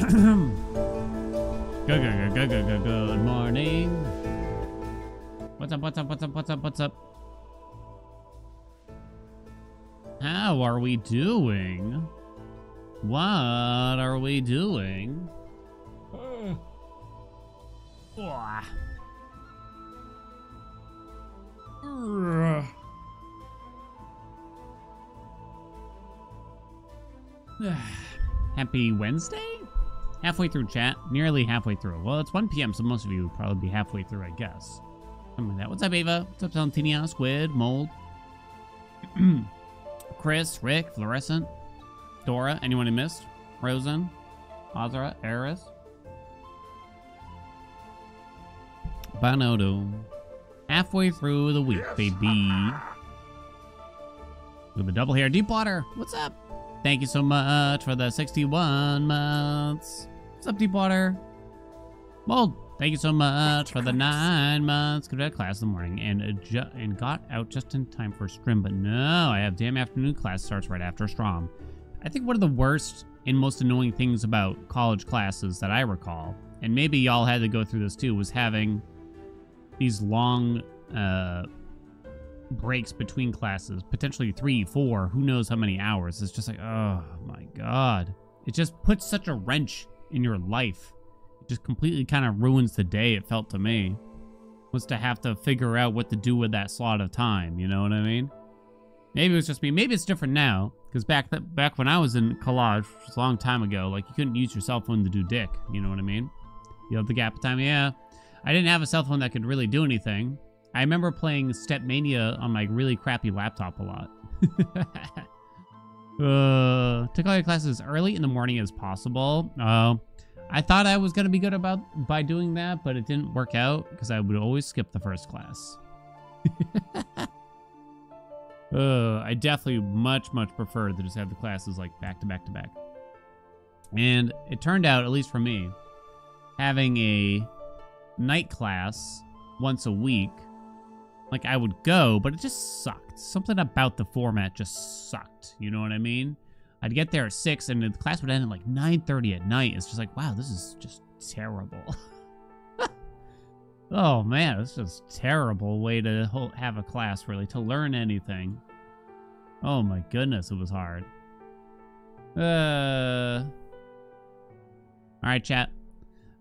Good morning. What's up, what's up, what's up, what's up, what's up? How are we doing? What are we doing? Happy Wednesday? Halfway through chat. Nearly halfway through. Well, it's 1 p.m., so most of you would probably be halfway through, I guess. Something like that. What's up, Ava? What's up, Salentina? Squid? Mold? Chris? Rick? Fluorescent? Dora? Anyone I missed? Rosen? Azra? Eris? Banodo. Halfway through the week, baby. With a double hair. Deepwater, what's up? Thank you so much for the 61 months. What's up, Deepwater? Mold, thank you so much for the 9 months. Go to class in the morning and got out just in time for Strim, but no, I have damn afternoon class starts right after Strom. I think one of the worst and most annoying things about college classes that I recall, and maybe y'all had to go through this too, was having these long breaks between classes, potentially 3, 4, who knows how many hours. It's just like, oh my god. It just puts such a wrench in your life. It just completely kind of ruins the day, it felt to me. Was to have to figure out what to do with that slot of time, you know what I mean? Maybe it was just me. Maybe it's different now, because back when I was in college, which was a long time ago, like, you couldn't use your cell phone to do dick, you know what I mean? You have the gap of time, yeah. I didn't have a cell phone that could really do anything. I remember playing Stepmania on my really crappy laptop a lot. Took all your classes early in the morning as possible. I thought I was going to be good by doing that, but it didn't work out because I would always skip the first class. I definitely much prefer to just have the classes like back to back to back. And it turned out, at least for me, having a night class once a week, like, I would go, but it just sucked. Something about the format just sucked. You know what I mean? I'd get there at 6, and the class would end at like 9:30 at night. It's just like, wow, this is just terrible. Oh man, this is a terrible way to have a class, really, to learn anything. Oh my goodness, it was hard. All right, chat.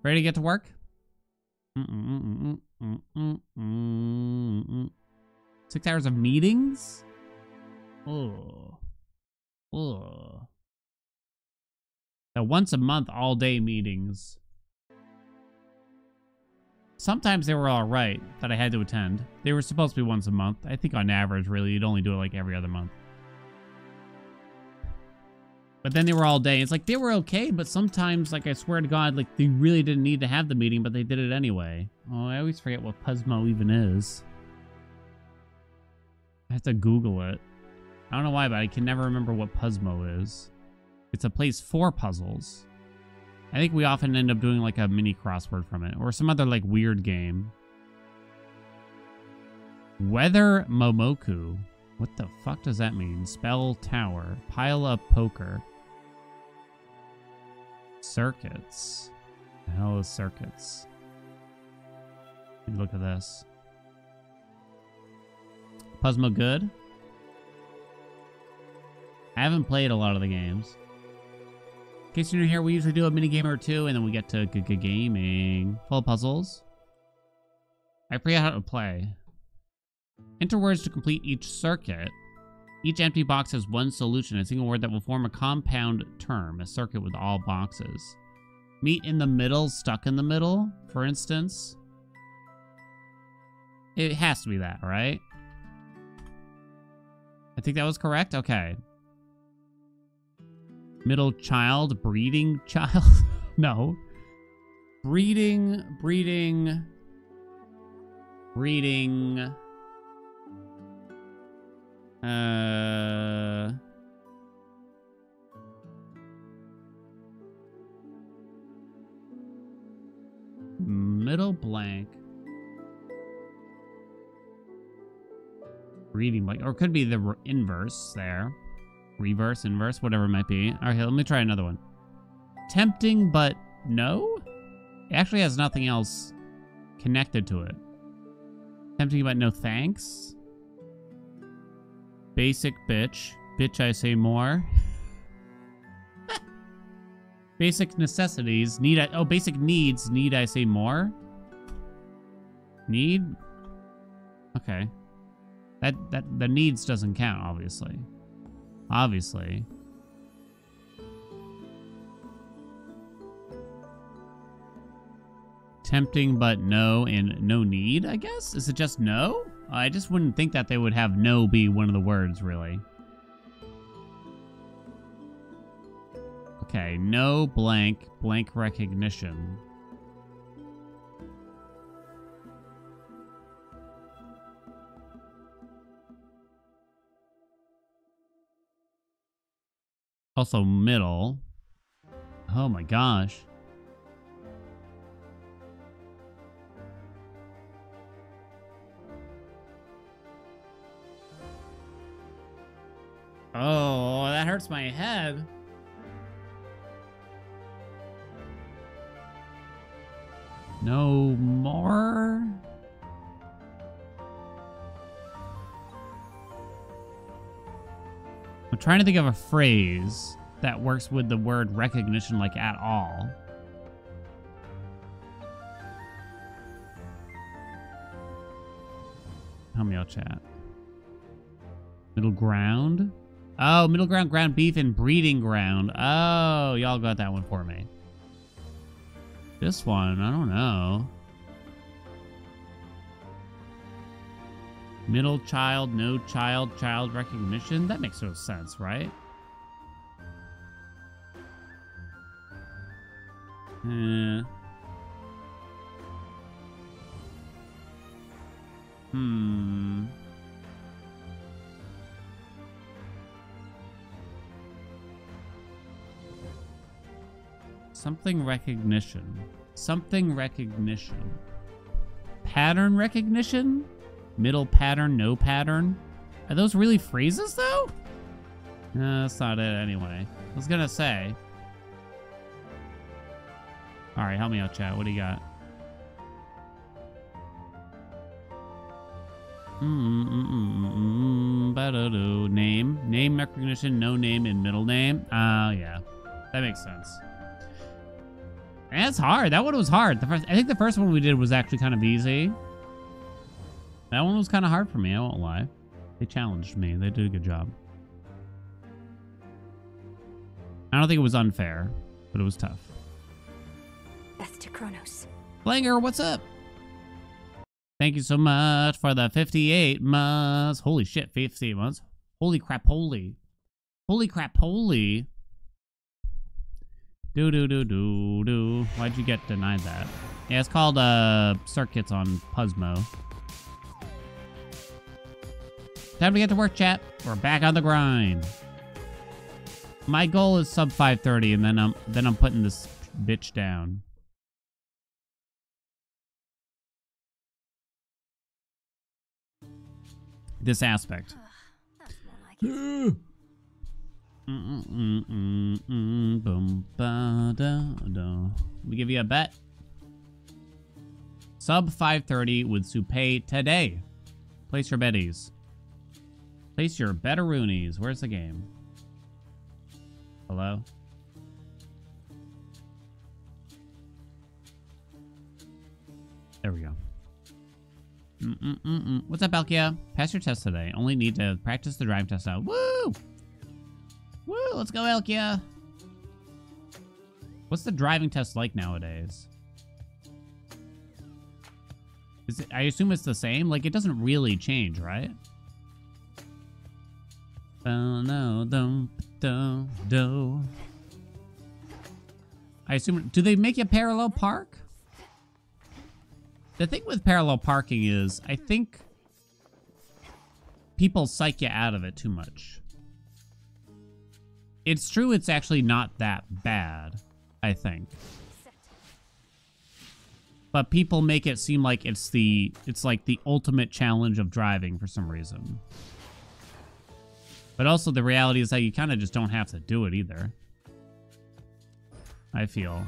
Ready to get to work? 6 hours of meetings? Oh. The once a month all day meetings. Sometimes they were all right that I had to attend. They were supposed to be once a month. I think on average, really, you'd only do it like every other month. But then they were all day. It's like they were okay, but sometimes, like, I swear to God, like, they really didn't need to have the meeting, but they did it anyway. Oh, I always forget what Puzzmo even is. I have to Google it. I don't know why, but I can never remember what Puzzmo is. It's a place for puzzles. I think we often end up doing, like, a mini crossword from it, or some other, like, weird game. Weather Momoku. What the fuck does that mean? Spell tower. Pile up poker. Circuits. The hell is circuits? Look at this. Puzzmo good? I haven't played a lot of the games. In case you're new here, we usually do a mini game or two, and then we get to gaming. Full of puzzles. I forget how to play. Enter words to complete each circuit. Each empty box has one solution, a single word that will form a compound term, a circuit with all boxes. Meet in the middle, stuck in the middle, for instance. It has to be that, right? I think that was correct? Okay. Middle child, breeding child? No. Breeding. Middle blank. Breeding blank. Or it could be the inverse there. Reverse, inverse, whatever it might be. Okay, let me try another one. Tempting, but no? It actually has nothing else connected to it. Tempting, but no thanks. Basic bitch. Bitch, I say more. Basic necessities. Basic needs. Need I say more? Need? Okay. The needs doesn't count, obviously. Obviously. Tempting, but no, and no need, I guess? Is it just no? I just wouldn't think that they would have no be one of the words, really. Okay, no blank, blank recognition. Also middle. Oh my gosh. Oh, that hurts my head. No more? I'm trying to think of a phrase that works with the word recognition, like, at all. Help me out, chat. Middle ground? Oh, middle ground, ground beef, and breeding ground. Oh, y'all got that one for me. This one, I don't know. Middle child, no child, child recognition. That makes no sense, right? Something recognition. Something recognition. Pattern recognition? Middle pattern, no pattern? Are those really phrases, though? No, that's not it anyway. I was gonna say. Alright, help me out, chat. What do you got? Name. Name recognition, no name, and middle name. Yeah. That makes sense. And that's hard. That one was hard. I think the first one we did was actually kind of easy. That one was kind of hard for me, I won't lie. They challenged me. They did a good job. I don't think it was unfair, but it was tough. Death to Kronos. Flanger, what's up? Thank you so much for the 58 months. Holy shit, 58 months. Holy crap, holy. Holy crap, holy. Do. Why'd you get denied that? Yeah, it's called circuits on Puzzmo. Time to get to work, chat. We're back on the grind. My goal is sub 530, and then I'm putting this bitch down. This aspect. That's more like it. We give you a bet. Sub 530 with Supay today. Place your betties. Place your betteroonies. Where's the game? Hello? There we go. What's up, Alkia? Pass your test today. Only need to practice the drive test out. Woo! Woo! Let's go, Alkia. What's the driving test like nowadays? Is it, I assume it's the same? Like, it doesn't really change, right? Oh, no, don't. I assume... Do they make you parallel park? The thing with parallel parking is, I think people psych you out of it too much. It's true it's actually not that bad, I think. But people make it seem like it's like the ultimate challenge of driving for some reason. But also the reality is that you kind of just don't have to do it either. I feel.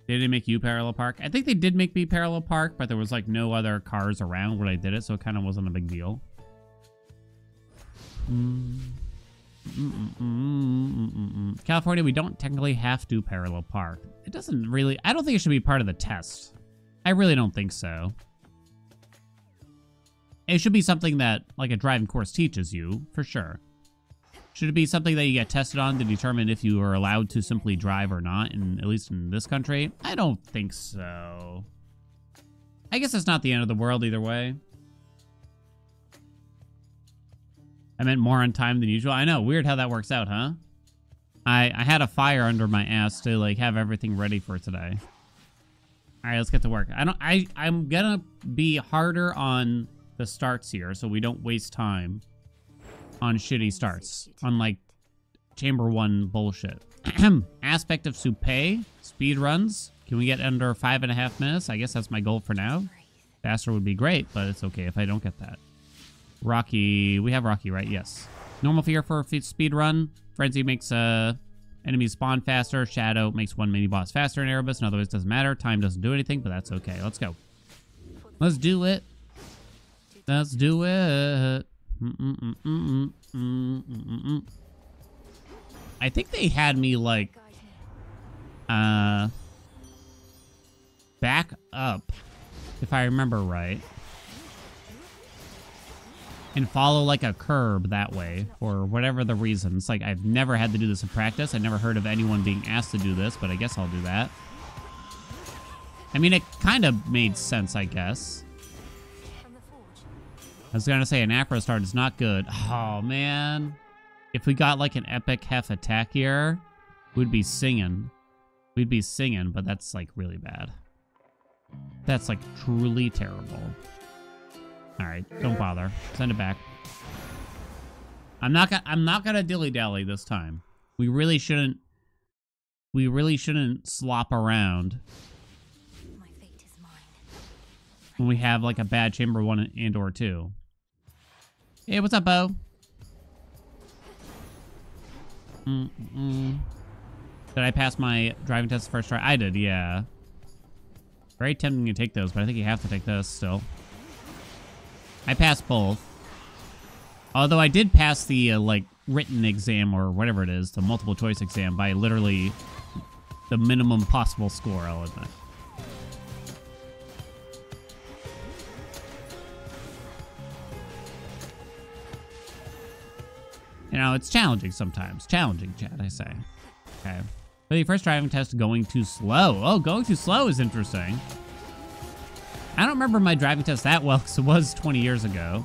They didn't make you parallel park. I think they did make me parallel park, but there was like no other cars around when I did it, so it kind of wasn't a big deal. California, we don't technically have to parallel park. It doesn't really... I don't think it should be part of the test. I really don't think so. It should be something that, like, a driving course teaches you, for sure. Should it be something that you get tested on to determine if you are allowed to simply drive or not, at least in this country? I don't think so. I guess it's not the end of the world either way. I meant more on time than usual. I know, weird how that works out, huh? I had a fire under my ass to, like, have everything ready for today. All right, let's get to work. I'm gonna be harder on the starts here so we don't waste time on shitty starts, on like chamber 1 bullshit. Aspect of Soupe, speed runs. Can we get under 5.5 minutes? I guess that's my goal for now. Faster would be great, but it's okay if I don't get that. Rocky, we have Rocky, right? Yes. Normal fear for a speed run. Frenzy makes enemies spawn faster. Shadow makes one mini boss faster in Erebus. In other words, doesn't matter. Time doesn't do anything, but that's okay. Let's go. Let's do it. Let's do it. I think they had me like back up, if I remember right, and follow like a curb that way for whatever the reason. It's like I've never had to do this in practice. I never heard of anyone being asked to do this, but I guess I'll do that. I mean, it kind of made sense, I guess. I was gonna say an acro start is not good. Oh man, if we got like an epic hef attack here, we'd be singing. We'd be singing, but that's like really bad. That's like truly terrible. All right, don't bother. Send it back. I'm not gonna dilly-dally this time. We really shouldn't slop around when we have like a bad chamber 1 and or 2. Hey, what's up, Bo? Did I pass my driving test the first try? I did, yeah. Very tempting to take those, but I think you have to take this still. I passed both. Although I did pass the, like, written exam or whatever it is, the multiple choice exam, by literally the minimum possible score, I'll admit. You know, it's challenging sometimes. Challenging, Chad, I say. Okay. For the first driving test, going too slow. Oh, going too slow is interesting. I don't remember my driving test that well because it was 20 years ago.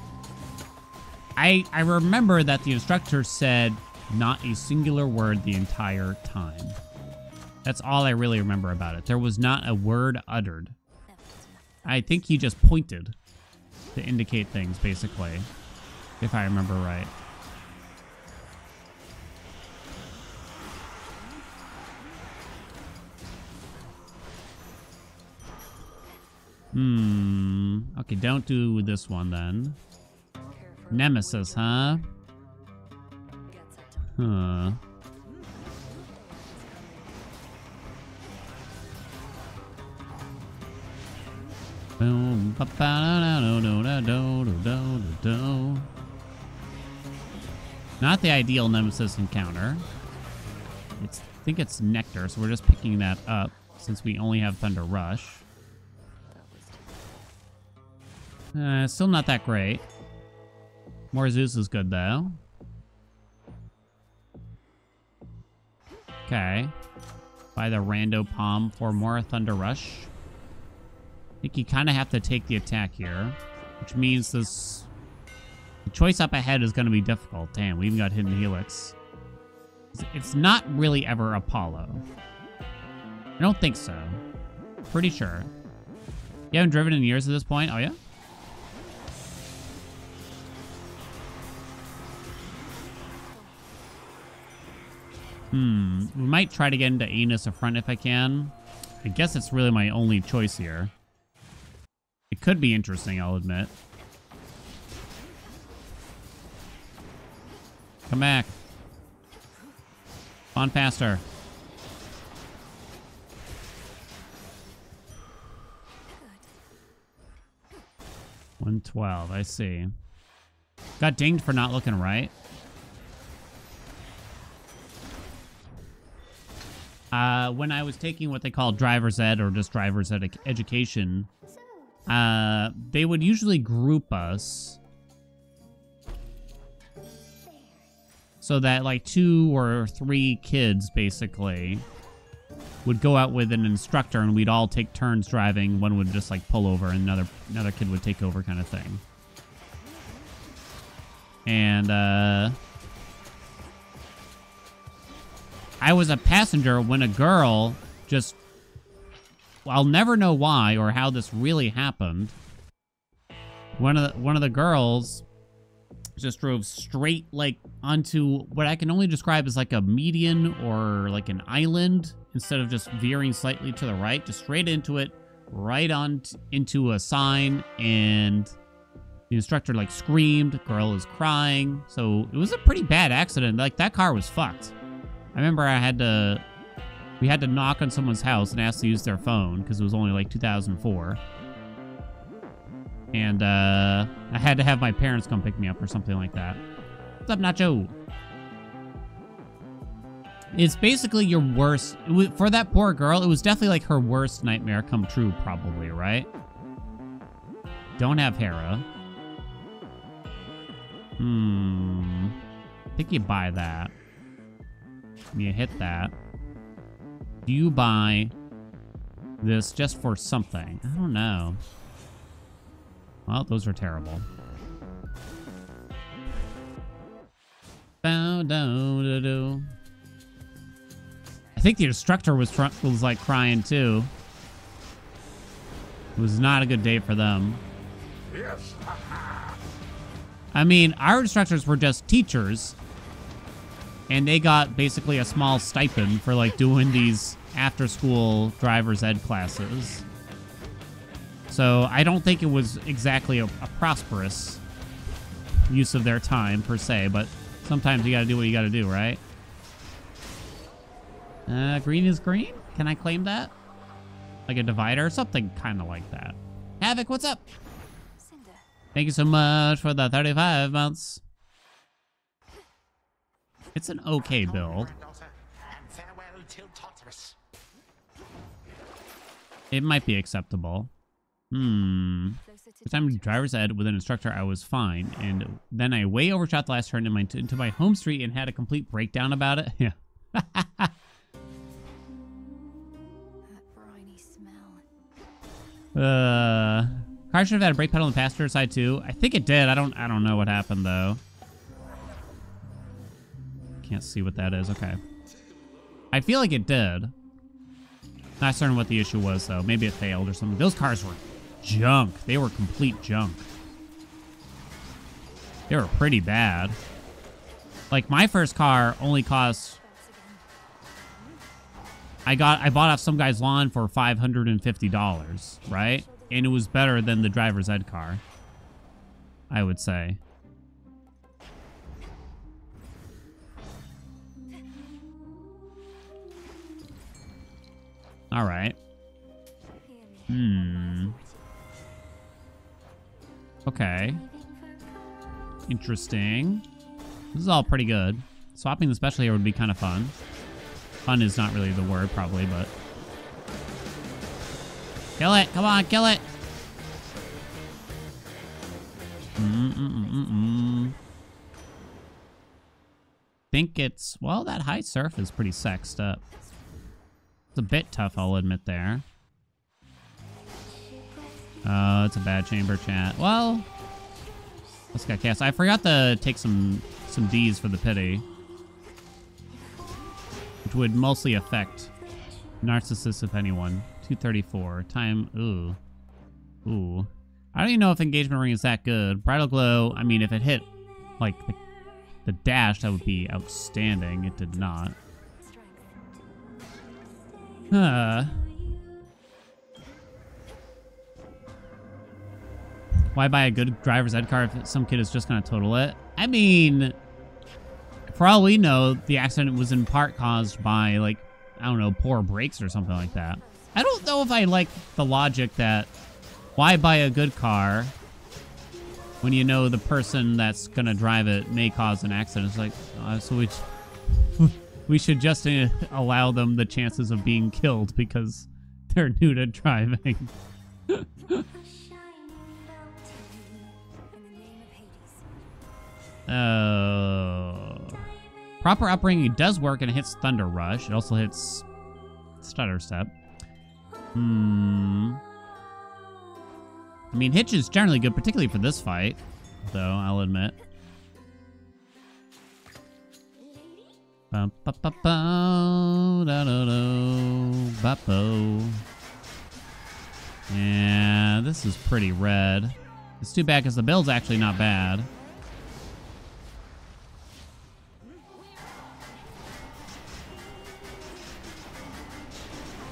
I remember that the instructor said not a singular word the entire time. That's all I really remember about it. There was not a word uttered. I think he just pointed to indicate things, basically, if I remember right. Okay, don't do this one then. Nemesis, huh? Huh. Boom. Not the ideal Nemesis encounter. I think it's Nectar, so we're just picking that up since we only have Thunder Rush. Still not that great. More Zeus is good, though. Okay. Buy the Rando Palm for more Thunder Rush. I think you kind of have to take the attack here, which means this... The choice up ahead is going to be difficult. Damn, we even got Hidden Helix. It's not really ever Apollo. I don't think so. Pretty sure. You haven't driven in years at this point? Oh, yeah? We might try to get into Anus up front if I can. I guess it's really my only choice here. It could be interesting, I'll admit. Come back. On faster. 112, I see. Got dinged for not looking right. When I was taking what they call driver's ed or just driver's ed education, they would usually group us so that like 2 or 3 kids basically would go out with an instructor and we'd all take turns driving. One would just like pull over and another kid would take over kind of thing. And I was a passenger when a girl just, I'll never know why or how this really happened. One of the girls just drove straight like onto what I can only describe as like a median or like an island instead of just veering slightly to the right, just straight into it, right on into a sign, and the instructor like screamed, girl is crying. So it was a pretty bad accident. Like that car was fucked. I remember we had to knock on someone's house and ask to use their phone because it was only like 2004. And I had to have my parents come pick me up or something like that. What's up, Nacho? It's basically your worst... For that poor girl, it was definitely like her worst nightmare come true, probably, right? Don't have Hera. I think you buy that. You hit that. Do you buy this just for something? I don't know. Well, those are terrible. I think the instructor was like crying too. It was not a good day for them. Yes. I mean, our instructors were just teachers, and they got basically a small stipend for like doing these after-school driver's ed classes. So I don't think it was exactly a prosperous use of their time per se, but sometimes you gotta do what you gotta do, right? Green is green? Can I claim that? Like a divider? Something kind of like that. Havoc, what's up? Cinder. Thank you so much for the 35 months. It's an okay build. It might be acceptable. The time to driver's ed with an instructor, I was fine. And then I way overshot the last turn into my home street and had a complete breakdown about it. Yeah. That briny smell. Car should have had a brake pedal on the passenger side too. I think it did. I don't know what happened though. Can't see what that is. Okay. I feel like it did. Not certain what the issue was though. Maybe it failed or something. Those cars were junk. They were complete junk. They were pretty bad. Like my first car only cost... I bought off some guy's lawn for $550, right? And it was better than the driver's ed car, I would say. All right. Okay. Interesting. This is all pretty good. Swapping the special here would be kind of fun. Fun is not really the word, probably, but... Kill it! Come on, kill it! Think it's... Well, that high surf is pretty sexed up. It's a bit tough, I'll admit there. Oh, it's a bad chamber chat. Well, let's get cast. I forgot to take some D's for the pity, which would mostly affect narcissists, if anyone. 234 time. Ooh. I don't even know if engagement ring is that good. Bridal glow. I mean, if it hit like the dash, that would be outstanding. It did not. Why buy a good driver's ed car if some kid is just gonna total it? I mean, For all we know, the accident was in part caused by, like, I don't know, poor brakes or something like that. I don't know if I like the logic that why buy a good car when you know the person that's going to drive it may cause an accident. It's like, so we should just allow them the chances of being killed because they're new to driving. Oh. Proper upbringing does work and it hits Thunder Rush. It also hits Stutter Step. I mean, Hitch is generally good, particularly for this fight, though, I'll admit. Yeah, this is pretty red. It's too bad because the build's actually not bad.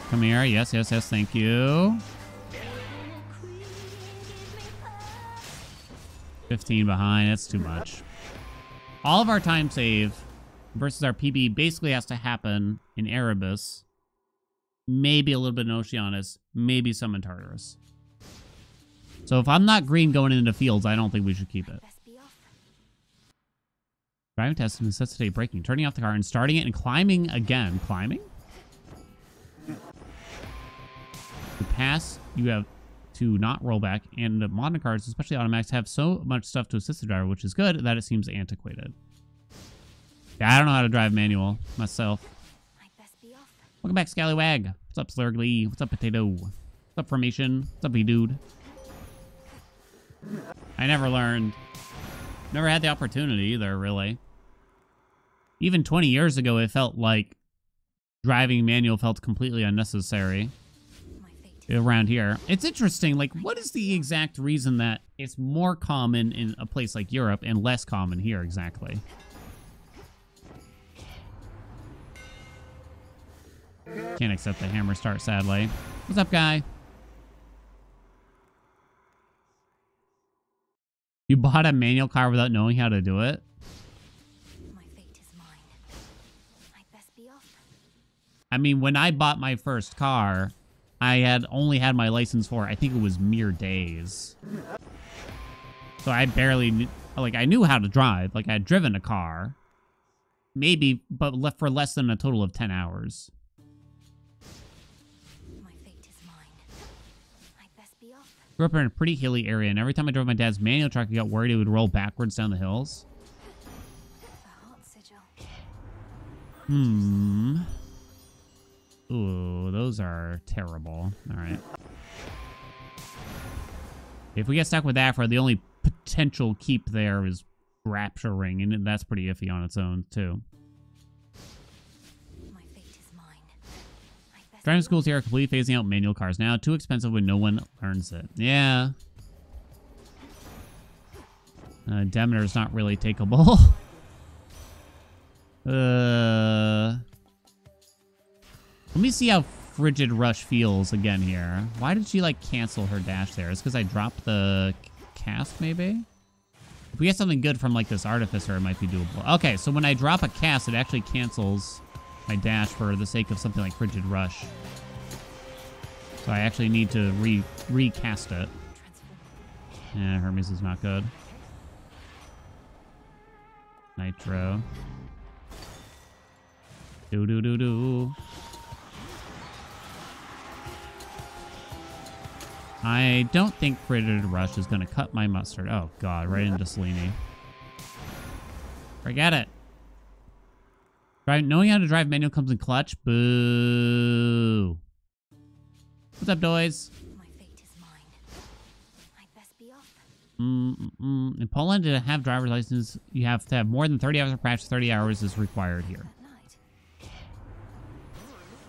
Come here. Yes, yes, yes. Thank you. 15 behind. That's too much. All of our time save versus our PB basically has to happen in Erebus. Maybe a little bit in Oceanus. Maybe some in Tartarus. So if I'm not green going into fields, I don't think we should keep it. Driving test necessitate braking. Turning off the car and starting it and climbing again. Climbing? To pass, you have to not roll back, and modern cars, especially automatics, have so much stuff to assist the driver, which is good, that it seems antiquated. Yeah, I don't know how to drive manual myself. Welcome back, Scallywag. What's up, Slurgly? What's up, Potato? What's up, Formation? What's up, dude? I never learned. Never had the opportunity either, really. Even 20 years ago, it felt like driving manual felt completely unnecessary. Around here. It's interesting, like, what is the exact reason that it's more common in a place like Europe and less common here exactly? Can't accept the hammer start, sadly. What's up, guy? You bought a manual car without knowing how to do it? My fate is mine. I'd best be off. I mean, when I bought my first car, I had only had my license for, I think it was mere days. So I barely, like, I knew how to drive. Like, I had driven a car. Maybe, but for less than a total of 10 hours. My fate is mine. I'd best be off. Grew up in a pretty hilly area, and every time I drove my dad's manual truck, I got worried it would roll backwards down the hills. A heart sigil. Ooh, those are terrible. All right. If we get stuck with Afra, the only potential keep there is Rapture Ring, and that's pretty iffy on its own, too. My fate is mine. Driving schools here are completely phasing out manual cars now. Too expensive when no one learns it. Yeah. Demeter's not really takeable. Let me see how Frigid Rush feels again here. Why did she, like, cancel her dash there? It's because I dropped the cast, maybe? If we get something good from, like, this Artificer, it might be doable. Okay, so when I drop a cast, it actually cancels my dash for the sake of something like Frigid Rush. So I actually need to recast it. Yeah, Hermes is not good. Nitro. Do. I don't think Frigid Rush is going to cut my mustard. Oh, God, right into Selene. Forget it. Knowing how to drive manual comes in clutch. Boo. What's up, Doys? My fate is mine. I'd best be off. In Poland, to have driver's license, you have to have more than 30 hours of practice. 30 hours is required here.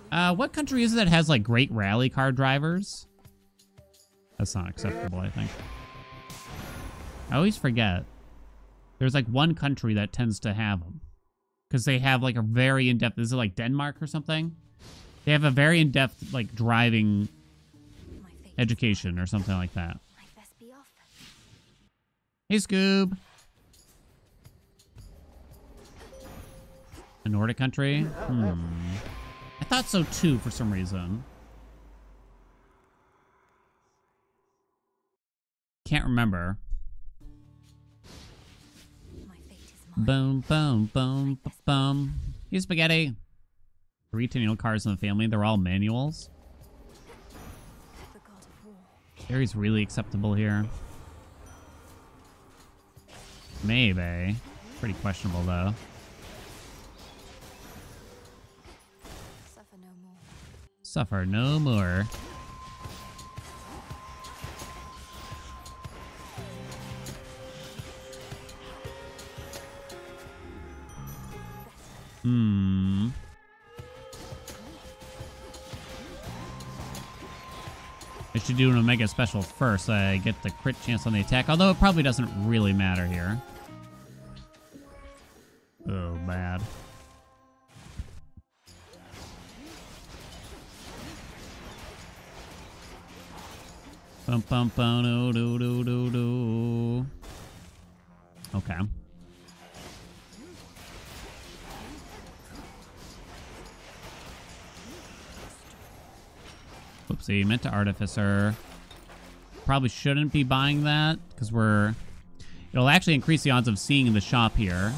What country is it that has, like, great rally car drivers? That's not acceptable, I think. I always forget. There's, like, one country that tends to have them. Because they have, like, a very in-depth... Is it, like, Denmark or something? They have a very in-depth, like, driving education or something like that. Hey, Scoob. A Nordic country? I thought so too for some reason. Can't remember. My fate is mine. Boom, boom, boom, boom. Here's spaghetti. 3 Tenniel cars in the family. They're all manuals. The god of war. Gary's really acceptable here. Maybe. Pretty questionable, though. Suffer no more. Suffer no more. I should do an Omega Special first so I get the crit chance on the attack, although it probably doesn't really matter here. Oh, bad. Bum bum bum do do do do do. Okay. Whoopsie, meant to Artificer. Probably shouldn't be buying that because it'll actually increase the odds of seeing the shop here,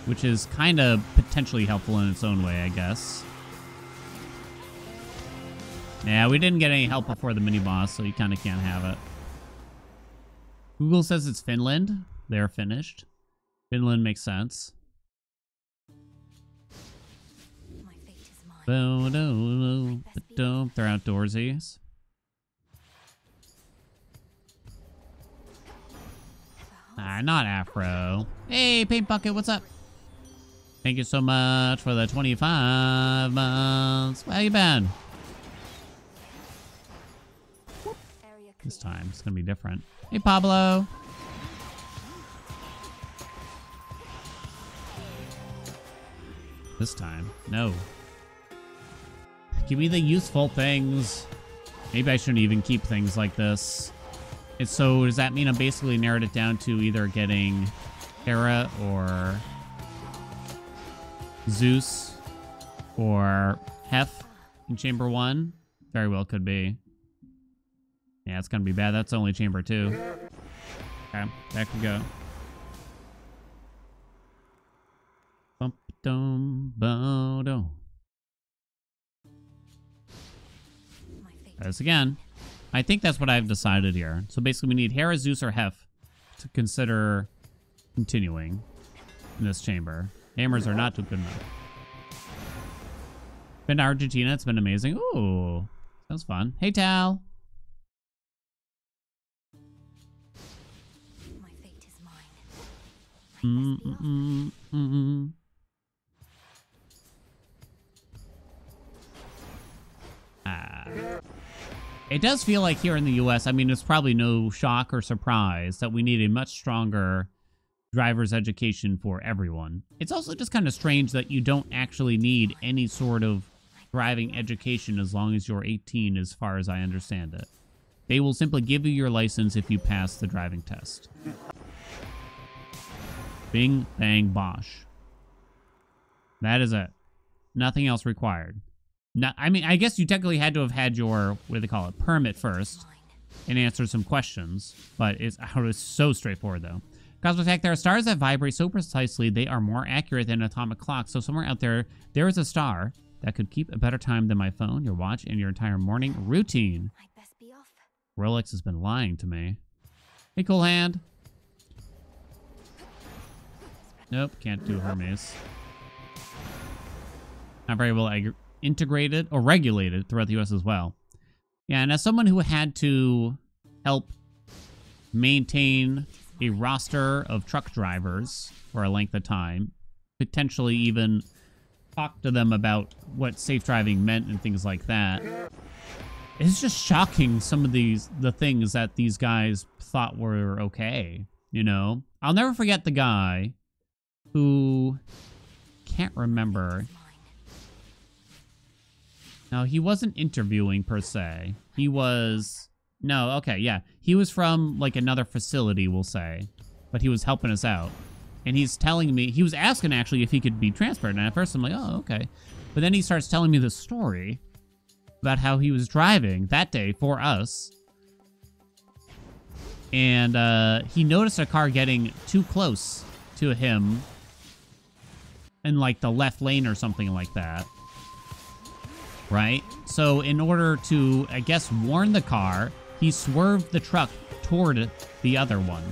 which is kind of potentially helpful in its own way, I guess. Yeah, we didn't get any help before the mini-boss, so you kind of can't have it. Google says it's Finland. They're finished. Finland makes sense. My fate is mine. They're outdoorsies. Not Afro. Hey, Paint Bucket, what's up? Thank you so much for the 25 months. How you been? This time it's gonna be different. Hey, Pablo. This time, no. Give me the useful things. Maybe I shouldn't even keep things like this. So does that mean I basically narrowed it down to either getting Hera or Zeus or Hef in Chamber 1? Very well could be. Yeah, it's gonna be bad. That's only Chamber 2. Okay, back we go. Bump dum bo dum. This again. I think that's what I've decided here. So basically we need Hera, Zeus, or Hef to consider continuing in this chamber. Hammers are not too good enough. Been to Argentina. It's been amazing. Ooh, sounds fun. Hey, Tal. My fate is mine. It does feel like here in the U.S., I mean, it's probably no shock or surprise that we need a much stronger driver's education for everyone. It's also just kind of strange that you don't actually need any sort of driving education as long as you're 18, as far as I understand it. They will simply give you your license if you pass the driving test. Bing, bang, bosh. That is it. Nothing else required. No, I mean, I guess you technically had to have had your, what do they call it, permit first and answer some questions, but it's so straightforward, though. Cosmic Attack, there are stars that vibrate so precisely they are more accurate than atomic clocks. So somewhere out there, there is a star that could keep a better time than my phone, your watch, and your entire morning routine. I'd best be off. Rolex has been lying to me. Hey, Cool Hand. Nope, can't do Hermes. Not very well integrated or regulated throughout the U.S. as well. Yeah, and as someone who had to help maintain a roster of truck drivers for a length of time, potentially even talk to them about what safe driving meant and things like that, it's just shocking some of the things that these guys thought were okay, you know? I'll never forget the guy who, can't remember. No, he wasn't interviewing per se. He was, no, okay, yeah. He was from like another facility, we'll say, but he was helping us out. And he's telling me, he was asking actually if he could be transferred. And at first I'm like, oh, okay. But then he starts telling me the story about how he was driving that day for us. And he noticed a car getting too close to him in like the left lane or something like that. Right? So in order to, I guess, warn the car, he swerved the truck toward the other one.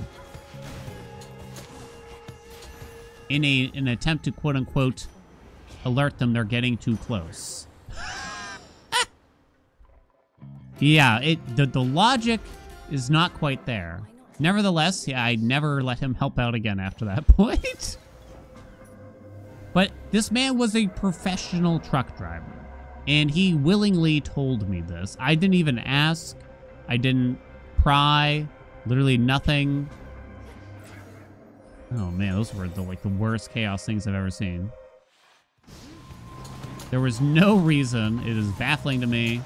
In an attempt to quote unquote alert them they're getting too close. Yeah, the logic is not quite there. Nevertheless, yeah, I never let him help out again after that point. But this man was a professional truck driver, and he willingly told me this. I didn't even ask. I didn't pry. Literally nothing. Oh man, those were the worst chaos things I've ever seen. There was no reason. It is baffling to me.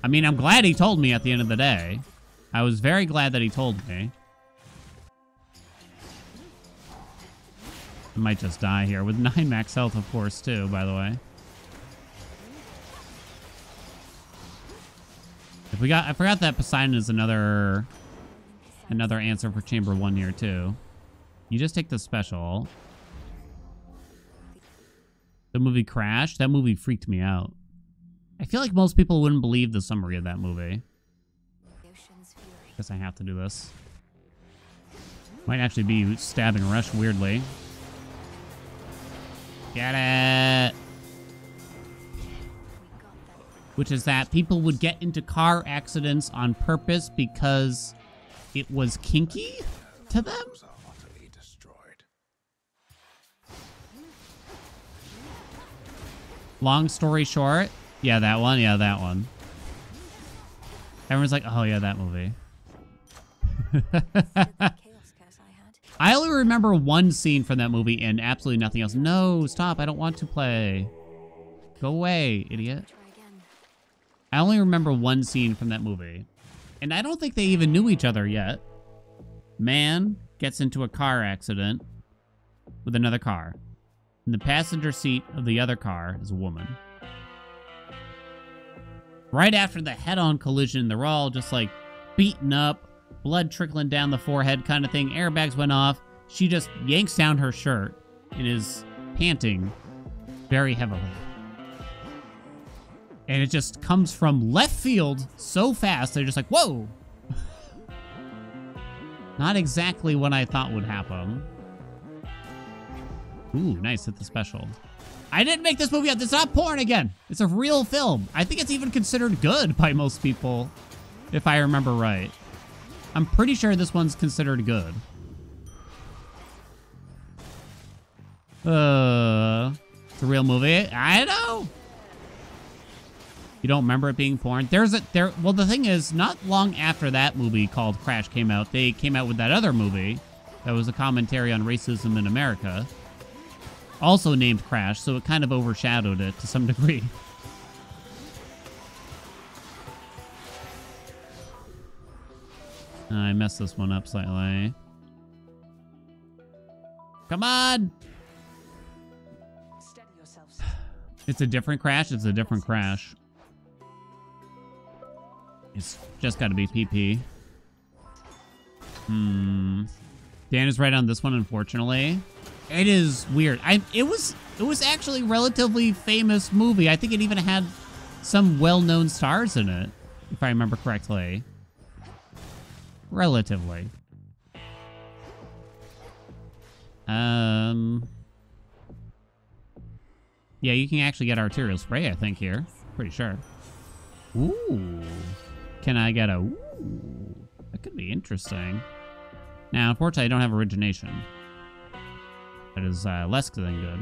I mean, I'm glad he told me at the end of the day. I was very glad that he told me. I might just die here with 9 max health, of course, too, by the way. I forgot that Poseidon is another answer for Chamber 1 here, too. You just take the special. The movie Crash? That movie freaked me out. I feel like most people wouldn't believe the summary of that movie. Guess I have to do this. Might actually be stabbing Rush weirdly. Get it! Which is that people would get into car accidents on purpose because it was kinky to them? Long story short, yeah, that one. Yeah, that one. Everyone's like, oh, yeah, that movie. I only remember one scene from that movie and absolutely nothing else. No, stop. I don't want to play. Go away, idiot. I only remember one scene from that movie. And I don't think they even knew each other yet. Man gets into a car accident with another car. In the passenger seat of the other car is a woman. Right after the head-on collision, they're all just like beaten up, blood trickling down the forehead kind of thing. Airbags went off. She just yanks down her shirt and is panting very heavily. And it just comes from left field so fast, they're just like, whoa! Not exactly what I thought would happen. Ooh, nice, hit the special. I didn't make this movie up. It's not porn again. It's a real film. I think it's even considered good by most people, if I remember right. I'm pretty sure this one's considered good. It's a real movie. I know. You don't remember it being porn? Well, the thing is, not long after that movie called Crash came out, they came out with that other movie that was a commentary on racism in America. Also named Crash, so it kind of overshadowed it to some degree. I messed this one up slightly. Come on! It's a different Crash? It's a different Crash. It's just gotta be PP. Dan is right on this one, unfortunately. It is weird. It was actually a relatively famous movie. I think it even had some well-known stars in it, if I remember correctly. Relatively. Yeah, you can actually get arterial spray, I think, here. Pretty sure. Ooh. Can I get a... Ooh. That could be interesting. Now, unfortunately, I don't have origination. That is less than good.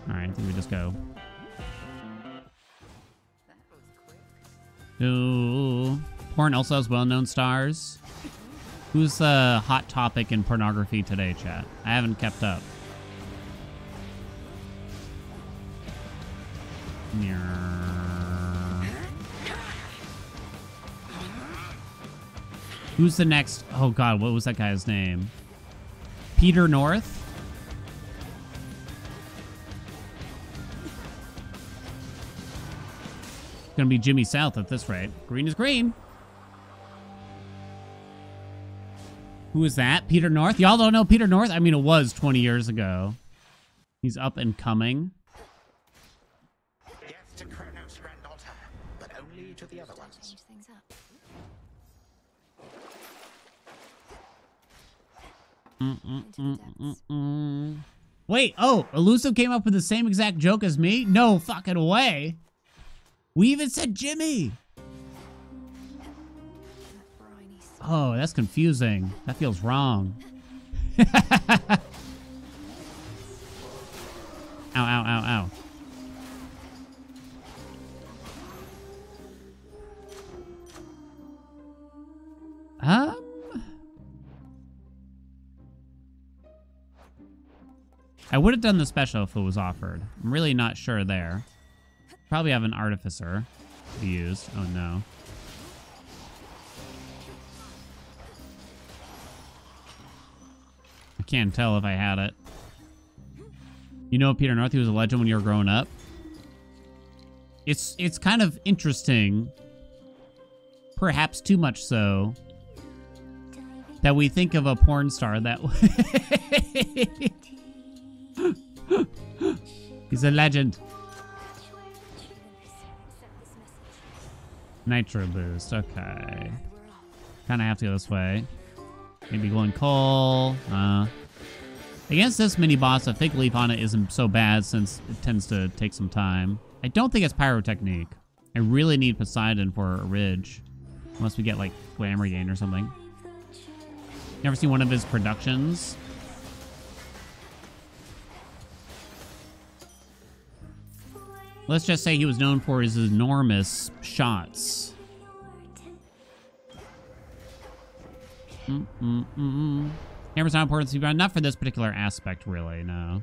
Alright, I think we just go. Ooh. Porn also has well-known stars. Who's the hot topic in pornography today, chat? I haven't kept up. Who's the next? Oh God, what was that guy's name? Peter North? Gonna be Jimmy South at this rate. Green is green. Who is that? Peter North? Y'all don't know Peter North? I mean, it was 20 years ago. He's up and coming. Yes to Kronos, granddaughter, but only to the other ones. Change things up. Wait, oh, Elusive came up with the same exact joke as me? No fucking way. We even said Jimmy. Oh, that's confusing. That feels wrong. Ow, ow, ow, ow. I would have done the special if it was offered. I'm really not sure there. Probably have an artificer to be used. Oh no. I can't tell if I had it. You know Peter North, he was a legend when you were growing up. It's kind of interesting, perhaps too much so, that we think of a porn star that way. He's a legend. Nitro boost, okay. Kind of have to go this way. Maybe going coal. Against this mini boss, a fig leaf on it isn't so bad since it tends to take some time. I don't think it's pyrotechnique. I really need Poseidon for a ridge. Unless we get like Glamour Gain or something. Never seen one of his productions. Let's just say he was known for his enormous shots. Hammer's not important to speedrun. Not for this particular aspect, really, no.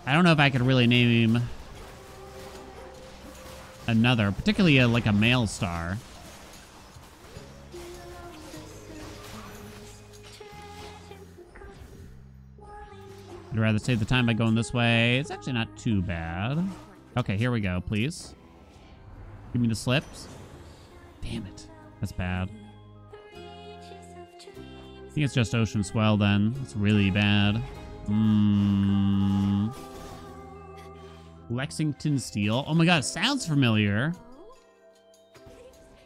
I don't know if I could really name him another, particularly like a male star. I'd rather save the time by going this way. It's actually not too bad. Okay, here we go, please. Give me the slips. Damn it. That's bad. I think it's just Ocean Swell then. It's really bad. Lexington Steel. Oh my god, sounds familiar.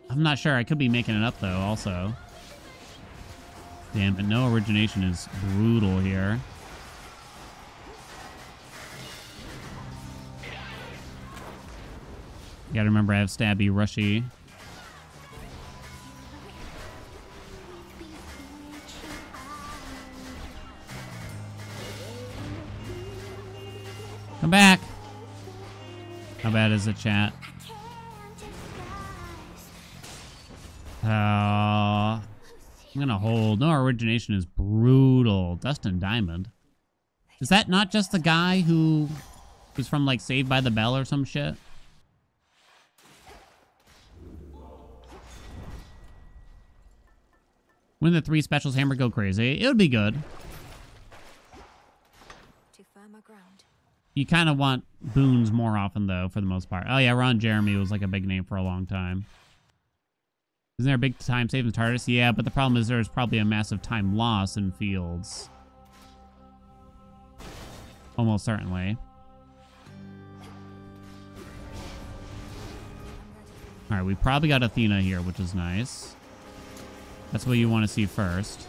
I'm not sure. I could be making it up though, also. Damn it, no origination is brutal here. You gotta remember I have stabby, rushy. Come back. How bad is it, chat? I'm gonna hold. No origination is brutal. Dust and Diamond. Is that not just the guy who was from like Saved by the Bell or some shit? When the 3 specials hammer go crazy, it would be good. To firmer ground. You kind of want boons more often, though, for the most part. Oh, yeah, Ron Jeremy was like a big name for a long time. Isn't there a big time save in TARDIS? Yeah, but the problem is there's probably a massive time loss in Fields. Almost certainly. All right, we probably got Athena here, which is nice. That's what you want to see first.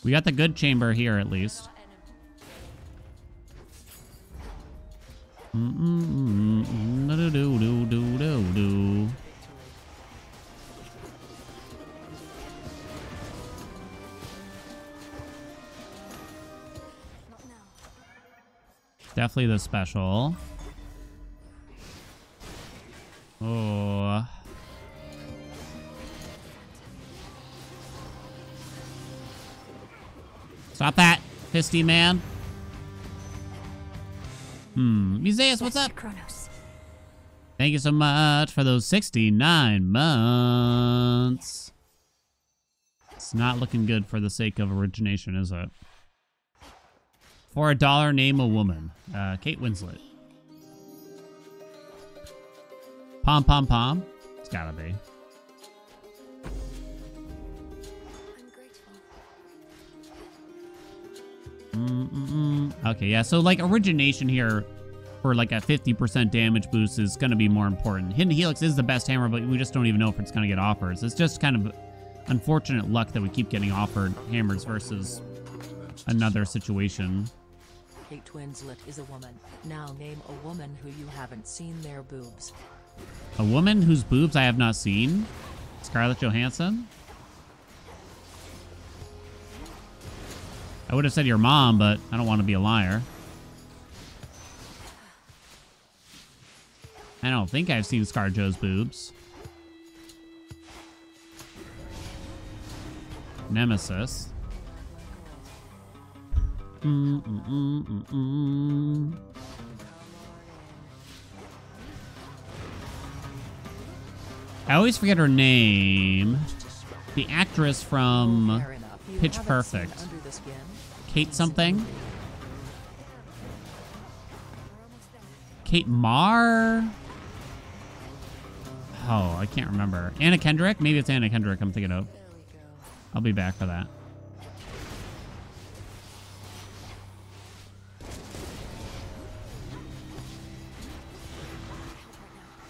We got the good chamber here, at least. Definitely the special. Oh. Stop that, fisty man. Museus, what's up? Kronos. Thank you so much for those 69 months. It's not looking good for the sake of origination, is it? For $1, name a woman. Kate Winslet. Pom pom pom. It's gotta be. Okay, yeah, so like origination here for like a 50% damage boost is going to be more important. Hidden Helix is the best hammer, but we just don't even know if it's going to get offers. It's just kind of unfortunate luck that we keep getting offered hammers versus another situation. Kate Winslet is a woman. Now name a woman who you haven't seen their boobs. A woman whose boobs I have not seen? Scarlett Johansson? I would have said your mom, but I don't want to be a liar. I don't think I've seen ScarJo's boobs. Nemesis. I always forget her name. The actress from Pitch Perfect. Kate something? Kate Marr? Oh, I can't remember. Anna Kendrick? Maybe it's Anna Kendrick I'm thinking of. I'll be back for that.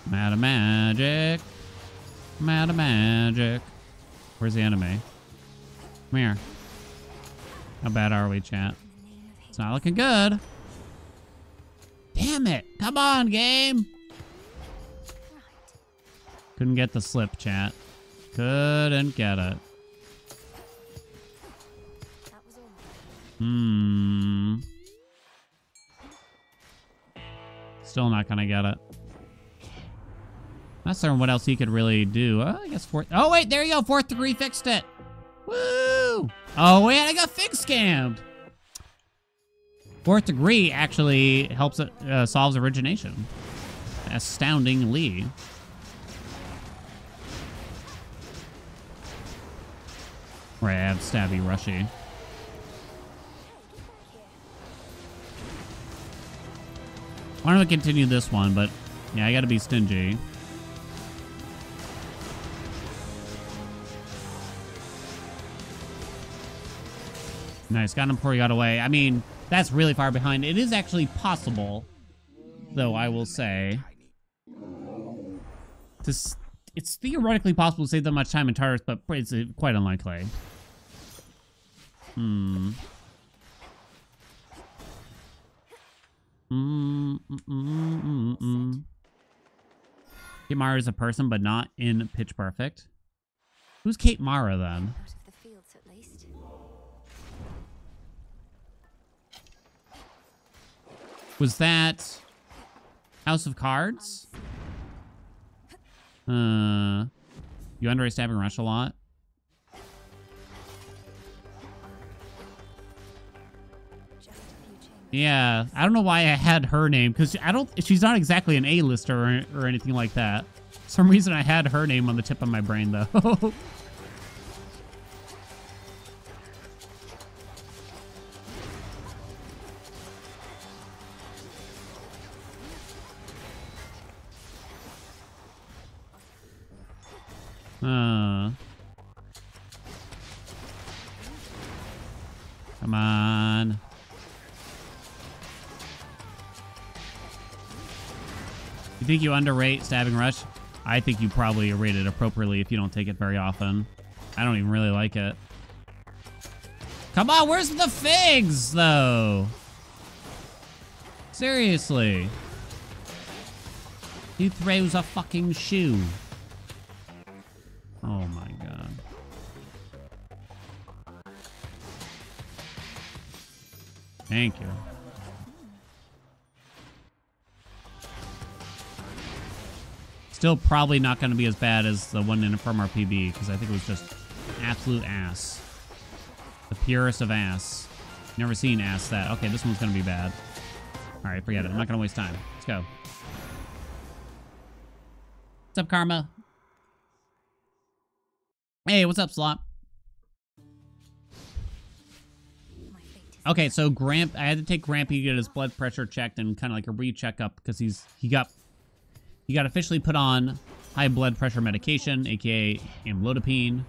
I'm out of magic. I'm out of magic. Where's the anime? Come here. How bad are we, chat? It's not looking good. Damn it. Come on, game. Couldn't get the slip, chat. Couldn't get it. Still not gonna get it. Not certain what else he could really do. I guess fourth. Oh, wait, there you go. Fourth degree fixed it. Woo! Oh, wait, I got fig scammed. Fourth degree actually helps it solves origination. Astoundingly. Grab, stabby, rushy. Why don't we continue this one? But yeah, I gotta be stingy. Nice, got him before he got away. I mean, that's really far behind. It is actually possible, though, I will say. It's theoretically possible to save that much time in Tartarus, but it's quite unlikely. Kate Mara is a person, but not in Pitch Perfect. Who's Kate Mara, then? Out of the fields, at least. Was that House of Cards? You underrate stabbing rush a lot? Yeah, I don't know why I had her name, because she's not exactly an A-lister or anything like that. For some reason I had her name on the tip of my brain, though. Come on. You think you underrate stabbing rush? I think you probably rate it appropriately if you don't take it very often. I don't even really like it. Come on, where's the figs, though? Seriously. He throws a fucking shoe. Oh my god. Thank you. Still probably not going to be as bad as the one in from RPB, because I think it was just absolute ass. The purest of ass. Never seen ask that. Okay, this one's gonna be bad. All right, forget it. I'm not gonna waste time. Let's go. What's up, Karma? Hey, what's up, Slop? My fate is Okay, so I had to take Grampy to get his blood pressure checked and kind of like a recheck-up because he got officially put on high blood pressure medication, aka amlodipine.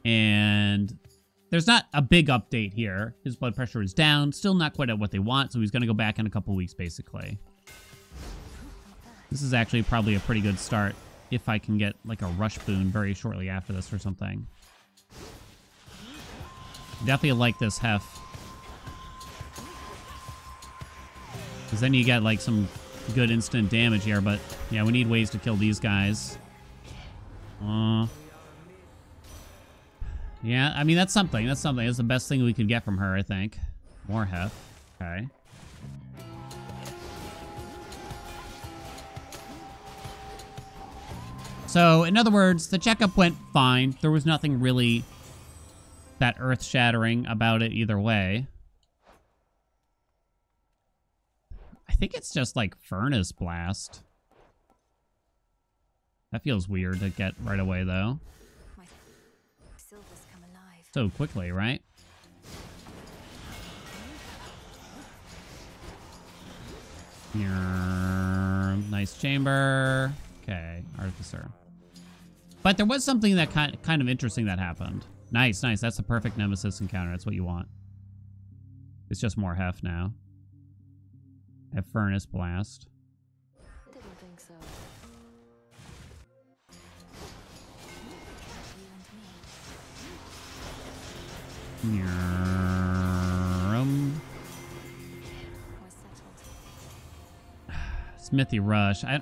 And there's not a big update here. His blood pressure is down, still not quite at what they want, so he's going to go back in a couple weeks, basically. This is actually probably a pretty good start if I can get like a rush boon very shortly after this or something. Definitely like this hef. Because then you get like some good instant damage here, but yeah, we need ways to kill these guys. Yeah, I mean, that's something. That's something. That's the best thing we could get from her, I think. More hef. Okay. So, in other words, the checkup went fine. There was nothing really that earth-shattering about it either way. I think it's just like Furnace Blast. That feels weird to get right away, though. my silver's come alive. So quickly, right? Here, nice chamber. Okay, Artificer. But there was something that kind of interesting that happened. Nice, nice. That's the perfect Nemesis encounter. That's what you want. It's just more hef now. I have Furnace Blast. Didn't think so. You and me. We're settled. Smithy Rush. I'm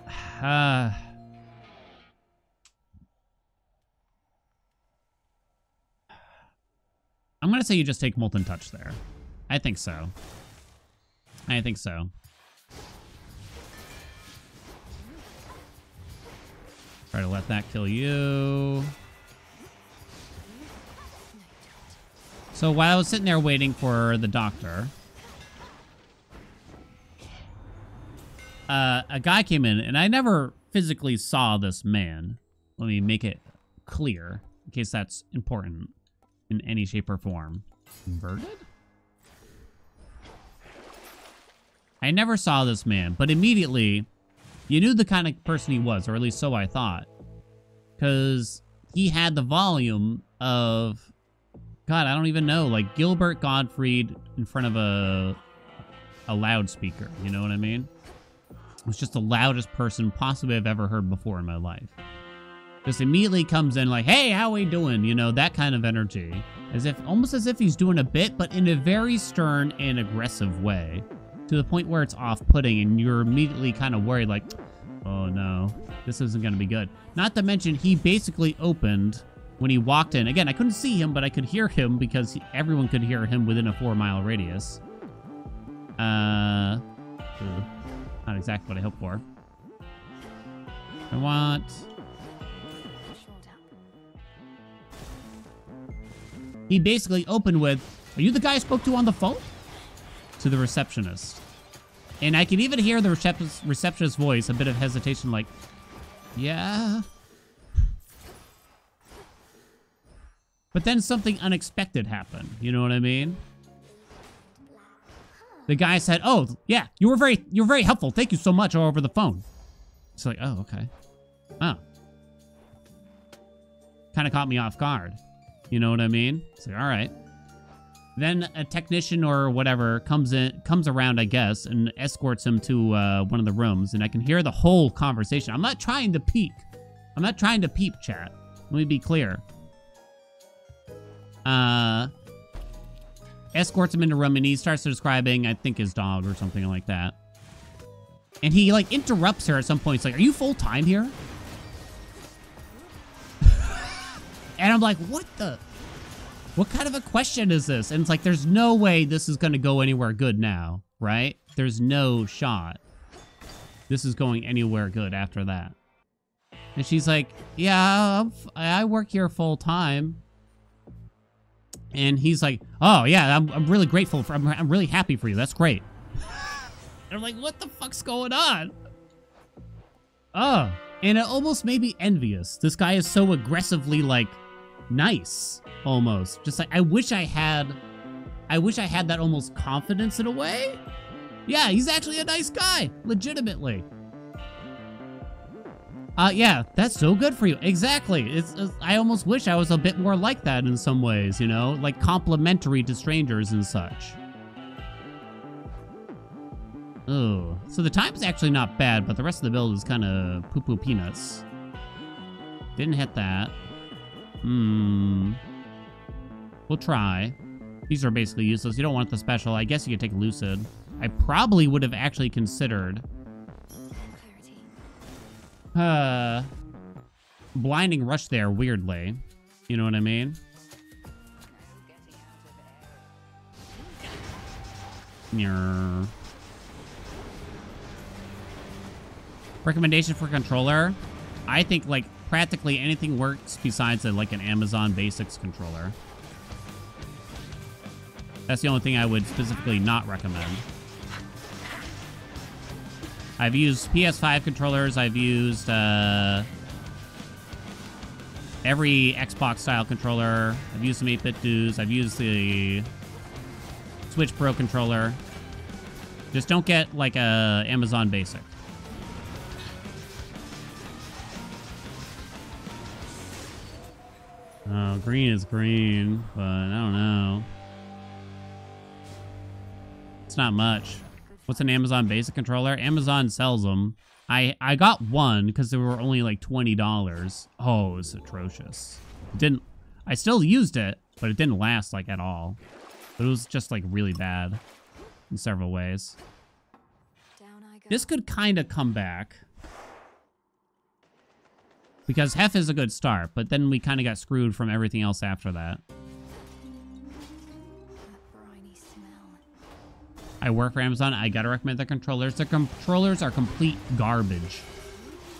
going to say you just take Molten Touch there. I think so. I think so. Try to let that kill you. So while I was sitting there waiting for the doctor, a guy came in, and I never physically saw this man. Let me make it clear, in case that's important in any shape or form. Inverted? I never saw this man, but immediately you knew the kind of person he was, or at least so I thought. Because he had the volume of, God, I don't even know, like Gilbert Gottfried in front of a loudspeaker. You know what I mean? It was just the loudest person possibly I've ever heard before in my life. Just immediately comes in like, hey, how we doing? You know, that kind of energy. Almost as if he's doing a bit, but in a very stern and aggressive way. To the point where it's off-putting and you're immediately kind of worried like, oh no, this isn't going to be good. Not to mention, he basically opened when he walked in. Again, I couldn't see him, but I could hear him because everyone could hear him within a 4-mile radius. Not exactly what I hoped for. I want... Short up. He basically opened with, are you the guy I spoke to on the phone? To the receptionist. And I could even hear the receptionist's voice, a bit of hesitation like, yeah. But then something unexpected happened. You know what I mean? The guy said, oh, yeah, you were very helpful. Thank you so much over the phone. It's like, oh, okay. Oh. Kind of caught me off guard. You know what I mean? It's like, all right. Then a technician or whatever comes around, I guess, and escorts him to one of the rooms, and I can hear the whole conversation. I'm not trying to peek. I'm not trying to peep, chat. Let me be clear. Escorts him into a room, and he starts describing, I think, his dog or something like that. And he, like, interrupts her at some point. He's like, are you full-time here? And I'm like, what kind of a question is this? And it's like, there's no way this is going to go anywhere good now, right? There's no shot this is going anywhere good after that. And she's like, yeah, I work here full time. And he's like, oh, yeah, I'm really grateful for, I'm really happy for you. That's great. And I'm like, what the fuck's going on? Oh, and it almost made me envious. This guy is so aggressively, like, nice, almost. Just like, I wish I had that almost confidence in a way. Yeah, he's actually a nice guy, legitimately. Yeah, that's so good for you. Exactly. It's I almost wish I was a bit more like that in some ways, you know? Like, complimentary to strangers and such. Oh, so the time's actually not bad, but the rest of the build is kind of poo-poo peanuts. Didn't hit that. We'll try. These are basically useless. You don't want the special. I guess you could take Lucid. I probably would have actually considered... Blinding Rush there, weirdly. You know what I mean? Nyeh. Recommendation for controller? I think, like, practically anything works besides, like, an Amazon Basics controller. That's the only thing I would specifically not recommend. I've used PS5 controllers. I've used every Xbox-style controller. I've used some 8-bit duos. I've used the Switch Pro controller. Just don't get, like, a Amazon Basic. Oh, green is green, but I don't know. It's not much. What's an Amazon Basic controller? Amazon sells them. I got one because they were only like $20. Oh, it was atrocious. I still used it, but it didn't last like at all. But it was just like really bad in several ways. This could kind of come back. Because Hef is a good start, but then we kind of got screwed from everything else after that. I work for Amazon. I gotta recommend their controllers. Their controllers are complete garbage.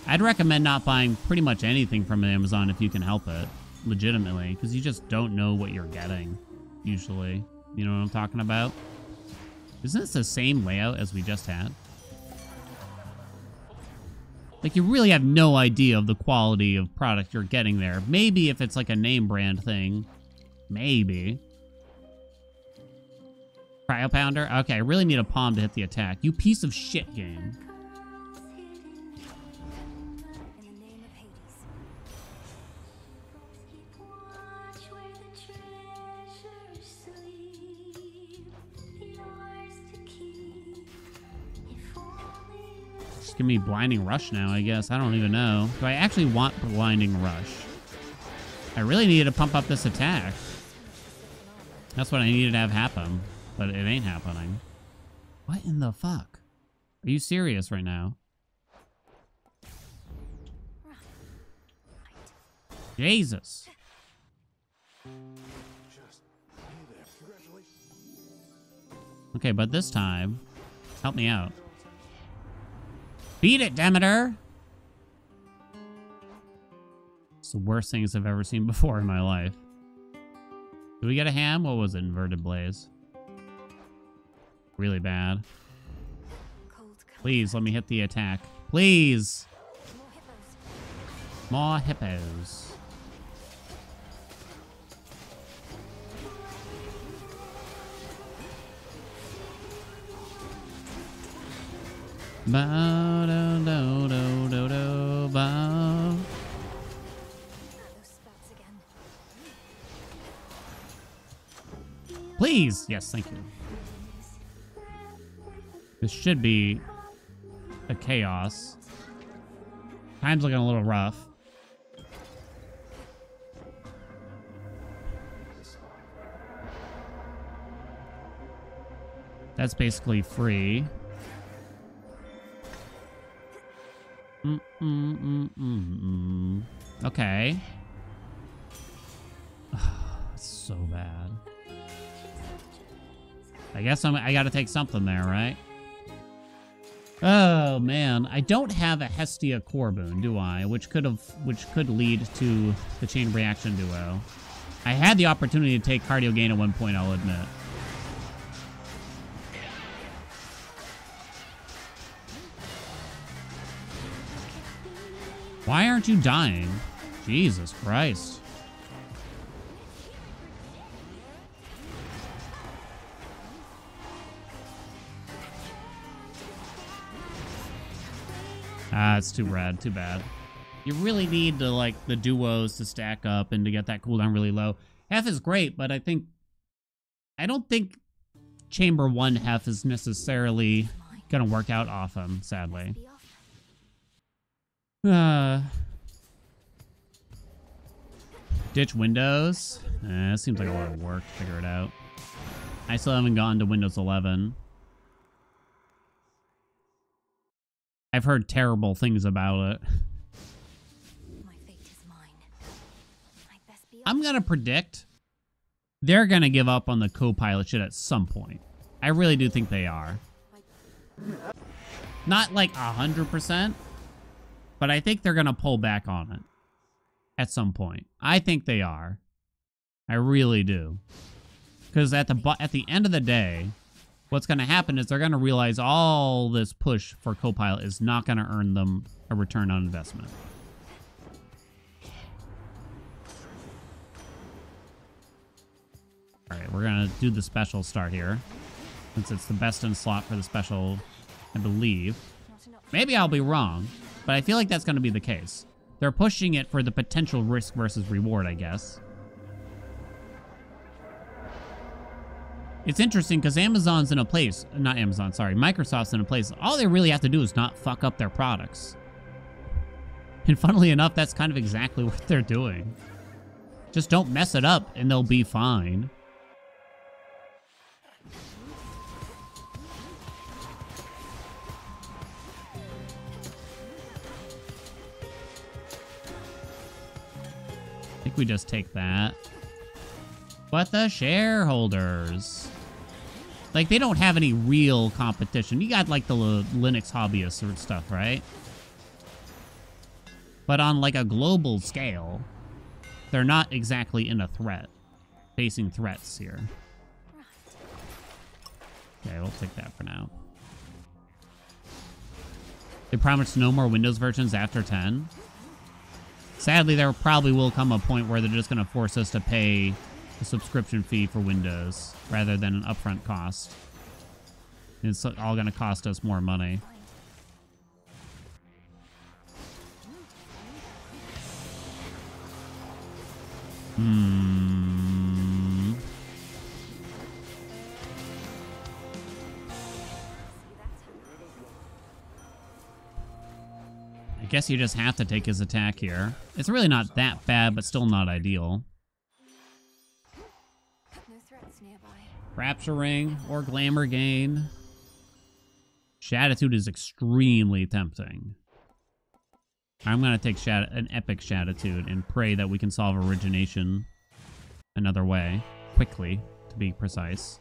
I'd recommend not buying pretty much anything from Amazon if you can help it. Legitimately. Because you just don't know what you're getting. Usually. You know what I'm talking about? Isn't this the same layout as we just had? Like, you really have no idea of the quality of product you're getting there. Maybe if it's like a name brand thing. Maybe. Cryo Pounder? Okay, I really need a palm to hit the attack. You piece of shit game. Just give me Blinding Rush now, I guess. I don't even know. Do I actually want Blinding Rush? I really needed to pump up this attack. That's what I needed to have happen. But it ain't happening. What in the fuck? Are you serious right now? Jesus. Okay, but this time, help me out. Beat it, Demeter! It's the worst things I've ever seen before in my life. Did we get a ham? What was it? Inverted Blaze. Really bad. Please, let me hit the attack. Please! More hippos. Bow, do, do, do, do, do, bow. Please! Yes, thank you. This should be a chaos. Time's looking a little rough. That's basically free. Okay. It's so bad. I guess I gotta take something there, right? Oh man, I don't have a Hestia core boon, do I? Which could lead to the chain reaction duo. I had the opportunity to take cardio gain at one point, I'll admit. Why aren't you dying? Jesus Christ. Ah, it's too rad. Too bad. You really need to, like, the duos to stack up and to get that cooldown really low. Hef is great, but I don't think Chamber 1 Hef is necessarily gonna work out off him, sadly. Ditch Windows. It seems like a lot of work to figure it out. I still haven't gotten to Windows 11. I've heard terrible things about it. My fate is mine. I'd best be I'm gonna predict they're gonna give up on the co-pilot shit at some point. I really do think they are. Not like 100%, but I think they're gonna pull back on it at some point. I think they are. I really do. Because at the end of the day, what's going to happen is they're going to realize all this push for Copilot is not going to earn them a return on investment. All right, we're going to do the special start here, since it's the best in slot for the special, I believe. Maybe I'll be wrong, but I feel like that's going to be the case. They're pushing it for the potential risk versus reward, I guess. It's interesting because Amazon's in a place, not Amazon, sorry, Microsoft's in a place, all they really have to do is not fuck up their products. And funnily enough, that's kind of exactly what they're doing. Just don't mess it up and they'll be fine. I think we just take that. But the shareholders, like, they don't have any real competition. You got, like, the Linux hobbyists or stuff, right? But on, like, a global scale, they're not exactly in a threat, facing threats here. Okay, we'll take that for now. They promised no more Windows versions after 10. Sadly, there probably will come a point where they're just going to force us to pay a subscription fee for Windows rather than an upfront cost. It's all going to cost us more money. I guess you just have to take his attack here. It's really not that bad, but still not ideal. no threats nearby. Rapture Ring or Glamour Gain. Shatitude is extremely tempting. I'm going to take an Epic Shatitude and pray that we can solve Origination another way. Quickly, to be precise.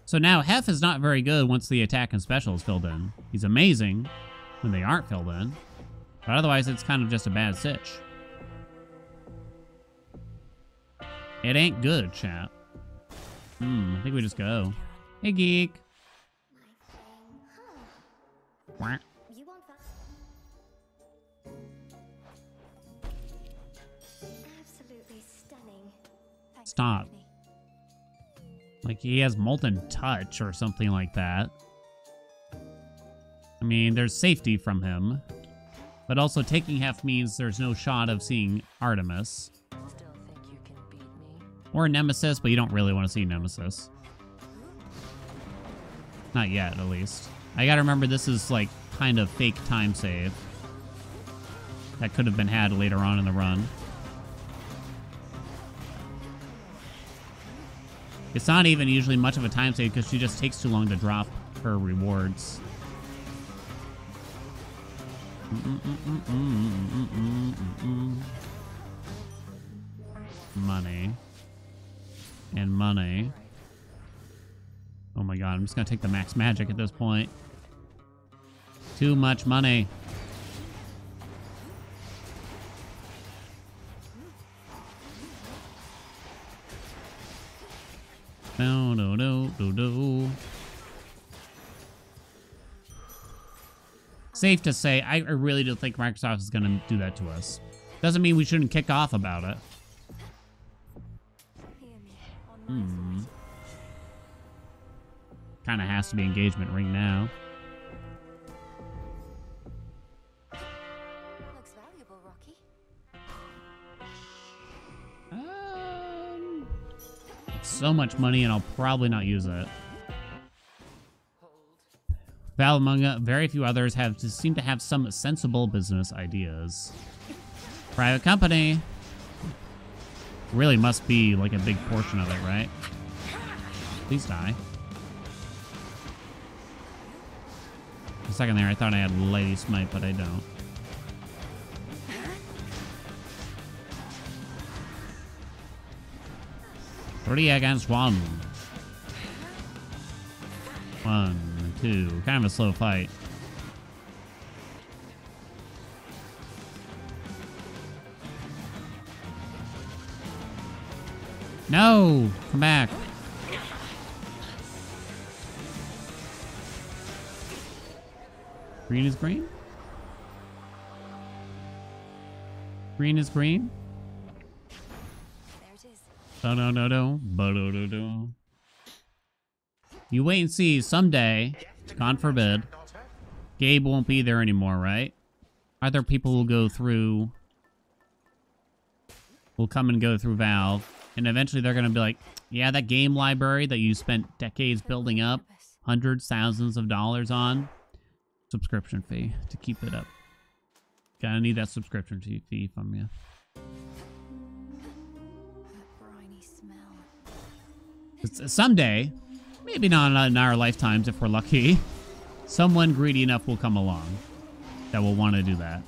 So now Hef is not very good once the attack and special is filled in. He's amazing when they aren't filled in. But otherwise, it's kind of just a bad sitch. It ain't good, chat. I think we just go. Hey, geek. Quack. You want that? Absolutely stunning. Thanks for Stop. having me. Like, he has Molten Touch or something like that. I mean, there's safety from him. But also, taking Hef means there's no shot of seeing Artemis. Still think you can beat me? Or Nemesis, but you don't really want to see Nemesis. Not yet, at least. I gotta remember this is, like, kind of fake time save. That could have been had later on in the run. It's not even usually much of a time save because she just takes too long to drop her rewards. Money. And money. Oh my god, I'm just gonna take the max magic at this point. Too much money. No, no, no, no, no. Safe to say, I really don't think Microsoft is going to do that to us. Doesn't mean we shouldn't kick off about it. Kind of has to be engagement ring now. Looks valuable, Rocky. So much money, and I'll probably not use it. Valve, among very few others, seem to have some sensible business ideas. Private company. Really must be like a big portion of it, right? Please die. For a second there, I thought I had Lady Smite, but I don't. Three against one. 1, 2. Kind of a slow fight. No! Come back. Green is green? Green is green? There it is. No. Ba-do-do-do. You wait and see. Someday, God forbid, Gabe won't be there anymore, right? Other people will go through... will come and go through Valve. And eventually they're going to be like, yeah, that game library that you spent decades building up, hundreds, thousands of dollars on, subscription fee to keep it up. Gonna need that subscription fee from you. That briny smell. Someday, maybe not in our lifetimes if we're lucky, someone greedy enough will come along that will want to do that.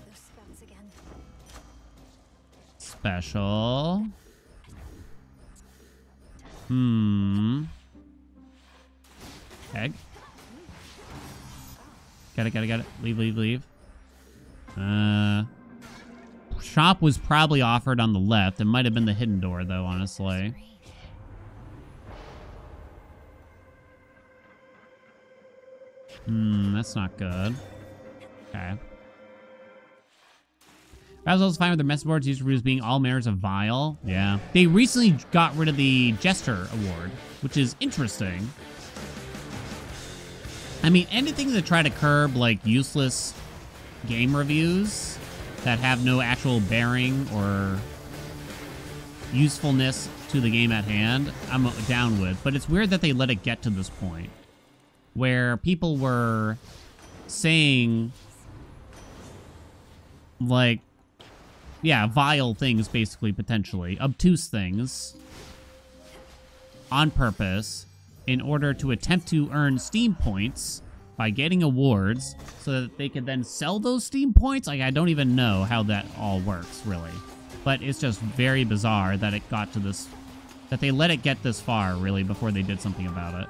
Those spouts again. Special. Egg. Got it. Leave. Shop was probably offered on the left. It might have been the hidden door, though, honestly. That's not good. Okay. Basil's fine with their message boards. User reviews being all mayors of vile. Yeah. They recently got rid of the Jester Award, which is interesting. I mean, anything to try to curb, like, useless game reviews that have no actual bearing or usefulness to the game at hand, I'm down with. But it's weird that they let it get to this point where people were saying, like, yeah, vile things, basically, potentially. Obtuse things. On purpose. In order to attempt to earn Steam points by getting awards so that they could then sell those Steam points. Like, I don't even know how that all works, really. But it's just very bizarre that it got to this... that they let it get this far, really, before they did something about it.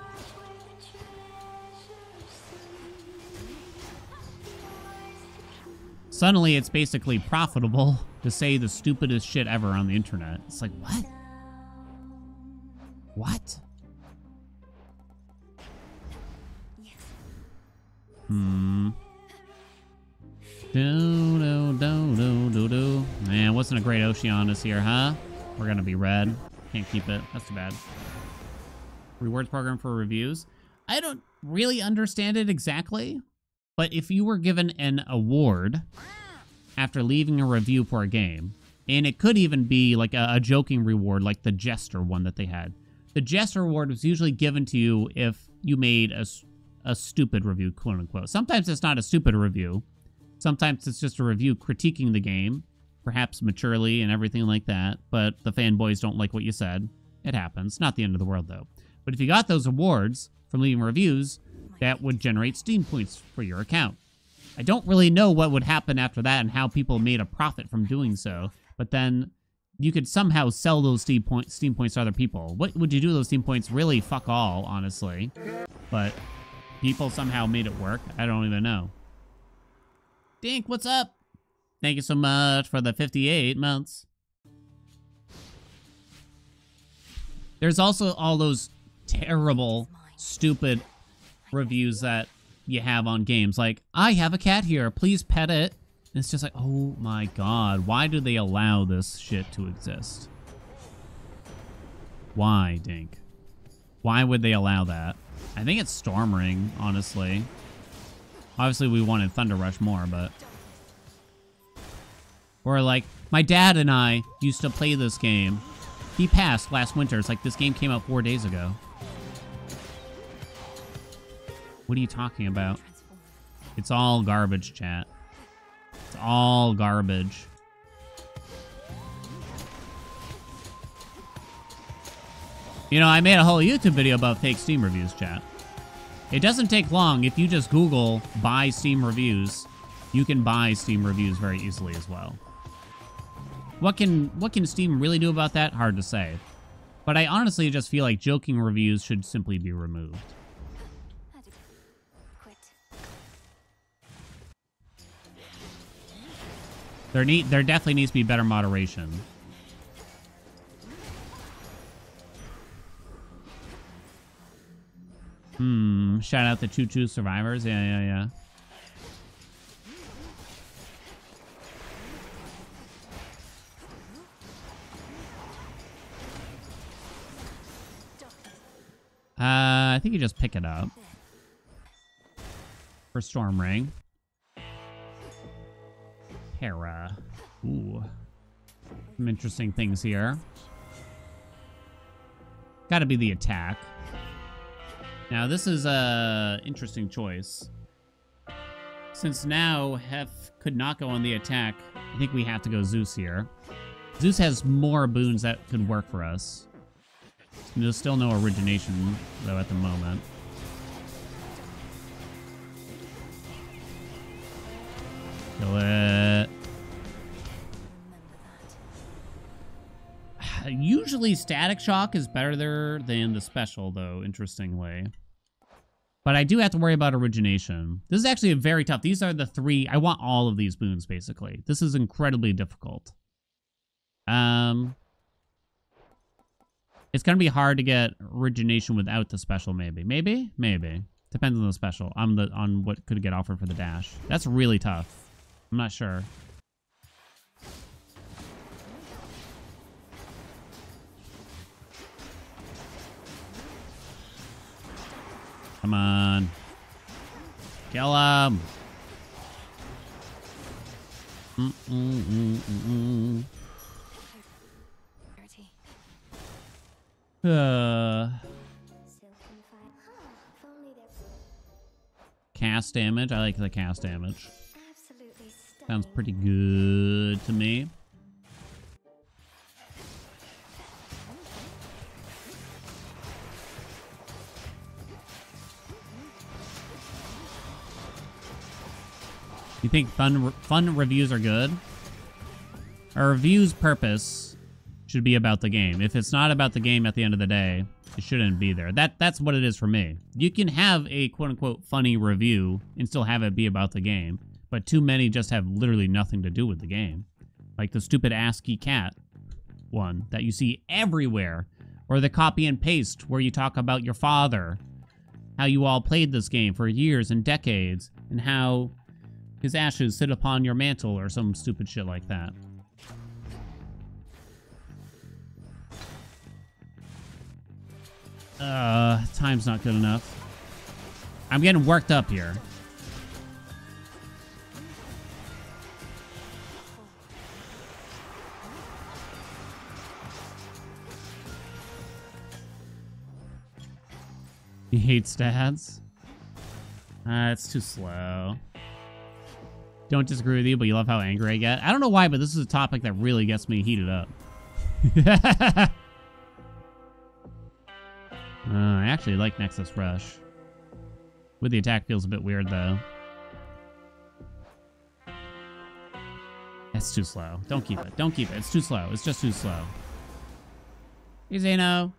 Suddenly, it's basically profitable to say the stupidest shit ever on the internet. It's like, what? What? Do. Man, wasn't a great Oceanus here, huh? We're gonna be red. Can't keep it. That's too bad. Rewards program for reviews. I don't really understand it exactly, but if you were given an award after leaving a review for a game, and it could even be like a joking reward, like the Jester one that they had. The Jester award was usually given to you if you made a stupid review, quote unquote. Sometimes it's not a stupid review. Sometimes it's just a review critiquing the game, perhaps maturely and everything like that, but the fanboys don't like what you said. It happens. Not the end of the world, though. But if you got those awards from leaving reviews, that would generate Steam points for your account. I don't really know what would happen after that and how people made a profit from doing so, but then you could somehow sell those Steam points to other people. What would you do with those Steam points? Really, fuck all, honestly. But people somehow made it work. I don't even know. Dink, what's up? Thank you so much for the 58 months. There's also all those terrible, stupid reviews that you have on games. Like, I have a cat here, please pet it. And it's just like, oh my god, why do they allow this shit to exist? Why, Dink? Why would they allow that? I think it's Storm Ring, honestly. Obviously, we wanted Thunder Rush more, but... Or like, my dad and I used to play this game. He passed last winter. It's like, this game came out 4 days ago. What are you talking about? It's all garbage, chat. It's all garbage. You know, I made a whole YouTube video about fake Steam reviews, chat. It doesn't take long. If you just Google buy Steam reviews, you can buy Steam reviews very easily as well. What can Steam really do about that? Hard to say. But I honestly just feel like joking reviews should simply be removed. Quit. There definitely needs to be better moderation. Shout out the Choo Choo Survivors. Yeah. I think you just pick it up. For Storm Ring. Hera. Ooh. Some interesting things here. Gotta be the attack. Now, this is a interesting choice. Since now Hef could not go on the attack, I think we have to go Zeus here. Zeus has more boons that could work for us. There's still no origination, though, at the moment. Kill it. Usually Static Shock is better there than the special, though, interestingly. But I do have to worry about origination. This is actually very tough. These are the three. I want all of these boons, basically. This is incredibly difficult. It's going to be hard to get origination without the special, maybe. Maybe? Maybe. Depends on the special. On what could get offered for the dash. That's really tough. I'm not sure. Come on. Kill him. Cast damage. I like the cast damage. Sounds pretty good to me. You think fun reviews are good? A review's purpose should be about the game. If it's not about the game at the end of the day, it shouldn't be there. That's what it is for me. You can have a quote-unquote funny review and still have it be about the game, but too many just have literally nothing to do with the game. Like the stupid ASCII cat one that you see everywhere, or the copy and paste where you talk about your father, how you all played this game for years and decades, and how his ashes sit upon your mantle or some stupid shit like that. Time's not good enough. I'm getting worked up here. He hates stats. It's too slow. Don't disagree with you, but you love how angry I get. I don't know why, but this is a topic that really gets me heated up. I actually like Nexus Rush. With the attack feels a bit weird, though. That's too slow. Don't keep it. Don't keep it. It's too slow. It's just too slow. Hey, Zeno.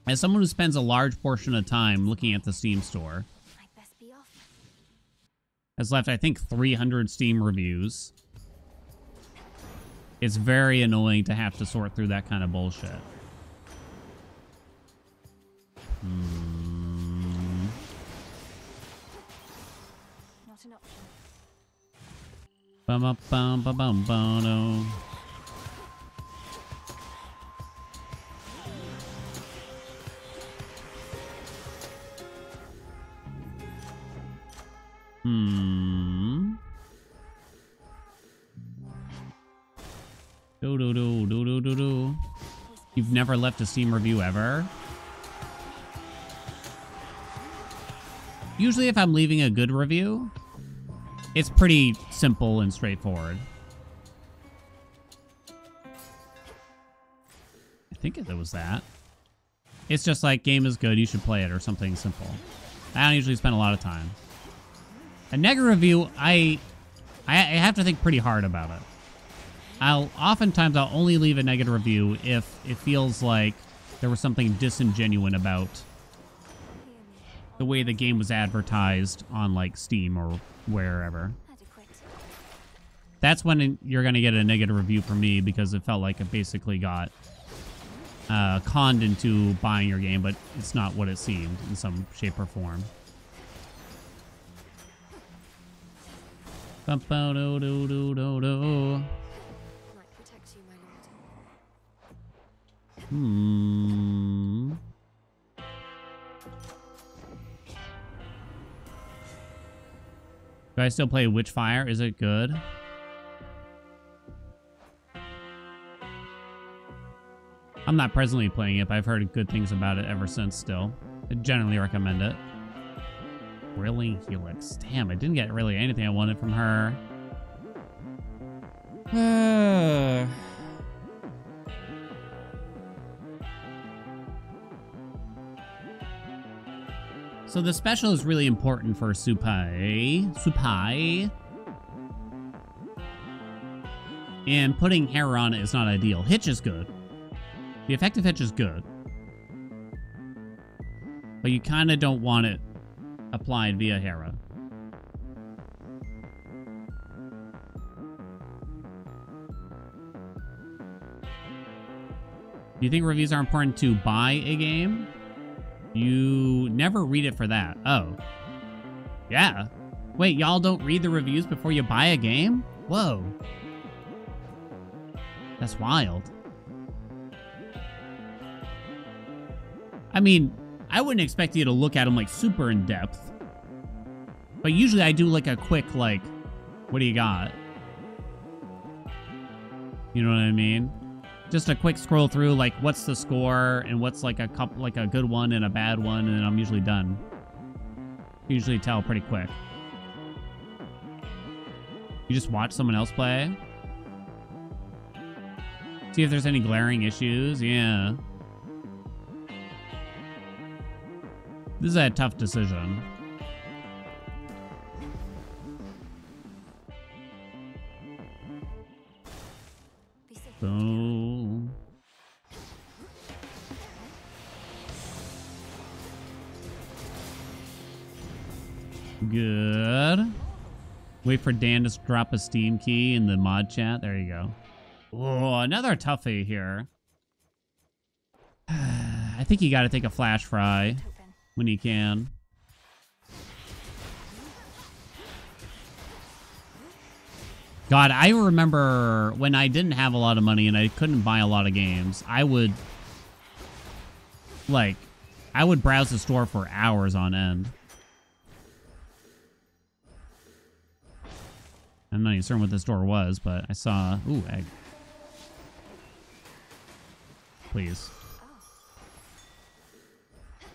As someone who spends a large portion of time looking at the Steam store, I'd best be off. has left, I think, 300 Steam reviews. It's very annoying to have to sort through that kind of bullshit. Not an option. Bum bum bum bum bum bum. Do do do do do do do. You've never left a Steam review ever? Usually if I'm leaving a good review, it's pretty simple and straightforward. I think it was that. It's just like, game is good, you should play it, or something simple. I don't usually spend a lot of time. A negative review, I have to think pretty hard about it. Oftentimes I'll only leave a negative review if it feels like there was something disingenuous about the way the game was advertised on like Steam or wherever. Adequate. That's when you're going to get a negative review from me, because it felt like it basically got conned into buying your game, but it's not what it seemed in some shape or form. Bum-ba-do-do-do-do-do. Might protect you, my lord. Do I still play Witchfire? Is it good? I'm not presently playing it, but I've heard good things about it ever since still. I generally recommend it. Really? Helix. Damn, I didn't get really anything I wanted from her. So the special is really important for Supai. And putting hair on it is not ideal. Hitch is good. The effective hitch is good. But you kind of don't want it applied via Hera. Do you think reviews are important to buy a game? You never read it for that. Oh. Yeah. Wait, y'all don't read the reviews before you buy a game? Whoa. That's wild. I mean, I wouldn't expect you to look at them like super in depth. But usually I do like a quick like, what do you got? You know what I mean? Just a quick scroll through like what's the score and what's like a couple, like a good one and a bad one, and then I'm usually done. Usually tell pretty quick. You just watch someone else play. See if there's any glaring issues. Yeah. This is a tough decision. So... good. Wait for Dan to drop a Steam key in the mod chat. There you go. Oh, another toughie here. I think you got to take a flash fry when you can. God, I remember when I didn't have a lot of money and I couldn't buy a lot of games, I would browse the store for hours on end. I'm not even certain what the store was, but I saw... Ooh, egg. Please.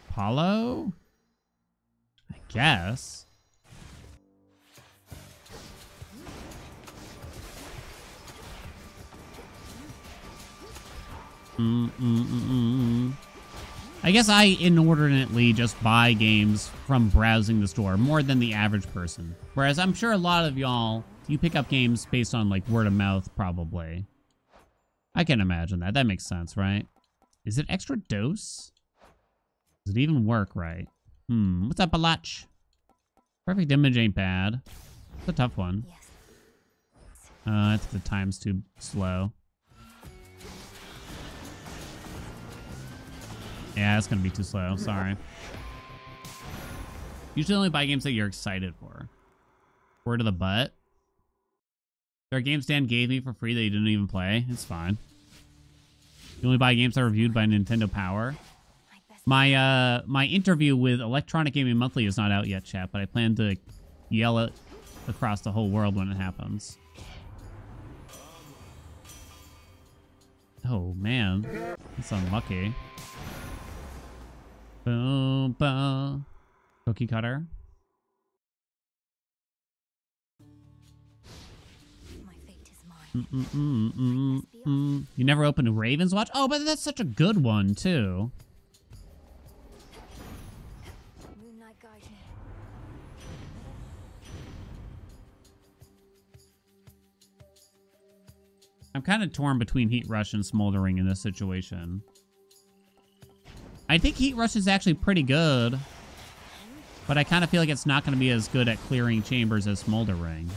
Apollo? I guess. I guess I inordinately just buy games from browsing the store more than the average person. Whereas I'm sure a lot of y'all, you pick up games based on like word of mouth probably. I can imagine that. That makes sense, right? Is it extra dose? Does it even work right? What's up, Balach? Perfect image ain't bad. It's a tough one. Yes. I think the time's too slow. Yeah, it's gonna be too slow. Sorry. Usually only buy games that you're excited for. Word of the butt. There are games Dan gave me for free that you didn't even play. It's fine. You only buy games that are reviewed by Nintendo Power. My interview with Electronic Gaming Monthly is not out yet, chat, but I plan to yell it across the whole world when it happens. Oh, man. That's unlucky. Boom, boom. Cookie cutter. My fate is mine. You never opened a Raven's Watch? Oh, but that's such a good one, too. Moonlight guide me. I'm kind of torn between Heat Rush and Smoldering in this situation. I think Heat Rush is actually pretty good, but I kind of feel like it's not going to be as good at clearing chambers as Smoldering.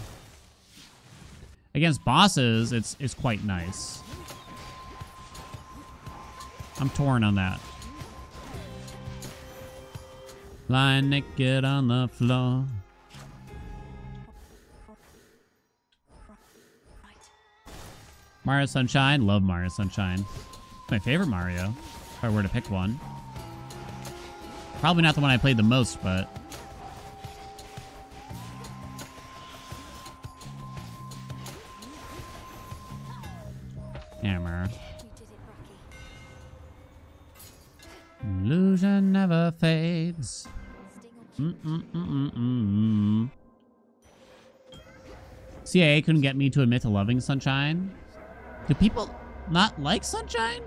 Against bosses, it's quite nice. I'm torn on that. Lying naked on the floor. Mario Sunshine. Love Mario Sunshine. It's my favorite Mario, if I were to pick one. Probably not the one I played the most, but... Hammer. You did it, Rocky. Illusion never fades. Sting CIA couldn't get me to admit to loving Sunshine. Do people not like Sunshine?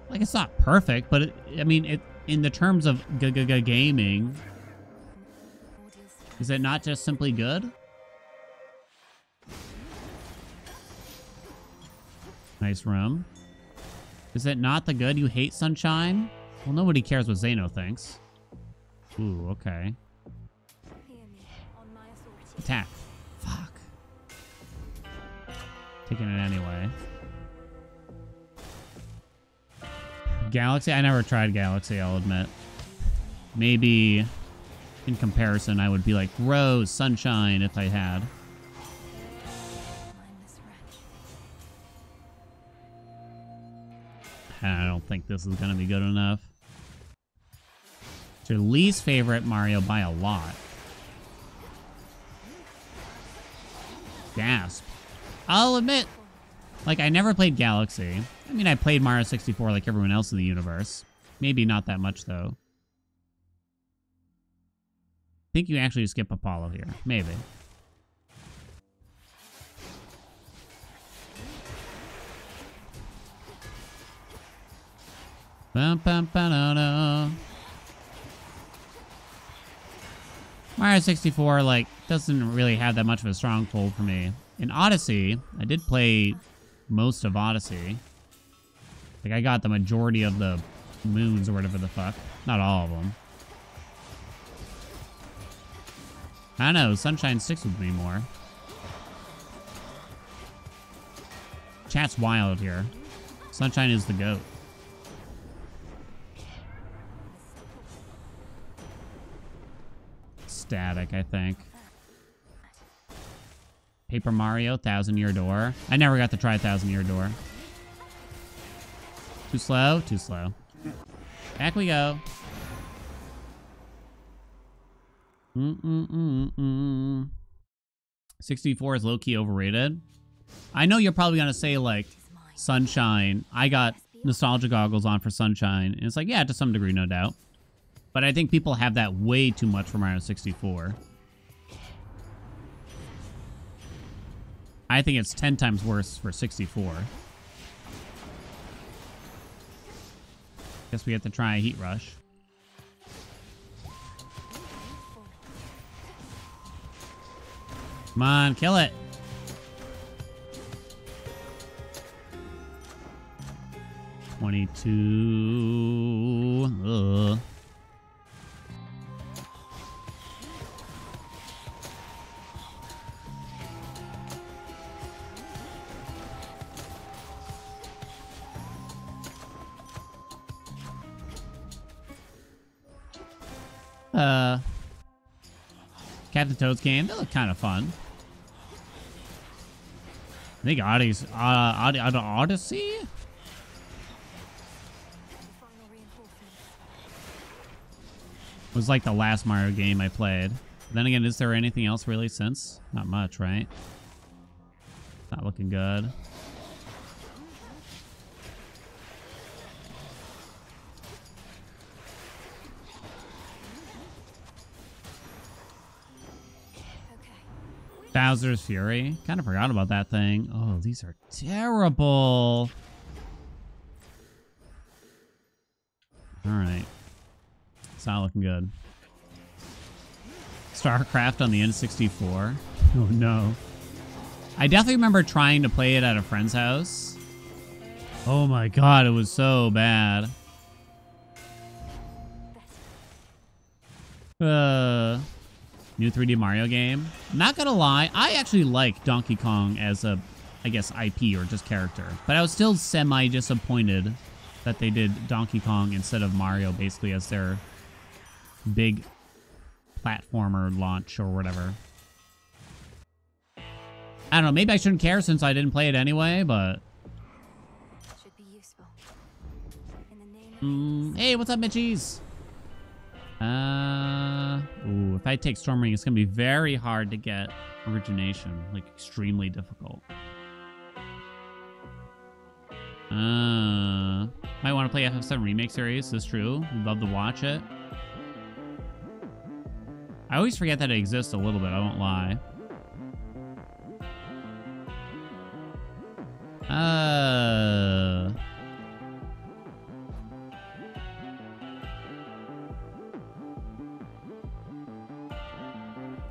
Like, it's not perfect, but I mean, in the terms of gaming, is it not just simply good? Nice room. Is it not the good you hate Sunshine? Well, nobody cares what Zeno thinks. Ooh, okay. Hear me on my authority. Attack. Fuck. Taking it anyway. Galaxy? I never tried Galaxy, I'll admit. Maybe in comparison, I would be like, Rose, Sunshine, if I had. Mindless wretch. I don't think this is going to be good enough. It's your least favorite Mario by a lot. Gasp. I'll admit, like, I never played Galaxy. I mean, I played Mario 64 like everyone else in the universe. Maybe not that much, though. I think you actually skip Apollo here. Maybe. Bum, bum, ba-da-da. Mario 64, like, doesn't really have that much of a stronghold for me. In Odyssey, I did play most of Odyssey. Like, I got the majority of the moons or whatever the fuck. Not all of them. I don't know, Sunshine sticks with me more. Chat's wild here. Sunshine is the GOAT. Static, I think. Paper Mario, 1,000-Year Door. I never got to try 1,000-Year Door. Too slow? Too slow. Back we go. 64 is low-key overrated. I know you're probably going to say, like, Sunshine. I got nostalgia goggles on for Sunshine. And it's like, yeah, to some degree, no doubt. But I think people have that way too much for Mario 64. I think it's 10 times worse for 64. Guess we have to try a Heat Rush. Come on, kill it. 22. Ugh. Captain Toad's game, they look kind of fun. I think Odyssey Final reinforcements. was like the last Mario game I played. Then again, is there anything else really since? Not much, right? Not looking good. Bowser's Fury. Kind of forgot about that thing. Oh, these are terrible. All right. It's not looking good. StarCraft on the N64. Oh, no. I definitely remember trying to play it at a friend's house. Oh, my God. It was so bad. New 3D Mario game. Not gonna lie, I actually like Donkey Kong as a, I guess, IP or just character. But I was still semi-disappointed that they did Donkey Kong instead of Mario basically as their big platformer launch or whatever. I don't know, maybe I shouldn't care since I didn't play it anyway, but... Should be useful. In the name of Hey, what's up, Mitchies? Ooh, if I take Storm Ring, it's gonna be very hard to get origination, like extremely difficult. Might want to play FF7 Remake Series, this is true. We'd love to watch it. I always forget that it exists a little bit, I won't lie.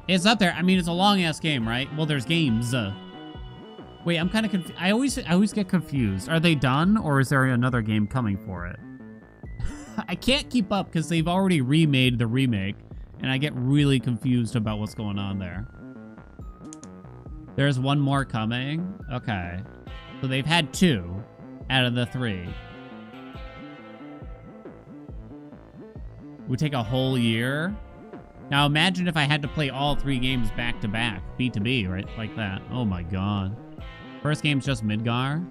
It's up there. I mean, it's a long-ass game, right? Well, there's games. Wait, I'm kind of confused. I always get confused. Are they done, or is there another game coming for it? I can't keep up because they've already remade the remake, and I get really confused about what's going on there. There's one more coming? Okay. So they've had 2 out of the 3. Would take a whole year? Now imagine if I had to play all 3 games back to back, B to B, right? Like that. Oh my god. First game's just Midgar.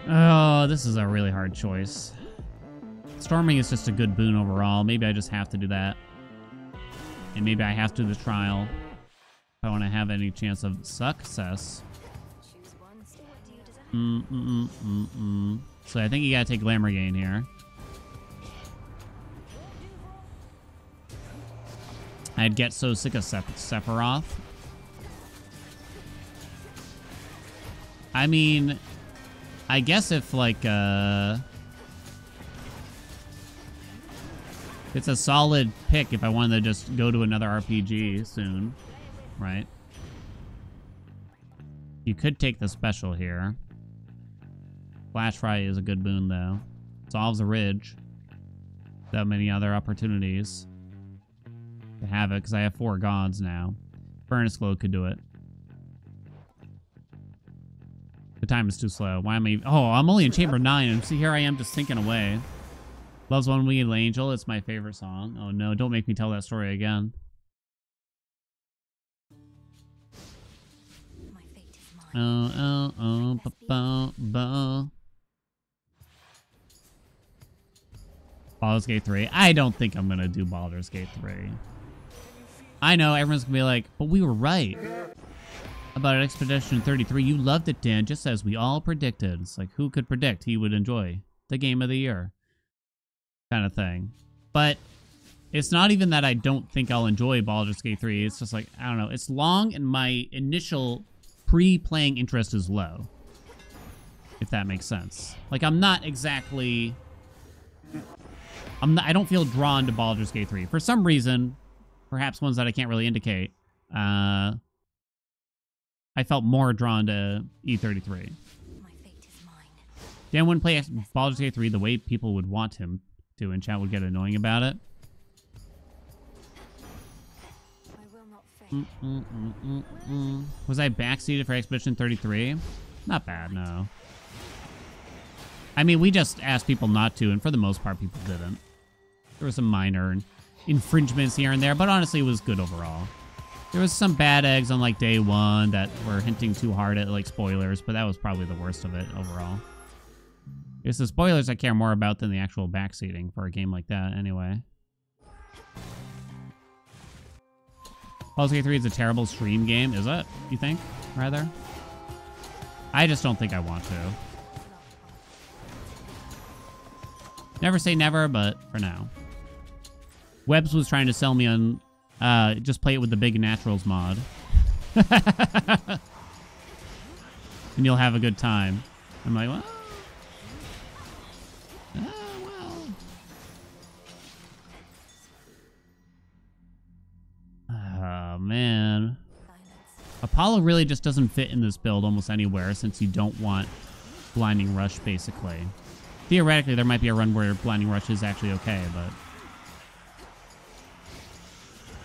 Oh, this is a really hard choice. Storming is just a good boon overall. Maybe I just have to do that. And maybe I have to do the trial if I want to have any chance of success. choose one. So what do you desire? So I think you gotta take Glamour Gain here. I'd get so sick of Sephiroth. I mean, I guess if like it's a solid pick if I wanted to just go to another RPG soon, right? You could take the special here. Flash Fry is a good boon though. Solves a Ridge. Without many other opportunities to have it, because I have 4 gods now. Furnace Glow could do it. The time is too slow. Why am I... Oh, I'm only in Chamber 9, and see, here I am just thinking away. Loves One Winged Angel. It's my favorite song. Oh no, don't make me tell that story again. My fate is mine. Ba. Baldur's Gate 3. I don't think I'm gonna do Baldur's Gate 3. I know, everyone's gonna be like, but we were right about Expedition 33. You loved it, Dan, just as we all predicted. It's like, who could predict he would enjoy the game of the year? Kind of thing. But it's not even that I don't think I'll enjoy Baldur's Gate 3. It's just like, I don't know. It's long and my initial pre-playing interest is low. If that makes sense. Like, I'm not exactly... I don't feel drawn to Baldur's Gate 3. For some reason, perhaps ones that I can't really indicate, I felt more drawn to E33. My fate is mine. Dan wouldn't play Baldur's Gate 3 the way people would want him to, and chat would get annoying about it. I will not fail. Was I backseated for Expedition 33? Not bad, no. I mean, we just asked people not to, and for the most part, people didn't. There were some minor infringements here and there, but honestly, it was good overall. There was some bad eggs on, like, day one that were hinting too hard at, like, spoilers, but that was probably the worst of it overall. It's the spoilers I care more about than the actual backseating for a game like that, anyway. Baldur's Gate 3 is a terrible stream game, is it? You think, rather? I just don't think I want to. Never say never, but for now. Webbs was trying to sell me on just play it with the Big Naturals mod. And you'll have a good time. I'm like, well. Oh, man. Apollo really just doesn't fit in this build almost anywhere since you don't want Blinding Rush, basically. Theoretically, there might be a run where Blinding Rush is actually okay, but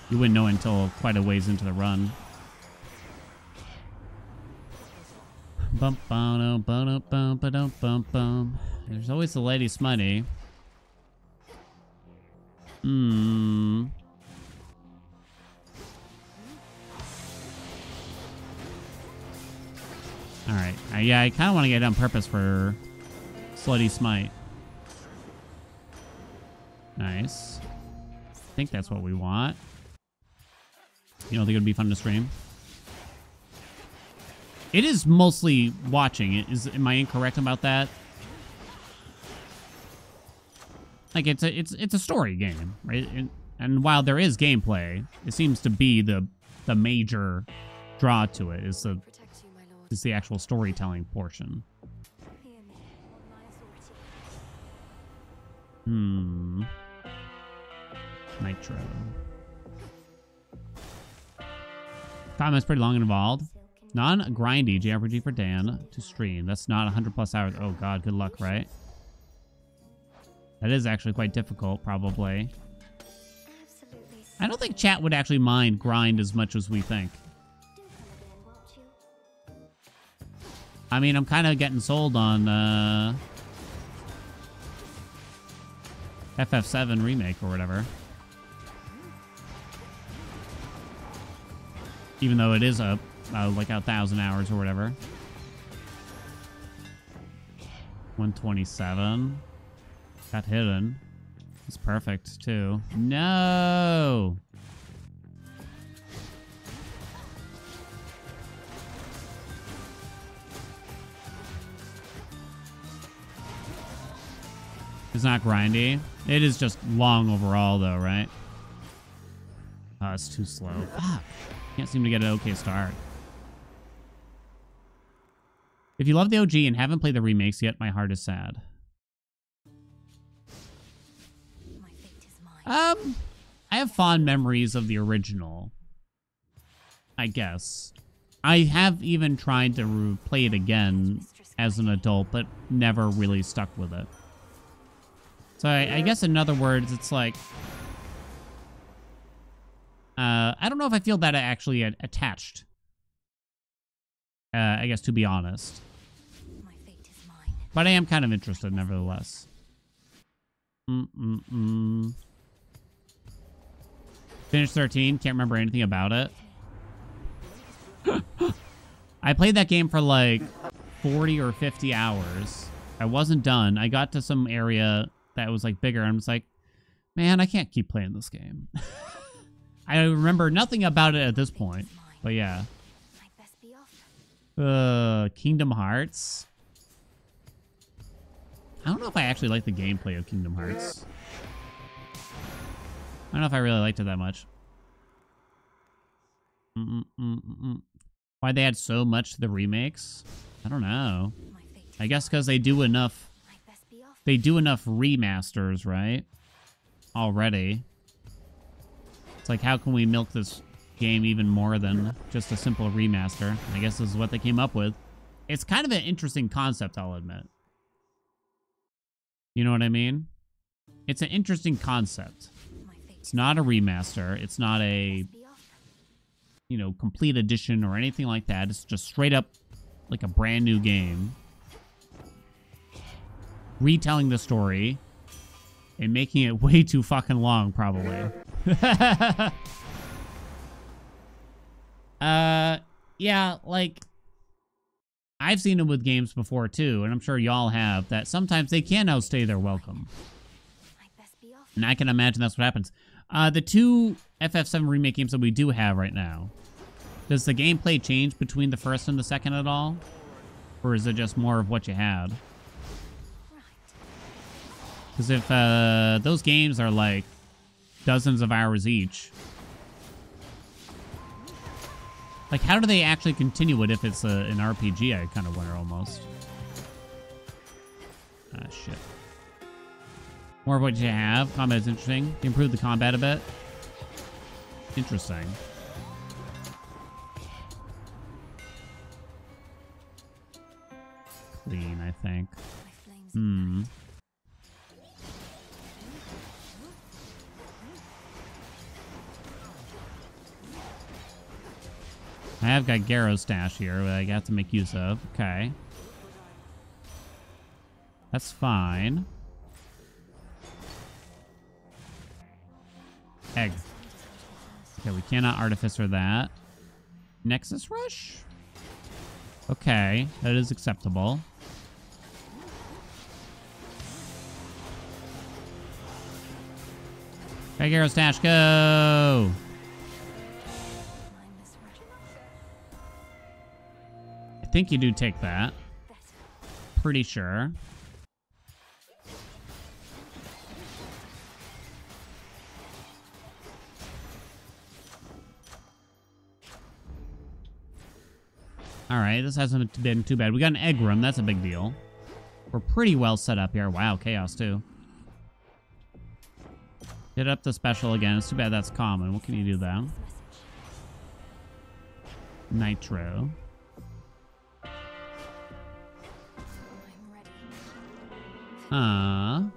you wouldn't know until quite a ways into the run. Bump, bum, bum, bum, bum, bum, bum. There's always the Lady Smutty. Alright. Yeah, I kind of want to get it on purpose for Slutty Smite. Nice. I think that's what we want. You don't think it would be fun to stream? It is mostly watching. Am I incorrect about that? Like, it's a story game, right? And while there is gameplay, it seems to be the major draw to it is the actual storytelling portion. Hear me on my authority. Nitro. Comment's pretty long and involved. Non-grindy JRPG for Dan to stream. That's not 100+ hours. Oh god, good luck, right? That is actually quite difficult, probably. Absolutely. I don't think chat would actually mind grind as much as we think. Do come again, won't you? I mean, I'm kind of getting sold on FF7 remake or whatever. Even though it is like 1,000 hours or whatever. 127. Got hidden. It's perfect too. No. It's not grindy. It is just long overall though, right? Oh, it's too slow. Fuck. Can't seem to get an okay start. If you love the OG and haven't played the remakes yet, my heart is sad. My fate is mine. I have fond memories of the original, I guess. I have even tried to play it again as an adult, but never really stuck with it. So I guess in other words, it's like, I don't know if I feel that actually attached. I guess, to be honest. My fate is mine. But I am kind of interested, nevertheless. Finished 13. Can't remember anything about it. I played that game for like 40 or 50 hours. I wasn't done. I got to some area that was like bigger. And I was like, man, I can't keep playing this game. I remember nothing about it at this point. But yeah. I'd best be off. Kingdom Hearts. I don't know if I actually like the gameplay of Kingdom Hearts. I don't know if I really liked it that much. Why they add so much to the remakes? I don't know. My fate is I guess because they do enough. I'd best be off. They do enough remasters, right? Already. It's like, how can we milk this game even more than just a simple remaster? I guess this is what they came up with. It's kind of an interesting concept, I'll admit. You know what I mean? It's an interesting concept. My fate It's not a remaster. It's not a, be off. you know, complete edition or anything like that. It's just straight up like a brand new game. Retelling the story and making it way too fucking long, probably. Yeah, like, I've seen it with games before too, and I'm sure y'all have, that sometimes they can outstay their welcome. Might best be off. And I can imagine that's what happens. The two FF7 remake games that we do have right now, does the gameplay change between the first and the second at all? Or is it just more of what you had? Because if those games are like dozens of hours each, like how do they actually continue it if it's an RPG? I kind of wonder almost. Ah, shit. More of what you have. Combat's interesting. You improved the combat a bit. Interesting. Clean, I think. My flames Hmm. I have got Garro's stash here that I got to make use of. Okay. That's fine. Egg. Okay, we cannot Artificer that. Nexus Rush? Okay, that is acceptable. Okay, Garro's stash, go! mindless rush. I think you do take that. Pretty sure. Alright, this hasn't been too bad. We got an egg room. That's a big deal. We're pretty well set up here. Wow, chaos too. Get up the special again. It's too bad that's common. What can you do though? Nitro. I'm ready.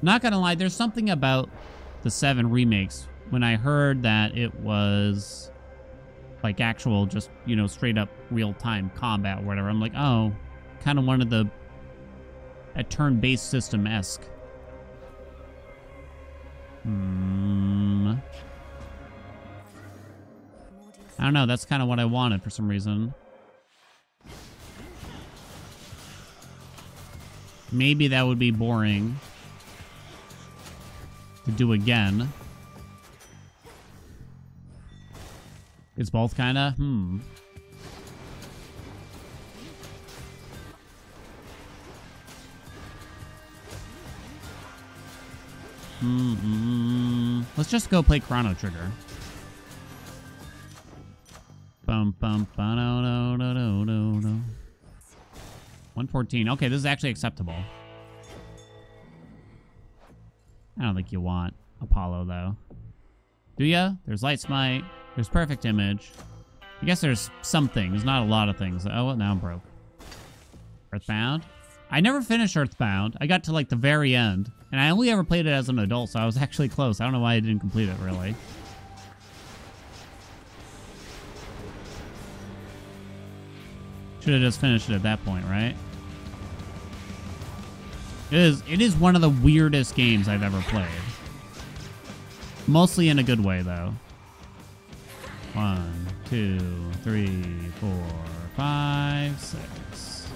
Not gonna lie, there's something about the 7 remakes when I heard that it was like actual, just, you know, straight up real-time combat or whatever. I'm like, oh, kind of wanted a turn-based system-esque. I don't know, that's kind of what I wanted for some reason. Maybe that would be boring to do again. It's both kind of? Let's just go play Chrono Trigger. Bum bum ba no no no no no no. 114. Okay, this is actually acceptable. I don't think you want Apollo though. Do ya? There's Light Smite. There's Perfect Image. I guess there's some things, not a lot of things. Oh, well, now I'm broke. Earthbound? I never finished Earthbound. I got to like the very end. And I only ever played it as an adult, so I was actually close. I don't know why I didn't complete it, really. Should have just finished it at that point, right? It is one of the weirdest games I've ever played. Mostly in a good way, though. 1, 2, 3, 4, 5, 6.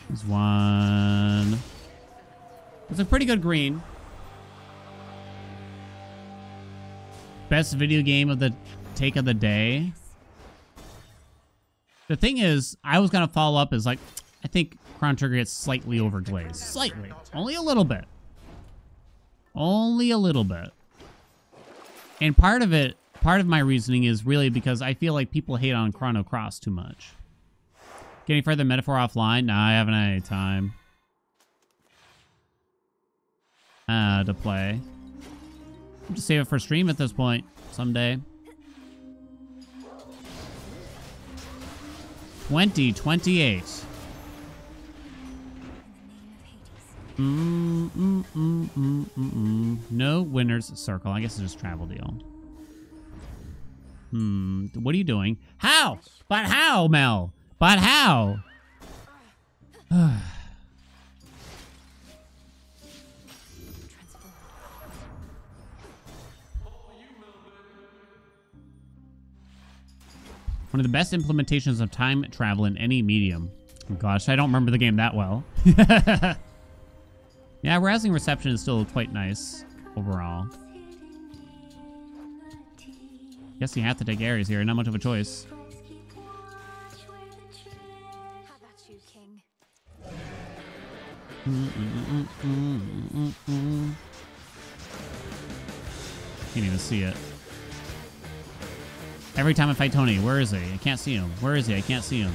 There's one. It's a pretty good green. Best video game of the take of the day. The thing is, I was gonna follow up as like, I think Chrono Trigger gets slightly overglazed. Slightly. Only a little bit. Only a little bit. And part of my reasoning is really because I feel like people hate on Chrono Cross too much. Getting further metaphor offline? Nah, I haven't had any time. To play. I'll just save it for stream at this point. Someday. 2028. No winner's circle. I guess it's just travel deal. What are you doing? How? But how, Mel? But how? One of the best implementations of time travel in any medium. Oh gosh, I don't remember the game that well. Yeah, rousing reception is still quite nice overall. Guess you have to take Ares here, not much of a choice. How about you, King? Can't even see it. Every time I fight Tony, where is he? I can't see him. Where is he? I can't see him.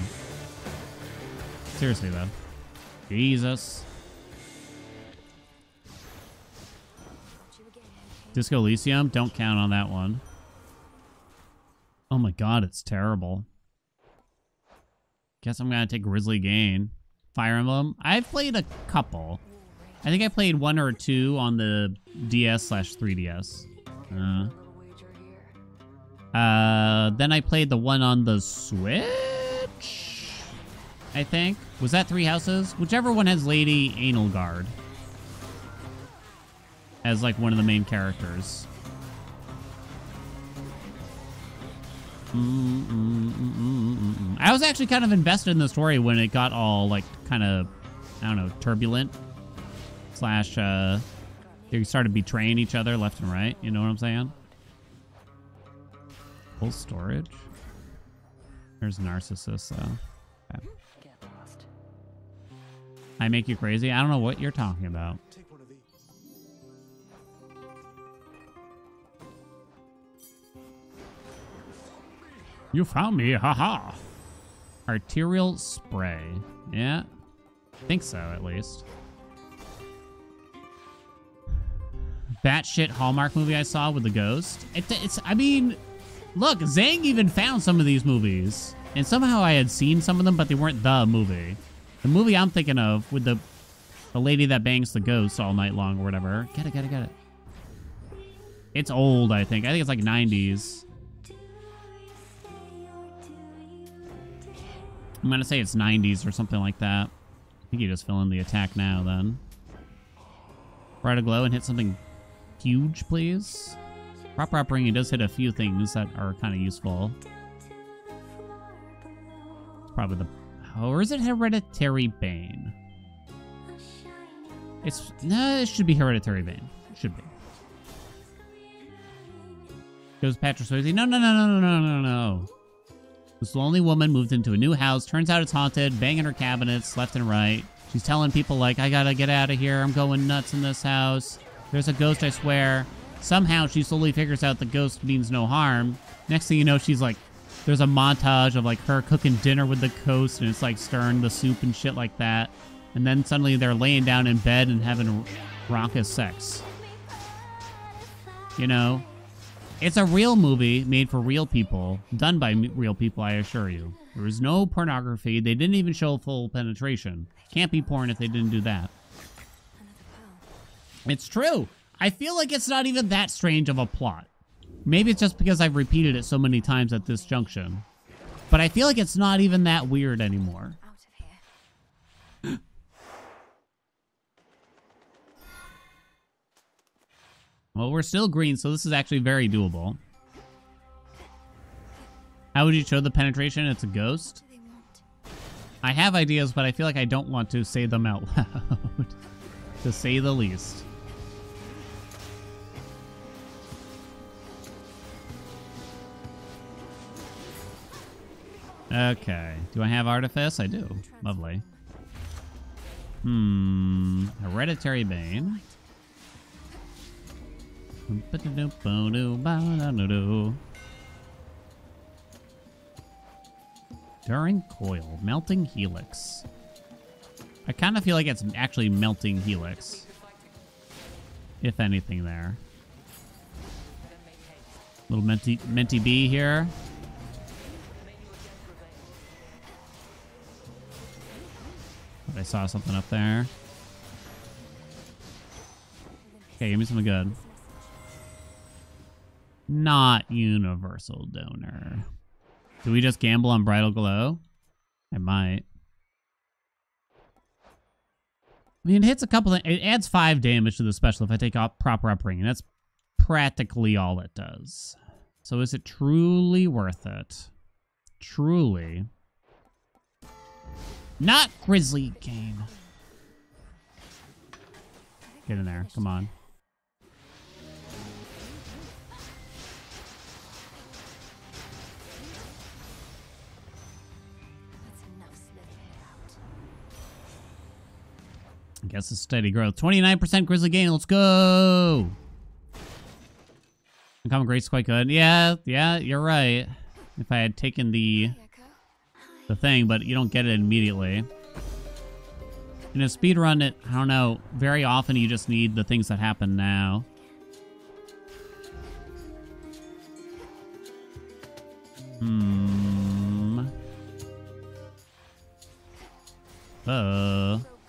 Seriously, though. Jesus. Disco Elysium? Don't count on that one. Oh my god, it's terrible. Guess I'm gonna take Grizzly Gain. Fire Emblem? I've played a couple. I think I played one or two on the DS/3DS. Then I played the one on the Switch, I think. Was that Three Houses? Whichever one has Lady Analgard as like one of the main characters. I was actually kind of invested in the story when it got all like kind of, I don't know, turbulent. Slash, they started betraying each other left and right. You know what I'm saying? Full storage. There's Narcissus, though. Okay. I make you crazy? I don't know what you're talking about. You found me, haha. Arterial spray. Yeah. Think so, at least. Batshit Hallmark movie I saw with the ghost. It's, I mean, look, Zhang even found some of these movies. And somehow I had seen some of them, but they weren't the movie. The movie I'm thinking of with the lady that bangs the ghosts all night long or whatever. Get it, get it, get it. It's old, I think. I think it's like 90s. I'm going to say it's 90s or something like that. I think you just fill in the attack now, then. Bright a glow and hit something huge, please. Proper upbringing does hit a few things that are kind of useful. It's probably the... Or is it Hereditary Bane? It's... No, it should be Hereditary Bane. It should be. Goes Patrick Swayze. No, no, no, no, no, no, no, no. This lonely woman moved into a new house. Turns out it's haunted. Banging her cabinets left and right. She's telling people like, I gotta get out of here. I'm going nuts in this house. There's a ghost, I swear. Somehow she slowly figures out the ghost means no harm. Next thing you know, she's like, there's a montage of like her cooking dinner with the ghost and it's like stirring the soup and shit like that. And then suddenly they're laying down in bed and having raucous sex. You know? It's a real movie made for real people, done by real people, I assure you. There was no pornography. They didn't even show full penetration. Can't be porn if they didn't do that. It's true. I feel like it's not even that strange of a plot. Maybe it's just because I've repeated it so many times at this junction. But I feel like it's not even that weird anymore. Well, we're still green, so this is actually very doable. How would you show the penetration? It's a ghost. I have ideas, but I feel like I don't want to say them out loud. To say the least. Okay. Do I have Artifice? I do. Lovely. Hereditary Bane. During Coil. Melting Helix. I kind of feel like it's actually Melting Helix. If anything there. Little Menti B here. I saw something up there. Okay, give me something good. Not universal donor. Do we just gamble on Bridal Glow? I might. I mean, it hits a couple of... It adds 5 damage to the special if I take off proper upbringing. That's practically all it does. So is it truly worth it? Truly. Not Grizzly Cane. Get in there. Come on. I guess it's steady growth. 29% Grizzly Gain. Let's go. Uncommon Grace is quite good. Yeah, you're right. If I had taken the thing, but you don't get it immediately. In a speedrun, I don't know, very often you just need the things that happen now.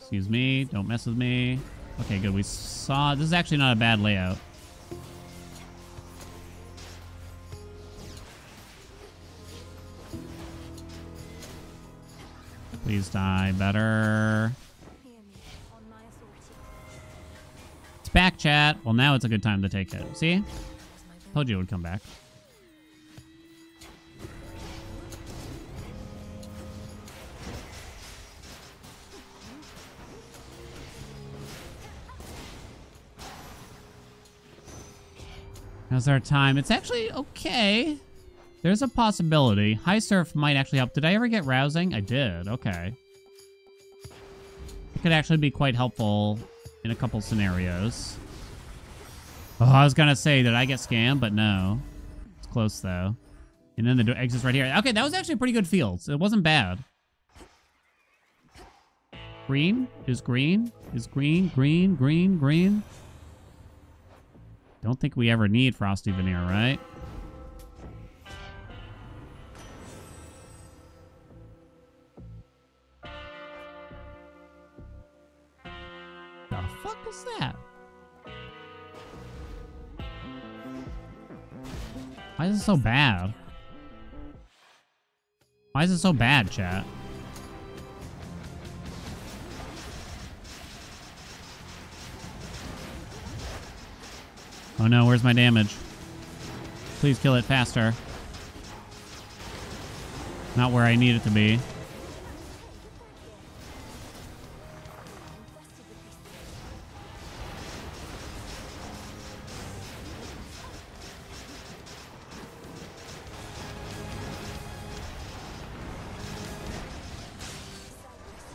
Excuse me. Don't mess with me. Okay, good. We saw... This is actually not a bad layout. Please die better. It's back, chat. Well, now it's a good time to take it. See? Told you it would come back. How's our time? It's actually okay. There's a possibility. High Surf might actually help. Did I ever get Rousing? I did. Okay. It could actually be quite helpful in a couple scenarios. Oh, I was gonna say, did I get scammed? But no. It's close, though. And then the exit's right here. Okay, that was actually a pretty good field. So it wasn't bad. Green? Is green? Is green? Green? Green? Green? Don't think we ever need Frosty Veneer, right? The fuck is that? Why is it so bad? Why is it so bad, chat? Oh no, where's my damage? Please kill it faster. Not where I need it to be.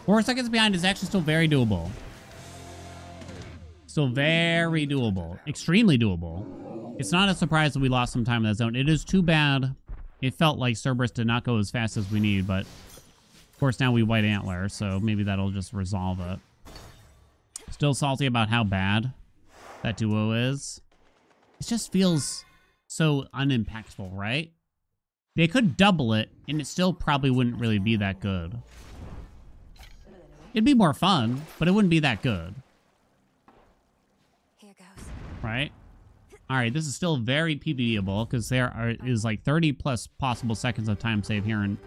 Four seconds behind is actually still very doable. Still very doable. Extremely doable. It's not a surprise that we lost some time in that zone. It is too bad. It felt like Cerberus did not go as fast as we need, but of course now we White Antler, so maybe that'll just resolve it. Still salty about how bad that duo is. It just feels so unimpactful, right? They could double it, and it still probably wouldn't really be that good. It'd be more fun, but it wouldn't be that good. Right? Alright, this is still very PB'able because there is like 30 plus possible seconds of time save here in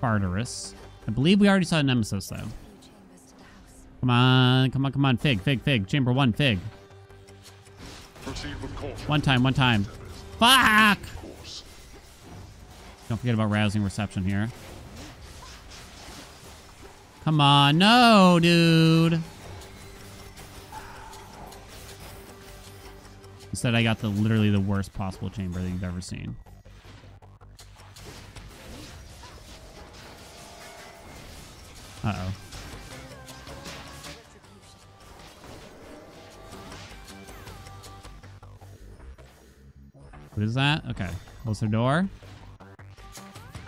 Barbarous. I believe we already saw Nemesis though. Come on, come on, come on. Fig, Fig, Fig. Chamber 1, Fig. One time. Fuck! Don't forget about rousing reception here. Come on. No, dude. Instead, I got literally the worst possible chamber that you've ever seen. Uh-oh. What is that? Okay. Close the door.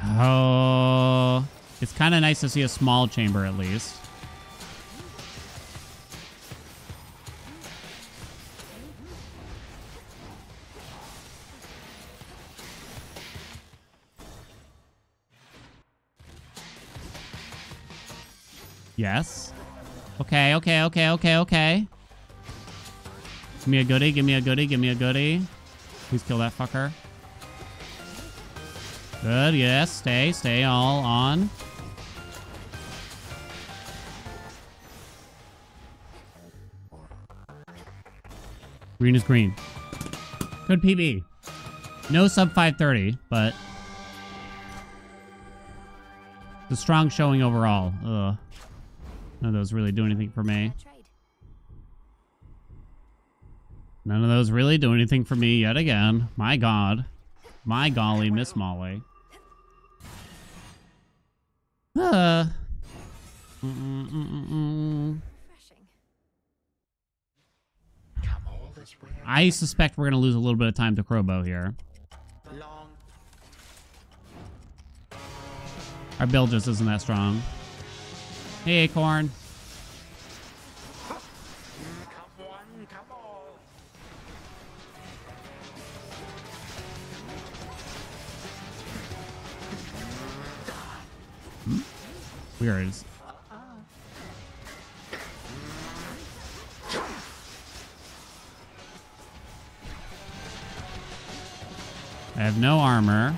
Oh. It's kind of nice to see a small chamber at least. Yes. Okay, okay, okay, okay, okay. Give me a goodie, give me a goodie, give me a goodie. Please kill that fucker. Good, yes. Stay all on. Green is green. Good PB. No sub 530, but the strong showing overall. Ugh. None of those really do anything for me. None of those really do anything for me yet again. My God. My golly, Miss Molly. I suspect we're going to lose a little bit of time to Crowbow here. Our build just isn't that strong. Hey, Acorn. Weird. I have no armor.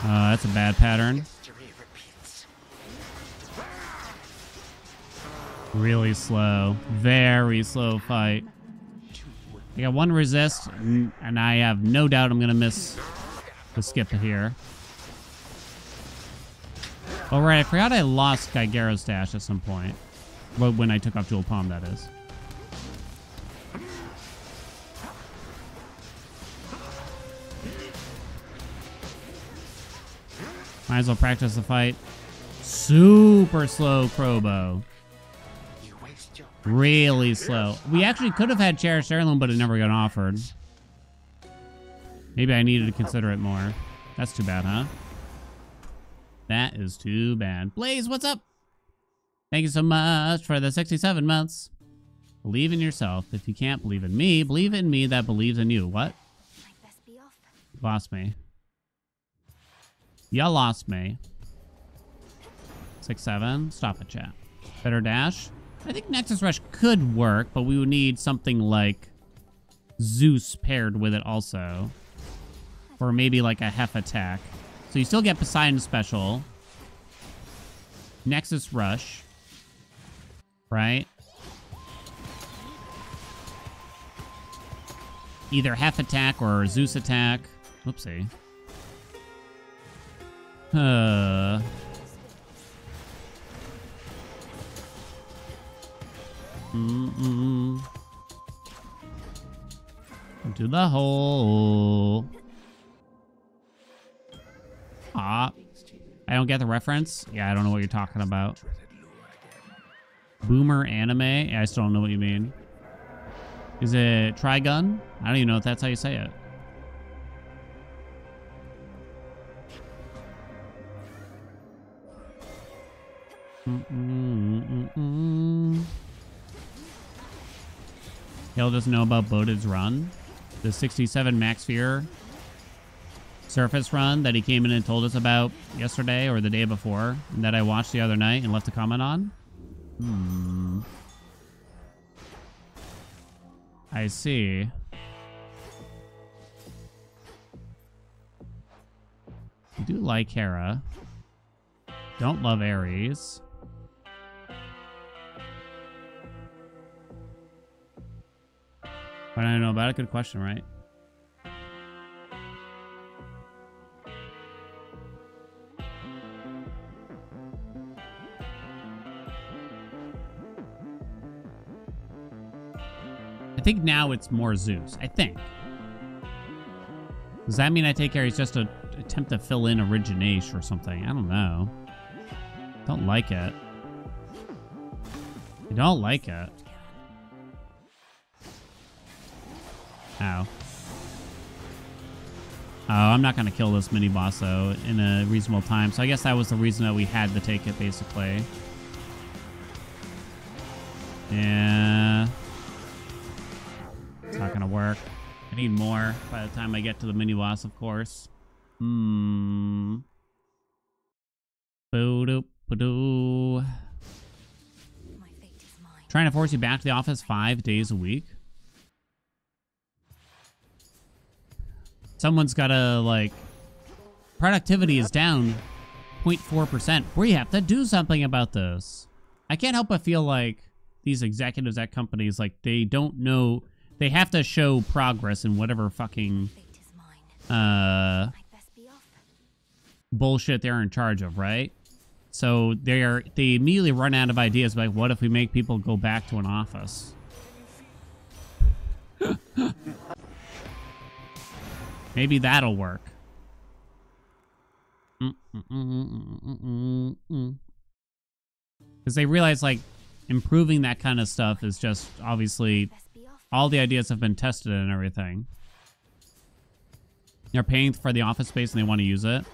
That's a bad pattern. Really slow. Very slow fight. I got one resist, and I have no doubt I'm going to miss the skip here. Oh, right. I forgot I lost Gygaro's dash at some point. Well, when I took off Dual Palm, that is. Might as well practice the fight. Super slow Crowbow. Really slow. We actually could have had Cherished Heirloom, but it never got offered. Maybe I needed to consider it more. That's too bad, huh? That is too bad. Blaze, what's up? Thank you so much for the 67 months. Believe in yourself. If you can't believe in me, believe in me that believes in you. What? Might best be off. Lost me. You lost me. 6-7. Stop it, chat. Better dash. I think Nexus Rush could work, but we would need something like Zeus paired with it also. Or maybe like a Hef attack. So you still get Poseidon special. Nexus Rush. Right? Either Hef attack or Zeus attack. Whoopsie. Into the hole. Ah. I don't get the reference. Yeah, I don't know what you're talking about. Boomer anime? Yeah, I still don't know what you mean. Is it Trigun? I don't even know if that's how you say it. Hill doesn't know about Boded's run. The 67 Max Fear surface run that he came in and told us about yesterday or the day before, and that I watched the other night and left a comment on. I see. I do like Hera. Don't love Ares. What do I know about it? Good question, right? I think now it's more Zeus. I think. Does that mean I take Ares just to attempt to fill in Origination or something? I don't know. Don't like it. I don't like it. Ow. Oh, I'm not going to kill this mini-boss, though, in a reasonable time. So I guess that was the reason that we had to take it, basically. Yeah. It's not going to work. I need more by the time I get to the mini-boss, of course. Boo-doo-ba-doo. Trying to force you back to the office 5 days a week. Someone's gotta, like, productivity is down 0.4%. We have to do something about this. I can't help but feel like these executives at companies, like, they don't know, they have to show progress in whatever fucking, bullshit they're in charge of, right? So they immediately run out of ideas, like, what if we make people go back to an office? Maybe that'll work. Because they realize, like, improving that kind of stuff is just, obviously, all the ideas have been tested and everything. They're paying for the office space and they want to use it.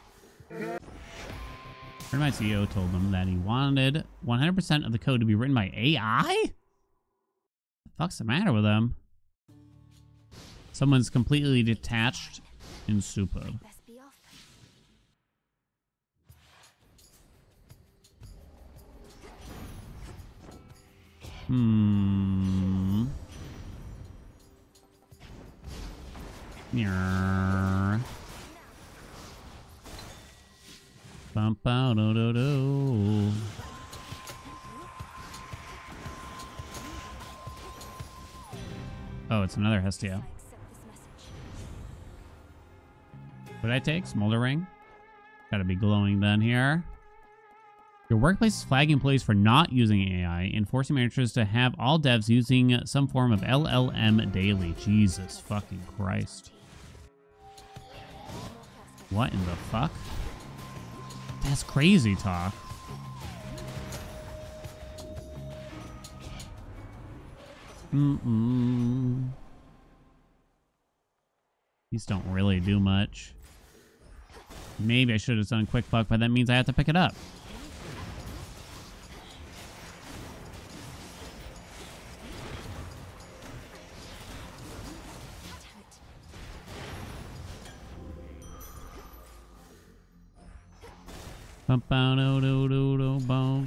My CEO told them that he wanted 100% of the code to be written by AI? The fuck's the matter with them? Someone's completely detached and stupid. Yeah. Bump out, do do do. Oh, it's another Hestia. What did I take? Smolder ring. Gotta be glowing then here. Your workplace is flagging employees for not using AI and forcing managers to have all devs using some form of LLM daily. Jesus fucking Christ. What in the fuck? That's crazy talk. These don't really do much. Maybe I should have done quick fuck, but that means I have to pick it up. Bum-ba-do-do-do-do-bum.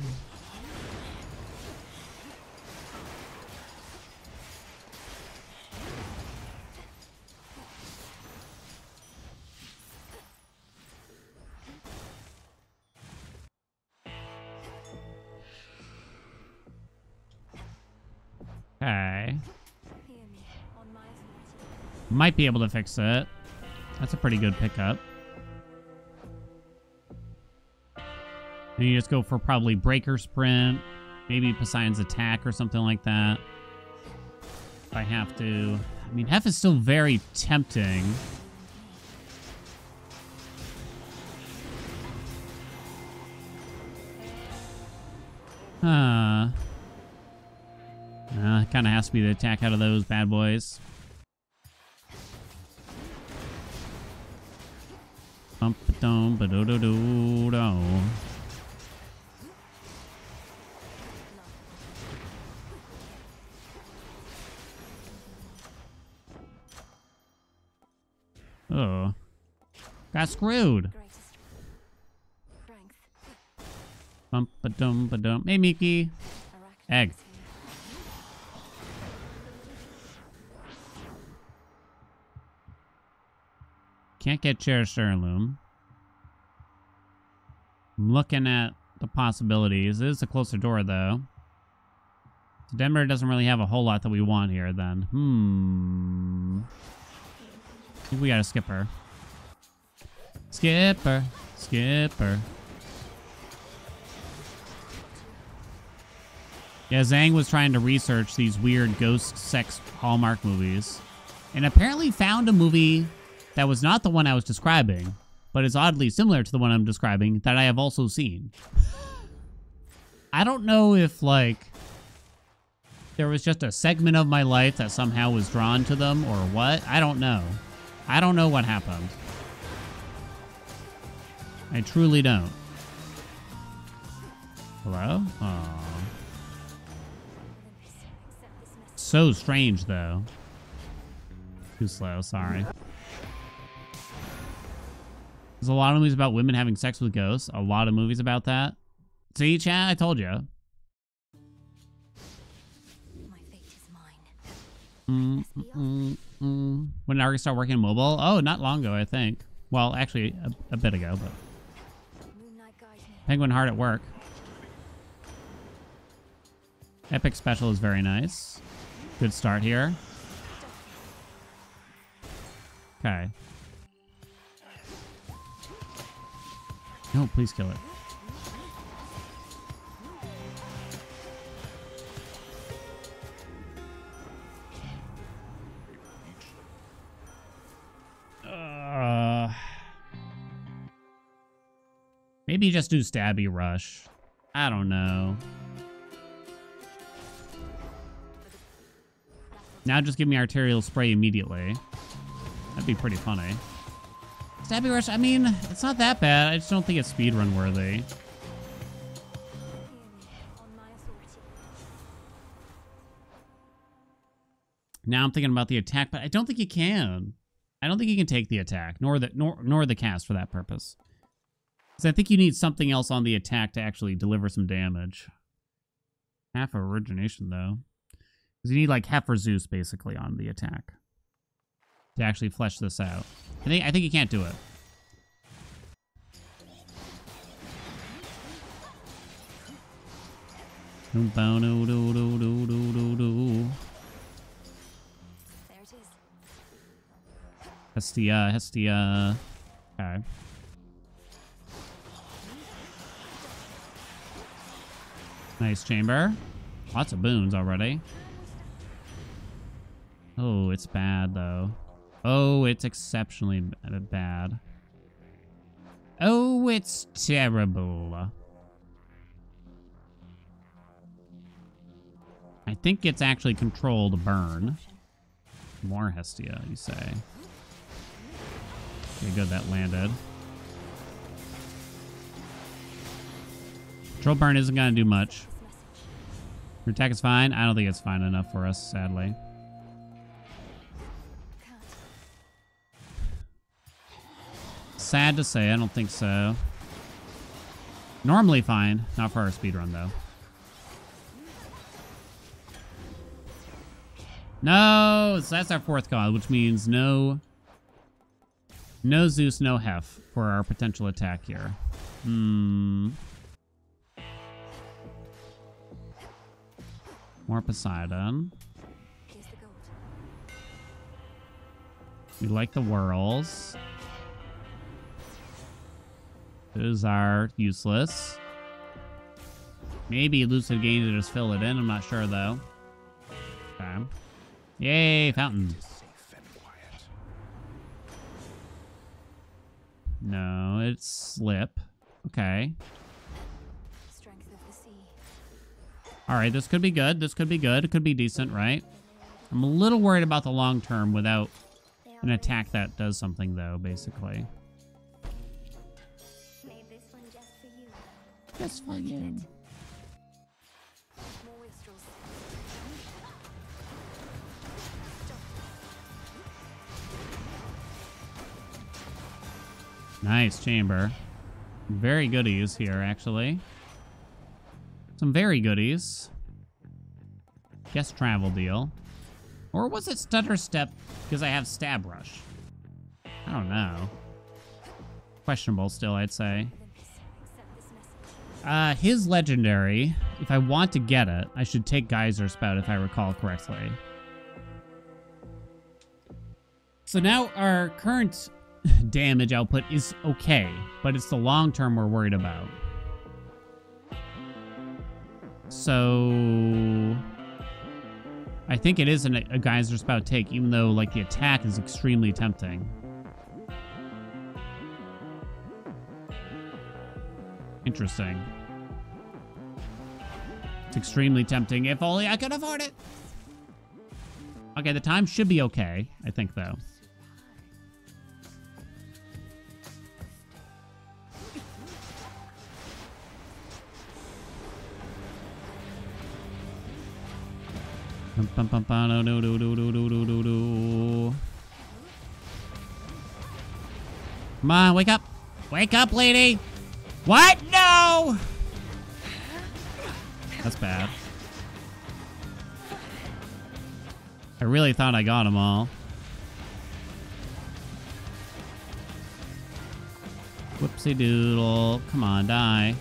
Okay. Might be able to fix it. That's a pretty good pickup. And you just go for probably breaker sprint, maybe Poseidon's attack or something like that. If I have to. I mean, Hef is still very tempting. Kind of has to be the attack out of those bad boys. Bump-a-dum-ba-do-do-do-do. Oh. Got screwed. Bump-a-dum-ba-dum. Hey, Miki. Egg. Can't get Cherish Heirloom. I'm looking at the possibilities. It is a closer door, though. So Denver doesn't really have a whole lot that we want here, then. I think we gotta skip her. Skip her. Skip her. Yeah, Zhang was trying to research these weird ghost sex Hallmark movies. And apparently found a movie that was not the one I was describing, but is oddly similar to the one I'm describing that I have also seen. I don't know if, like, there was just a segment of my life that somehow was drawn to them or what. I don't know. I don't know what happened. I truly don't. Hello? Aww. So strange, though. Too slow, sorry. There's a lot of movies about women having sex with ghosts. A lot of movies about that. See, chat? I told you. When did Argus start working mobile? Oh, not long ago, I think. Well, actually, a bit ago, but Moonlight guides me. Penguin hard at work. Epic special is very nice. Good start here. Okay. No, please kill it. Maybe just do Stabby Rush. I don't know. Now just give me Arterial Spray immediately. That'd be pretty funny. Stabby Rush, I mean, it's not that bad. I just don't think it's speedrun worthy. Hear me on my authority. Now I'm thinking about the attack, but I don't think you can. I don't think you can take the attack, nor the cast for that purpose. Because I think you need something else on the attack to actually deliver some damage. Half of origination, though. Because you need like Heifer Zeus, basically, on the attack. To actually flesh this out. I think you can't do it. There it is. Hestia. Okay. Nice chamber. Lots of boons already. Oh, it's bad, though. Oh, it's exceptionally bad. Oh, it's terrible. I think it's actually controlled burn. More Hestia, you say. Okay, good, that landed. Control burn isn't gonna do much. Your attack is fine. I don't think it's fine enough for us, sadly. Sad to say, I don't think so. Normally fine. Not for our speedrun, though. No! So that's our fourth god, which means no Zeus, no Hef for our potential attack here. More Poseidon. Here's the gold. We like the whirls. Those are useless. Maybe Lucid Gain to just fill it in. I'm not sure, though. Okay. Yay, fountain. No, it's slip. Okay. Strength of the sea. All right, this could be good. This could be good. It could be decent, right? I'm a little worried about the long term without an attack that does something, though, basically. Made this one just for you. Just for you. More wastrels. Nice chamber. Very goodies here, actually. Some very goodies. Guess travel deal. Or was it stutter step because I have stab rush? I don't know. Questionable still, I'd say. Accept this message. His legendary, if I want to get it, I should take Geyser Spout if I recall correctly. So now our current damage output is okay, but it's the long term we're worried about. So I think it is a Geyser Spout take, even though like the attack is extremely tempting. Interesting. It's extremely tempting. If only I could afford it. Okay, the time should be okay, I think, though. Come on, wake up. Wake up, lady. What? No! That's bad. I really thought I got them all. Whoopsie doodle. Come on, die.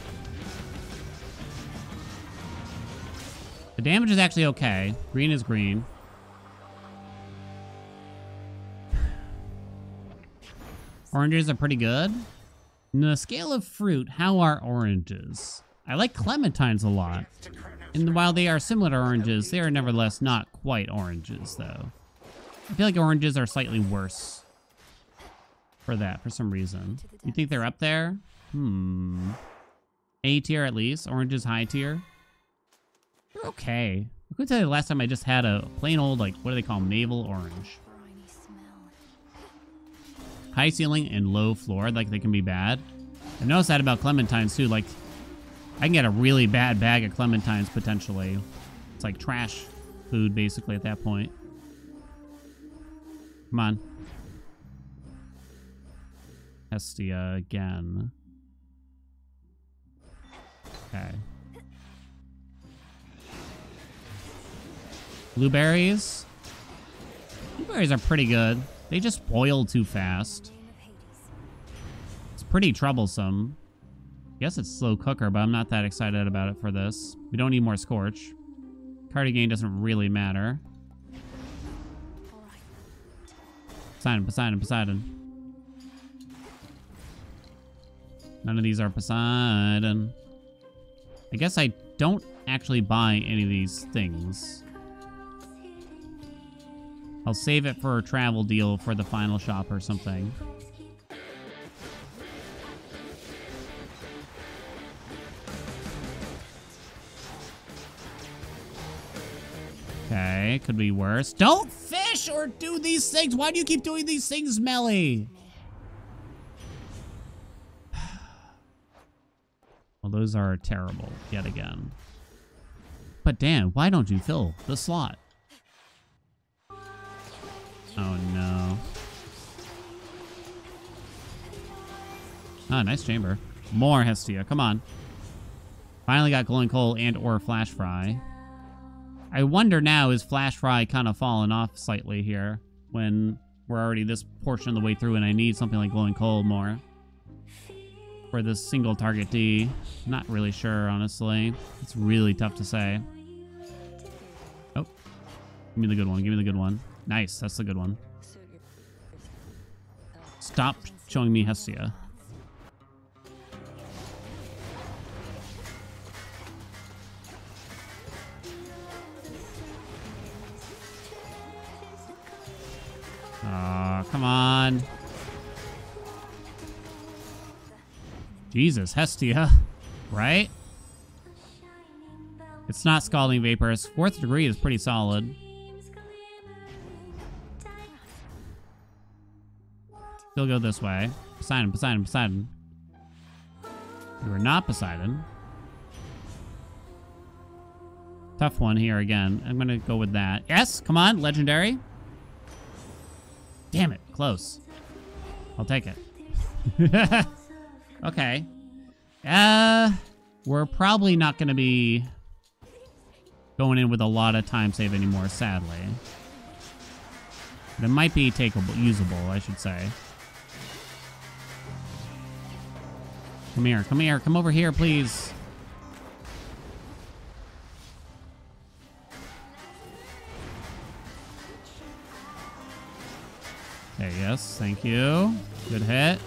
The damage is actually okay. Green is green. Oranges are pretty good. In the scale of fruit, how are oranges? I like clementines a lot. And while they are similar to oranges, they are nevertheless not quite oranges, though. I feel like oranges are slightly worse for that, for some reason. You think they're up there? A tier at least. Oranges high tier. They're okay. I could tell you the last time I just had a plain old, like, what do they call them? Navel orange. Briny smell. High ceiling and low floor, like they can be bad. I've noticed that about clementines too. Like, I can get a really bad bag of clementines potentially. It's like trash food basically at that point. Come on. Hestia again. Okay. Blueberries. Blueberries are pretty good. They just boil too fast. It's pretty troublesome. I guess it's slow cooker, but I'm not that excited about it for this. We don't need more Scorch. Cardigan doesn't really matter. Poseidon, Poseidon, Poseidon. None of these are Poseidon. I guess I don't actually buy any of these things. I'll save it for a travel deal for the final shop or something. Okay, could be worse. Don't fish or do these things. Why do you keep doing these things, Melly? Well, those are terrible yet again. But Dan, why don't you fill the slot? Oh no. Ah, nice chamber. More Hestia, come on. Finally got glowing coal and or flash fry. I wonder now, is flash fry kind of fallen off slightly here when we're already this portion of the way through and I need something like glowing coal more for this single target D. Not really sure, honestly. It's really tough to say. Oh, give me the good one, give me the good one. Nice, that's the good one. Stop showing me Hestia. Come on. Jesus, Hestia. Right? It's not Scalding Vapors. 4th degree is pretty solid. Still go this way. Poseidon, Poseidon, Poseidon. You are not Poseidon. Tough one here again. I'm going to go with that. Yes, come on, legendary. Damn it, close. I'll take it. Okay. We're probably not going to be going in with a lot of time save anymore, sadly. But it might be takeable, usable, I should say. Come here, come here, come over here, please. Okay, yes, thank you. Good hit.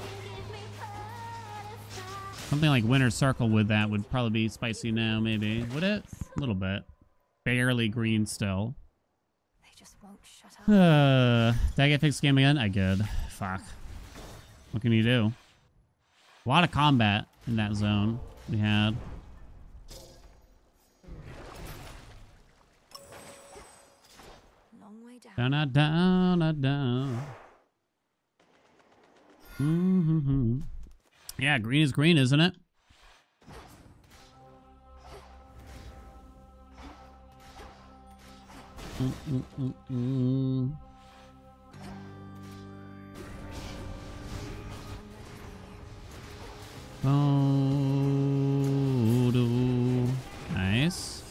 Something like Winter's Circle with that would probably be spicy now, maybe. Would it? A little bit. Barely green still. They just won't shut up. Did I get fixed game again? I did. Fuck. What can you do? A lot of combat in that zone we had. Long way down. Down, down, down. Mm-hmm. Yeah, green is green, isn't it? Oh, nice.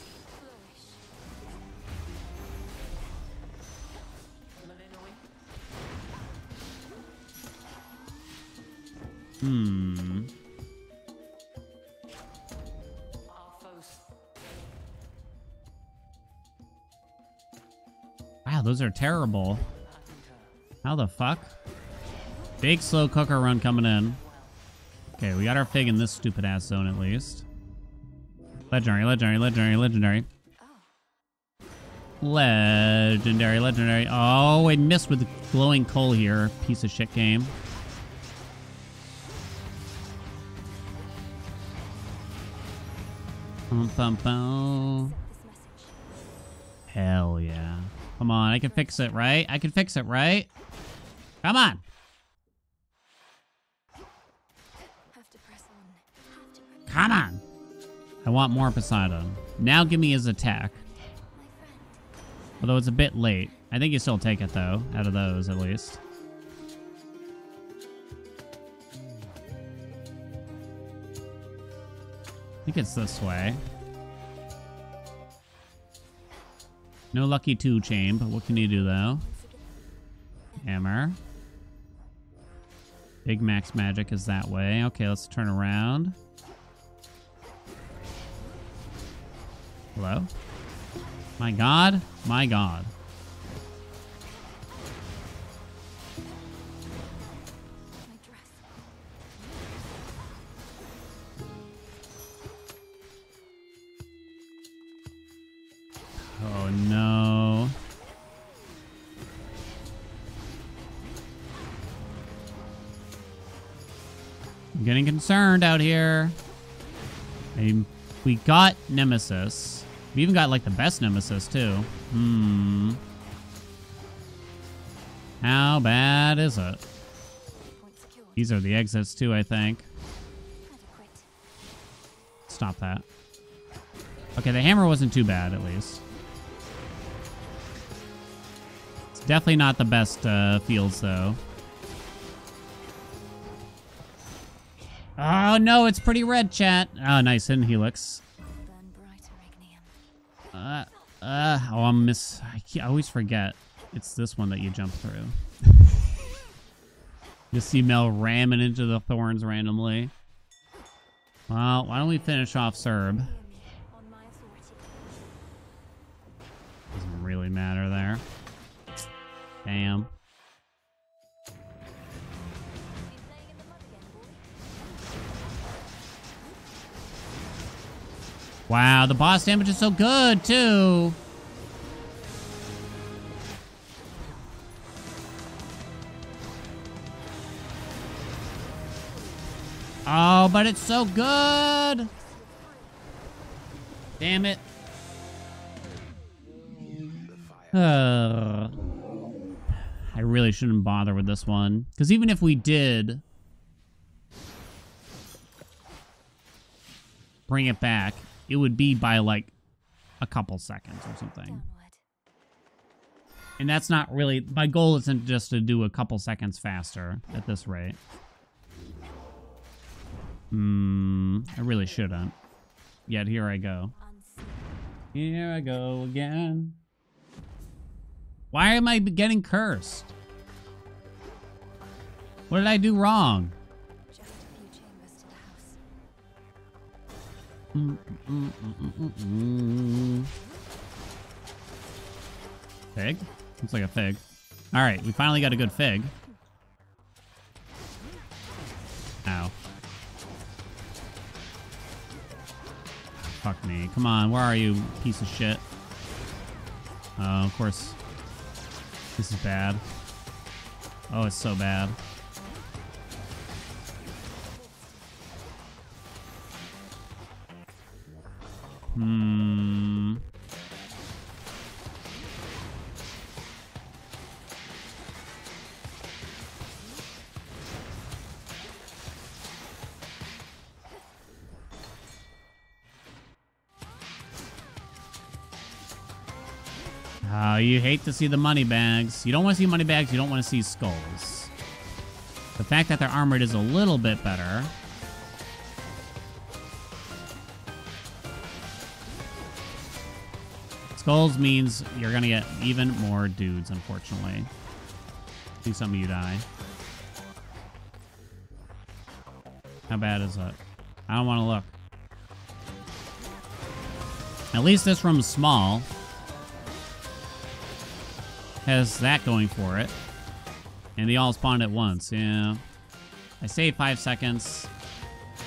Wow, those are terrible. How the fuck? Big slow cooker run coming in. Okay, we got our fig in this stupid ass zone at least. Legendary, legendary, legendary, legendary. Legendary, legendary. Oh, I missed with the glowing coal here. Piece of shit game. Bum, bum, bum. Hell yeah. Come on, I can fix it, right? I can fix it, right? Come on. Come on. I want more Poseidon. Now give me his attack. Although it's a bit late. I think you still take it, though. Out of those, at least. I think it's this way. No lucky 2 chain, but what can you do, though? Hammer. Big max magic is that way. Okay, let's turn around. Hello? My god. My god. Oh no. I'm getting concerned out here. We got Nemesis. We even got like the best Nemesis too. How bad is it? These are the exits too, I think. Stop that. Okay, the hammer wasn't too bad at least. It's definitely not the best fields though. Oh no, it's pretty red, chat. Oh, nice hidden helix. Oh, I always forget. It's this one that you jump through. You see Mel ramming into the thorns randomly. Well, why don't we finish off Serb? Doesn't really matter there. Damn. Wow, the boss damage is so good, too. Oh, but it's so good. Damn it. I really shouldn't bother with this one. Because even if we did bring it back, it would be by like a couple seconds or something. And that's not really... My goal isn't just to do a couple seconds faster at this rate. I really shouldn't. Yet here I go. Here I go again. Why am I getting cursed? What did I do wrong? Just a few chambers to the house. Fig? Looks like a fig. Alright, we finally got a good fig. Ow. Fuck me. Come on, where are you, piece of shit? Oh, of course. This is bad. Oh, it's so bad. Oh, you hate to see the money bags. You don't want to see money bags. You don't want to see skulls. The fact that they're armored is a little bit better. Skulls means you're going to get even more dudes, unfortunately. See some of you die. How bad is it? I don't want to look. At least this room's small. has that going for it. And they all spawned at once, yeah. I saved 5 seconds.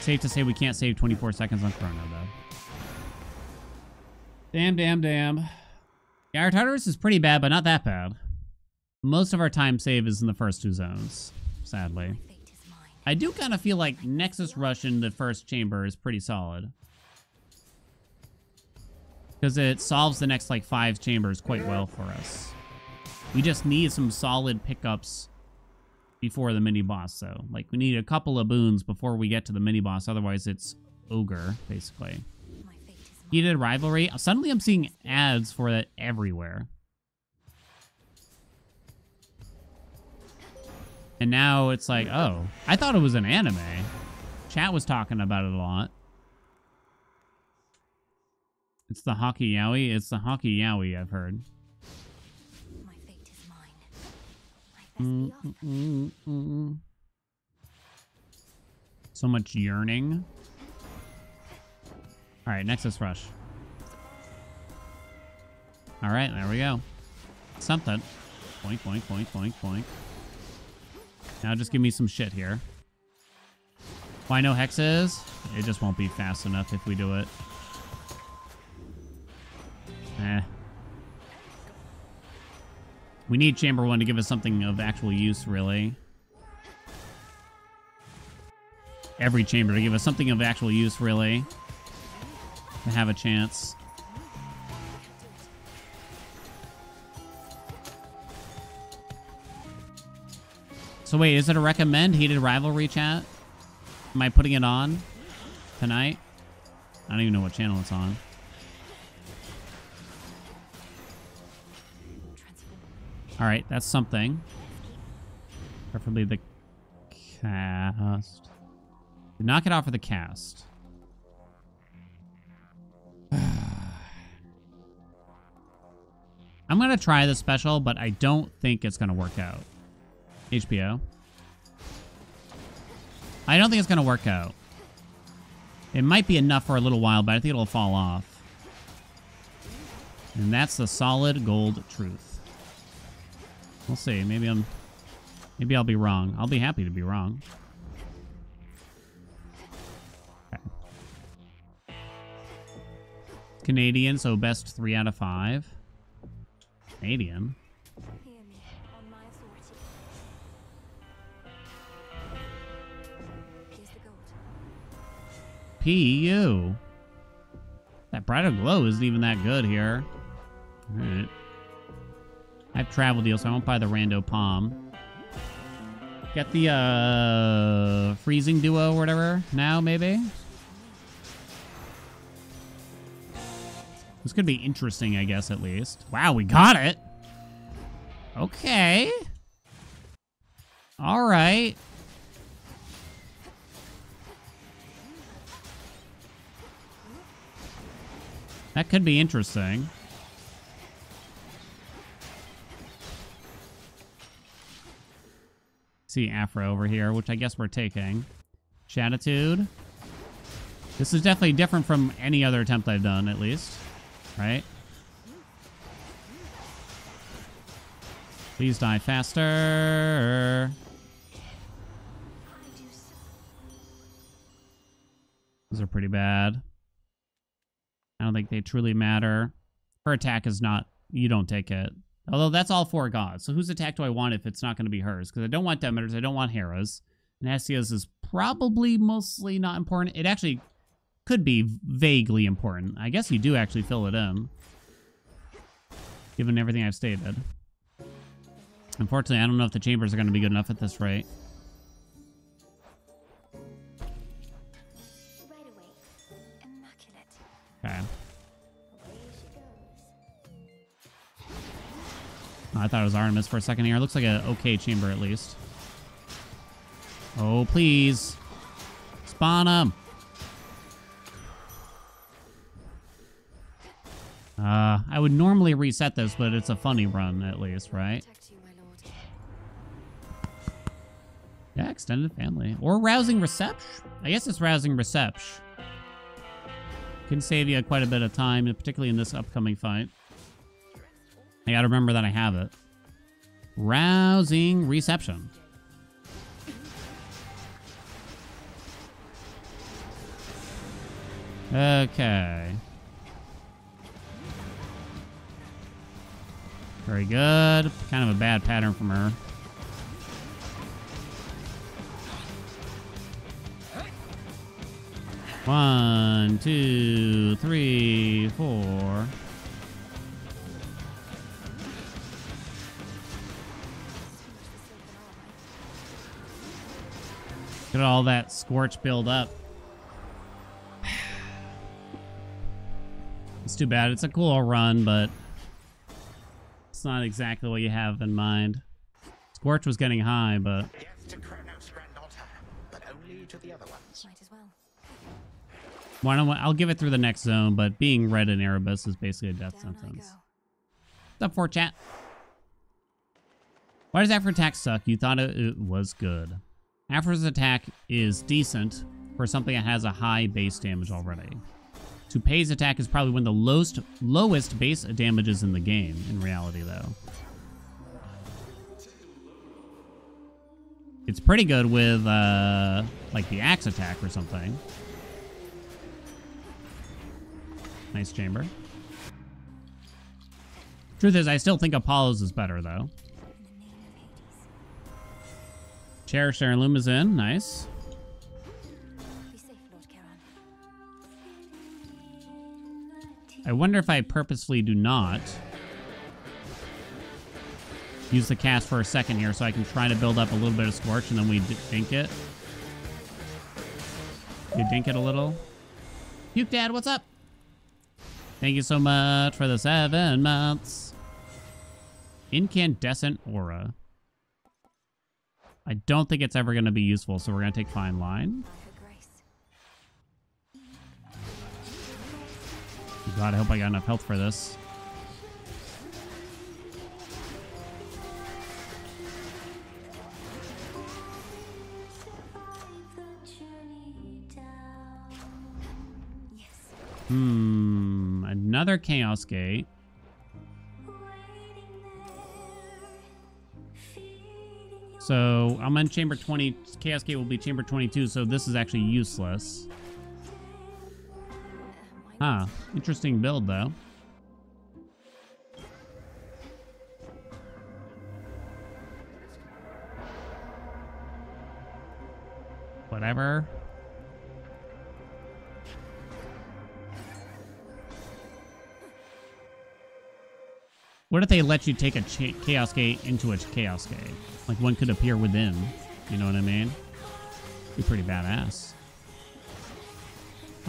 Safe to say we can't save 24 seconds on Chrono, though. Damn. Yeah, our Tartarus is pretty bad, but not that bad. Most of our time save is in the first 2 zones, sadly. I do kind of feel like Nexus Rush in the first chamber is pretty solid. Because it solves the next, like, 5 chambers quite well for us. We just need some solid pickups before the mini-boss, though. Like, we need a couple of boons before we get to the mini-boss. Otherwise, it's Ogre, basically. Heated Rivalry. Suddenly, I'm seeing ads for that everywhere. And now it's like, oh, I thought it was an anime. Chat was talking about it a lot. It's the Hockey Yowie. It's the Hockey Yowie, I've heard. My fate is mine. I best be off. So much yearning. All right, Nexus Rush. All right, there we go. Something. Boink, boink, boink, boink, boink. Now just give me some shit here. Why no hexes? It just won't be fast enough if we do it. We need Chamber 1 to give us something of actual use, really. Every chamber to give us something of actual use, really. To have a chance. So wait, is it a recommend Heated Rivalry, chat? Am I putting it on tonight? I don't even know what channel it's on. All right, that's something. Preferably the cast. Knock it off for the cast. I'm gonna try the special, but I don't think it's gonna work out. HBO. I don't think it's gonna work out. It might be enough for a little while, but I think it'll fall off. And that's the solid gold truth. We'll see. Maybe I'll be wrong. I'll be happy to be wrong. Okay. Canadian, so best 3 out of 5. Canadian. Hear me on my authority. Here's the gold. PU. That Brighter Glow isn't even that good here. Alright. I have travel deals, so I won't buy the Rando Palm. Get the freezing duo or whatever now, maybe? This could be interesting, I guess, at least. Wow, we got it! Okay. Alright. That could be interesting. See Afro over here, which I guess we're taking. Chatitude. This is definitely different from any other attempt I've done, at least. Right? Please die faster. Those are pretty bad. I don't think they truly matter. Her attack is not... You don't take it. Although that's all 4 gods. So whose attack do I want if it's not going to be hers? Because I don't want Demeter's, I don't want Hera's. And Hestia's is probably mostly not important. It actually could be vaguely important. I guess you do actually fill it in. Given everything I've stated. Unfortunately, I don't know if the chambers are going to be good enough at this rate. Right away. Immaculate. Okay. Away she goes. Oh, I thought it was Artemis for a second here. It looks like an okay chamber at least. Oh, please. Spawn them. I would normally reset this, but it's a funny run at least, right? Protect you, my lord. Yeah, extended family. Or rousing reception. I guess it's rousing reception. Can save you quite a bit of time, particularly in this upcoming fight. I gotta remember that I have it. Rousing reception. Okay. Very good. Kind of a bad pattern from her. One, two, three, four. Look at all that scorch build up. It's too bad. It's a cool run, but it's not exactly what you have in mind. Scorch was getting high, but Yes to Kronos' granddaughter, but only to the other ones. Might as well. why don't I'll give it through the next zone, but being red in Erebus is basically a death Down I sentence. go. What's up, 4chat? Why does Afra's attack suck? You thought it was good. Afra's attack is decent for something that has a high base damage already. Toupei's attack is probably one of the lowest base damages in the game, in reality, though. It's pretty good with, like, the axe attack or something. Nice chamber. Truth is, I still think Apollo's is better, though. In the name of Hades. Cherish Heirloom is in. Nice. Be safe, Lord Charon. I wonder if I purposefully do not use the cast for a second here so I can try to build up a little bit of Scorch and then we dink it. You dink it a little. Puke Dad, what's up? Thank you so much for the 7 months. Incandescent Aura. I don't think it's ever going to be useful, so we're going to take Fine Line. By her grace. God, I hope I got enough health for this. Yes. Another Chaos Gate. So I'm in chamber 20. Chaos Gate will be chamber 22, so this is actually useless. Huh. Interesting build, though. Whatever. What if they let you take a Chaos Gate into a Chaos Gate? Like one could appear within. You know what I mean? Be pretty badass.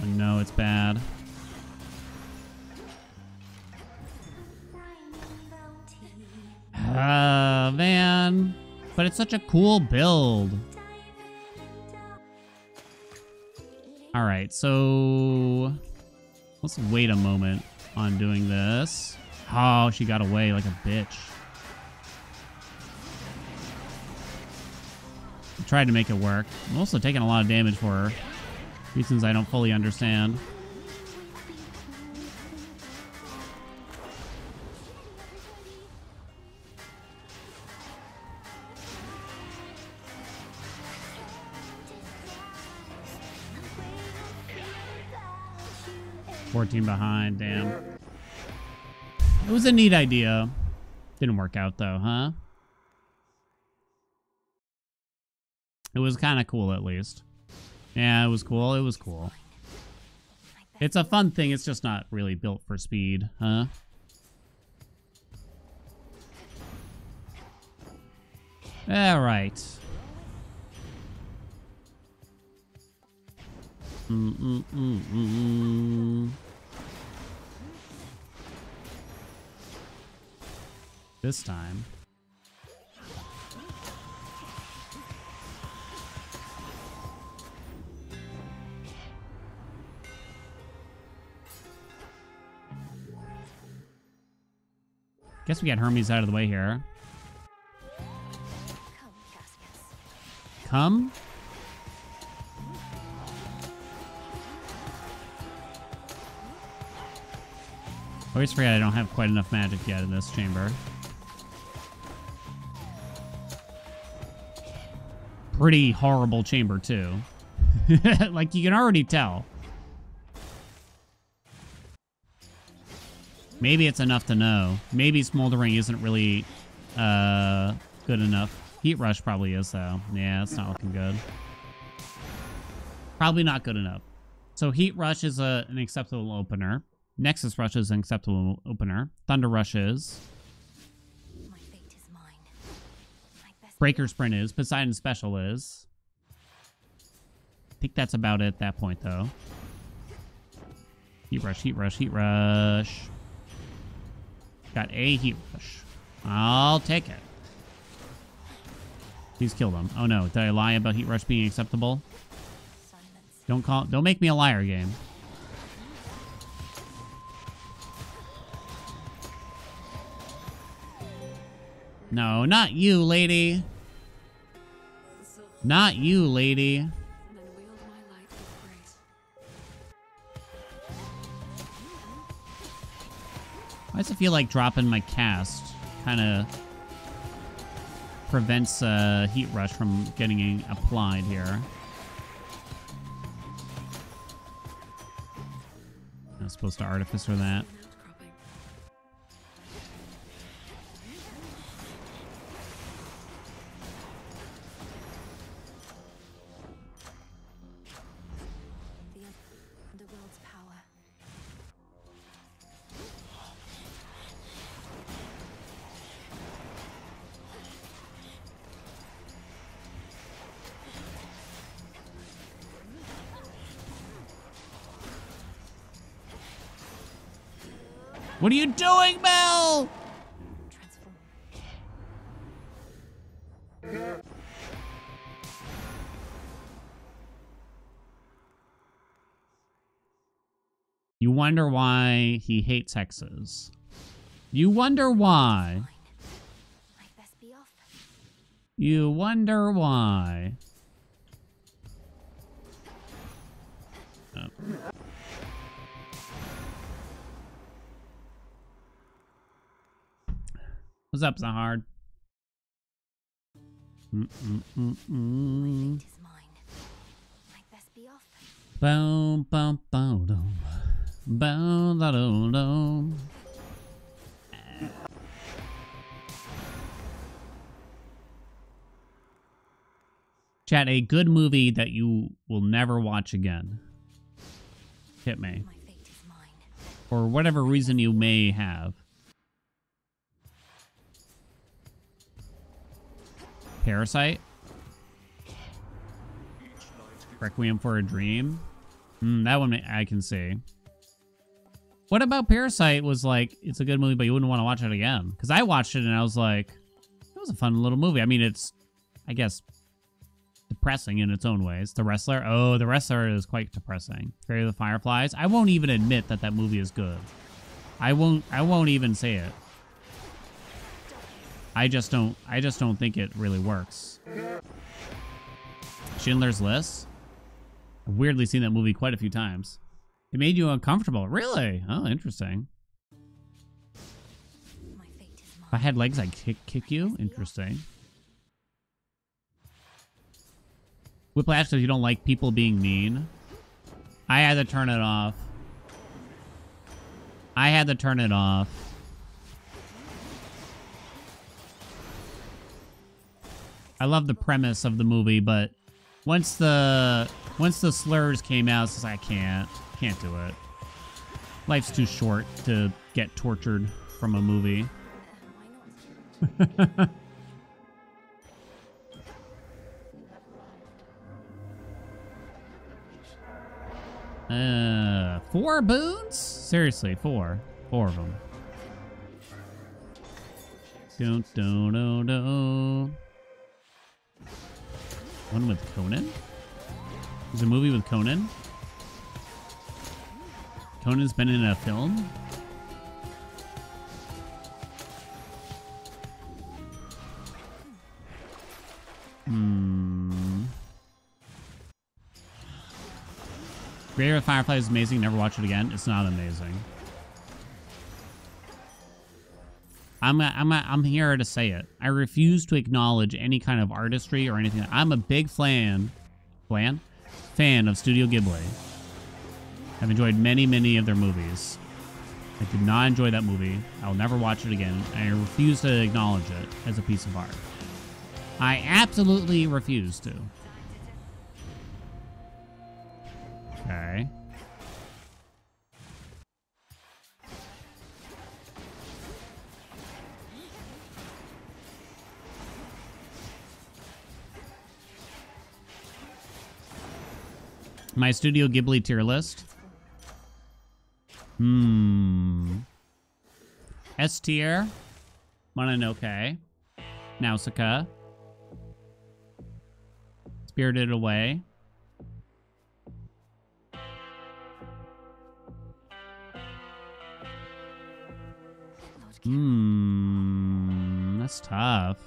Oh no, it's bad. Man. But it's such a cool build. Alright, so let's wait a moment on doing this. Oh, she got away like a bitch. I tried to make it work. I'm also taking a lot of damage for her. Reasons I don't fully understand. $14 behind, damn. It was a neat idea. Didn't work out though, huh? It was kind of cool at least. Yeah, it was cool. It was cool. It's a fun thing. It's just not really built for speed, huh? All right. This time. Guess we got Hermes out of the way here. Come, Cassius. Come? I always forget I don't have quite enough magic yet in this chamber. pretty horrible chamber too. Like, you can already tell. Maybe it's enough to know. Maybe smoldering isn't really good enough. Heat rush probably is, though. Yeah, it's not looking good. Probably not good enough. So heat rush is an acceptable opener. Nexus rush is an acceptable opener. Thunder rush is. My fate is mine. My best Breaker sprint is. Poseidon special is. I think that's about it at that point, though. Heat rush, heat rush, heat rush. Got a heat rush. I'll take it. Please kill them. Oh no, did I lie about heat rush being acceptable? silence. Don't make me a liar, game. No, not you, lady. Not you, lady. Then wield my light with grace. Why does it feel like dropping my cast kind of prevents heat rush from getting applied here? I'm supposed to artificer that. Outcropping. The underworld's power. What are you doing, Mel? Transform. You wonder why he hates hexes. You wonder why. Mine. Might best be off. You wonder why. Oh. What's up, Zahard? My fate is mine. Might best be off. Boom, boom, boom, boom. Boom, da, dum, dum. Chat, a good movie that you will never watch again. Hit me. My fate is mine. For whatever reason you may have. Parasite? Requiem for a Dream? That one I can see. What about Parasite was like, it's a good movie, but you wouldn't want to watch it again? Because I watched it and I was like, it was a fun little movie. I mean, it's, I guess, depressing in its own ways. The Wrestler? Oh, The Wrestler is quite depressing. Fairy of the Fireflies? I won't even admit that that movie is good. I won't even say it. I just don't think it really works. Schindler's List? I've weirdly seen that movie quite a few times. It made you uncomfortable. Really? Oh, interesting. My fate is mine. If I had legs, I'd kick you? Interesting. Whiplash says you don't like people being mean. I had to turn it off. I had to turn it off. I love the premise of the movie, but once the slurs came out, it's just like, I can't do it. Life's too short to get tortured from a movie. Why not? 4 boons? Seriously, 4 of them. Don't. One with Conan? There's a movie with Conan? Conan's been in a film? Grave of Firefly is amazing. Never watch it again. It's not amazing. I'm here to say it. I refuse to acknowledge any kind of artistry or anything. I'm a big fan of Studio Ghibli. I've enjoyed many of their movies. I did not enjoy that movie. I'll never watch it again. I refuse to acknowledge it as a piece of art. I absolutely refuse to. Okay. My Studio Ghibli tier list. S tier. Mononoke. Nausicaa. Spirited Away. That's tough.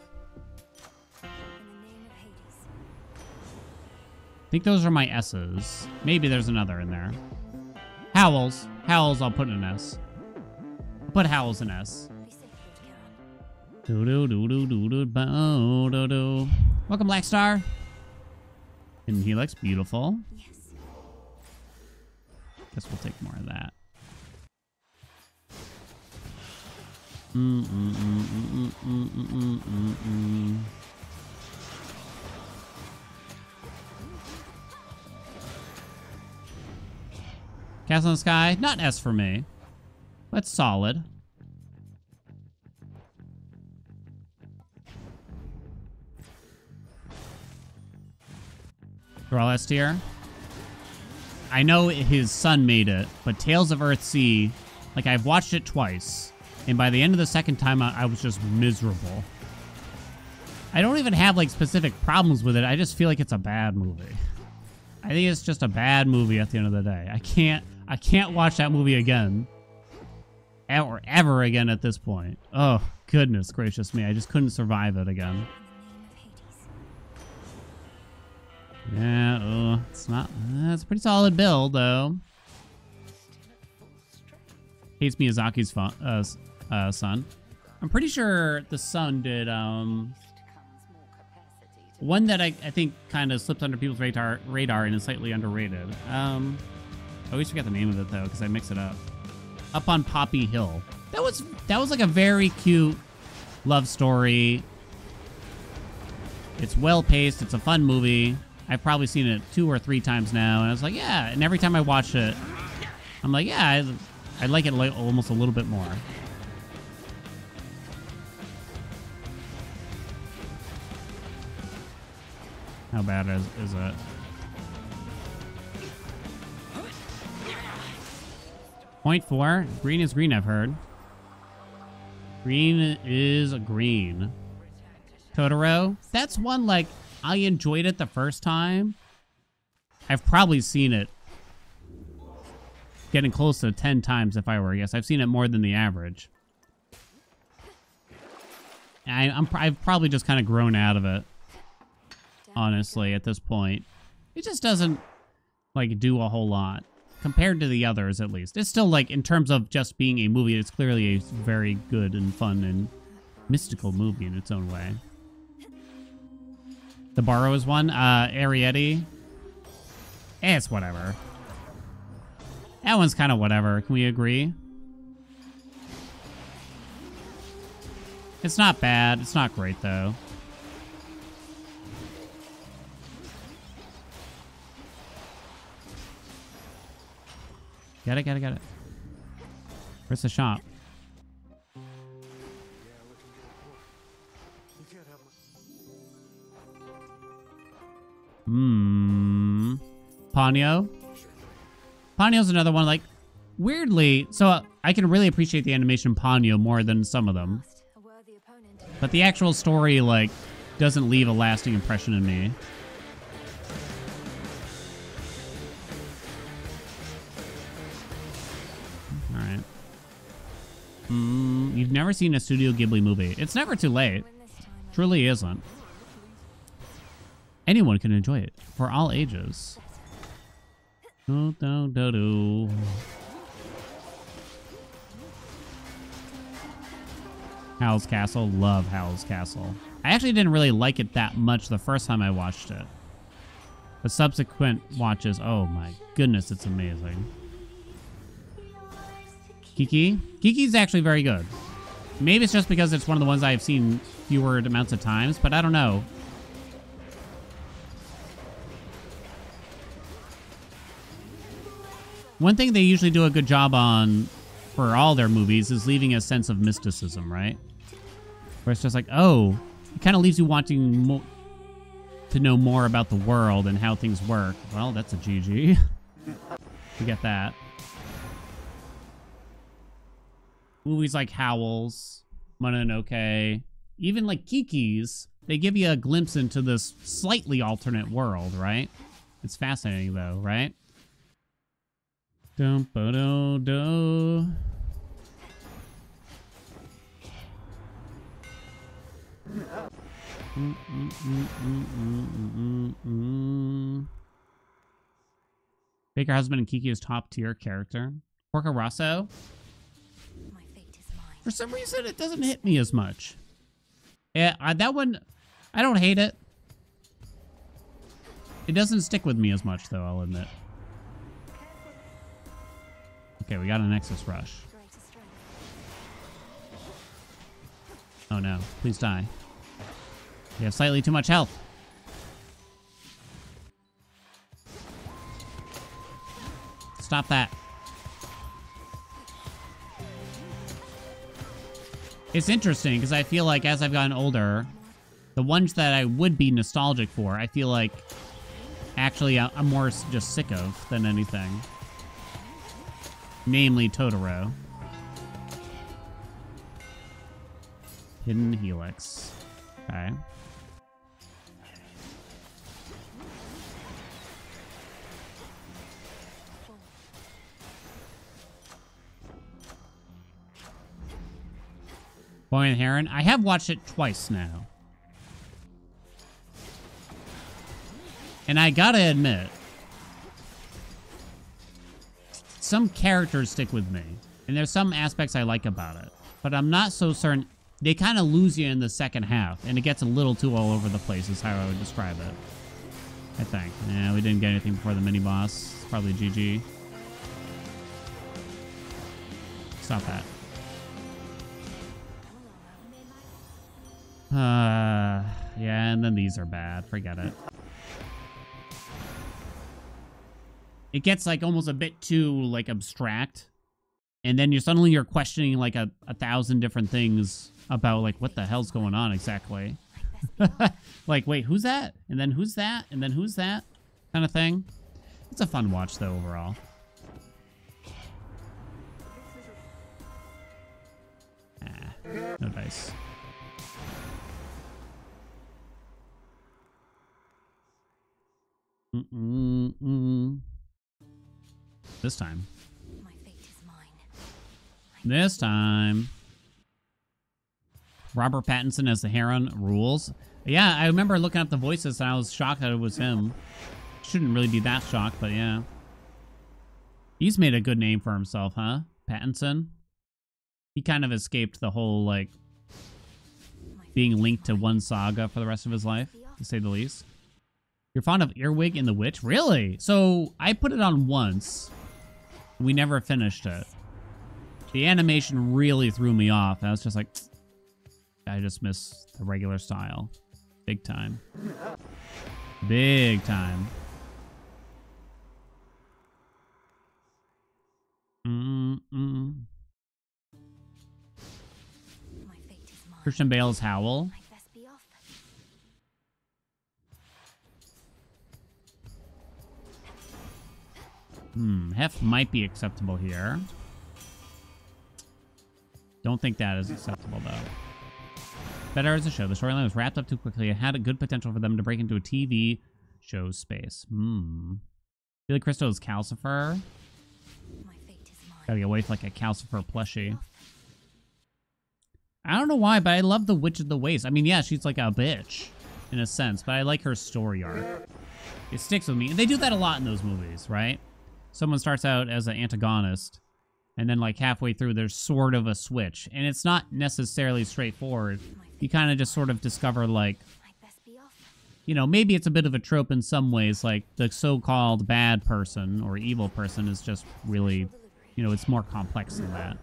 I think those are my S's. Maybe there's another in there. Howls. Howls, I'll put an S. I'll put Howls in S. Welcome, Black Star. And he looks beautiful. Yes. Guess we'll take more of that. Castle in the Sky, not an S for me, but solid. They're all S tier. I know his son made it, but Tales of Earthsea, like I've watched it twice, and by the end of the second time, I was just miserable. I don't even have like specific problems with it. I just feel like it's a bad movie. I think it's just a bad movie at the end of the day. I can't watch that movie again. Or ever again at this point. Oh, goodness gracious me. I just couldn't survive it again. Yeah, it's not... It's a pretty solid build, though. Hates Miyazaki's son. I'm pretty sure the son did, one that I think kind of slipped under people's radar and is slightly underrated. I always forget the name of it, though, because I mix it up. Up on Poppy Hill. That was like a very cute love story. It's well-paced. It's a fun movie. I've probably seen it 2 or 3 times now, and I was like, yeah. And every time I watch it, I'm like, yeah, I like it almost a little bit more. How bad is it? .4. Green is green, I've heard. Green is green. Totoro. That's one, like, I enjoyed it the first time. I've probably seen it getting close to 10 times if I were to guess. I've seen it more than the average. I've probably just kind of grown out of it. Honestly, at this point. It just doesn't, like, do a whole lot. Compared to the others, at least. It's still, like, in terms of just being a movie, it's clearly a very good and fun and mystical movie in its own way. The Borrow is one. Arrietty. It's whatever. That one's kind of whatever. Can we agree? It's not bad. It's not great, though. Got it. Where's the shop? Ponyo. Ponyo's another one, like, weirdly, so I can really appreciate the animation Ponyo more than some of them. But the actual story, like, doesn't leave a lasting impression in me. Alright. You've never seen a Studio Ghibli movie. It's never too late. Truly isn't. Anyone can enjoy it. For all ages. Do. Howl's Castle. Love Howl's Castle. I actually didn't really like it that much the first time I watched it. The subsequent watches, oh my goodness, it's amazing. Kiki? Kiki's actually very good. Maybe it's just because it's one of the ones I've seen fewer amounts of times, but I don't know. One thing they usually do a good job on for all their movies is leaving a sense of mysticism, right? Where it's just like, oh, it kind of leaves you wanting to know more about the world and how things work. Well, that's a GG. We get that. Movies like Howl's, Mononoke, even like Kiki's, they give you a glimpse into this slightly alternate world, right? It's fascinating though, right? Dum ba do do. Baker Husband and Kiki is top tier character. Porco Rosso. My fate is mine. For some reason, it doesn't hit me as much. Yeah, that one, I don't hate it. It doesn't stick with me as much, though, I'll admit. Okay, we got a Nexus Rush. Greater strength. Oh no, please die. You have slightly too much health. Stop that. It's interesting because I feel like as I've gotten older, the ones that I would be nostalgic for, I feel like actually I'm more just sick of than anything. Namely Totoro. Hidden Helix. Okay. Boy and Heron. I have watched it twice now. And I gotta admit, some characters stick with me. And there's some aspects I like about it. But I'm not so certain. They kind of lose you in the second half. And it gets a little too all over the place is how I would describe it. I think. Yeah, we didn't get anything before the mini-boss. It's probably GG. Stop that. Yeah, and then these are bad. Forget it. It gets like almost a bit too like abstract. And then you're questioning like a thousand different things about like what the hell's going on exactly. Like, wait, who's that? And then who's that? And then who's that? Kind of thing. It's a fun watch though overall. No dice. This time. My fate is mine. This time. Robert Pattinson as the Heron rules. Yeah, I remember looking up the voices and I was shocked that it was him. Shouldn't really be that shocked, but yeah. He's made a good name for himself, huh? Pattinson. He kind of escaped the whole, like, being linked to one saga for the rest of his life, to say the least. You're fond of Earwig in The Witch? Really? So, I put it on once. We never finished it. The animation really threw me off. I was just like, I just miss the regular style. Big time. Big time. My fate is mine. Christian Bale's Howl. I'd best be off. Hef might be acceptable here. Don't think that is acceptable, though. Better as a show. The storyline was wrapped up too quickly. It had a good potential for them to break into a TV show space. Billy Crystal is Calcifer. My fate is mine. Gotta get away with like a Calcifer plushie. I don't know why, but I love the Witch of the Waste. I mean, yeah, she's like a bitch in a sense, but I like her story arc. It sticks with me. And they do that a lot in those movies, right? Someone starts out as an antagonist, And then like halfway through, there's sort of a switch. And it's not necessarily straightforward. You kind of just sort of discover like, I'd best be off. you know, maybe it's a bit of a trope in some ways. Like the so-called bad person or evil person is just really, you know, it's more complex than that.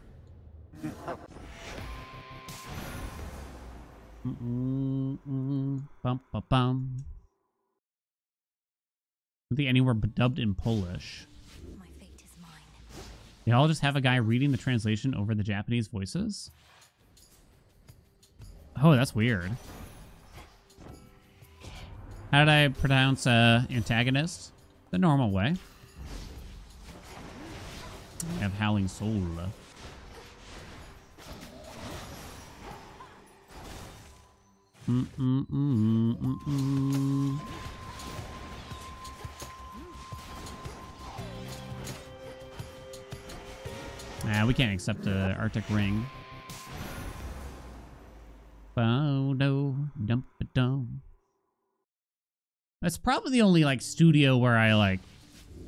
Bum, bum, bum. I don't think anywhere but dubbed in Polish. My fate is mine. They all just have a guy reading the translation over the Japanese voices? Oh, that's weird. How did I pronounce antagonist? The normal way. I have Howling Soul. Nah, we can't accept the Arctic Ring. That's probably the only like studio where I like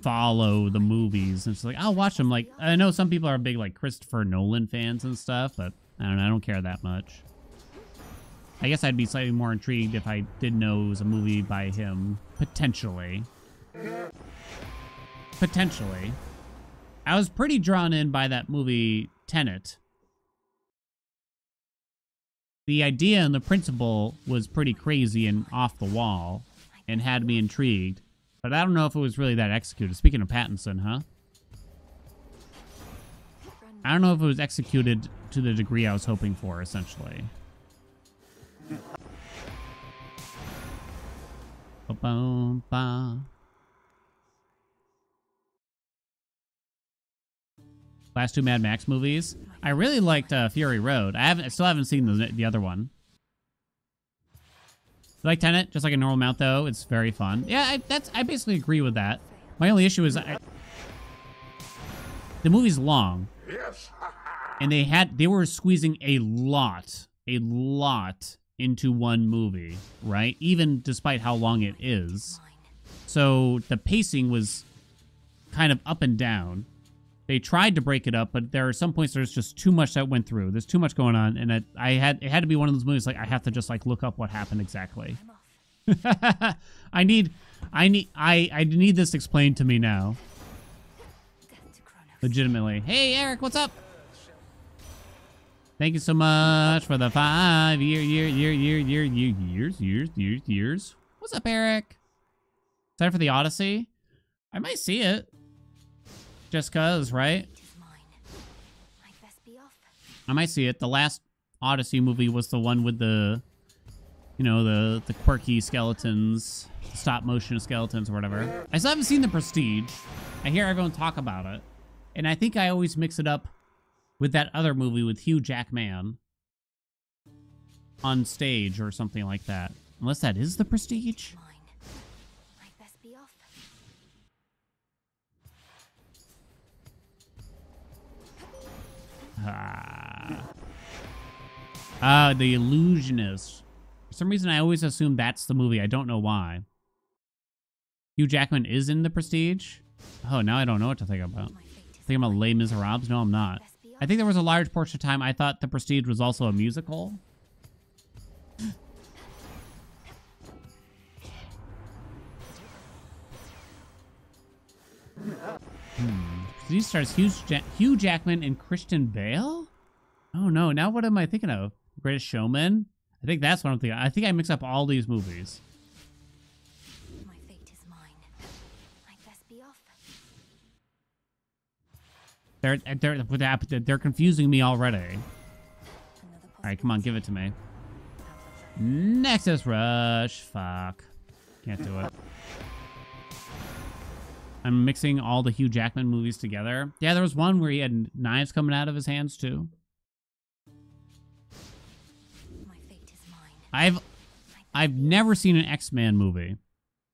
follow the movies. And it's like I'll watch them. Like I know some people are big like Christopher Nolan fans and stuff, but I don't know. I don't care that much. I guess I'd be slightly more intrigued if I did know it was a movie by him. Potentially. Potentially. I was pretty drawn in by that movie, Tenet. The idea and the principle was pretty crazy and off the wall and had me intrigued. But I don't know if it was really that executed. Speaking of Pattinson, huh? I don't know if it was executed to the degree I was hoping for, essentially. Ba-bum-ba. Last two Mad Max movies. I really liked Fury Road. I still haven't seen the other one. You like Tenet? Just like a normal amount, though. It's very fun. Yeah, I basically agree with that. My only issue is the movie's long, and they were squeezing a lot into one movie, right? Even despite how long it is. So the pacing was kind of up and down. They tried to break it up, but there are some points there's just too much that went through. There's too much going on, and it had to be one of those movies like I have to just like look up what happened exactly. I need this explained to me now. Legitimately. Hey Eric, what's up? Thank you so much for the 5 years. What's up, Eric? Excited for the Odyssey? I might see it. Just cause, right? I might see it. The last Odyssey movie was the one with the, you know, the quirky skeletons, stop motion skeletons or whatever. I still haven't seen The Prestige. I hear everyone talk about it. And I think I always mix it up with that other movie with Hugh Jackman on stage or something like that. Unless that is The Prestige. The Illusionist. For some reason, I always assume that's the movie. I don't know why. Hugh Jackman is in The Prestige? Oh, now I don't know what to think about. Thinking about Les Miserables? No, I'm not. I think there was a large portion of time I thought The Prestige was also a musical. Prestige stars Hugh Jackman and Christian Bale? Oh no, now what am I thinking of? Greatest Showman? I think that's what I'm thinking. I think I mix up all these movies. My fate is mine. I'd best be off. They're confusing me already. Alright, come on, give it to me. Nexus Rush. Fuck. Can't do it. I'm mixing all the Hugh Jackman movies together. Yeah, there was one where he had knives coming out of his hands, too. My fate is mine. I've never seen an X-Men movie.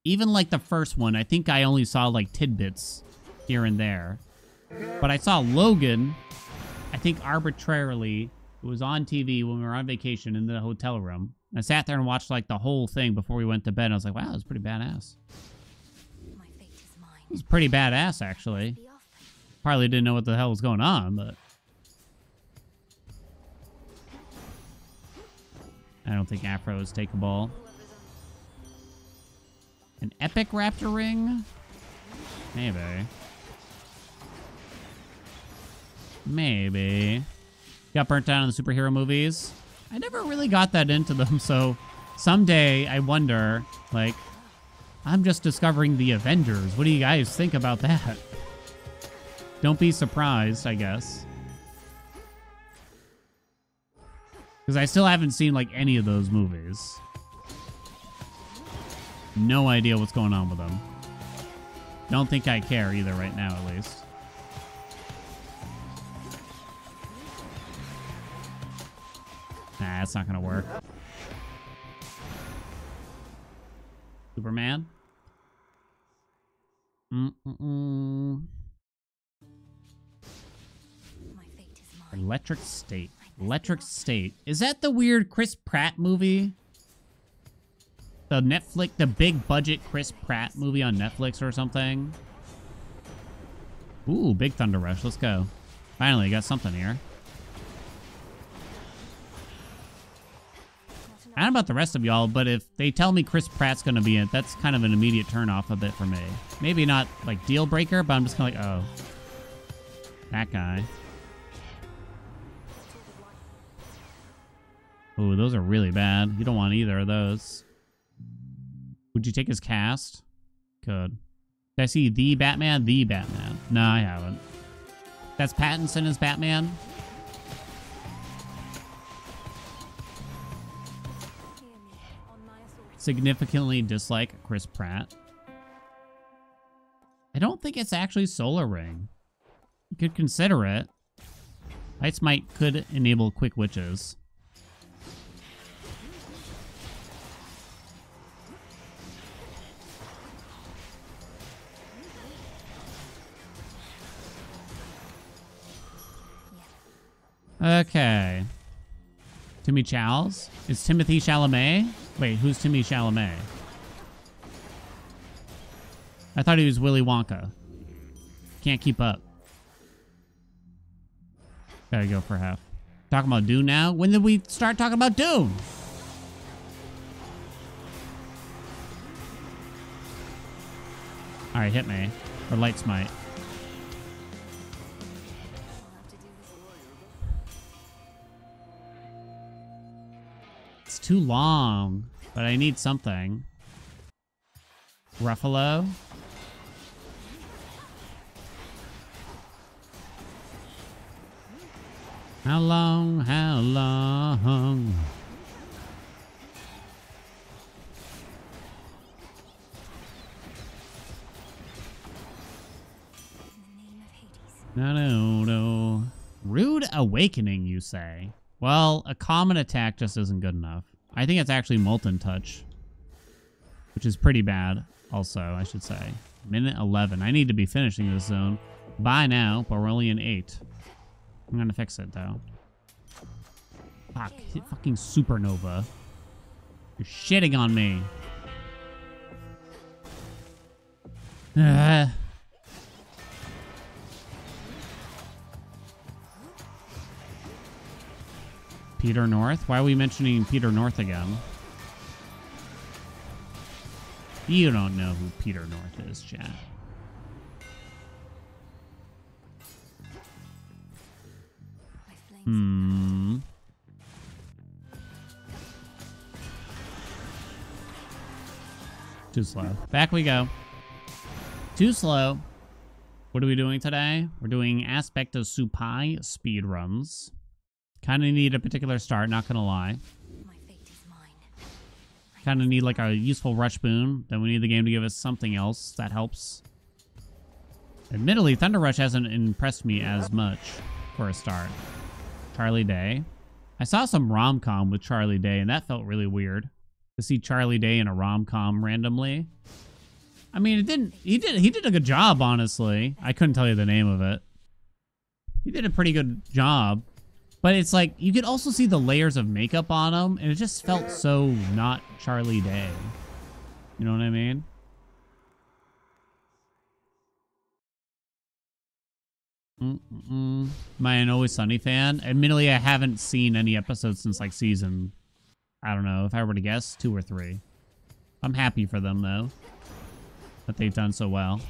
Even like the first one, I think I only saw like tidbits here and there. But I saw Logan, I think arbitrarily. It was on TV when we were on vacation in the hotel room. I sat there and watched like the whole thing before we went to bed. And I was like, wow, that was pretty badass. My fate is mine. It was pretty badass, actually. Be off. Probably didn't know what the hell was going on, but I don't think Afro is takeable. An epic raptor ring? Maybe. Maybe. Got burnt out on the superhero movies. I never really got that into them, so someday I wonder, like, I'm just discovering the Avengers. What do you guys think about that? Don't be surprised, I guess. Because I still haven't seen, like, any of those movies. No idea what's going on with them. Don't think I care either right now, at least. Nah, that's not gonna work. Superman? My fate is mine. Electric State. Electric State. Is that the weird Chris Pratt movie? The Netflix, the big budget Chris Pratt movie on Netflix or something? Ooh, big Thunder Rush. Let's go. Finally, got something here. I don't know about the rest of y'all, but if they tell me Chris Pratt's going to be in it, that's kind of an immediate turn-off a bit for me. Maybe not, like, deal breaker, but I'm just kind of like, oh. That guy. Ooh, those are really bad. You don't want either of those. Would you take his cast? Good. Did I see the Batman? The Batman. No, I haven't. That's Pattinson as Batman? Hear me on my authority. Significantly dislike Chris Pratt. I don't think it's actually Solar Ring. You could consider it. Ice Might could enable quick witches. Okay. Timmy Chow's? Is Timothy Chalamet? Wait, who's Timmy Chalamet? I thought he was Willy Wonka. Can't keep up. Gotta go for half. Talking about Dune now? When did we start talking about Dune? Alright, hit me. Or light smite. I'll have to do this. It's too long, but I need something. Ruffalo? How long, how long? In the name of Hades. No. Rude Awakening, you say? Well, a common attack just isn't good enough. I think it's actually Molten Touch, which is pretty bad also, I should say. Minute 11. I need to be finishing this zone by now, but we're only in 8. I'm gonna fix it, though. Fuck. Hit fucking Supernova. You're shitting on me. Peter North? Why are we mentioning Peter North again? You don't know who Peter North is, chat. My flames. Too slow. Back we go. Too slow. What are we doing today? We're doing Aspect of Supai speedruns. Kind of need a particular start, not gonna lie. My fate is mine. Kind of need like a useful rush boon. Then we need the game to give us something else that helps. Admittedly, Thunder Rush hasn't impressed me as much for a start. Charlie Day. I saw some rom-com with Charlie Day, and that felt really weird. To see Charlie Day in a rom-com randomly. I mean, it didn't... He did a good job, honestly. I couldn't tell you the name of it. He did a pretty good job. But it's like, you could also see the layers of makeup on him, and it just felt so not Charlie Day. You know what I mean? Am I an Always Sunny fan? Admittedly, I haven't seen any episodes since like season, I don't know, if I were to guess, 2 or 3. I'm happy for them though, that they've done so well.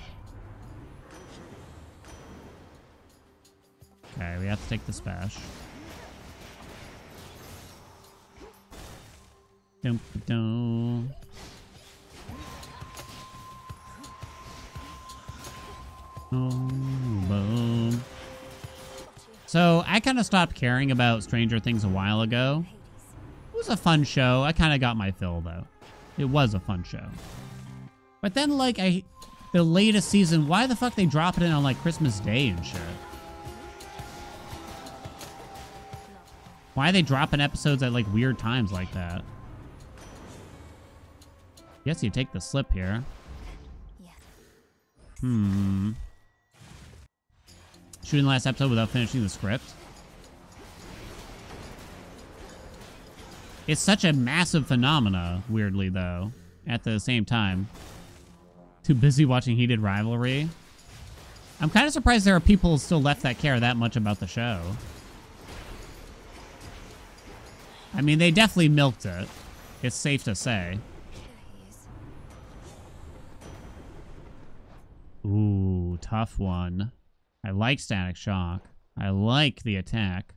Okay, we have to take the spash. Dum-dum. Boom. So I kind of stopped caring about Stranger Things a while ago. It was a fun show. I kind of got my fill though. It was a fun show. But then like the latest season, why the fuck they drop it in on like Christmas Day and shit? Why are they dropping episodes at like weird times like that? Guess you take the slip here. Shooting the last episode without finishing the script. It's such a massive phenomena, weirdly, though, at the same time. Too busy watching Heated Rivalry. I'm kind of surprised there are people still left that care that much about the show. I mean, they definitely milked it. It's safe to say. Ooh, tough one. I like Static Shock. I like the attack.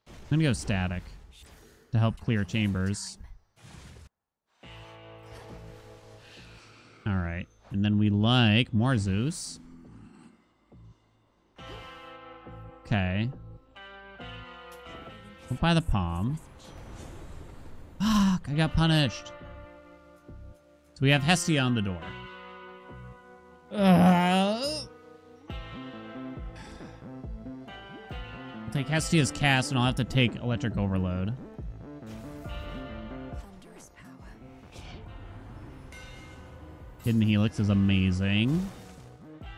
I'm gonna go Static to help clear chambers. Alright. And then we like more Zeus. Okay. Go by the palm. Fuck, I got punished. So we have Hestia on the door. I'll take Hestia's cast and I'll have to take Electric Overload. Thunderous power. Hidden Helix is amazing.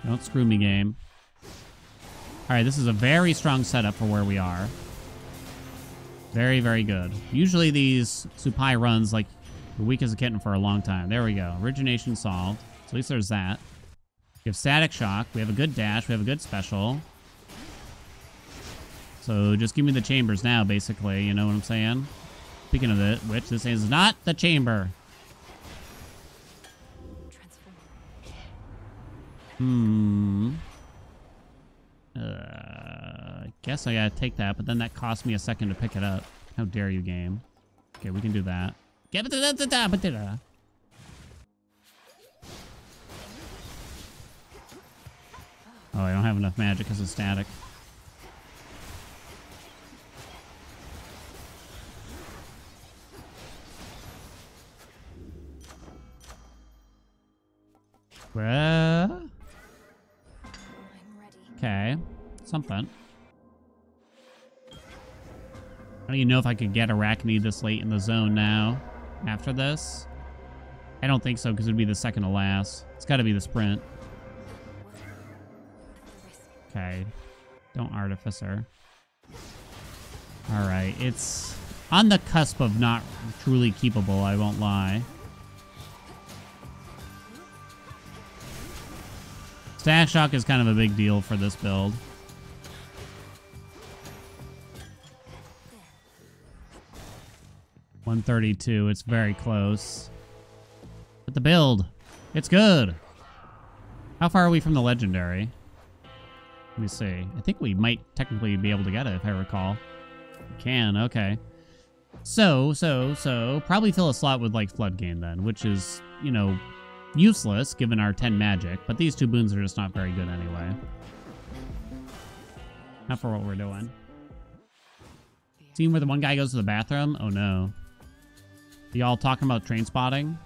Don't screw me, game. Alright, this is a very strong setup for where we are. Very, very good. Usually these Supai runs like the weak as a kitten for a long time. There we go. Origination solved. So at least there's that. We have Static Shock. We have a good dash. We have a good special. So just give me the chambers now, basically. You know what I'm saying? Speaking of it, which this is not the chamber. I guess I gotta take that, but then that cost me a second to pick it up. How dare you, game? Okay, we can do that. Oh, I don't have enough magic because it's static. Well, I'm ready. okay, something. I don't even know if I could get Arachne this late in the zone now. After this, I don't think so because it'd be the second to last. It's got to be the sprint. Okay, don't Artificer. All right, it's on the cusp of not truly keepable, I won't lie. Static Shock is kind of a big deal for this build. $132, it's very close. But the build, it's good. How far are we from the legendary? Let me see. I think we might technically be able to get it if I recall. We can, okay. So, probably fill a slot with like Floodgate then, which is, you know, useless given our 10 magic, but these two boons are just not very good anyway. Not for what we're doing. Scene where the one guy goes to the bathroom? Oh no. Y'all talking about train spotting?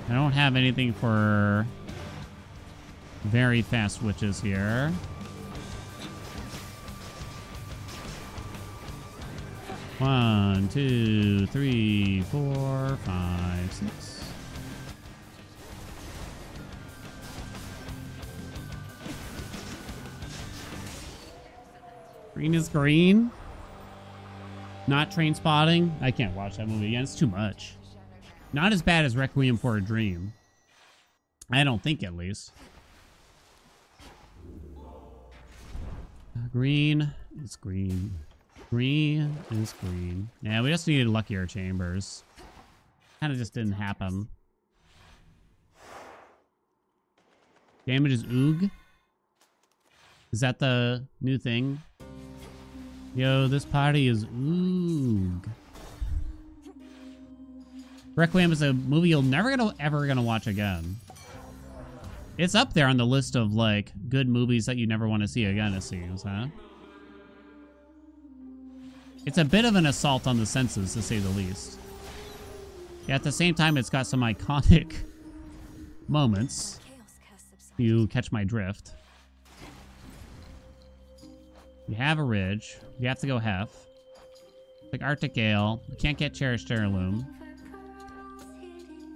I don't have anything for very fast witches here. One, two, three, 4, 5, 6. Green is green. Not train spotting. I can't watch that movie again. It's too much. Not as bad as Requiem for a Dream. I don't think, at least. Green is green. Green is green. Yeah, we just needed luckier chambers. Kind of just didn't happen. Damage is oog. Is that the new thing? Yo, this party is oog. Requiem is a movie you'll never ever gonna watch again. It's up there on the list of, like, good movies that you never want to see again, it seems, huh? It's a bit of an assault on the senses, to say the least. Yeah, at the same time, it's got some iconic moments. You catch my drift. You have a ridge. You have to go hef. Like Arctic Ale. You can't get Cherished Heirloom.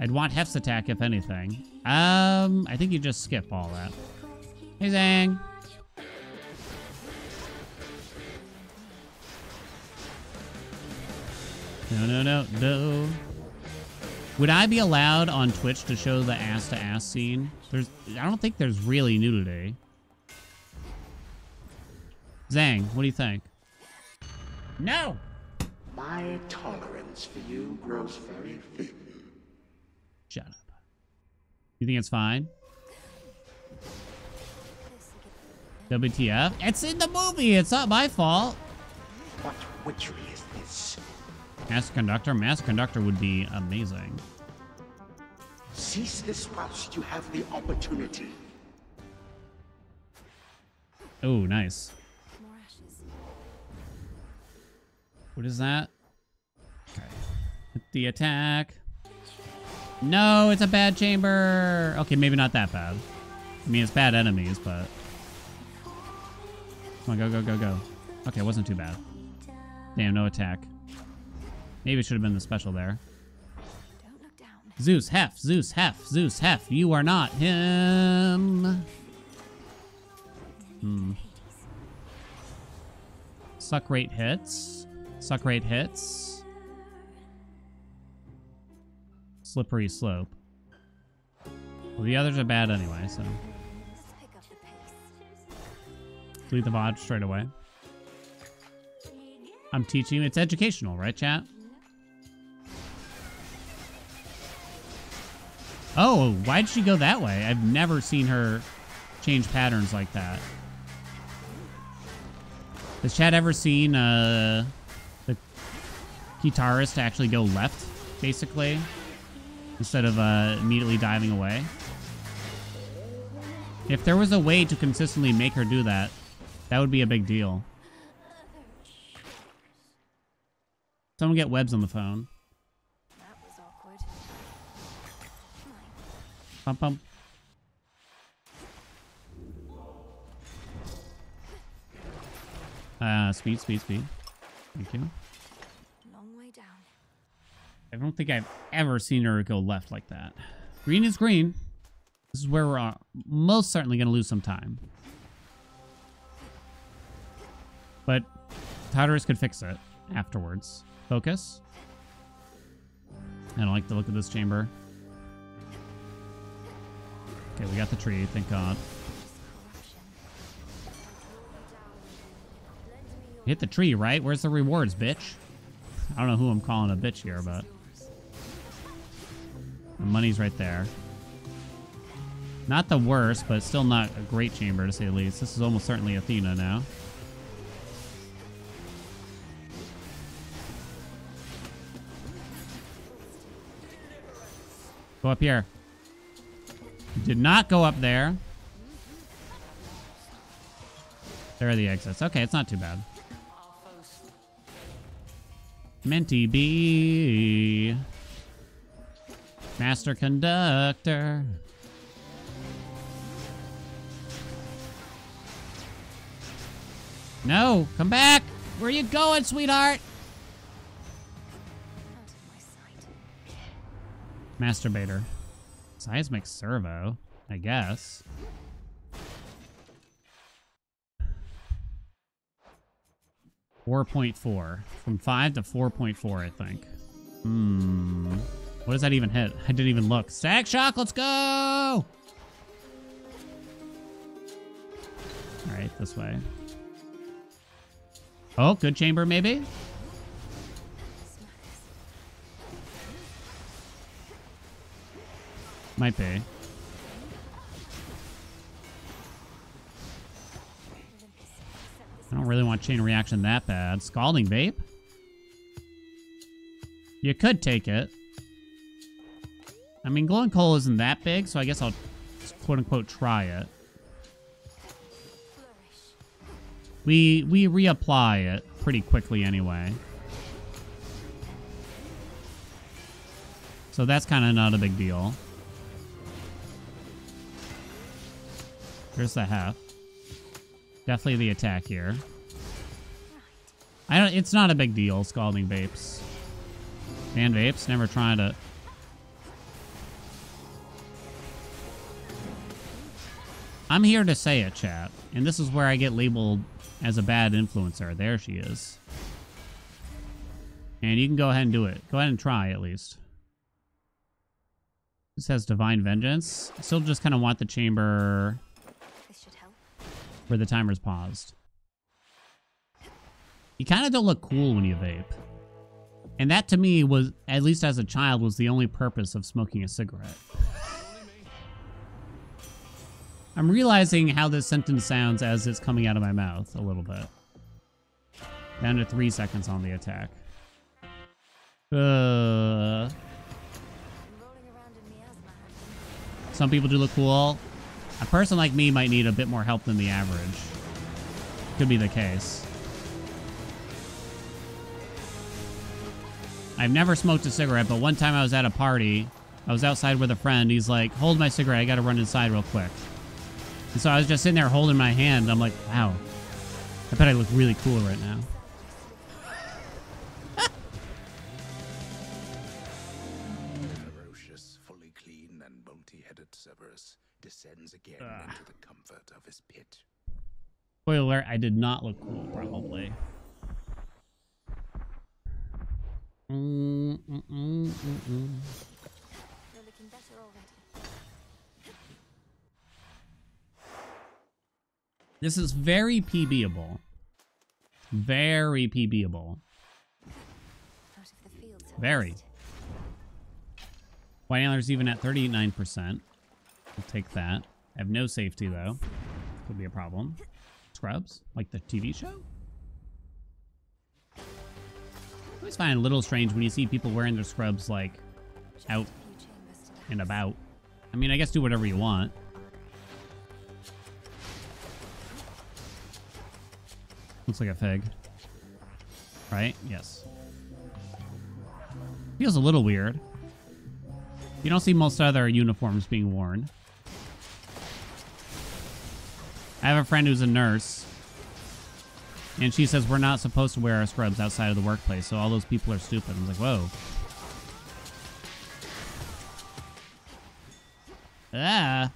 I'd want Hef's attack, if anything. I think you just skip all that. Hey, Zang. No. Would I be allowed on Twitch to show the ass-to-ass scene? I don't think there's really nudity. Zang, what do you think? No! My tolerance for you grows very thin. Shut up. You think it's fine? WTF? It's in the movie! It's not my fault! What witchery is this? Master Conductor? Master Conductor would be amazing. Cease this whilst you have the opportunity. Oh, nice. What is that? Okay. Hit the attack. No, it's a bad chamber. Okay, maybe not that bad. I mean, it's bad enemies, but... Come on, go. Okay, it wasn't too bad. Damn, no attack. Maybe it should have been the special there. Don't look down. Zeus, hef, Zeus, hef, Zeus, hef. You are not him. Suck rate hits. Suck rate hits. Slippery slope. Well, the others are bad anyway, so. Pick up the pace. Delete the VOD straight away. I'm teaching you. It's educational, right, chat? Oh, why'd she go that way? I've never seen her change patterns like that. Has Chad ever seen the guitarist actually go left, basically, instead of immediately diving away? If there was a way to consistently make her do that, that would be a big deal. Someone get Webbs on the phone. That was awkward. Pump, pump. Speed. Thank you. Long way down. I don't think I've ever seen her go left like that. Green is green. This is where we're most certainly going to lose some time. But Tartarus could fix it afterwards. Focus. I don't like the look of this chamber. Okay, we got the tree, thank God. Hit the tree, right? Where's the rewards, bitch? I don't know who I'm calling a bitch here, but... the money's right there. Not the worst, but still not a great chamber, to say the least. This is almost certainly Athena now. Go up here. You did not go up there. There are the exits. Okay, it's not too bad. Menti B. Master Conductor. No, come back. Where are you going, sweetheart? Out of my sight. Masturbator. Seismic servo, I guess. .4 from 5 to 4.4, I think. What does that even hit? I didn't even look. Stack Shock, let's go! right, this way. Oh, good chamber, maybe? Might be. I don't really want chain reaction that bad. Scalding Vape? You could take it. I mean, Glowing Coal isn't that big, so I guess I'll quote-unquote try it. We reapply it pretty quickly anyway. So that's kind of not a big deal. There's the half. Definitely the attack here. It's not a big deal, Scalding Vapes. And Vapes, never trying to... I'm here to say it, chat. And this is where I get labeled as a bad influencer. There she is. And you can go ahead and do it. Go ahead and try, at least. This has Divine Vengeance. I still just kind of want the chamber... where the timer's paused. You kind of don't look cool when you vape. And that to me was, at least as a child, was the only purpose of smoking a cigarette. I'm realizing how this sentence sounds as it's coming out of my mouth a little bit. Down to 3 seconds on the attack. Some people do look cool. A person like me might need a bit more help than the average. Could be the case. I've never smoked a cigarette, but one time I was at a party. I was outside with a friend. He's like, hold my cigarette. I got to run inside real quick. And so I was just sitting there holding my hand. I'm like, wow. I bet I look really cool right now. Ferocious, fully clean and multi-headed Cerberus descends again into the comfort of his pit. Spoiler alert, I did not look cool, probably. You're looking better already. This is very PBable. Very PBable. Out of the field, Very. White Antler's even at 39%. I'll take that. I have no safety, though. Could be a problem. Scrubs? Like the TV show? I always find it a little strange when you see people wearing their scrubs, like, out and about. I mean, I guess do whatever you want. Looks like a fig. Right? Yes. Feels a little weird. You don't see most other uniforms being worn. I have a friend who's a nurse, and she says we're not supposed to wear our scrubs outside of the workplace, so all those people are stupid. I'm like, whoa. Ah.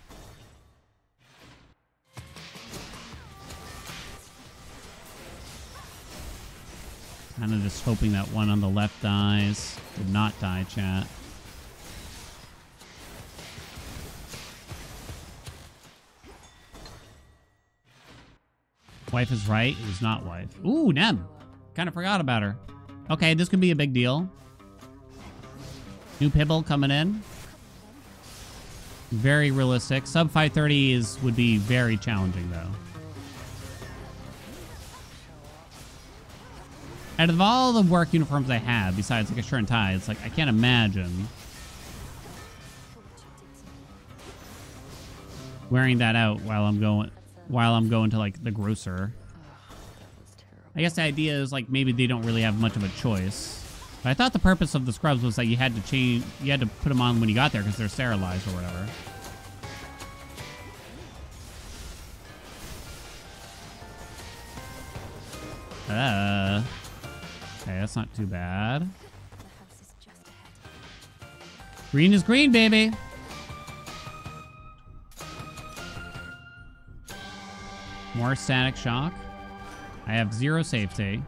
Kind of just hoping that one on the left dies. Did not die, chat. Wife is right. It was not wife. Ooh, Nem. Kind of forgot about her. Okay, this could be a big deal. New Pibble coming in. Very realistic. Sub 530 would be very challenging, though. Out of all the work uniforms I have, besides like a shirt and tie, it's like I can't imagine wearing that out while I'm going to like the grocer. I guess the idea is like maybe they don't really have much of a choice. But I thought the purpose of the scrubs was that you had to put them on when you got there because they're sterilized or whatever. Okay, that's not too bad. Green is green, baby. More static shock. I have 0 safety.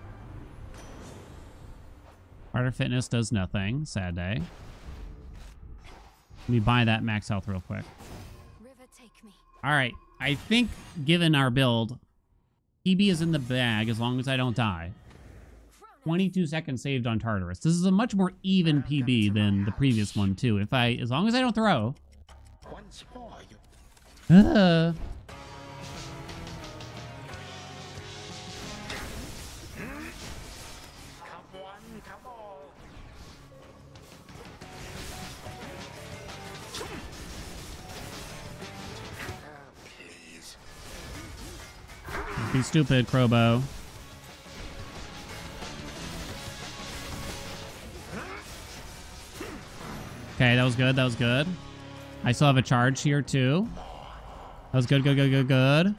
Harder fitness does nothing. Sad day. Let me buy that max health real quick. River, take me. All right. I think given our build, PB is in the bag as long as I don't die. 22 seconds saved on Tartarus. This is a much more even PB than the previous one, too. As long as I don't throw. Once more, you... Uh. Come one, come all. Please. Be stupid, Crobo. Okay, that was good. That was good. I still have a charge here, too. That was good, good, good, good, good. Enough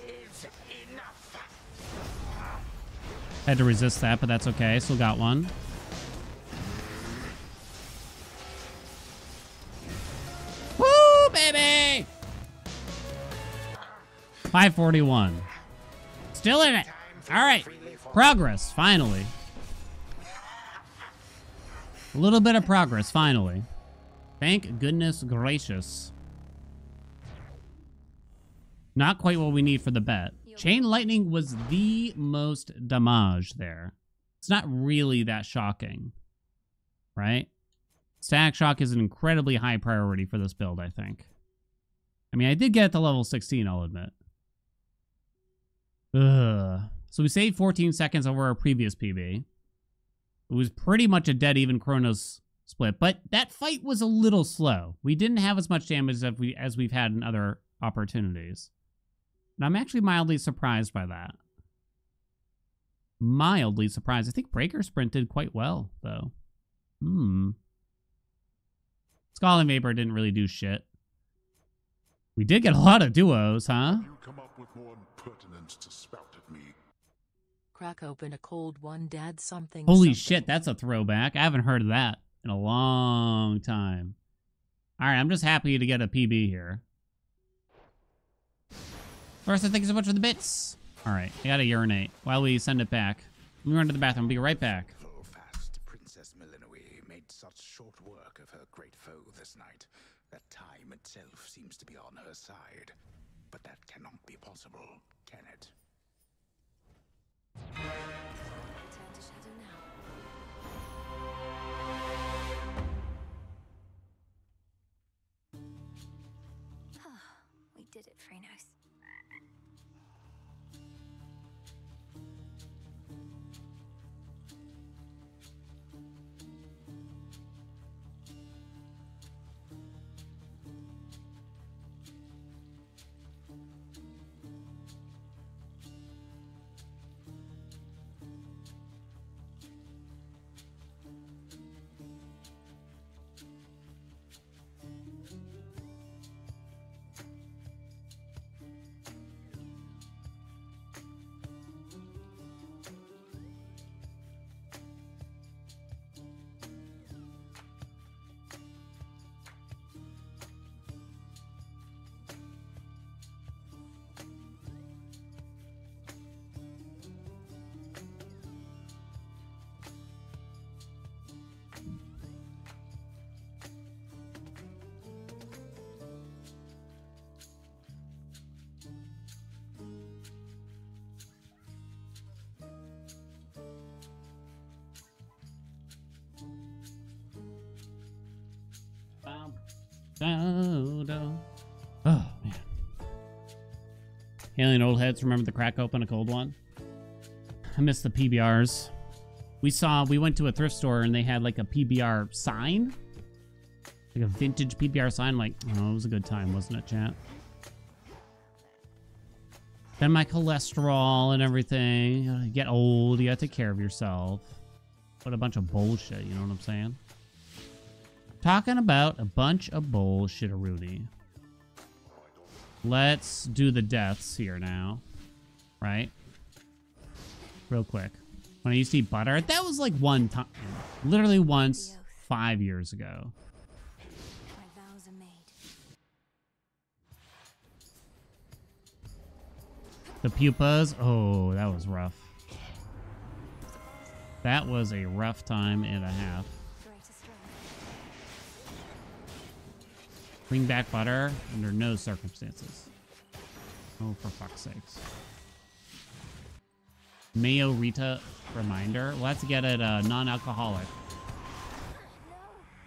is enough. Had to resist that, but that's okay. Still got one. Woo, baby! 541. Still in it. All right. Progress, finally. A little bit of progress, finally. Thank goodness gracious. Not quite what we need for the bet. Chain lightning was the most damage there. It's not really that shocking, right? Static shock is an incredibly high priority for this build, I think. I mean, I did get it to level 16, I'll admit. Ugh. So we saved 14 seconds over our previous PB. It was pretty much a dead even Chronos split, but that fight was a little slow. We didn't have as much damage as we've had in other opportunities. And I'm actually mildly surprised by that. Mildly surprised. I think Breaker Sprint did quite well, though. Scalding Vapor didn't really do shit. We did get a lot of duos, huh? You come up with more impertinence to spout at me. Crack open a cold one, Dad. Something. Holy something. shit, that's a throwback. I haven't heard of that in a long time. All right, I'm just happy to get a PB here. First, thank you so much for the bits. All right, I gotta urinate while we send it back. Let me run to the bathroom. I'll be right back. Though fast, Princess Milinoe made such short work of her great foe this night that time itself seems to be on her side. But that cannot be possible, can it? Turn to shadow now. We did it, Frenos. Oh, man. Haelian old heads, remember the crack open a cold one? I miss the PBRs. We went to a thrift store and they had like a PBR sign. Like a vintage PBR sign. Like, oh, it was a good time, wasn't it, chat? Then my cholesterol and everything. You get old, you gotta take care of yourself. What a bunch of bullshit, you know what I'm saying? Talking about a bunch of bullshit, Rudy. Let's do the deaths here now. Right? Real quick. When I used to eat butter, that was like one time. Literally once 5 years ago. My vows are made. The pupas. Oh, that was rough. That was a rough time and a half. Greater strength. Bring back butter under no circumstances. Oh, for fuck's sakes. Mayo Rita reminder. Let's get it non-alcoholic.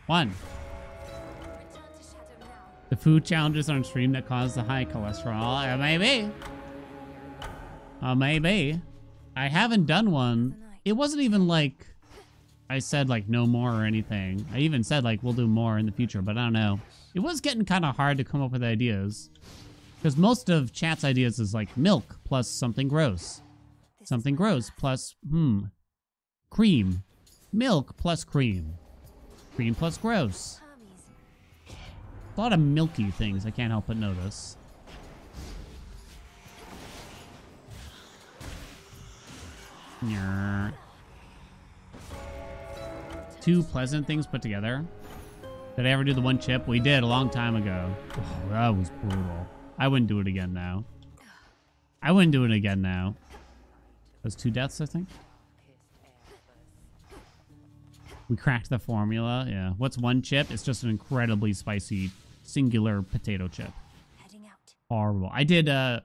1. The food challenges on stream that cause the high cholesterol. Maybe. Maybe. I haven't done one. It wasn't even like I said like no more or anything. I even said like we'll do more in the future, but I don't know. It was getting kind of hard to come up with ideas. Because most of chat's ideas is like milk plus something gross. Something gross plus, cream. Milk plus cream. Cream plus gross. A lot of milky things I can't help but notice. Nyeh. 2 pleasant things put together. Did I ever do the 1 chip? We did a long time ago. Oh, that was brutal. I wouldn't do it again now. I wouldn't do it again now. Those 2 deaths, I think. We cracked the formula. Yeah. What's 1 chip? It's just an incredibly spicy singular potato chip. Heading out. Horrible. I did the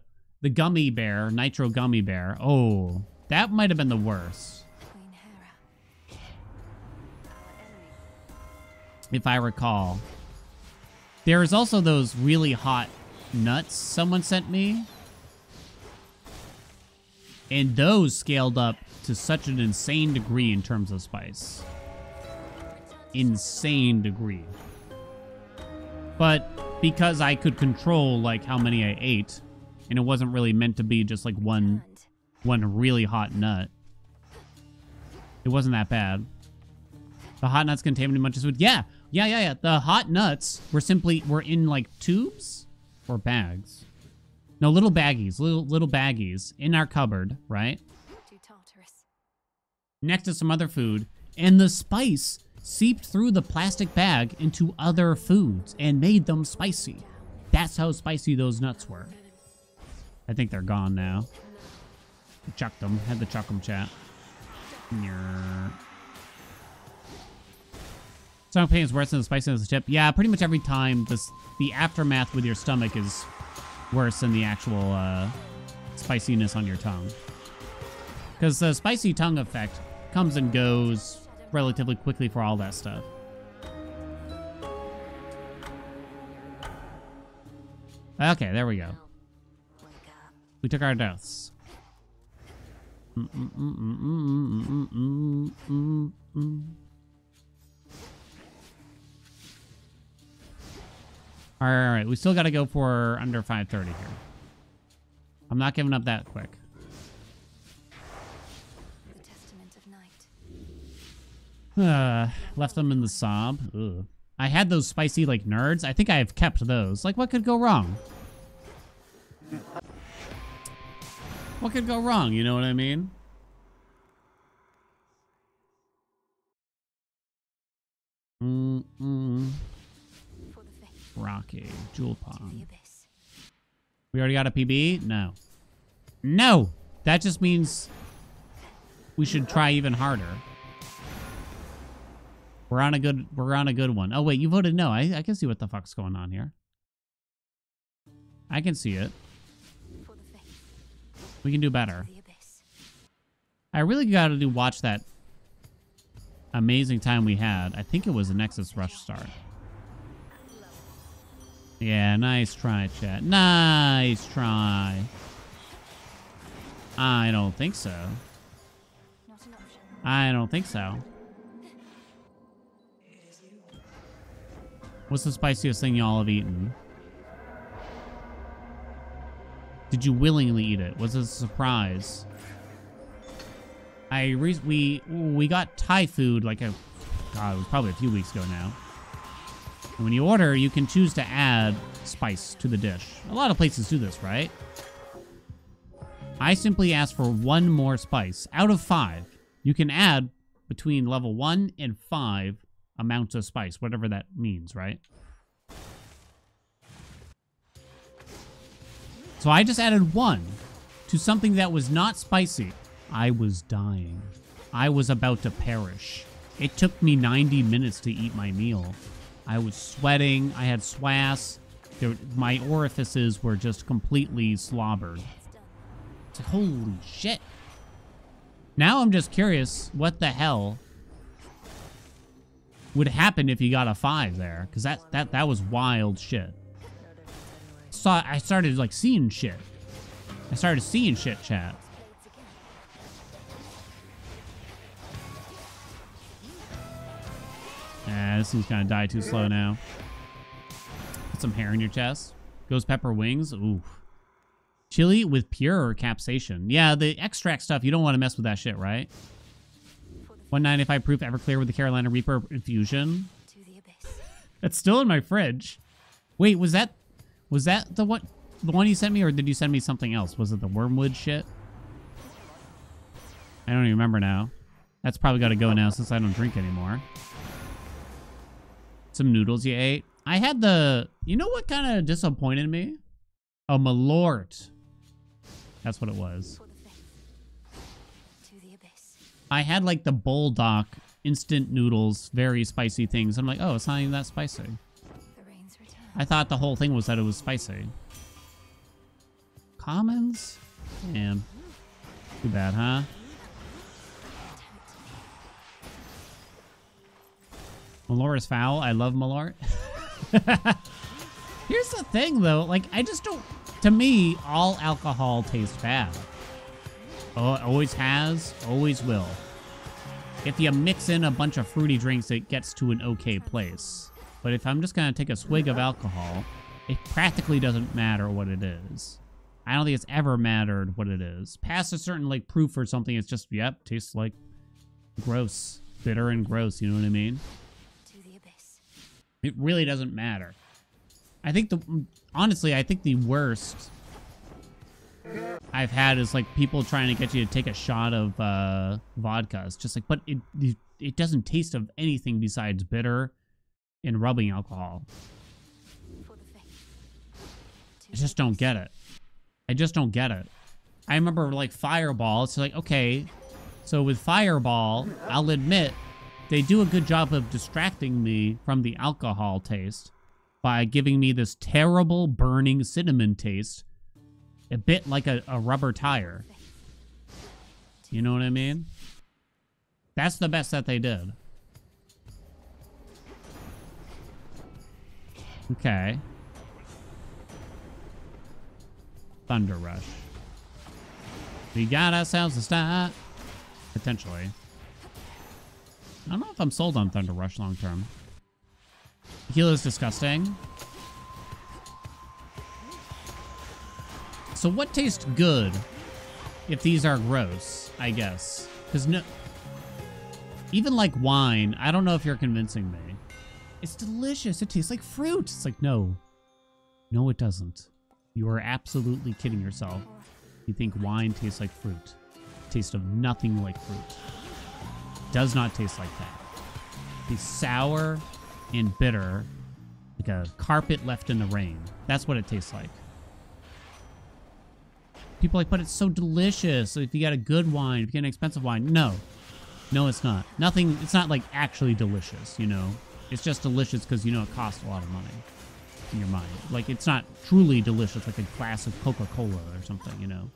gummy bear, nitro gummy bear. Oh, that might have been the worst. Queen Hera. If I recall. There's also those really hot nuts someone sent me. And those scaled up to such an insane degree in terms of spice. Insane degree. But because I could control like how many I ate, and it wasn't really meant to be just like one really hot nut, it wasn't that bad. The hot nuts contained in munches food. Yeah. The hot nuts were in like tubes or bags. No, little baggies, little baggies in our cupboard, right? Too Tartarus. Next to some other food, and the spice seeped through the plastic bag into other foods and made them spicy. That's how spicy those nuts were. I think they're gone now. Chucked them. Had to chuck them, chat. Stomach pain is worse than the spiciness of the chip. Yeah, pretty much every time the aftermath with your stomach is worse than the actual spiciness on your tongue. Because the spicy tongue effect comes and goes relatively quickly for all that stuff. Okay, there we go. We took our deaths. All right. We still got to go for under 5:30 here. I'm not giving up that quick. The testament of night. Left them in the sob. Ugh. I had those spicy like nerds. I think I have kept those. Like, what could go wrong? What could go wrong? You know what I mean? For the faith. Rocky. Jewel To the Pong. abyss. We already got a PB? No. No! That just means we should try even harder. We're on a good one. Oh wait, you voted no. I can see what the fuck's going on here. I can see it. For the faith. We can do better. The abyss. I really gotta watch that amazing time we had. I think it was a Nexus Rush start. Yeah, nice try, chat. Nice try. I don't think so. Not an option. I don't think so. What's the spiciest thing y'all have eaten? Did you willingly eat it? Was it a surprise? We got Thai food like it was probably a few weeks ago now. And when you order, you can choose to add spice to the dish. A lot of places do this, right? I simply asked for 1 more spice out of 5. You can add between level 1 and 5 amounts of spice, whatever that means, right? So I just added 1 to something that was not spicy. I was dying. I was about to perish. It took me 90 minutes to eat my meal. I was sweating. I had swass. My orifices were just completely slobbered. It's like, holy shit. Now I'm just curious what the hell would happen if you got a 5 there, because that was wild shit. I started like seeing shit. I started seeing shit, chat. This thing's gonna die too slow now. Put some hair in your chest. Ghost pepper wings. Ooh. Chili with pure capsaicin. Yeah, the extract stuff, you don't want to mess with that shit, right? 195 proof Everclear with the Carolina Reaper infusion. That's still in my fridge. Wait, was that the one you sent me, or did you send me something else? Was it the wormwood shit? I don't even remember now. That's probably got to go now since I don't drink anymore. Some noodles you ate. I had the... You know what kind of disappointed me? A Malort. That's what it was. I had like the Bulldog instant noodles, very spicy things. I'm like, oh, it's not even that spicy. I thought the whole thing was that it was spicy. Commons? Damn. Too bad, huh? Malort is foul. I love Malort. Here's the thing, though. Like, I just don't... To me, all alcohol tastes bad. Oh, it always has, always will. If you mix in a bunch of fruity drinks, it gets to an okay place. But if I'm just going to take a swig of alcohol, it practically doesn't matter what it is. I don't think it's ever mattered what it is. Past a certain, like, proof or something, it's just, yep, tastes like gross. Bitter and gross, you know what I mean? It really doesn't matter. I think honestly, I think the worst I've had is like people trying to get you to take a shot of vodka. It's just like, but it doesn't taste of anything besides bitter and rubbing alcohol. I just don't get it. I just don't get it. I remember like Fireball. It's like, okay, so with Fireball, I'll admit they do a good job of distracting me from the alcohol taste by giving me this terrible burning cinnamon taste, a bit like a rubber tire. You know what I mean? That's the best that they did. Okay. Thunder Rush. We got ourselves a start. Potentially. I don't know if I'm sold on Thunder Rush long term. Tequila is disgusting. So what tastes good if these are gross, I guess? Because no... Even like wine, I don't know if you're convincing me. It's delicious. It tastes like fruit. It's like, no. No, it doesn't. You are absolutely kidding yourself. You think wine tastes like fruit. Taste of nothing like fruit. Does not taste like that. It's sour and bitter, like a carpet left in the rain. That's what it tastes like. People are like, but it's so delicious. So if you got a good wine, if you get an expensive wine, no. No, it's not. Nothing, it's not like actually delicious, you know? It's just delicious because you know it costs a lot of money in your mind. Like, it's not truly delicious like a glass of Coca-Cola or something, you know?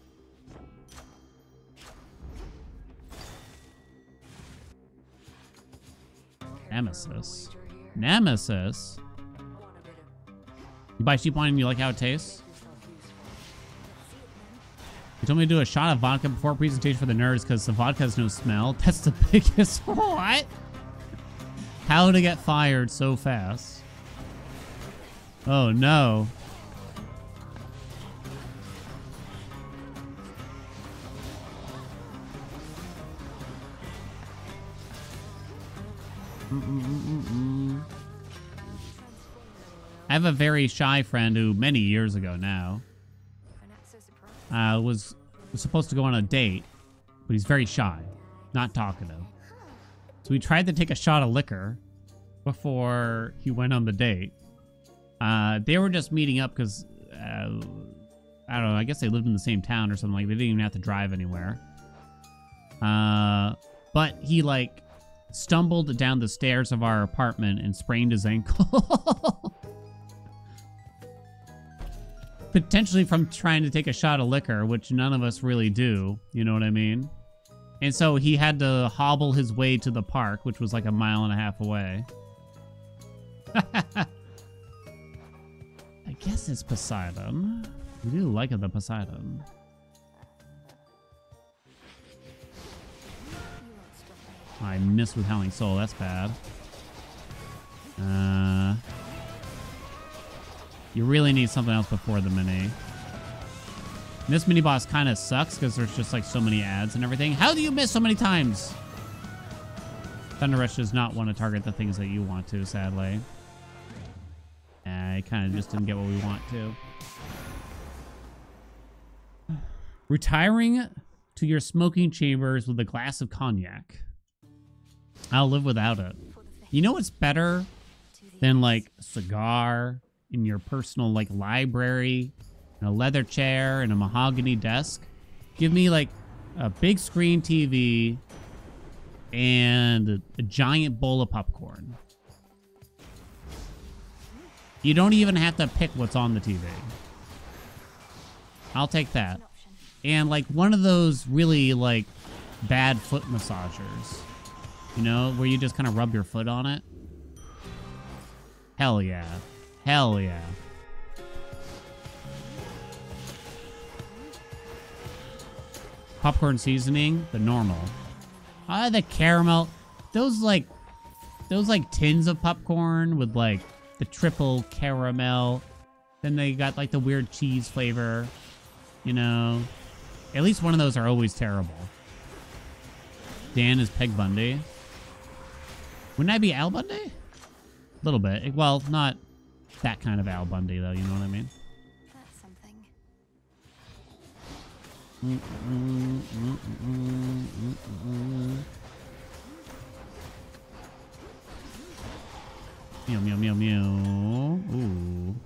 Nemesis. Nemesis? You buy cheap wine and you like how it tastes? You told me to do a shot of vodka before presentation for the nerds because the vodka has no smell. That's the biggest... What? How to get fired so fast? Oh, no. I have a very shy friend who many years ago now was supposed to go on a date, but he's very shy, not talkative. So we tried to take a shot of liquor before he went on the date. They were just meeting up because, I don't know, I guess they lived in the same town or something. Like, they didn't even have to drive anywhere. But he, like, stumbled down the stairs of our apartment and sprained his ankle. potentially from trying to take a shot of liquor, which none of us really do. You know what I mean? And so he had to hobble his way to the park, which was like 1.5 miles away. I guess it's Poseidon. We do like the Poseidon. Oh, I missed with Howling Soul. That's bad. You really need something else before the mini. And this mini boss kind of sucks because there's just like so many ads and everything. How do you miss so many times? Thunder Rush does not want to target the things that you want to, sadly. I kind of just didn't get what we want to. Retiring to your smoking chambers with a glass of cognac. I'll live without it. You know what's better than like a cigar in your personal like library, and a leather chair and a mahogany desk? Give me like a big screen TV and a giant bowl of popcorn. You don't even have to pick what's on the TV. I'll take that. And like one of those really like bad foot massagers, you know, where you just kind of rub your foot on it. Hell yeah. Hell yeah. Popcorn seasoning, the normal. The caramel. Those like tins of popcorn with like the triple caramel. Then they got like the weird cheese flavor, you know. At least one of those are always terrible. Dan is Peg Bundy. Wouldn't I be Al Bundy? A little bit. Well, not that kind of Al Bundy, though. You know what I mean? That's something. Meow, meow, meow, meow. Ooh.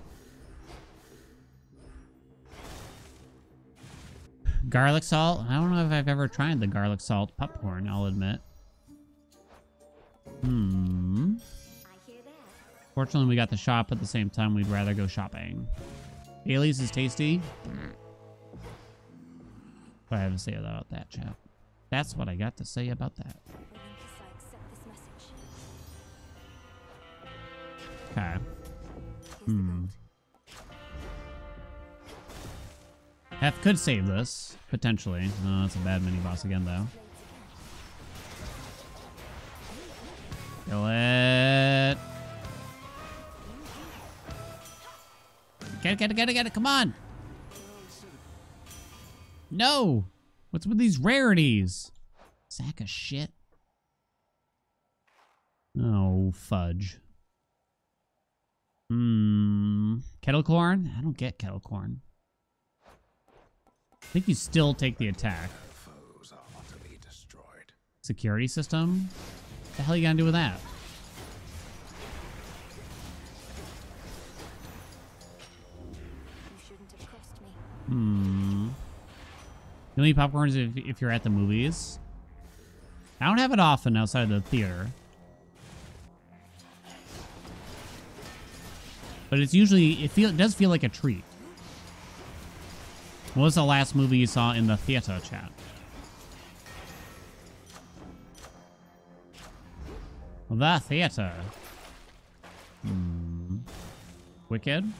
Garlic salt? I don't know if I've ever tried the garlic salt popcorn, I'll admit. Fortunately, we got the shop at the same time. We'd rather go shopping. Bailey's is tasty. What I have to say about that, chap. That's what I got to say about that. Okay. Hef could save this, potentially. No, that's a bad mini-boss again, though. Kill it. Get it, come on! No! What's with these rarities? Sack of shit. Oh, fudge. Kettle corn? I don't get kettle corn. I think you still take the attack. Foes are utterly destroyed. Security system? What the hell are you gonna do with that? You shouldn't have crossed me. You'll need popcorns if you're at the movies. I don't have it often outside of the theater. But it's usually, it does feel like a treat. What was the last movie you saw in the theater, chat? The theater. Wicked.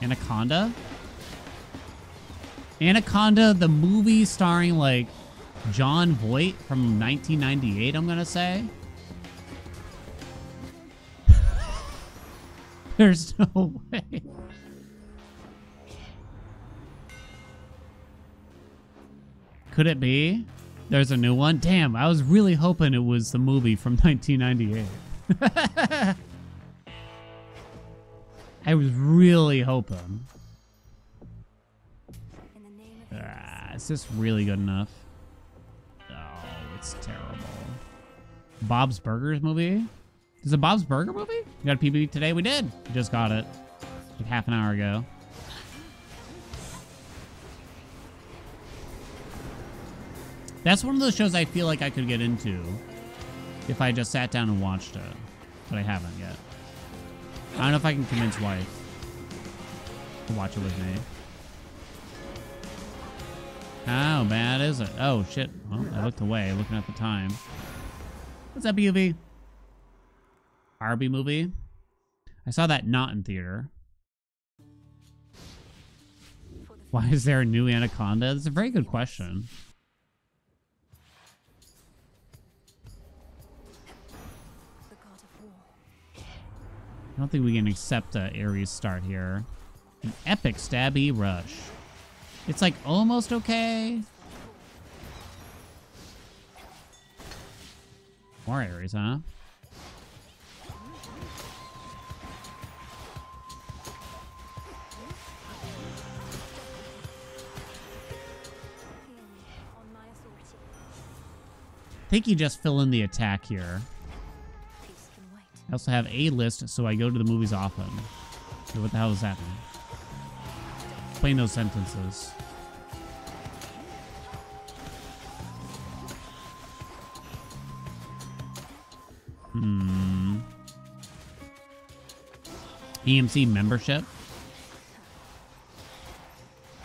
Anaconda? Anaconda, the movie starring, like, John Voight from 1998, I'm gonna say. There's no way. Could it be? There's a new one? Damn, I was really hoping it was the movie from 1998. I was really hoping. Is this really good enough? Oh, it's terrible. Bob's Burgers movie? Is it Bob's Burger movie? You got a PB today? We did. We just got it. Like half an hour ago. That's one of those shows I feel like I could get into if I just sat down and watched it. But I haven't yet. I don't know if I can convince wife. to watch it with me. How bad is it? Oh, shit. Well, I looked away looking at the time. What's up, UV? Barbie movie? I saw that not in theater. Why is there a new Anaconda? That's a very good question. I don't think we can accept Ares start here. An epic stabby rush. It's like almost okay. More Ares, huh? I think you just fill in the attack here. I also have a list, so I go to the movies often. So what the hell is happening? Explain those sentences. EMC membership.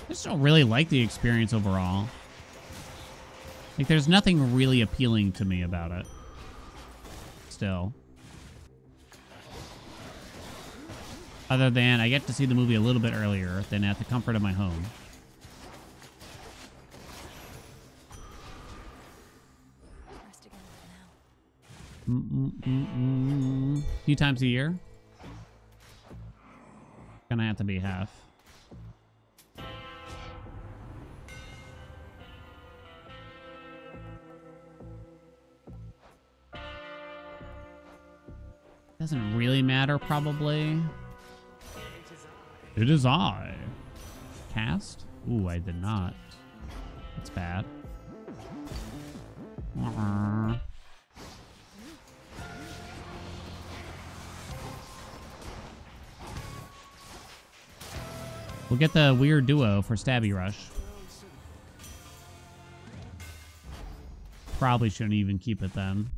I just don't really like the experience overall. Like, there's nothing really appealing to me about it. Still. Other than I get to see the movie a little bit earlier than at the comfort of my home. A few times a year. Gonna have to be half. Doesn't really matter, probably. It is I. Cast? Ooh, I did not. That's bad. We'll get the weird duo for Stabby Rush. Probably shouldn't even keep it then.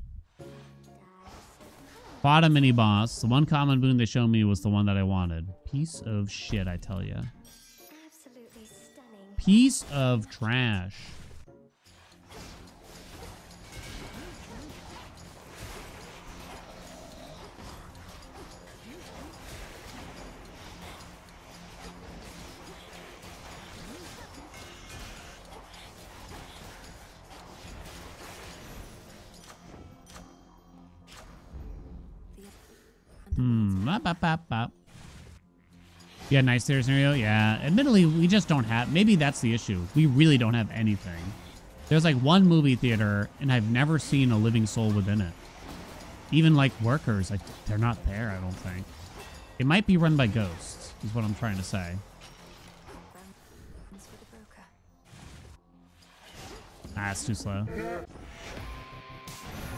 Fought a mini boss. The one common boon they showed me was the one that I wanted. Piece of shit, I tell ya. Absolutely stunning. Piece of trash. Yeah, nice there scenario. Yeah, admittedly, we just don't have. Maybe that's the issue. We really don't have anything. There's like one movie theater, and I've never seen a living soul within it. Even like workers, like they're not there. I don't think. It might be run by ghosts, is what I'm trying to say. Ah, it's too slow.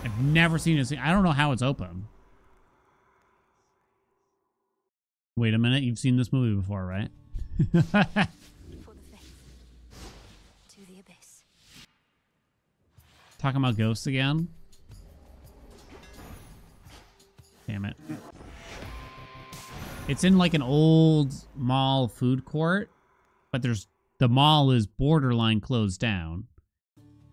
I've never seen it. I don't know how it's open. Wait a minute, you've seen this movie before, right? For the faith. To the abyss. Talking about ghosts again? Damn it. It's in like an old mall food court, but the mall is borderline closed down.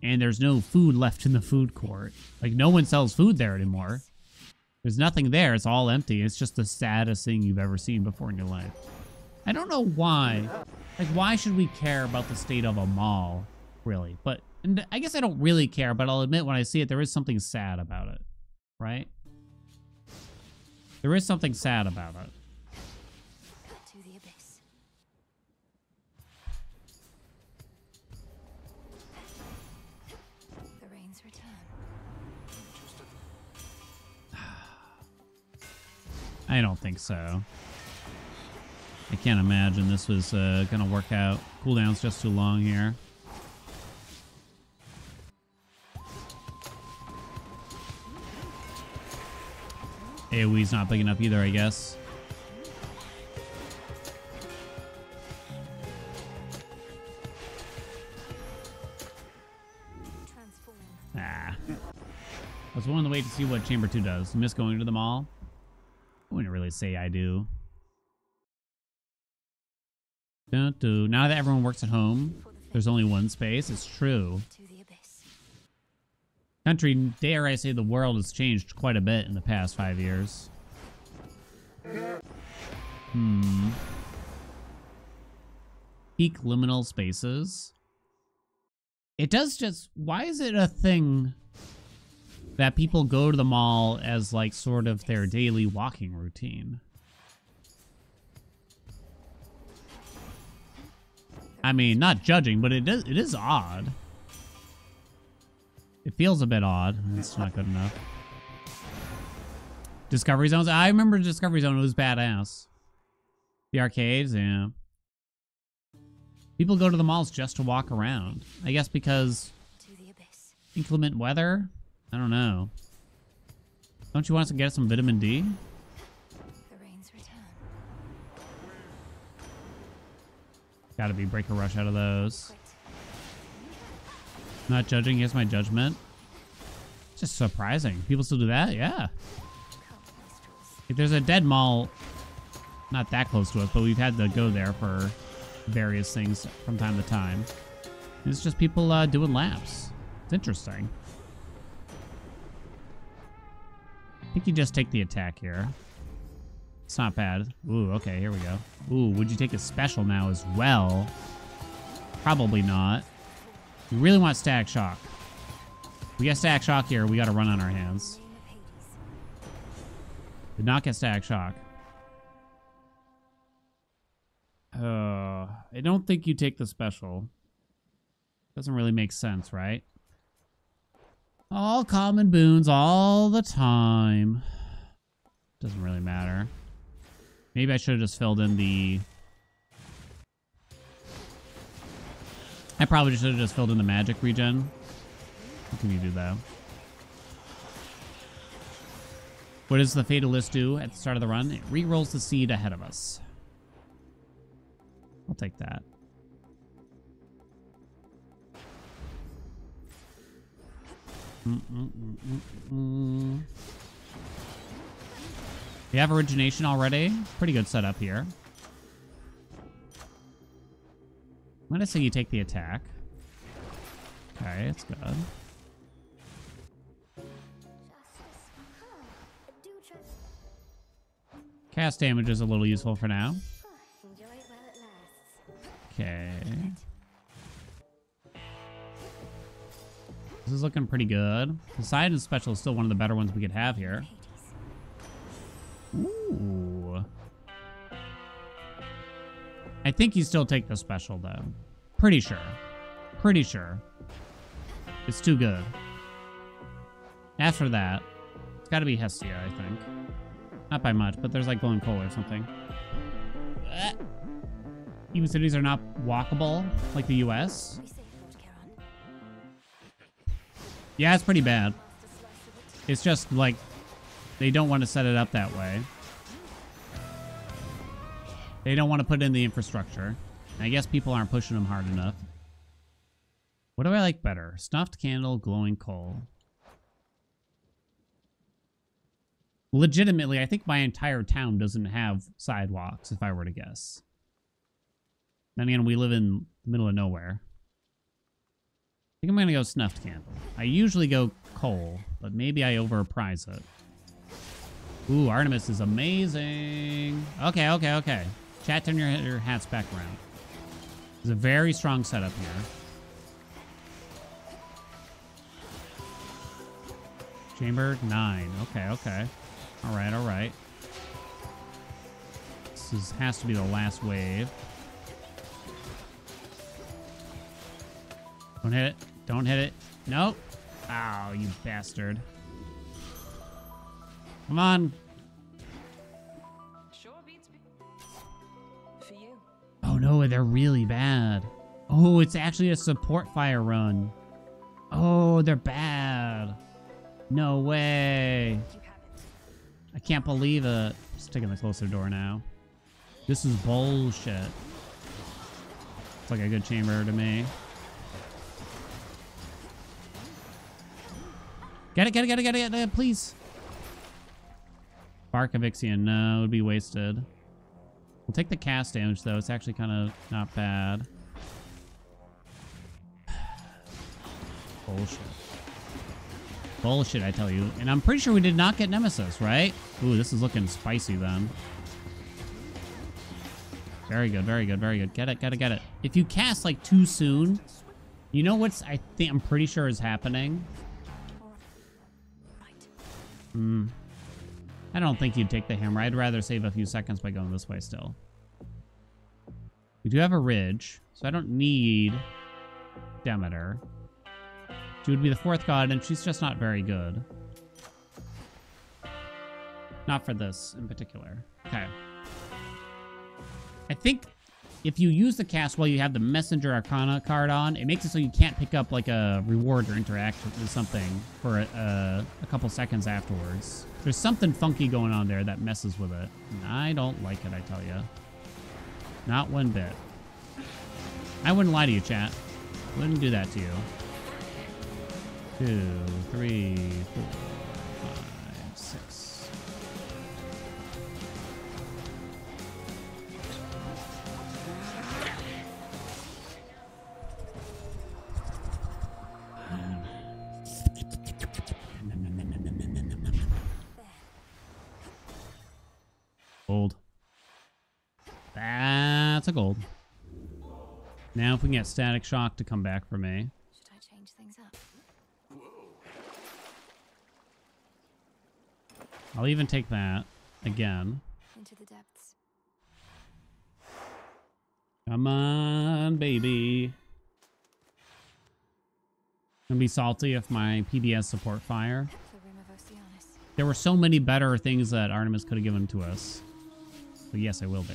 And there's no food left in the food court. Like, no one sells food there anymore. There's nothing there. It's all empty. It's just the saddest thing you've ever seen before in your life. I don't know why. Like, why should we care about the state of a mall, really? But and I guess I don't really care, but I'll admit when I see it, there is something sad about it, right? There is something sad about it. To the abyss. The rains return. I don't think so. I can't imagine this was gonna work out. Cooldown's just too long here. AoE's not big enough either, I guess. Transform. Ah. I was willing to wait to see what Chamber 2 does. You miss going to the mall? I wouldn't really say I do. Now that everyone works at home, there's only one space. It's true. To the abyss. Country, dare I say, the world has changed quite a bit in the past 5 years. Peak liminal spaces. It does just... Why is it a thing that people go to the mall as, like, sort of their daily walking routine? I mean, not judging, but it is odd. It feels a bit odd. It's not good enough. Discovery Zones. I remember Discovery Zone. It was badass. The arcades, yeah. People go to the malls just to walk around. I guess because To the abyss. inclement weather? I don't know. Don't you want us to get some vitamin D? The rains return. Gotta be break a rush out of those. Quit. Not judging, here's my judgment. It's just surprising. People still do that? Yeah. Count minstrels. If there's a dead mall, not that close to us, but we've had to go there for various things from time to time. It's just people doing laps. It's interesting. I think you just take the attack here. It's not bad. Ooh, okay, here we go. Ooh, would you take a special now as well? Probably not. We really want Static Shock. We get Static Shock here, we gotta run on our hands. Reign of Hades. Did not get Static Shock. I don't think you take the special. Doesn't really make sense, right? All common boons all the time. Doesn't really matter. Maybe I should have just filled in the... I probably should have just filled in the magic regen. What can you do, though? What does the Fatalist do at the start of the run? It re-rolls the seed ahead of us. I'll take that. We have origination already. Pretty good setup here. I'm gonna say you take the attack. Okay, it's good. Do trust. Cast damage is a little useful for now. Enjoy it while it lasts. Okay. This is looking pretty good. Poseidon Special is still one of the better ones we could have here. Hades. Ooh. I think you still take the special, though. Pretty sure. Pretty sure. It's too good. After that, it's got to be Hestia, I think. Not by much, but there's like glowing coal or something. Even cities are not walkable, like the US. Be safe, Lord Charon. Yeah, it's pretty bad. Last a slice of it. It's just like they don't want to set it up that way. They don't want to put in the infrastructure. I guess people aren't pushing them hard enough. What do I like better? Snuffed candle, glowing coal. Legitimately, I think my entire town doesn't have sidewalks, if I were to guess. Then again, we live in the middle of nowhere. I think I'm going to go snuffed candle. I usually go coal, but maybe I overprice it. Ooh, Artemis is amazing. Okay, okay, okay. Chat, turn your hats back around. It's a very strong setup here. Chamber 9. Okay, okay. All right, all right. This has to be the last wave. Don't hit it. Don't hit it. Nope. Oh, you bastard. Come on. Sure beats me. For you. Oh no, they're really bad. Oh, it's actually a support fire run. Oh, they're bad. No way. You have it. I can't believe it. Just taking the closer door now. This is bullshit. It's like a good chamber to me. Get it, get it, get it, get it, get it, please. Bark of Ixion, no, it would be wasted. We'll take the cast damage, though. It's actually kind of not bad. Bullshit. Bullshit, I tell you. And I'm pretty sure we did not get Nemesis, right? Ooh, this is looking spicy, then. Very good, very good, very good. Get it, get it, get it. If you cast, like, too soon, you know what's, I'm pretty sure is happening? I don't think you'd take the hammer. I'd rather save a few seconds by going this way still. We do have a ridge, so I don't need Demeter. She would be the 4th god, and she's just not very good. Not for this in particular. Okay. I think if you use the cast while you have the Messenger Arcana card on, it makes it so you can't pick up like a reward or interact with something for a couple seconds afterwards. There's something funky going on there that messes with it. And I don't like it, I tell you. Not one bit. I wouldn't lie to you, chat. Wouldn't do that to you. 2, 3, 4, 5, 6. Gold. That's a gold. Now if we can get Static Shock to come back for me. Should I change things up? I'll even take that again. Into the depths. Come on, baby. Gonna be salty if my PBS support fire. The rim of Oceanus. There were so many better things that Artemis could have given to us. But yes, I will be.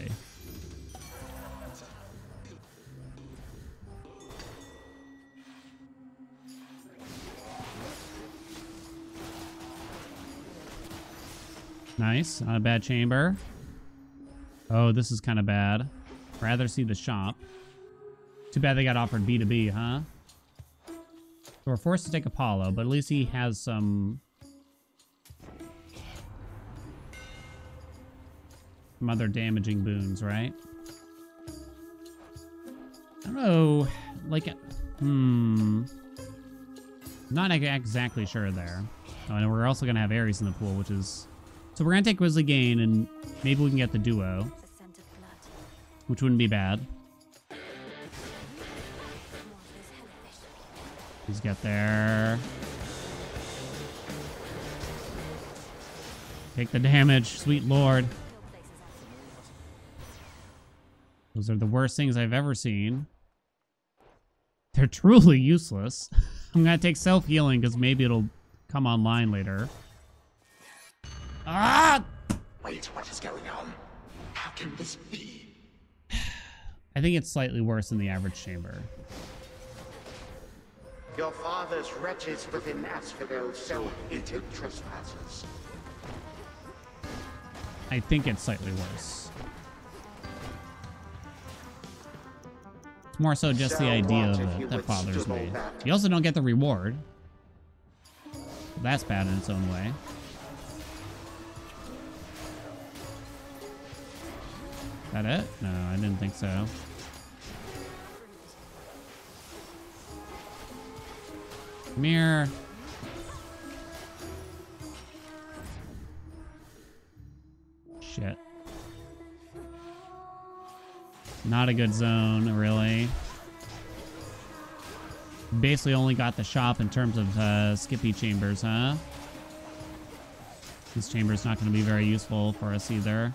Nice. Not a bad chamber. Oh, this is kind of bad. Rather see the shop. Too bad they got offered B to B, huh? So we're forced to take Apollo, but at least he has some other damaging boons, right? I don't know. Like, not exactly sure there. Oh, and we're also going to have Ares in the pool, which is... So we're going to take Grizzly Gain, and maybe we can get the duo, The scent of blood. which wouldn't be bad. More of this hellfish. Please get there. Take the damage, sweet lord. Kill places absolute. Those are the worst things I've ever seen. They're truly useless. I'm going to take self-healing, because maybe it'll come online later. Ah! Wait, what is going on? How can this be? I think it's slightly worse than the average chamber. Your father's wretches within Asphodel so hated trespassers. I think it's slightly worse. It's more so just the So idea what of if you it that bothers withstood me. all that? You also don't get the reward. That's bad in its own way. Is that it? No, I didn't think so. Come here. Shit. Not a good zone, really. Basically only got the shop in terms of Skippy chambers, huh? This chamber's not going to be very useful for us either.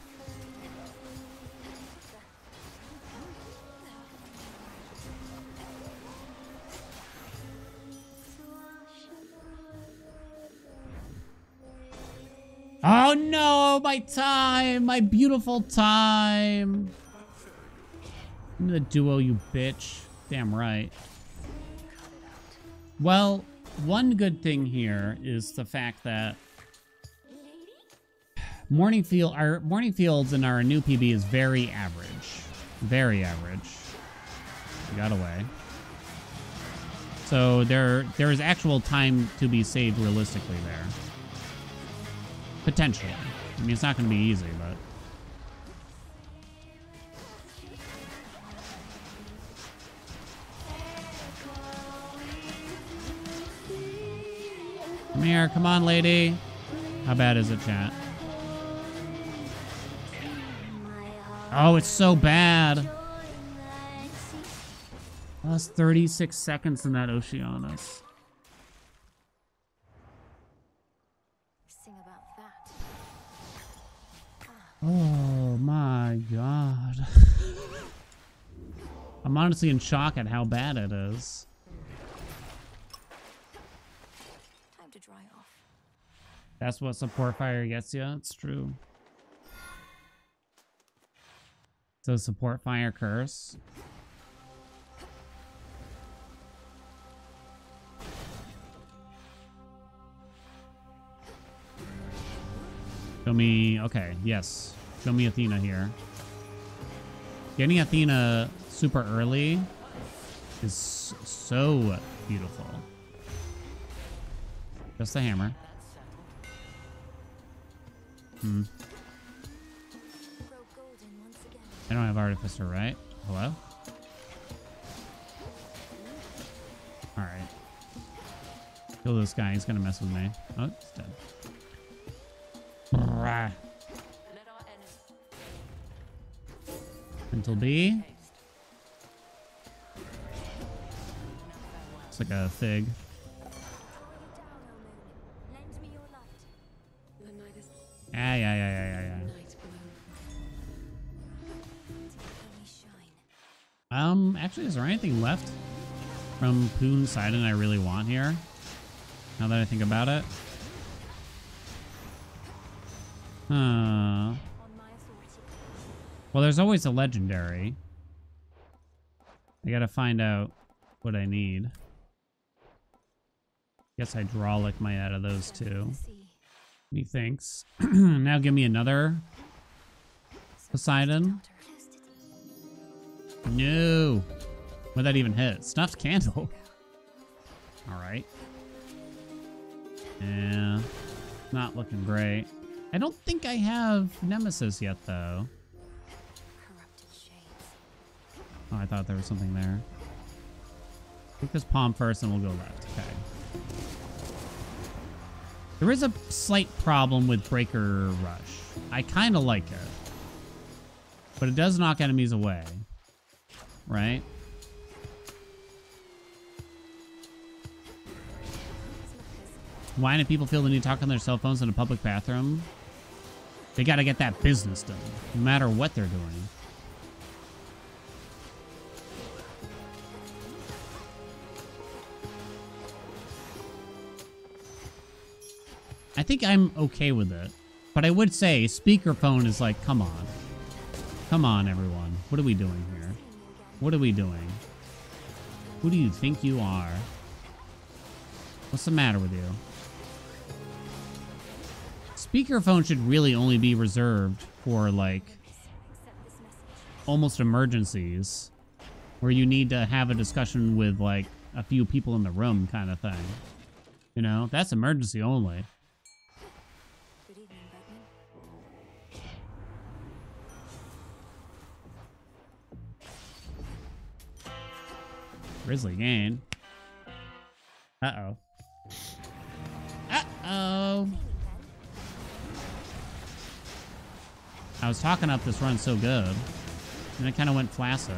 Oh no, my time! My beautiful time! Give me the duo, you bitch. Damn right. Well, one good thing here is the fact that Morning Fields in our new PB is very average. Very average. We got away. So there is actual time to be saved realistically there. Potentially. I mean, it's not going to be easy, but... Come here. Come on, lady. How bad is it, chat? Oh, it's so bad. Lost 36 seconds in that Oceanus. Sing about that. Oh my god. I'm honestly in shock at how bad it is. Time to dry off. That's what support fire gets you. It's true. So support fire curse. Show me, okay, yes. Show me Athena here. Getting Athena super early is so beautiful. Just the hammer. Hmm. Grow golden once again. I don't have Artificer, right? Hello? Alright. Kill this guy, he's gonna mess with me. Oh, he's dead. Brah. Mental B. It's like a fig. Lend me your light. The night is Yeah. night below. Only shine. Actually, is there anything left from Poon Sidon I really want here? Now that I think about it. On my authority. Well, there's always a legendary. I gotta find out what I need. Guess hydraulic might out of those two. See. Methinks. Now give me another Poseidon. No. Would that even hit? Snuffed candle. Alright. Yeah. Not looking great. I don't think I have Nemesis yet, though. Corrupted shades. Oh, I thought there was something there. Take this palm first and we'll go left. Okay. There is a slight problem with Breaker Rush. I kind of like it. But it does knock enemies away. Right? Why do people feel the need to talk on their cell phones in a public bathroom? They gotta get that business done, no matter what they're doing. I think I'm okay with it. But I would say speakerphone is like, come on. Come on, everyone. What are we doing here? What are we doing? Who do you think you are? What's the matter with you? Speakerphone should really only be reserved for, like, almost emergencies. Where you need to have a discussion with, like, a few people in the room kind of thing. You know? That's emergency only. Good evening, Batman. Grizzly gain. Uh-oh. Uh-oh. I was talking up this run so good. And it kind of went flaccid.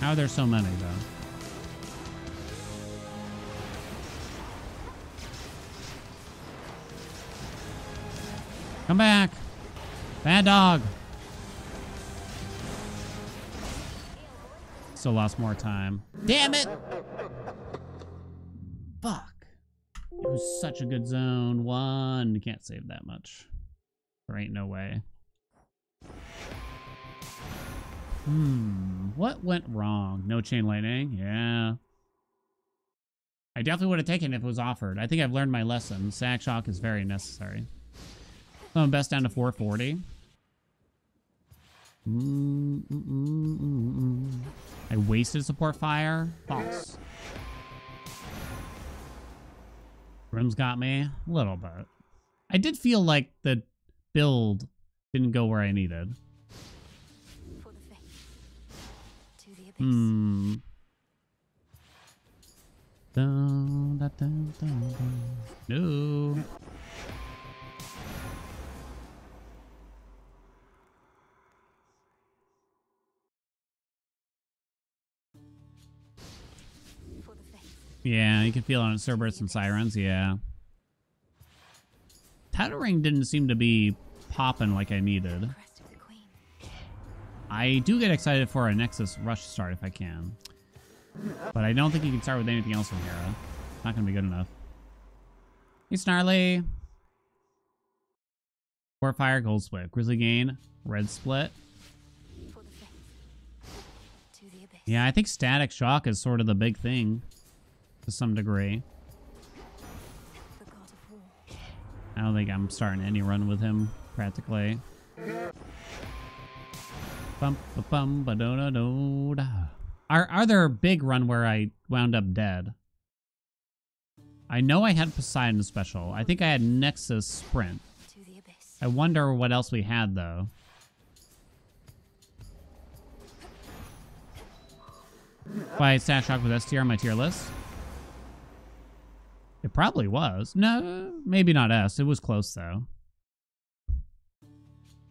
How are there so many, though? Come back! Bad dog! Still lost more time. Damn it! Fuck. It was such a good zone. One. You can't save that much. There ain't no way. What went wrong? No chain lightning? Yeah. I definitely would have taken it if it was offered. I think I've learned my lesson. Sack shock is very necessary. I'm best down to 440. I wasted support fire. False. Grim's got me a little bit. I did feel like the build didn't go where I needed. For the faith. To the abyss. Hmm. Dun, dun, dun, dun, dun. No. For the faith. Yeah, you can feel it on Cerberus and Sirens, yeah. Title ring didn't seem to be popping like I needed. Crest of the queen. I do get excited for a Nexus rush start if I can. But I don't think you can start with anything else from here. It's not going to be good enough. Hey, Snarly. Core Fire, Gold Split. Grizzly Gain, Red Split. For the faith. To the abyss. Yeah, I think Static Shock is sort of the big thing. To some degree. The god of war. I don't think I'm starting any run with him, practically. Bum, ba, bum, ba, do, da, do, da. Are there big run where I wound up dead? I know I had Poseidon Special. I think I had Nexus Sprint. To the abyss. I wonder what else we had, though. Why Stat Shock with STR on my tier list? It probably was. No, maybe not S. It was close, though.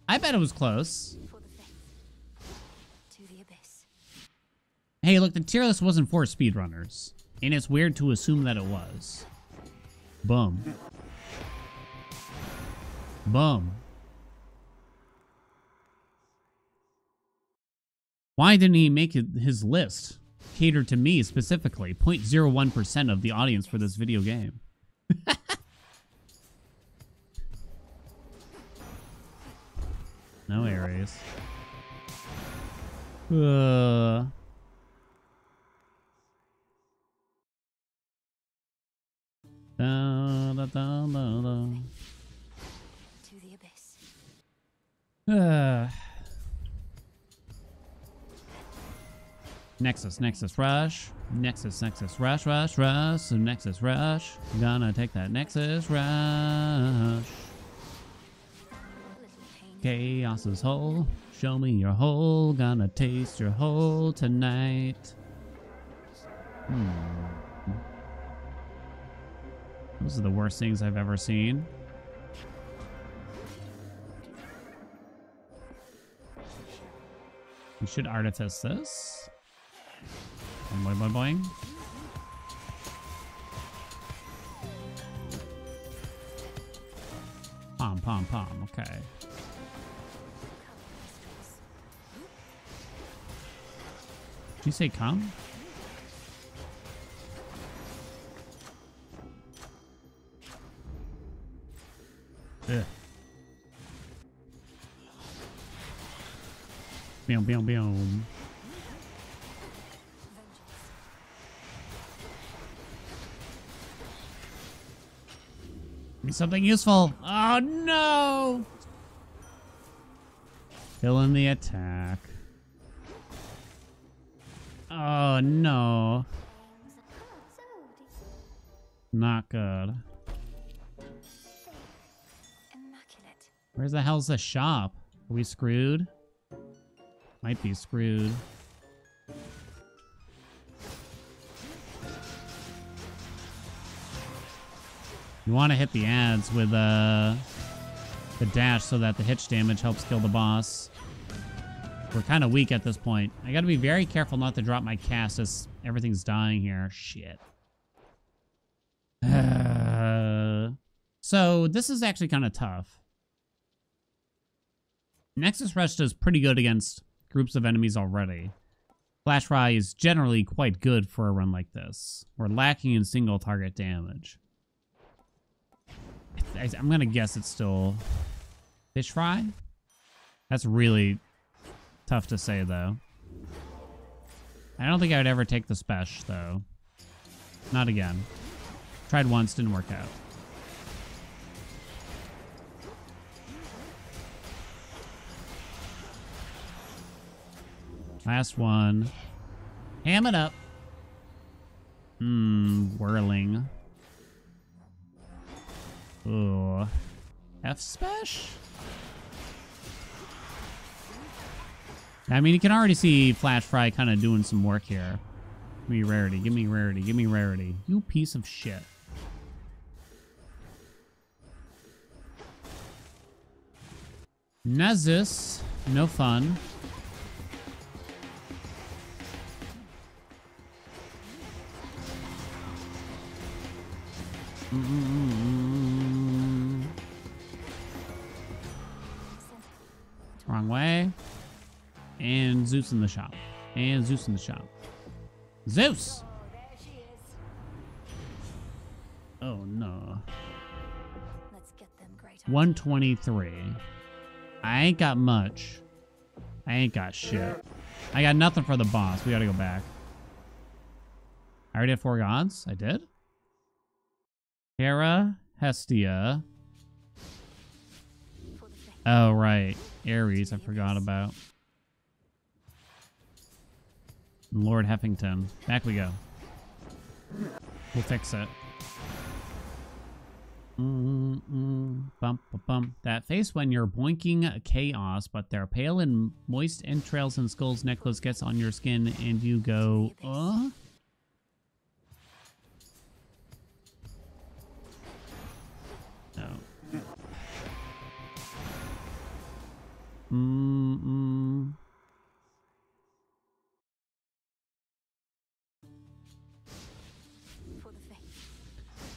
I bet it was close. For the faith. To the abyss. Hey, look, the tier list wasn't for speedrunners. And it's weird to assume that it was. Boom. Boom. Why didn't he make his list cater to me specifically? 0.01% of the audience for this video game. No Ares. Da, da, da, da, da. To the abyss. Nexus, Nexus Rush. Nexus, Nexus Rush, Rush, Rush. So Nexus Rush. Gonna take that Nexus Rush. Chaos's hole. Show me your hole. Gonna taste your hole tonight. Those are the worst things I've ever seen. We should artifice this. Boing, boing, boing, boing. Pom, pom, pom. Okay. Did you say come? Ugh. Boom, boom, boom. Give me something useful. Oh no! Fill in the attack. Oh no. Not good. Immaculate. Where's the hell's the shop? Are we screwed? Might be screwed. You want to hit the ads with the dash so that the hitch damage helps kill the boss. We're kind of weak at this point. I got to be very careful not to drop my cast as everything's dying here. Shit. So this is actually kind of tough. Nexus Rush does pretty good against groups of enemies already. Flash Fry is generally quite good for a run like this. We're lacking in single target damage. I'm gonna guess it's still Fish Fry? That's really tough to say, though. I don't think I would ever take the Spesh, though. Not again. Tried once, didn't work out. Last one. Ham it up. Whirling. Ooh. F Spesh? I mean, you can already see Flash Fry kind of doing some work here. Give me rarity, give me rarity, give me rarity. You piece of shit. Nezus, no fun. Wrong way. And Zeus in the shop. And Zeus in the shop. Zeus! Oh no. Let's get them great. 123. I ain't got much. I ain't got shit. I got nothing for the boss. We gotta go back. I already have 4 gods? I did? Hera, Hestia. Oh, right. Ares, I forgot about. Lord Heffington. Back we go. We'll fix it. Bump, bump, bump. That face when you're boinking chaos, but their pale and moist entrails and skulls necklace gets on your skin and you go, No.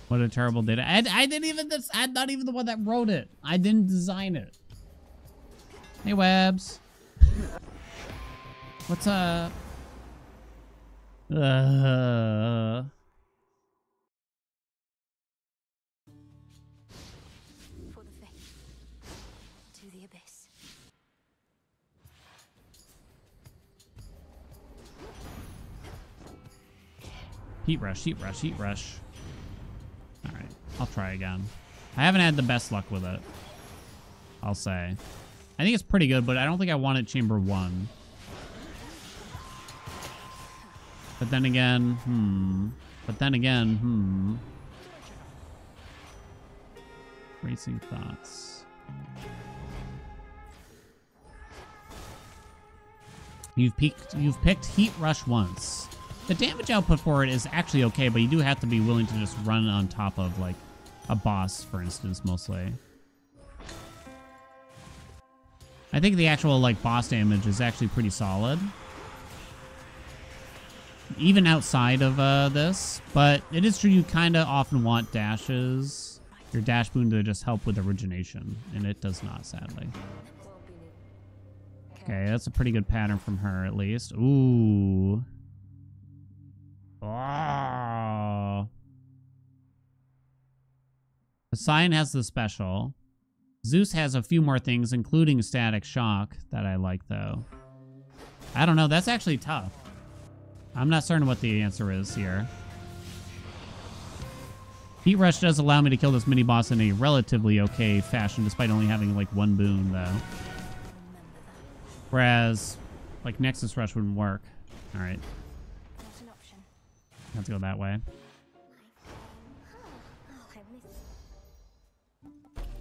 What a terrible data. I didn't even, I'm not even the one that wrote it. I didn't design it. Hey, Webs. What's up? For the faith. To the abyss. Heat rush, heat rush, heat rush. Alright, I'll try again. I haven't had the best luck with it, I'll say. I think it's pretty good, but I don't think I want it chamber 1. But then again, Racing thoughts. You've picked Heat Rush once. The damage output for it is actually okay, but you do have to be willing to just run on top of, like, a boss, for instance, mostly. I think the actual, like, boss damage is actually pretty solid. Even outside of this. But it is true you kind of often want dashes. Your dash boon to just help with origination. And it does not, sadly. Okay, that's a pretty good pattern from her, at least. Ooh. Oh. Poseidon has the special. Zeus has a few more things, including Static Shock, that I like, though. I don't know. That's actually tough. I'm not certain what the answer is here. Heat Rush does allow me to kill this mini-boss in a relatively okay fashion, despite only having, like, 1 boon, though. Whereas, like, Nexus Rush wouldn't work. All right. Let's go that way.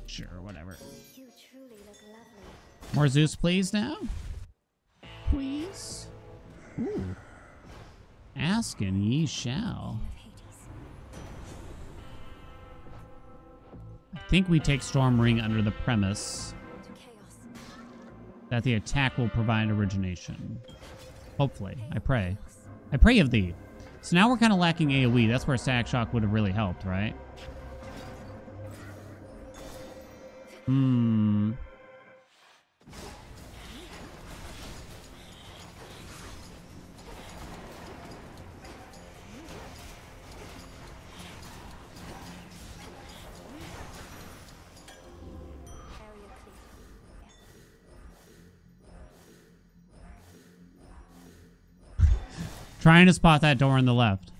Sure, whatever. More Zeus, please, now? Please? Ooh. Ask and ye shall. I think we take Storm Ring under the premise that the attack will provide origination. Hopefully. I pray. I pray of thee. So now we're kind of lacking AoE. That's where Static Shock would have really helped, right? Trying to spot that door on the left.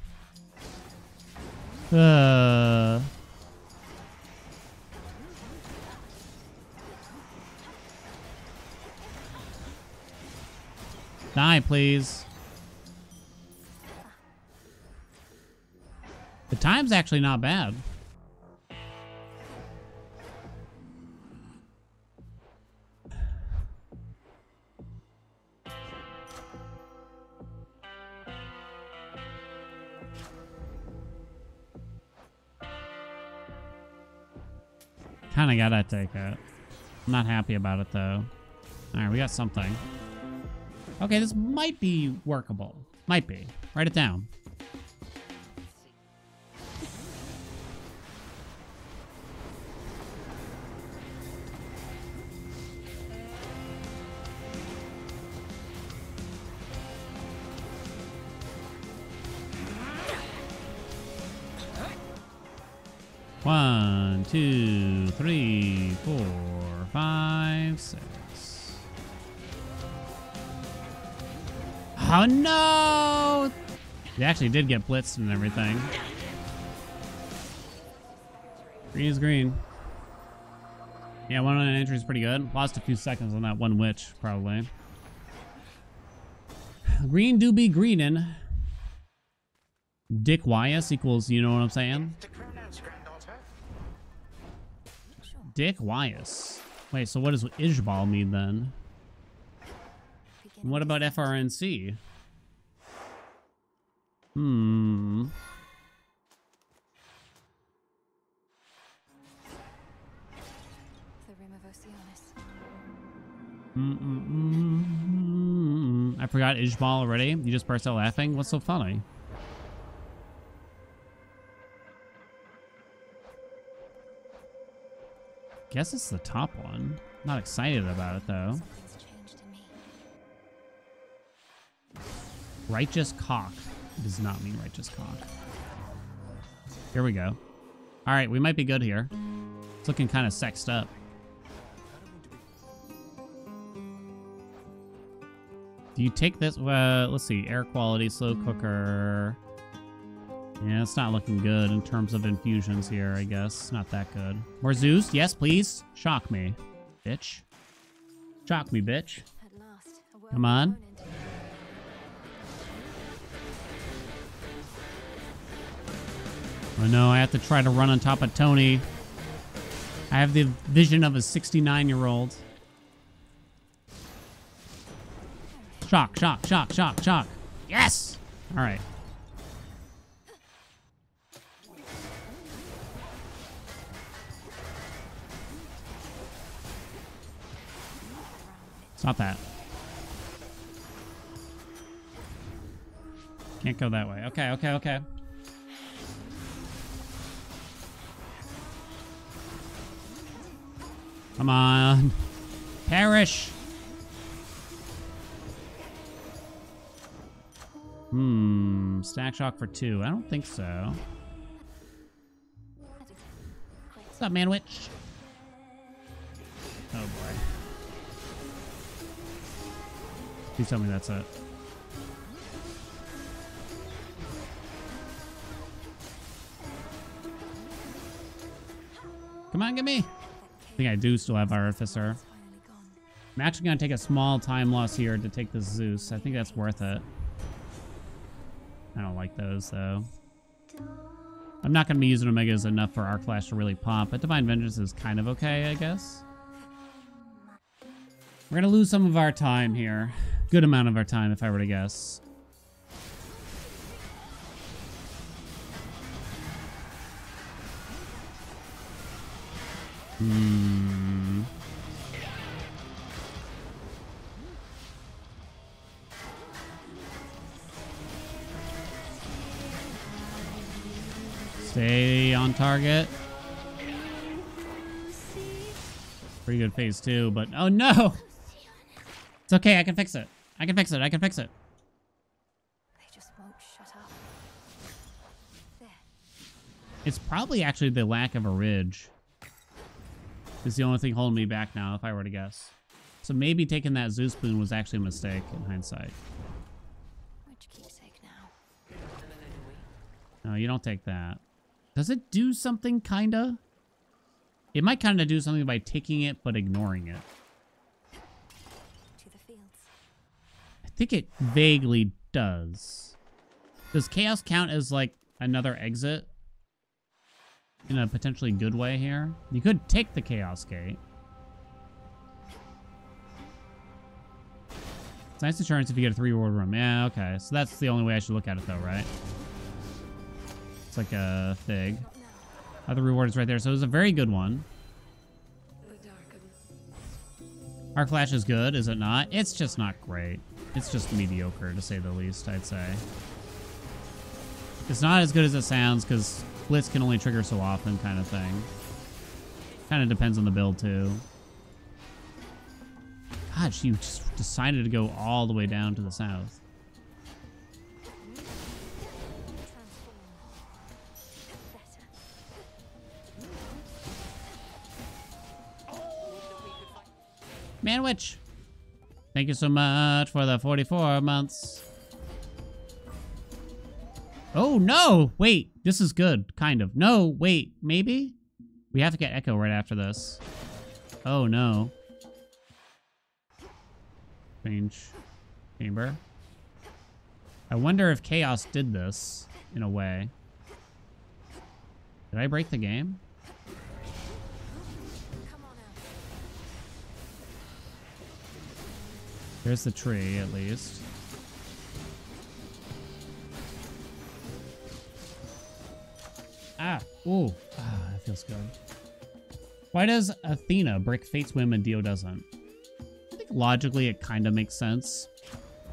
Die, please. The time's actually not bad. Kind of gotta take it. I'm not happy about it, though. All right, we got something. Okay, this might be workable. Might be. Write it down. One, two, three, 4, 5, 6. Oh no! They actually did get blitzed and everything. Green is green. Yeah, one on entry is pretty good. Lost a few seconds on that one witch, probably. Green do be greenin'. Dick Wyas equals, you know what I'm saying? Dick Wyas. Wait, so what does Ishbal mean then? And what about FRNC? Hmm. The rim of Oceanus. I forgot Ishbal already. You just burst out laughing? What's so funny? Guess it's the top one. Not excited about it though. Something's changed in me. Righteous cock. It does not mean righteous cock. Here we go. All right, we might be good here. It's looking kind of sexed up. Do you take this? Let's see. Air quality, slow cooker. Yeah, it's not looking good in terms of infusions here, I guess. Not that good. More Zeus? Yes, please. Shock me, bitch. Shock me, bitch. At last, a Come on. opponent. Oh no, I have to try to run on top of Tony. I have the vision of a 69-year-old. Shock, shock, shock, shock, shock. Yes! All right. Stop that. Can't go that way. Okay, okay, okay. Come on. Perish. Stack shock for 2. I don't think so. What's up, man witch? Oh boy. Please tell me that's it. Come on, get me. I think I do still have Artificer. I'm actually going to take a small time loss here to take this Zeus. I think that's worth it. I don't like those, though. I'm not going to be using Omegas enough for Arc Flash to really pop, but Divine Vengeance is kind of okay, I guess. We're going to lose some of our time here. Good amount of our time, if I were to guess. Stay on target. Pretty good phase 2, but oh no! It's okay, I can fix it. I can fix it, I can fix it. They just won't shut up. There. It's probably actually the lack of a ridge. Is the only thing holding me back now, if I were to guess. So maybe taking that Zeus Spoon was actually a mistake in hindsight. Which keepsake now? No, you don't take that. Does it do something, kinda? It might kinda do something by taking it, but ignoring it. To the fields. I think it vaguely does. Does Chaos count as, like, another exit? In a potentially good way here? You could take the Chaos Gate. It's nice insurance if you get a 3 reward room. Yeah, okay. So that's the only way I should look at it, though, right? It's like a fig. Other reward is right there. So it was a very good one. Arc Flash is good, is it not? It's just not great. It's just mediocre, to say the least, I'd say. It's not as good as it sounds, because Blitz can only trigger so often, kind of thing. Kind of depends on the build, too. God, she just decided to go all the way down to the south. Manwich, thank you so much for the 44 months. Oh, no. Wait, this is good. Kind of. No, wait, maybe? We have to get Echo right after this. Oh, no. Strange chamber. I wonder if Chaos did this in a way. Did I break the game? There's the tree, at least. Ah, ooh. Ah, that feels good. Why does Athena break Fate's Whim and Dio doesn't? I think logically it kind of makes sense.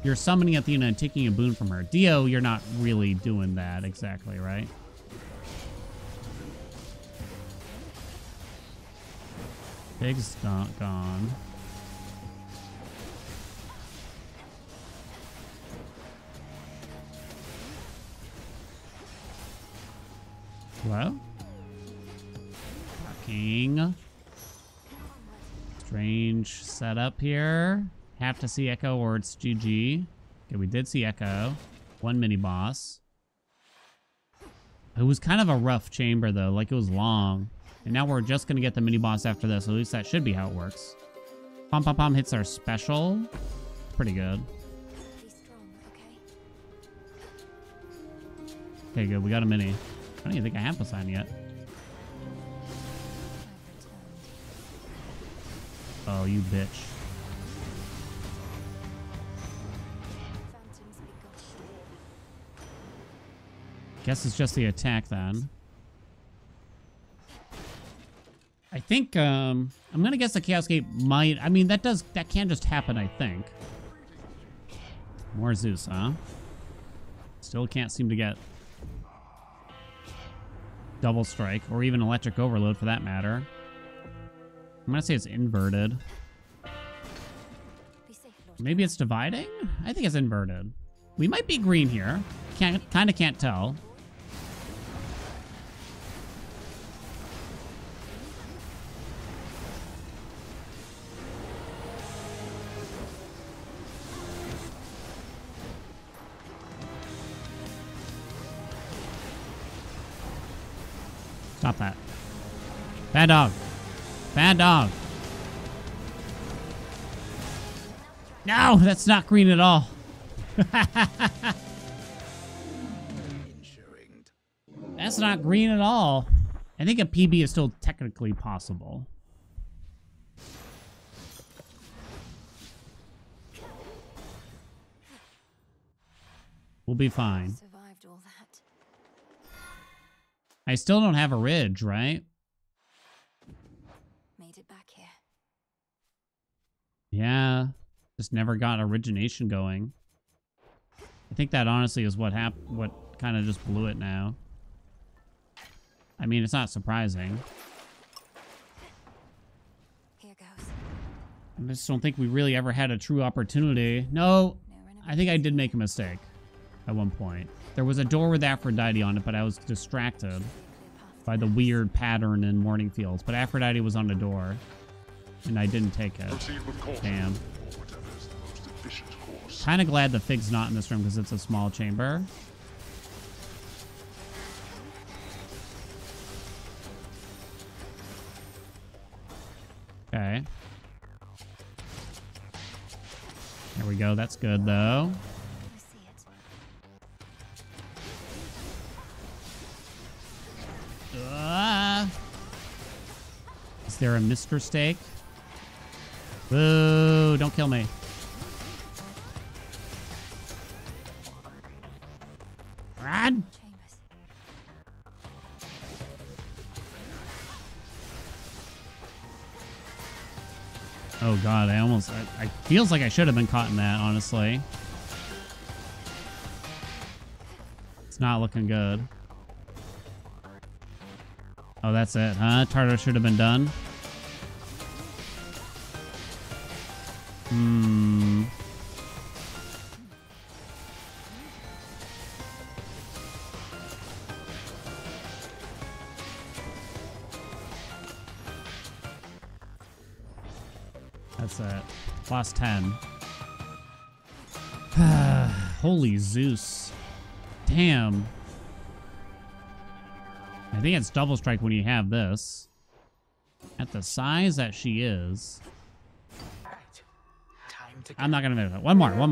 You're summoning Athena and taking a boon from her. Dio, you're not really doing that exactly, right? Pig's gone. Hello? Fucking strange setup here. Have to see Echo or it's GG. Okay, we did see Echo. One mini boss. It was kind of a rough chamber though, like it was long. And now we're just gonna get the mini boss after this. At least that should be how it works. Pom Pom Pom hits our special. Pretty good. Be strong, okay? Okay, good. We got a mini. I don't even think I have Poseidon yet. Oh, you bitch. Phantoms be gone. Guess it's just the attack then. I think I'm gonna guess the Chaos Gate might. I mean, that can just happen. I think. More Zeus, huh? Still can't seem to get double strike or even electric overload for that matter. I'm gonna say it's inverted. Be safe, Lord. Maybe it's dividing? I think it's inverted. We might be green here. Kind of can't tell. Stop that. Bad dog. Bad dog. No, that's not green at all. That's not green at all. I think a PB is still technically possible. We'll be fine. Survived all that. I still don't have a ridge, right? Made it back here. Yeah. Just never got origination going. I think that honestly is what happened. What kind of just blew it now. I mean, it's not surprising. Here goes. I just don't think we really ever had a true opportunity. No, I think I did make a mistake at one point. There was a door with Aphrodite on it, but I was distracted by the weird pattern in Morning Fields. But Aphrodite was on the door, and I didn't take it. Damn. Kind of glad the Fig's not in this room because it's a small chamber. Okay. There we go. That's good, though. I see it. Is there a Mr. Steak? Boo! Don't kill me. Run! Chambers. Oh god, I feels like I should have been caught in that, honestly. It's not looking good. Oh, that's it, huh? Tartar should have been done. That's it. Lost 10. Holy Zeus. Damn. I think it's double strike when you have this. At the size that she is. I'm not gonna make it. One more. More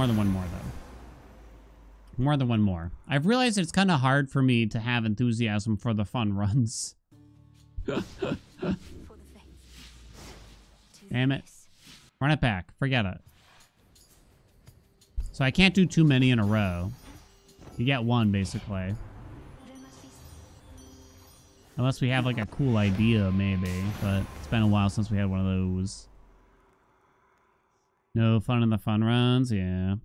than one more, though. More than one more. I've realized it's kind of hard for me to have enthusiasm for the fun runs. Damn it. Run it back. Forget it. So I can't do too many in a row. You get one, basically. Unless we have, like, a cool idea, maybe. But it's been a while since we had one of those. No fun in the fun runs? Yeah.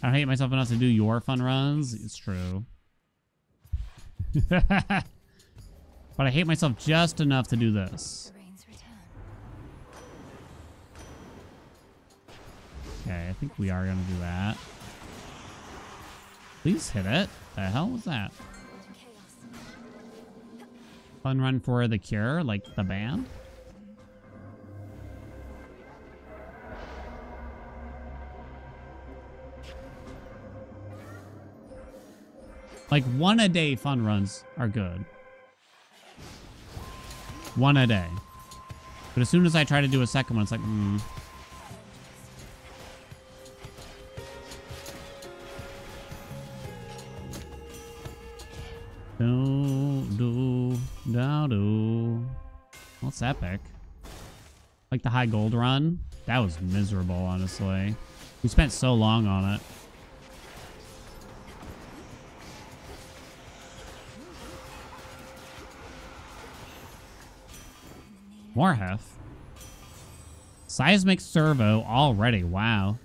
I don't hate myself enough to do your fun runs. It's true. But I hate myself just enough to do this. Okay, I think we are going to do that. Please hit it. The hell was that? Fun run for the Cure, like the band? Like, one a day fun runs are good. One a day. But as soon as I try to do a second one, it's like, Do. What's epic? Like the high gold run? That was miserable, honestly. We spent so long on it. More hef. Seismic servo already. Wow.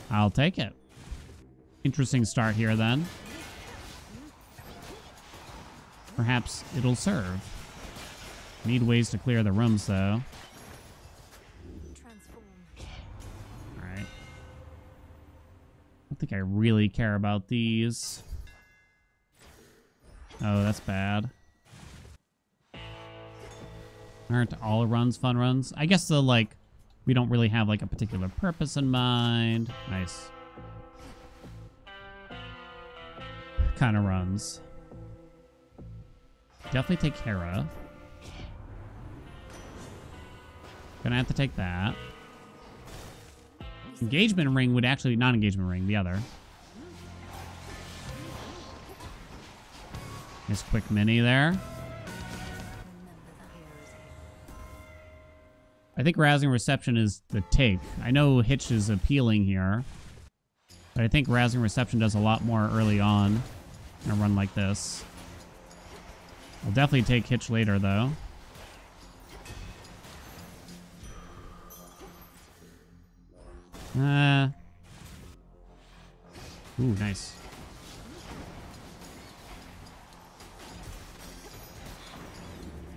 I'll take it. Interesting start here, then. Perhaps it'll serve. Need ways to clear the rooms, though. Alright. I don't think I really care about these. Oh, that's bad. Aren't all runs fun runs? I guess the, like, we don't really have, like, a particular purpose in mind. Nice. Kind of runs. Definitely take Hera. Gonna have to take that. Engagement ring would actually... Not engagement ring, the other. Nice quick mini there. I think rousing reception is the take. I know Hitch is appealing here. But I think rousing reception does a lot more early on in a run like this. I'll definitely take Hitch later, though. Ooh, nice.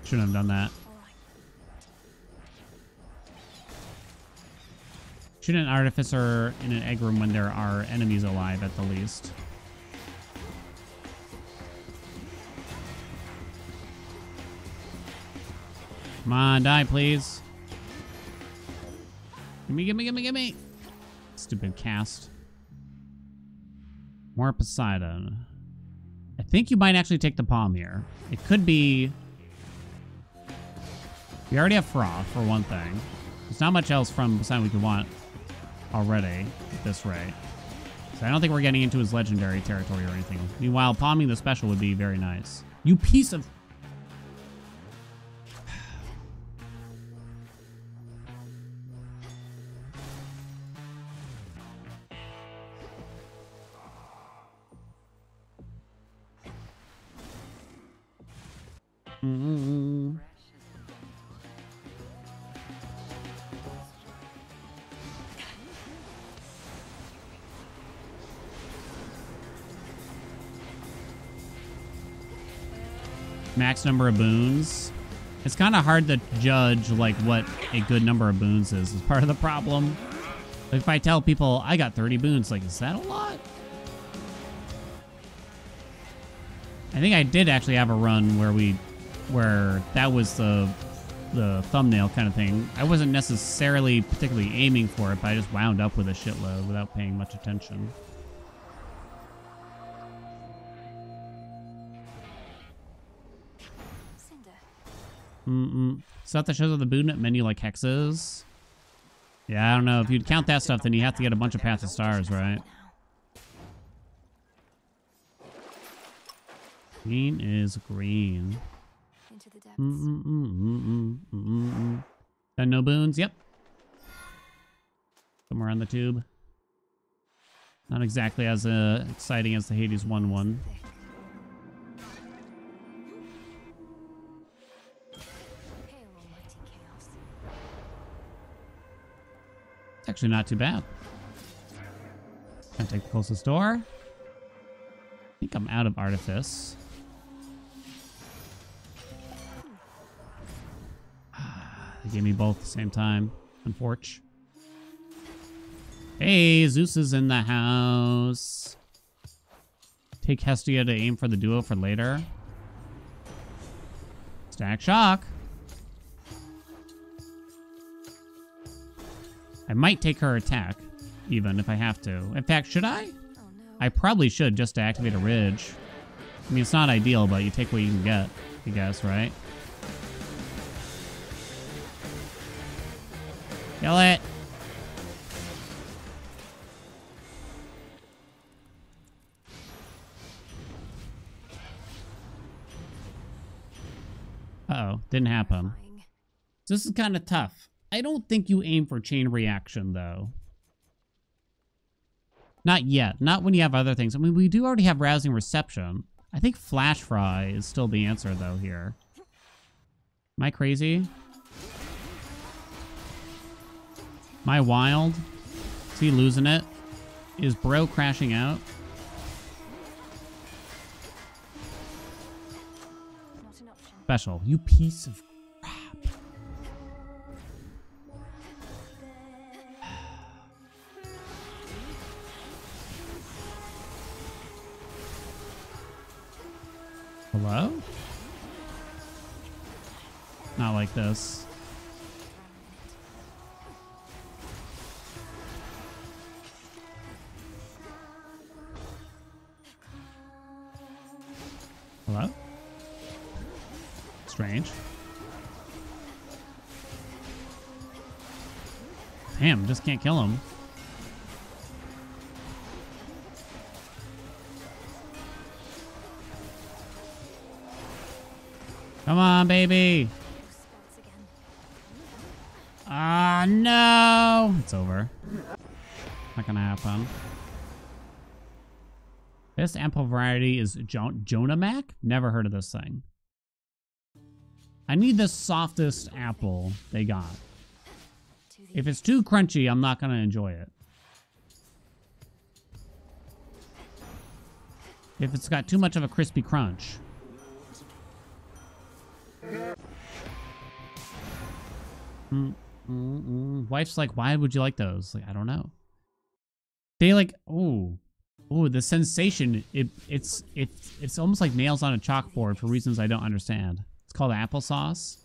Shouldn't have done that. Shoot an artificer in an egg room when there are enemies alive, at the least. Come on, die, please. Gimme. Stupid cast. More Poseidon. I think you might actually take the palm here. It could be... We already have Froth, for one thing. There's not much else from Poseidon we could want already at this rate. So I don't think we're getting into his legendary territory or anything. Meanwhile, palming the special would be very nice. You piece of... Mm-mm. Max number of boons. It's kind of hard to judge like what a good number of boons is part of the problem. Like, if I tell people I got 30 boons, like, is that a lot? I think I did actually have a run where that was the thumbnail kind of thing. I wasn't necessarily particularly aiming for it, but I just wound up with a shitload without paying much attention. Stuff that shows up the boon menu like hexes. Yeah, I don't know. If you'd count that stuff, then you have to get a bunch of Path of Stars, right? Green is green. Into the depths. And no boons? Yep. Somewhere on the tube. Not exactly as exciting as the Hades 1 one. It's actually not too bad. Gonna take the closest door. I think I'm out of artifice. They gave me both at the same time. Unfortunate. Hey, Zeus is in the house. Take Hestia to aim for the duo for later. Stack shock. I might take her attack, even if I have to. In fact, should I? Oh, no. I probably should, just to activate a ridge. I mean, it's not ideal, but you take what you can get, I guess, right? Kill it! Uh-oh, didn't happen. So this is kind of tough. I don't think you aim for chain reaction, though. Not yet. Not when you have other things. I mean, we do already have rousing reception. I think flash fry is still the answer, though, here. Am I crazy? Am I wild? Is he losing it? Is bro crashing out? Not an option. Special. You piece of crap. Hello? Not like this. Hello? Strange. Damn, just can't kill him. Come on, baby. Ah, no. It's over. Not gonna happen. This ample variety is Jonah Mac? Never heard of this thing. I need the softest apple they got. If it's too crunchy, I'm not gonna enjoy it. If it's got too much of a crispy crunch. Wife's like, why would you like those? Like, I don't know. They like, oh, the sensation. It's almost like nails on a chalkboard for reasons I don't understand. It's called applesauce.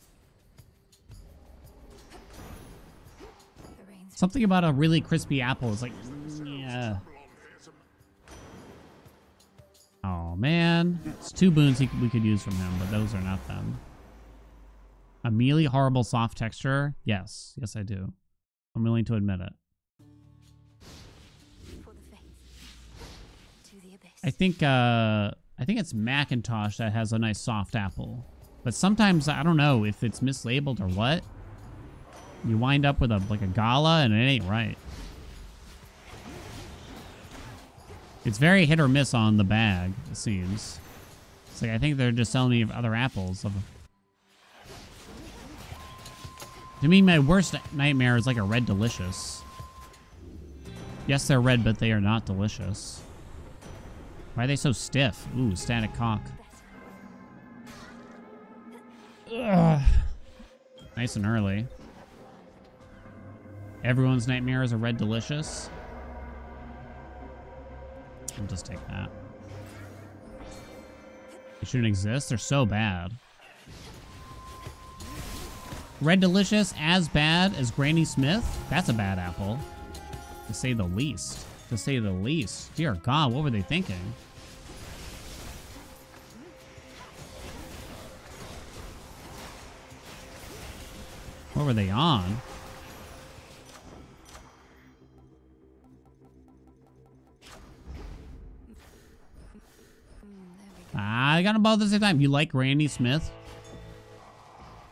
Something about a really crispy apple is like, yeah. Oh man, it's 2 boons we could use from him, but those are not them. A mealy, horrible, soft texture. Yes, yes, I do. I'm willing to admit it. For the faith. To the abyss. I think it's Macintosh that has a nice soft apple, but sometimes I don't know if it's mislabeled or what. You wind up with a gala and it ain't right. It's very hit or miss on the bag, it seems. It's like I think they're just selling me other apples of To me, my worst nightmare is like a red delicious. Yes, they're red, but they are not delicious. Why are they so stiff? Ooh, static cock. Ugh. Nice and early. Everyone's nightmare is a red delicious. I'll just take that. They shouldn't exist. They're so bad. Red delicious as bad as Granny Smith? That's a bad apple. To say the least. To say the least. Dear God, what were they thinking? What were they on? I got them both at the same time. You like Granny Smith?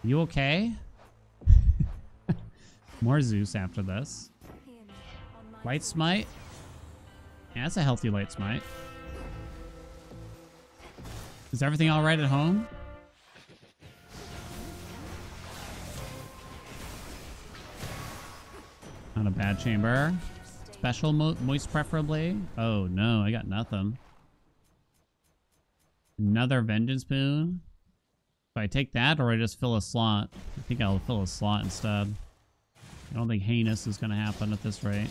You okay? More Zeus after this. Light Smite? Yeah, that's a healthy Light Smite. Is everything alright at home? Not a bad chamber. Special moist preferably. Oh no, I got nothing. Another Vengeance Boon. Do I take that or I just fill a slot? I think I'll fill a slot instead. I don't think Heinous is going to happen at this rate.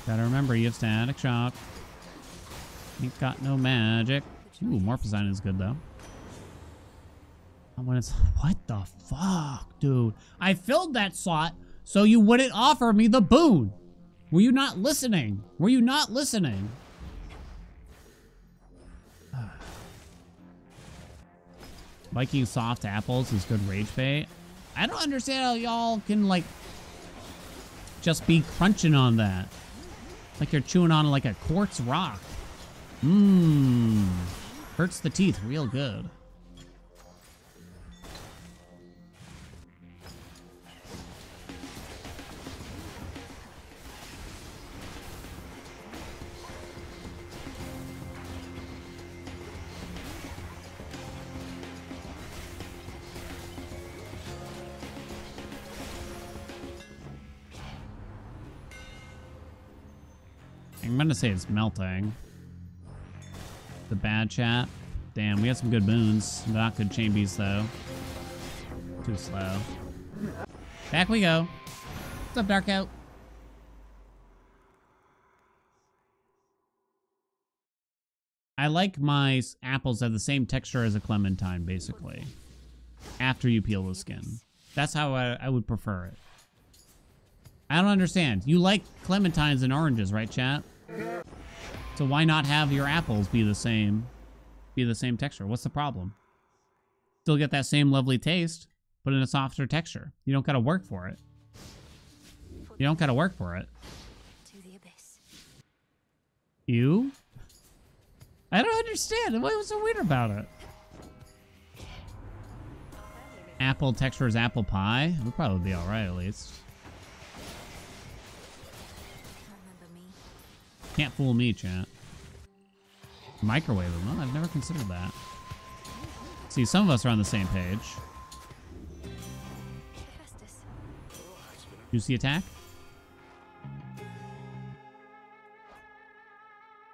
Gotta remember, you have Static Shock. Ain't got no magic. Ooh, Morphosine is good though. When it's, what the fuck, dude? I filled that slot so you wouldn't offer me the boon. Were you not listening? Were you not listening? Liking soft apples is good rage bait. I don't understand how y'all can like just be crunching on that. Like you're chewing on like a quartz rock. Mmm. Hurts the teeth real good. I'm gonna say it's melting. The bad chat. Damn, we got some good boons. Not good chambies though. Too slow. Back we go. What's up, Darkout? I like my apples have the same texture as a clementine, basically. After you peel the skin. That's how I would prefer it. I don't understand. You like clementines and oranges, right, chat? So why not have your apples be the same texture? What's the problem? Still get that same lovely taste, but in a softer texture. You don't gotta work for it. You don't gotta work for it. To the abyss. You? I don't understand. What was so weird about it? Apple texture is apple pie? It would probably be alright at least. Can't fool me, chat. Microwave them? Well, I've never considered that. See, some of us are on the same page. Juicy attack?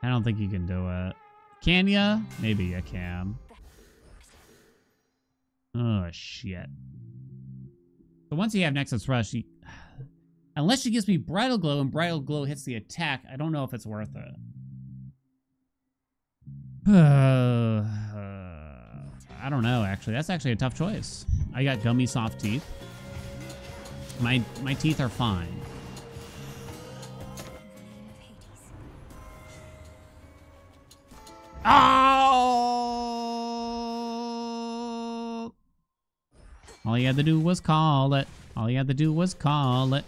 I don't think you can do it. Can ya? Maybe you can. Oh, shit. So once you have Nexus Rush, unless she gives me Bridal Glow and Bridal Glow hits the attack, I don't know if it's worth it. I don't know, actually. That's actually a tough choice. I got gummy soft teeth. My teeth are fine. Oh! All you had to do was call it. All you had to do was call it.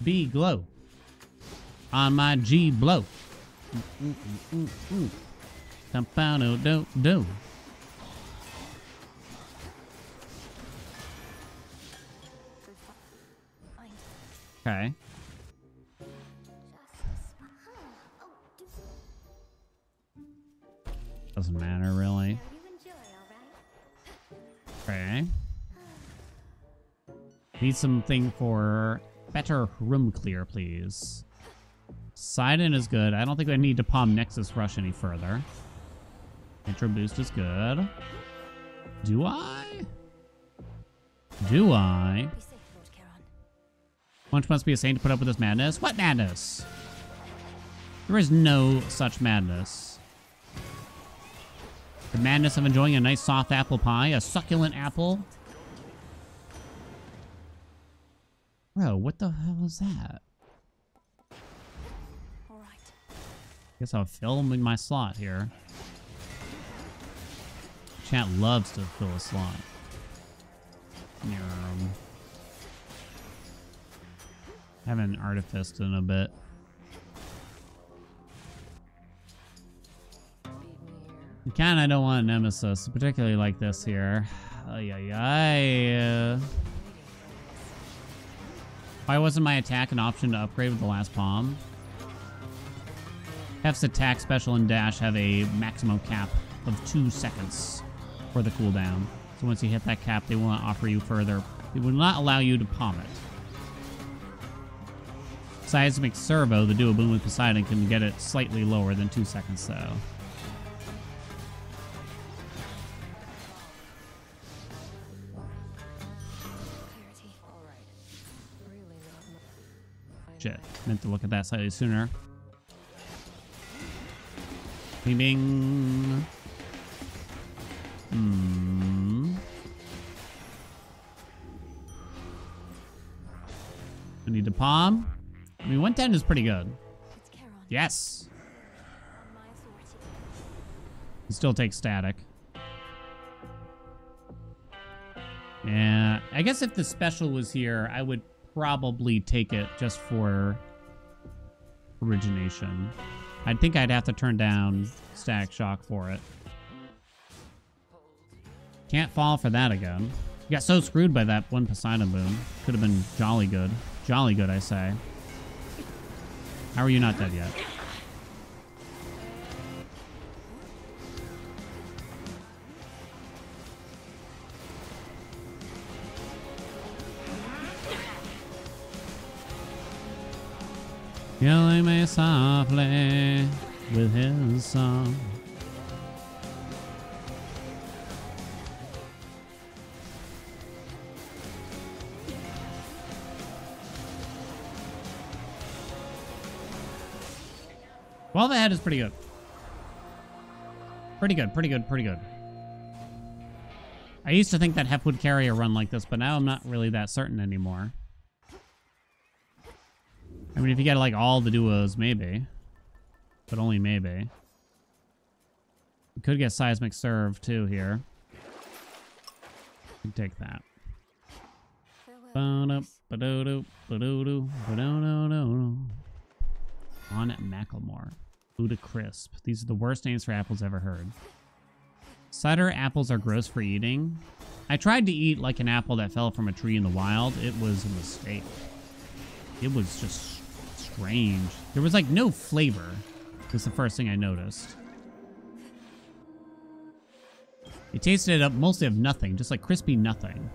B glow on my G blow. Do. Okay. Doesn't matter, really. Okay. Need something for better room clear, please. Sidon is good. I don't think I need to palm Nexus Rush any further. Intro boost is good. Do I? Do I? Munch must be a saint to put up with this madness. What madness? There is no such madness. The madness of enjoying a nice soft apple pie, a succulent apple. Bro, what the hell is that? All right. Guess I'll film in my slot here. Chat loves to fill a slot. Haven't artificed in a bit. Kinda don't want a nemesis, particularly like this here. Ay, ay, ay. Why wasn't my attack an option to upgrade with the last palm? Hef's attack, special, and dash have a maximum cap of 2 seconds for the cooldown. So once you hit that cap, they will not offer you further. They will not allow you to palm it. Seismic Servo, the duo boom with Poseidon, can get it slightly lower than 2 seconds, though. Shit, meant to look at that slightly sooner. Bing bing. I need to palm. I mean, 110 is pretty good. Yes. It still takes static. Yeah, I guess if the special was here, I would probably take it just for origination. I think I'd have to turn down static shock for it. Can't fall for that again. You got so screwed by that one Poseidon boom. Could have been jolly good. Jolly good, I say. How are you not dead yet? Killing me softly with his song. Well, the head is pretty good. Pretty good, pretty good, pretty good. I used to think that Hep would carry a run like this, but now I'm not really that certain anymore. I mean, if you get like all the duos, maybe. But only maybe. You could get Seismic Serve too here. You can take that. On Macklemore. Buddha Crisp. These are the worst names for apples ever heard. Cider apples are gross for eating. I tried to eat like an apple that fell from a tree in the wild. It was a mistake. It was just strange. There was like no flavor. That's the first thing I noticed. It tasted up mostly of nothing, just like crispy nothing.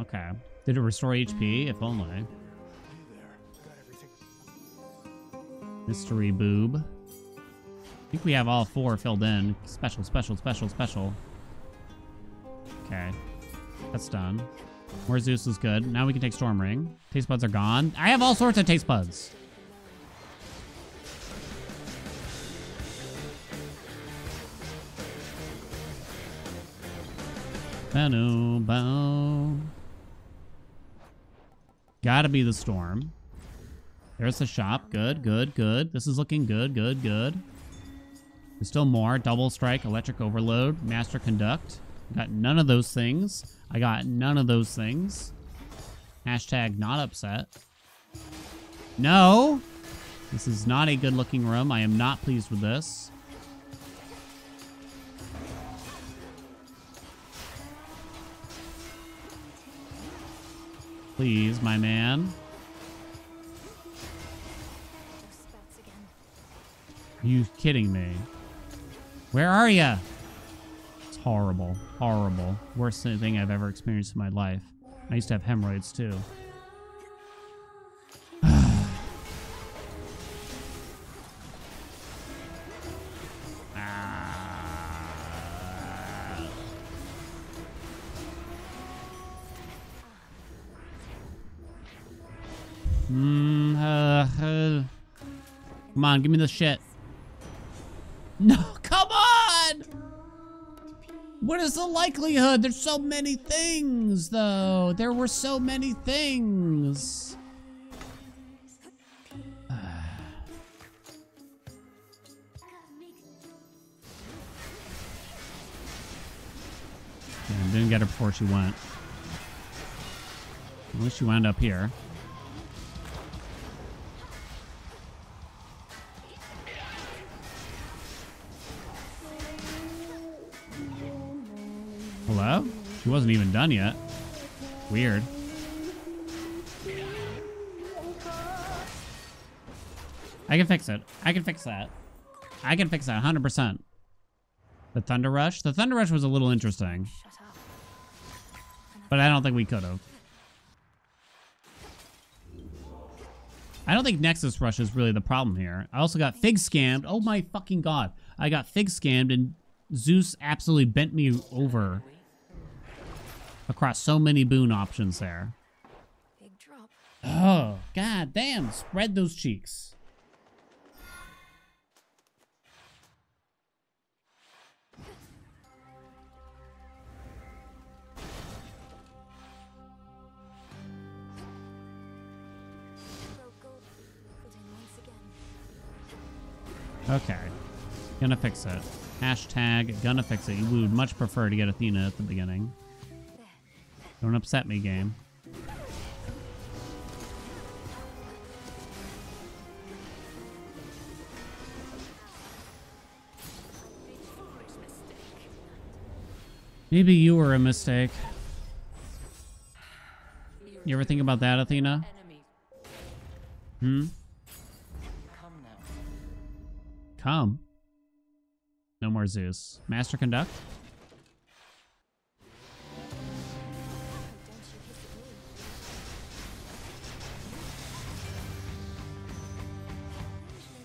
Okay. Did it restore HP? If only. Mystery boob. I think we have all 4 filled in. Special, special, special, special. Okay. That's done. More Zeus is good. Now we can take Storm Ring. Taste buds are gone. I have all sorts of taste buds. Gotta be the Storm. There's the shop. Good, good, good. This is looking good, good, good. There's still more. Double Strike, Electric Overload, Master Conduct. Got none of those things. I got none of those things. Hashtag not upset. No. This is not a good looking room. I am not pleased with this. Please, my man. Those spouts again. Are you kidding me? Where are you? It's horrible. Horrible. Worst thing I've ever experienced in my life. I used to have hemorrhoids too. Come on, give me the shit. No, come on! What is the likelihood? There's so many things, though. There were so many things. Damn, didn't get her before she went. At least she wound up here. Hello? She wasn't even done yet. Weird. I can fix it. I can fix that. I can fix that 100%. The Thunder Rush? The Thunder Rush was a little interesting. Shut up. But I don't think we could have. I don't think Nexus Rush is really the problem here. I also got Fig scammed. Oh my fucking god. I got Fig scammed and Zeus absolutely bent me over across so many boon options there. Big drop. Oh, god damn. Spread those cheeks. Okay. Gonna fix it. Hashtag gonna fix it. We would much prefer to get Athena at the beginning. Don't upset me, game. Maybe you were a mistake. You ever think about that, Athena? Hmm? Come. No more Zeus. Master Conduct?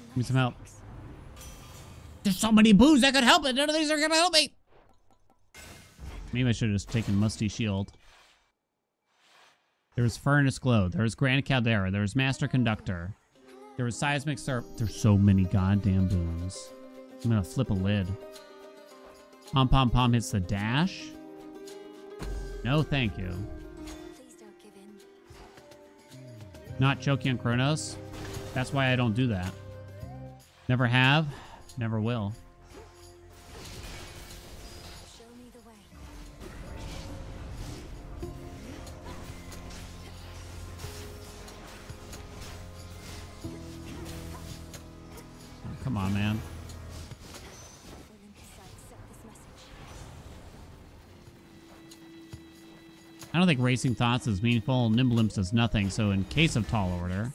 Give me some help. There's so many boos that could help it. None of these are gonna help me. Maybe I should have just taken Musty Shield. There was Furnace Glow. There was Grand Caldera. There was Master Conductor. There was Seismic Surf. There's so many goddamn boons. I'm gonna flip a lid. Pom Pom Pom hits the dash. No, thank you. Please don't give in. Not choking on Kronos. That's why I don't do that. Never have, never will. Show me the way. Oh, come on, man. Olympus, I accept this message. I don't think Racing Thoughts is meaningful. Nimble Imps does nothing, so in case of Tall Order...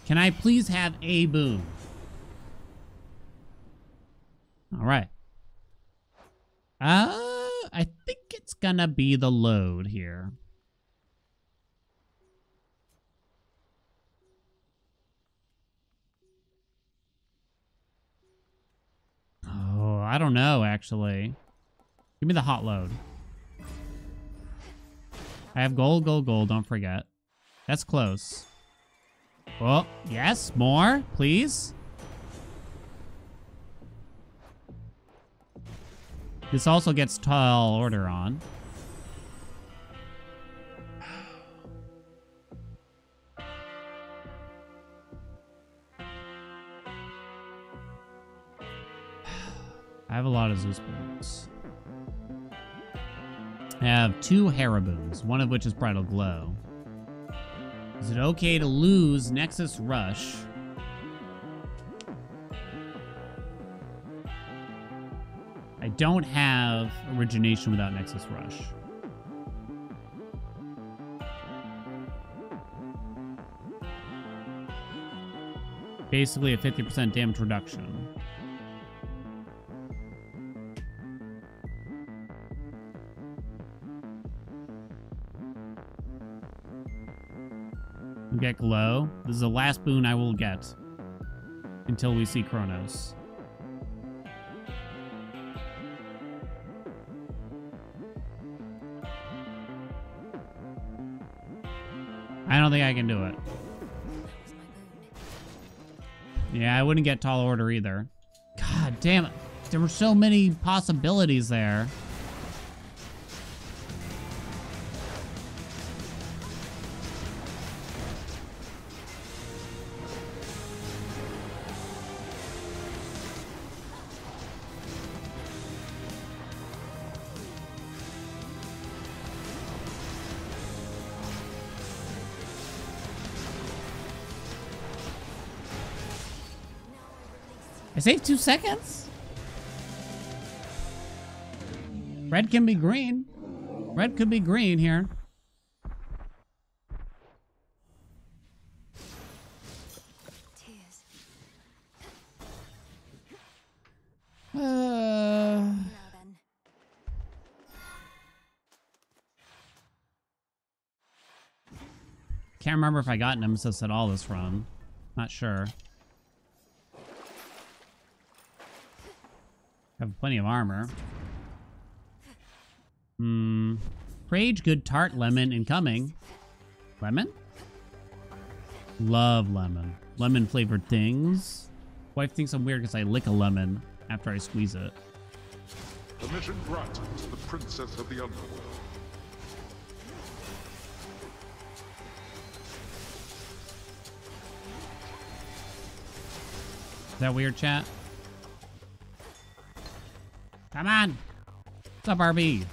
Can I please have a boon? All right. I think it's gonna be the load here. Oh, I don't know, actually. Give me the hot load. I have gold, gold, gold, don't forget. That's close. Oh, yes, more, please. This also gets Tall Order on. I have a lot of Zeus boons. I have 2 Haraboons, one of which is Bridal Glow. Is it okay to lose Nexus Rush? I don't have Origination without Nexus Rush. Basically a 50% damage reduction. We get Glow. This is the last boon I will get until we see Kronos. I don't think I can do it. Yeah, I wouldn't get Tall Order either. God damn it. There were so many possibilities there. I saved 2 seconds. Red can be green. Red could be green here. Tears. Uh, Now then. can't remember if I got Nemesis at all this run. Not sure. Have plenty of armor. Rage, good tart, lemon incoming. Lemon? Love lemon. Lemon flavored things. Wife thinks I'm weird because I lick a lemon after I squeeze it. Permission granted to the Princess of the Underworld. Is that weird, chat? Come on. What's up, RB?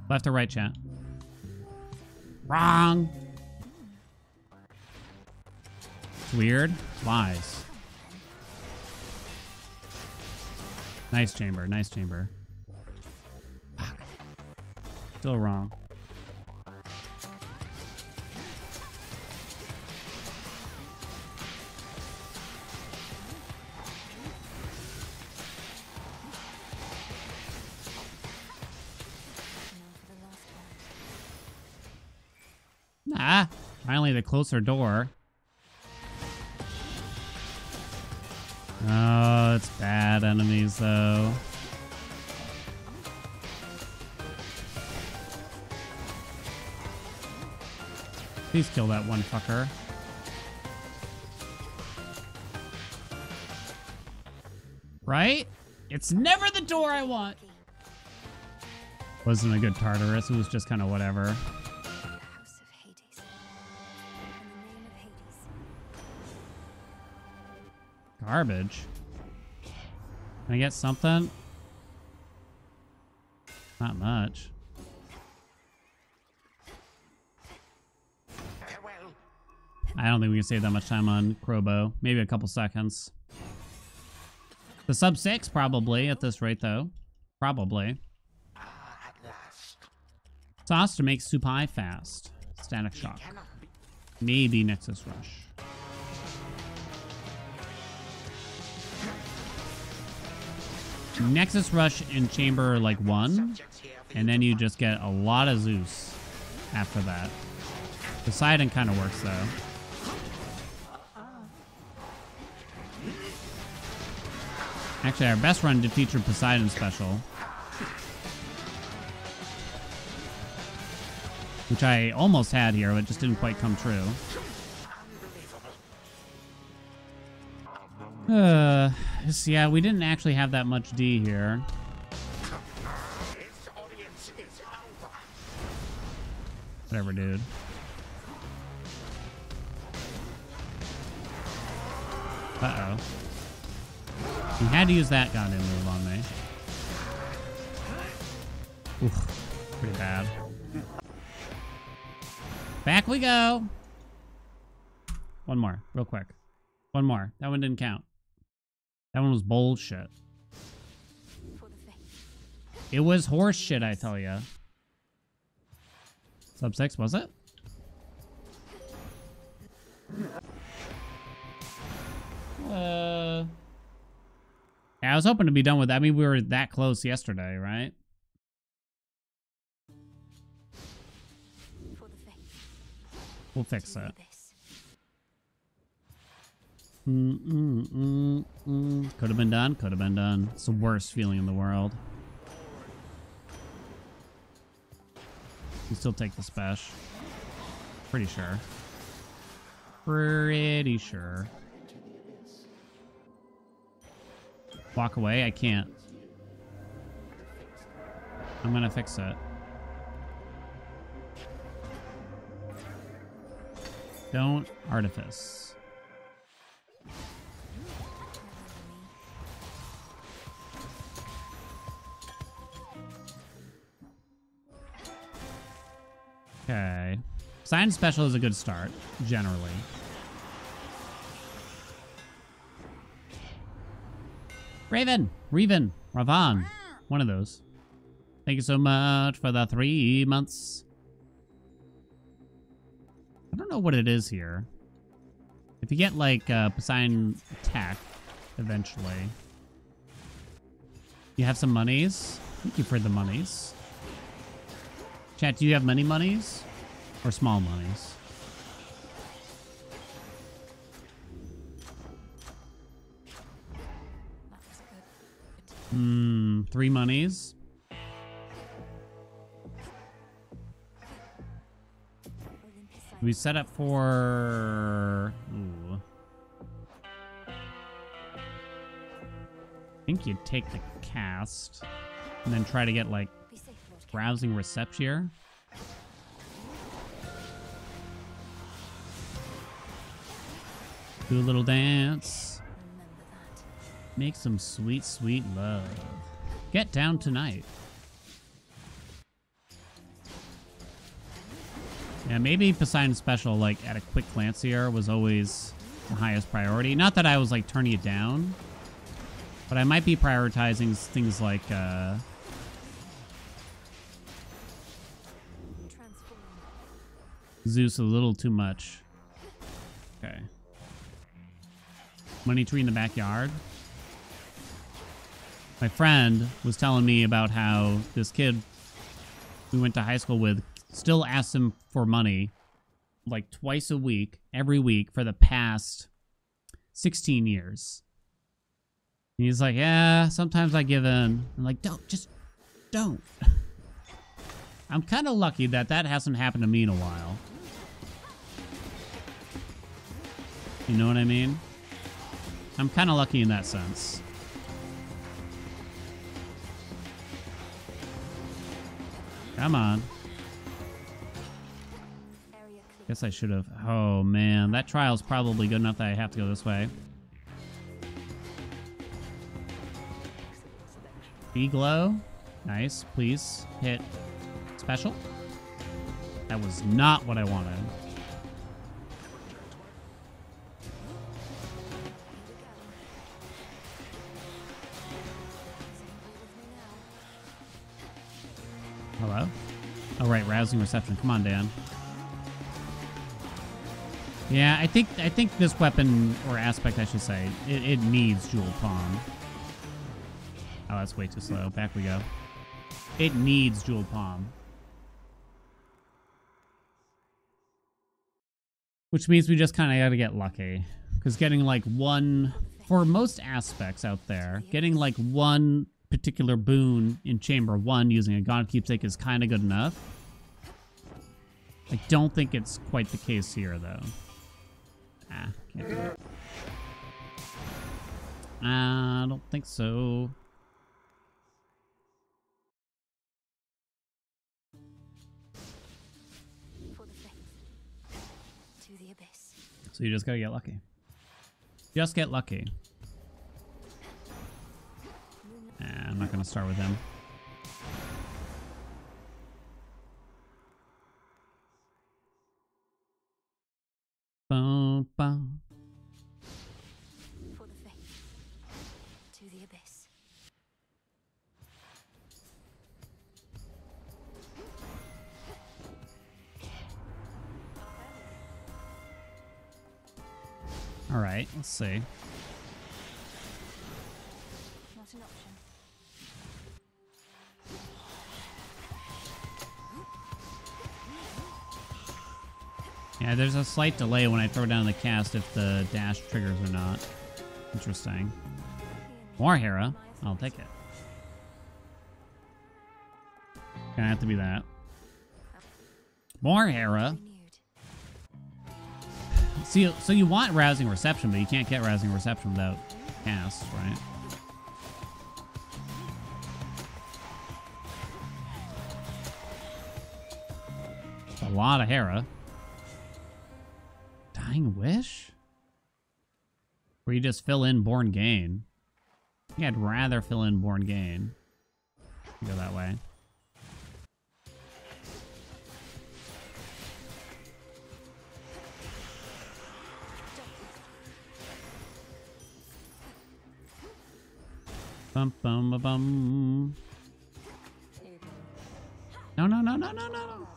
Left or right, chat? Wrong. It's weird. Lies. Nice chamber. Nice chamber. Fuck. Still wrong. Ah, finally the closer door. Oh, it's bad enemies though. Please kill that one fucker. Right? It's never the door I want. Wasn't a good Tartarus, it was just kind of whatever. Garbage. Can I get something? Not much. I don't think we can save that much time on Crobo. Maybe a couple seconds. The sub 6 probably at this rate though. Probably. Sauce to make Supai fast. Static Shock. Maybe Nexus Rush. Nexus Rush in Chamber like 1, and then you just get a lot of Zeus after that. Poseidon kind of works though. Actually, our best run did feature Poseidon special, which I almost had here, but it just didn't quite come true. Yeah, we didn't actually have that much D here. Whatever, dude. Uh-oh. He had to use that goddamn move on me. Oof, pretty bad. Back we go. One more, real quick. One more. That one didn't count. That one was bullshit. For the faith. It was horse shit, I tell ya. Sub 6, was it? Yeah, I was hoping to be done with that. I mean, we were that close yesterday, right? For the faith. We'll fix To the it. abyss. Could have been done. Could have been done. It's the worst feeling in the world. You still take the special. Pretty sure. Pretty sure. Walk away? I can't. I'm gonna fix it. Don't artifice. Okay. Science special is a good start, generally. Raven, Ravan. One of those. Thank you so much for the 3 months. I don't know what it is here. If you get like Poseidon attack eventually, you have some monies. Thank you for the monies. Chat, do you have many monies or small monies? That was good. 3 monies. We set up for... Ooh. I think you'd take the cast and then try to get like Be safe, Lord King. browsing recept here. Do a little dance. Remember that. Make some sweet, sweet love. Get down tonight. Yeah, maybe Poseidon Special, like, at a quick glance here, was always the highest priority. Not that I was, like, turning it down, but I might be prioritizing things like, Transform. Zeus a little too much. Okay. Money tree in the backyard. My friend was telling me about how this kid we went to high school with still asks him for money like twice a week, every week for the past 16 years. And he's like, yeah, sometimes I give in. I'm like, don't. I'm kind of lucky that that hasn't happened to me in a while. You know what I mean? I'm kind of lucky in that sense. Come on. Area clear. Guess I should have. Oh, man. That trial's probably good enough that I have to go this way. B-glow. Nice. Please hit special. That was not what I wanted. Hello? Oh, right. Rousing reception. Come on, Dan. Yeah, I think this weapon, or aspect, I should say, it needs Jewel Palm. Oh, that's way too slow. Back we go. It needs Jewel Palm. Which means we just kind of got to get lucky. Because getting like one, for most aspects out there, getting like one particular boon in Chamber 1 using a God Keepsake is kind of good enough. I don't think it's quite the case here, though. Ah, can't do it. I don't think so. For the faith. To the abyss. So you just gotta get lucky. Just get lucky. Nah, I'm not gonna start with him. Boom, boom. For the faith. To the abyss. All right, let's see. Not an option. Yeah, there's a slight delay when I throw down the cast if the dash triggers or not. Interesting. More Hera. I'll take it. Gonna have to be that. More Hera. Renewed. So you want Rousing Reception, but you can't get Rousing Reception without cast, right? A lot of Hera. Dying Wish? Where you just fill in Born Gain. I think I'd rather fill in Born Gain. Go that way. Bum bum ba bum. No, no, no, no, no, no.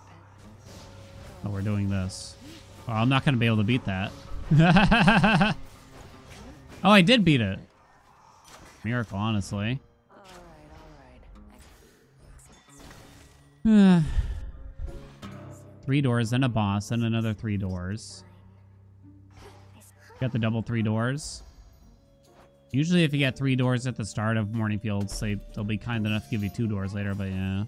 Oh, we're doing this. Oh, I'm not going to be able to beat that. Oh, I did beat it. Miracle, honestly. All right. 3 doors, then a boss, then another 3 doors. Got the double 3 doors. Usually if you get 3 doors at the start of Morning Fields, they'll be kind enough to give you 2 doors later, but yeah.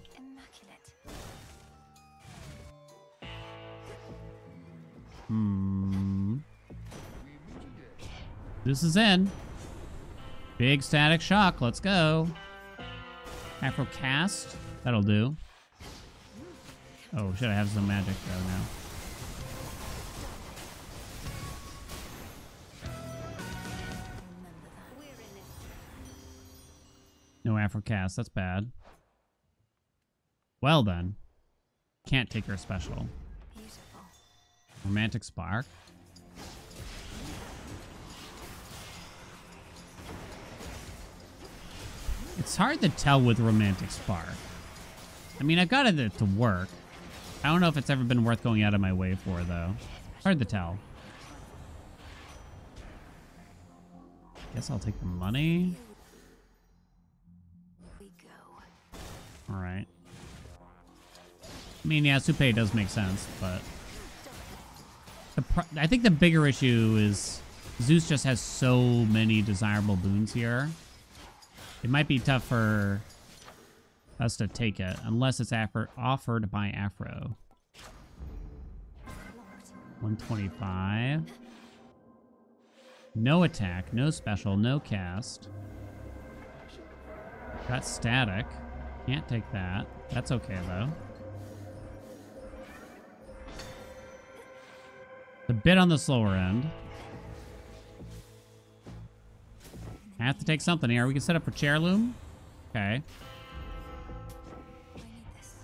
Immaculate. This is in. Big static shock. Let's go. Afro cast. That'll do. Oh, should I have some magic though now? No Afro cast. That's bad. Well then. Can't take her special. Beautiful. Romantic Spark. It's hard to tell with Romantic Spark. I mean, I've got it to work. I don't know if it's ever been worth going out of my way for, though. Hard to tell. Guess I'll take the money. We go. Alright. I mean, yeah, Supe does make sense, but... I think the bigger issue is Zeus just has so many desirable boons here. It might be tough for us to take it, unless it's offered by Afro. 125. No attack, no special, no cast. Got static. Can't take that. That's okay, though. A bit on the slower end. I have to take something here. We can set up for Chairloom. Okay. I need this.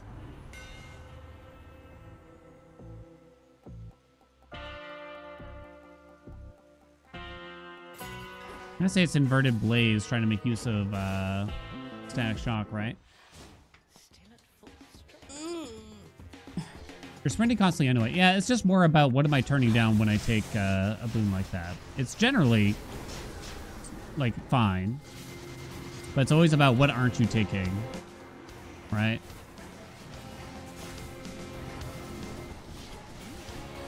I'm gonna say it's Inverted Blaze, trying to make use of Static Shock, right? You're sprinting constantly anyway. Yeah, it's just more about what am I turning down when I take a boon like that. It's generally, like, fine. But it's always about what aren't you taking, right?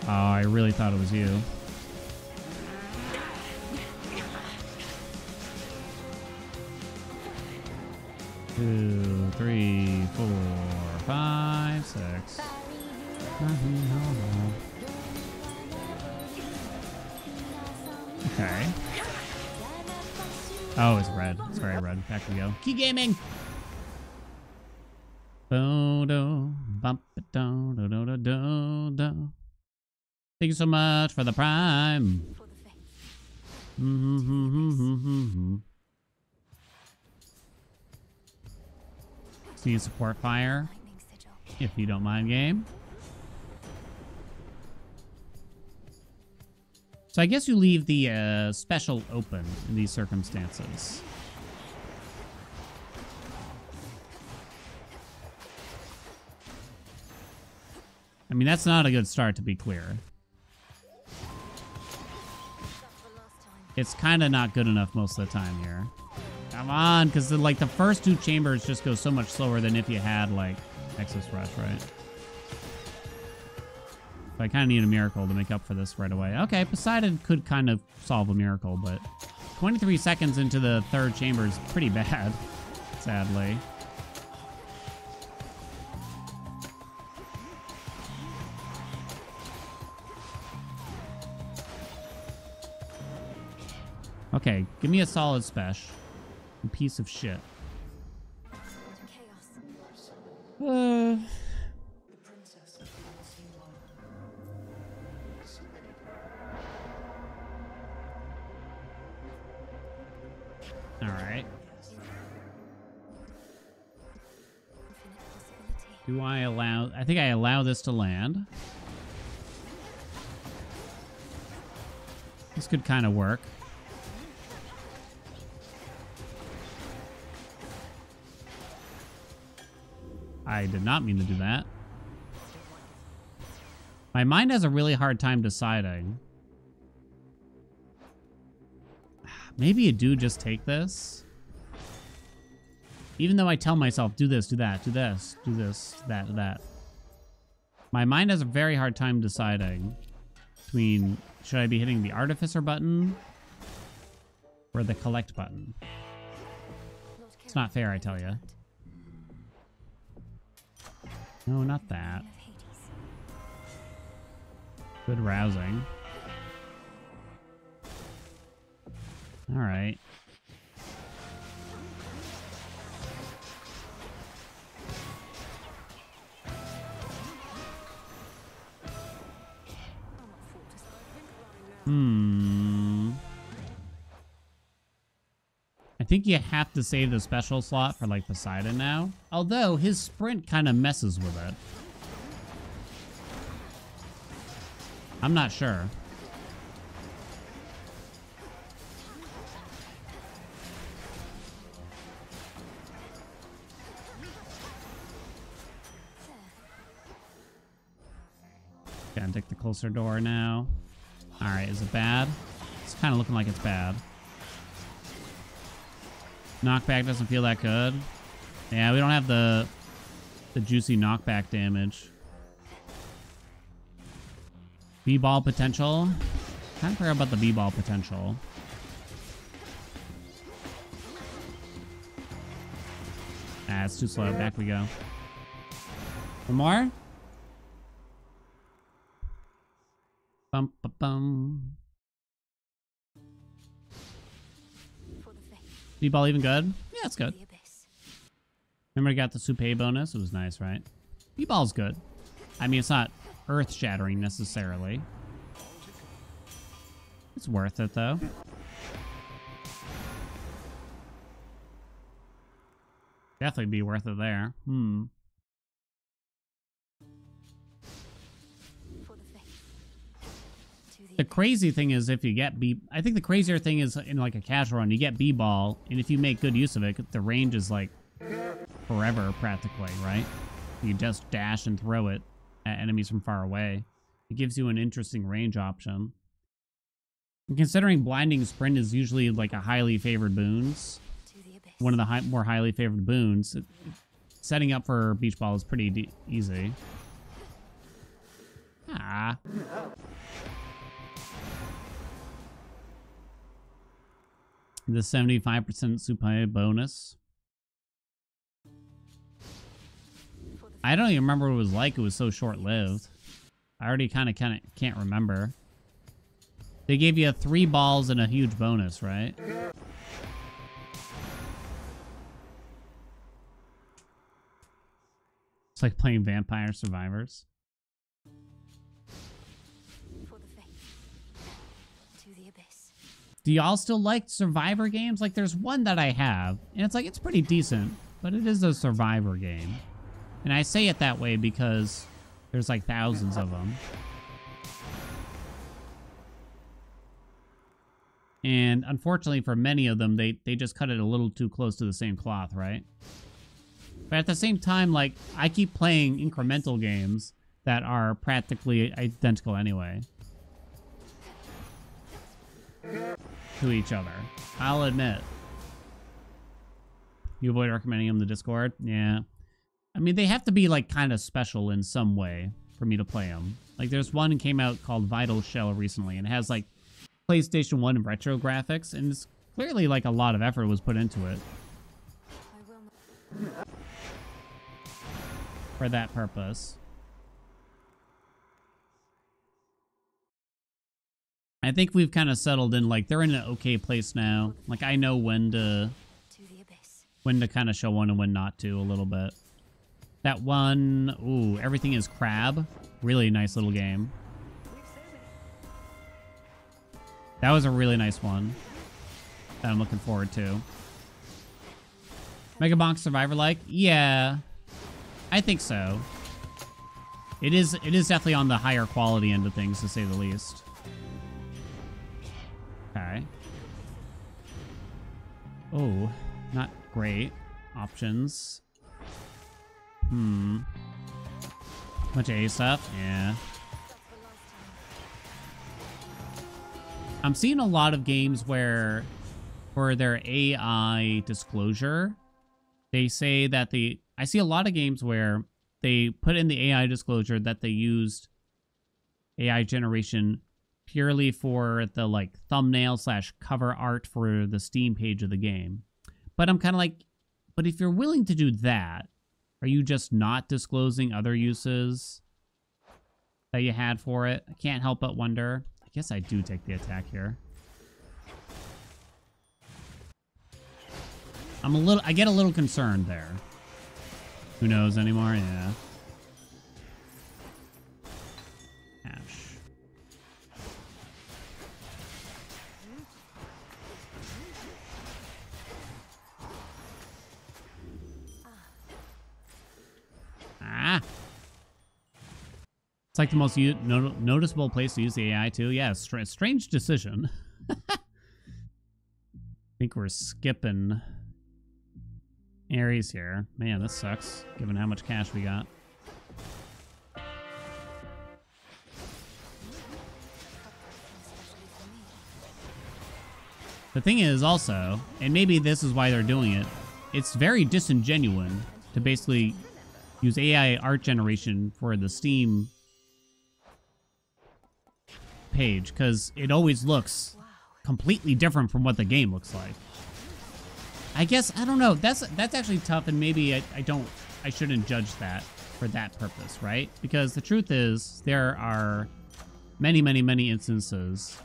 Oh, I really thought it was you. Two, three, 4, 5, 6. Okay. Oh, it's red. It's very red. Back we go. Key gaming. Thank you so much for the prime. For the faith. So you support fire, Lightning sigil. if you don't mind, game. So I guess you leave the special open in these circumstances. I mean, that's not a good start, to be clear. It's kind of not good enough most of the time here. Come on, because like the first two chambers just go so much slower than if you had like Excess Rush, right? So I kind of need a miracle to make up for this right away. Okay, Poseidon could kind of solve a miracle, but 23 seconds into the third chamber is pretty bad, sadly. Okay, give me a solid special. You piece of shit. Chaos. All right. Infinite possibility. Do I allow... I think I allow this to land. This could kind of work. I did not mean to do that. My mind has a really hard time deciding. Maybe you do just take this. Even though I tell myself, do this, do that, do this, do this, that, that. My mind has a very hard time deciding between should I be hitting the Artificer button or the Collect button. It's not fair, I tell you. No, not that. Good rousing. All right. I think you have to save the special slot for like Poseidon now. Although his sprint kind of messes with it. I'm not sure. Can't take the closer door now. All right, is it bad? It's kind of looking like it's bad. Knockback doesn't feel that good. Yeah, we don't have the juicy knockback damage. B-ball potential. Kind of forgot about the B-ball potential. Ah, it's too slow. Back we go. One more? Bum, bum, bum. B-ball even good? Yeah, it's good. Remember I got the Soupe bonus? It was nice, right? B-ball's good. I mean, it's not earth-shattering necessarily. It's worth it, though. Definitely be worth it there. The crazy thing is if you get B... I think the crazier thing is in like a casual run, you get B-ball, and if you make good use of it, the range is like forever practically, right? You just dash and throw it at enemies from far away. It gives you an interesting range option. And considering Blinding Sprint is usually like a highly favored boons, one of the more highly favored boons, setting up for Beach Ball is pretty easy. Ah. The 75% Soupe bonus. I don't even remember what it was like. It was so short-lived. I already kind of can't remember. They gave you 3 balls and a huge bonus, right? It's like playing Vampire Survivors. Do y'all still like Survivor games? Like, there's one that I have, and it's like, it's pretty decent. but it is a survivor game. And I say it that way because there's like thousands of them. And unfortunately for many of them, they just cut it a little too close to the same cloth, right? But at the same time, like, I keep playing incremental games that are practically identical anyway to each other. I'll admit. You avoid recommending them to Discord? Yeah. I mean, they have to be, like, kind of special in some way for me to play them. Like, there's one that came out called Vital Shell recently, and it has, like, PlayStation 1 retro graphics, and it's clearly, like, a lot of effort was put into it. For that purpose. I think we've kind of settled in, like, they're in an okay place now. Like, I know when to kind of show one and when not to a little bit. That one, ooh, Everything is Crab. Really nice little game. That was a really nice one that I'm looking forward to. Mega Bonk Survivor-like? Yeah, I think so. It is definitely on the higher quality end of things, to say the least. Okay. Oh, not great. Options. Bunch of A stuff? Yeah. I'm seeing a lot of games where, for their AI disclosure, they say that I see a lot of games where they put in the AI disclosure that they used AI generation purely for the, like, thumbnail / cover art for the Steam page of the game. But I'm kind of like, but if you're willing to do that, are you just not disclosing other uses that you had for it? I can't help but wonder. I guess I do take the attack here. I get a little concerned there. Who knows anymore? Yeah. Ash. Ah. It's like the most noticeable place to use the AI too. Yeah, strange decision. I think we're skipping Ares here. Man, this sucks, given how much cash we got. The thing is also, and maybe this is why they're doing it, it's very disingenuous to basically use AI art generation for the Steam page, because it always looks completely different from what the game looks like. I guess, I don't know, that's actually tough, and maybe I shouldn't judge that for that purpose, right? Because the truth is, there are many, many, many instances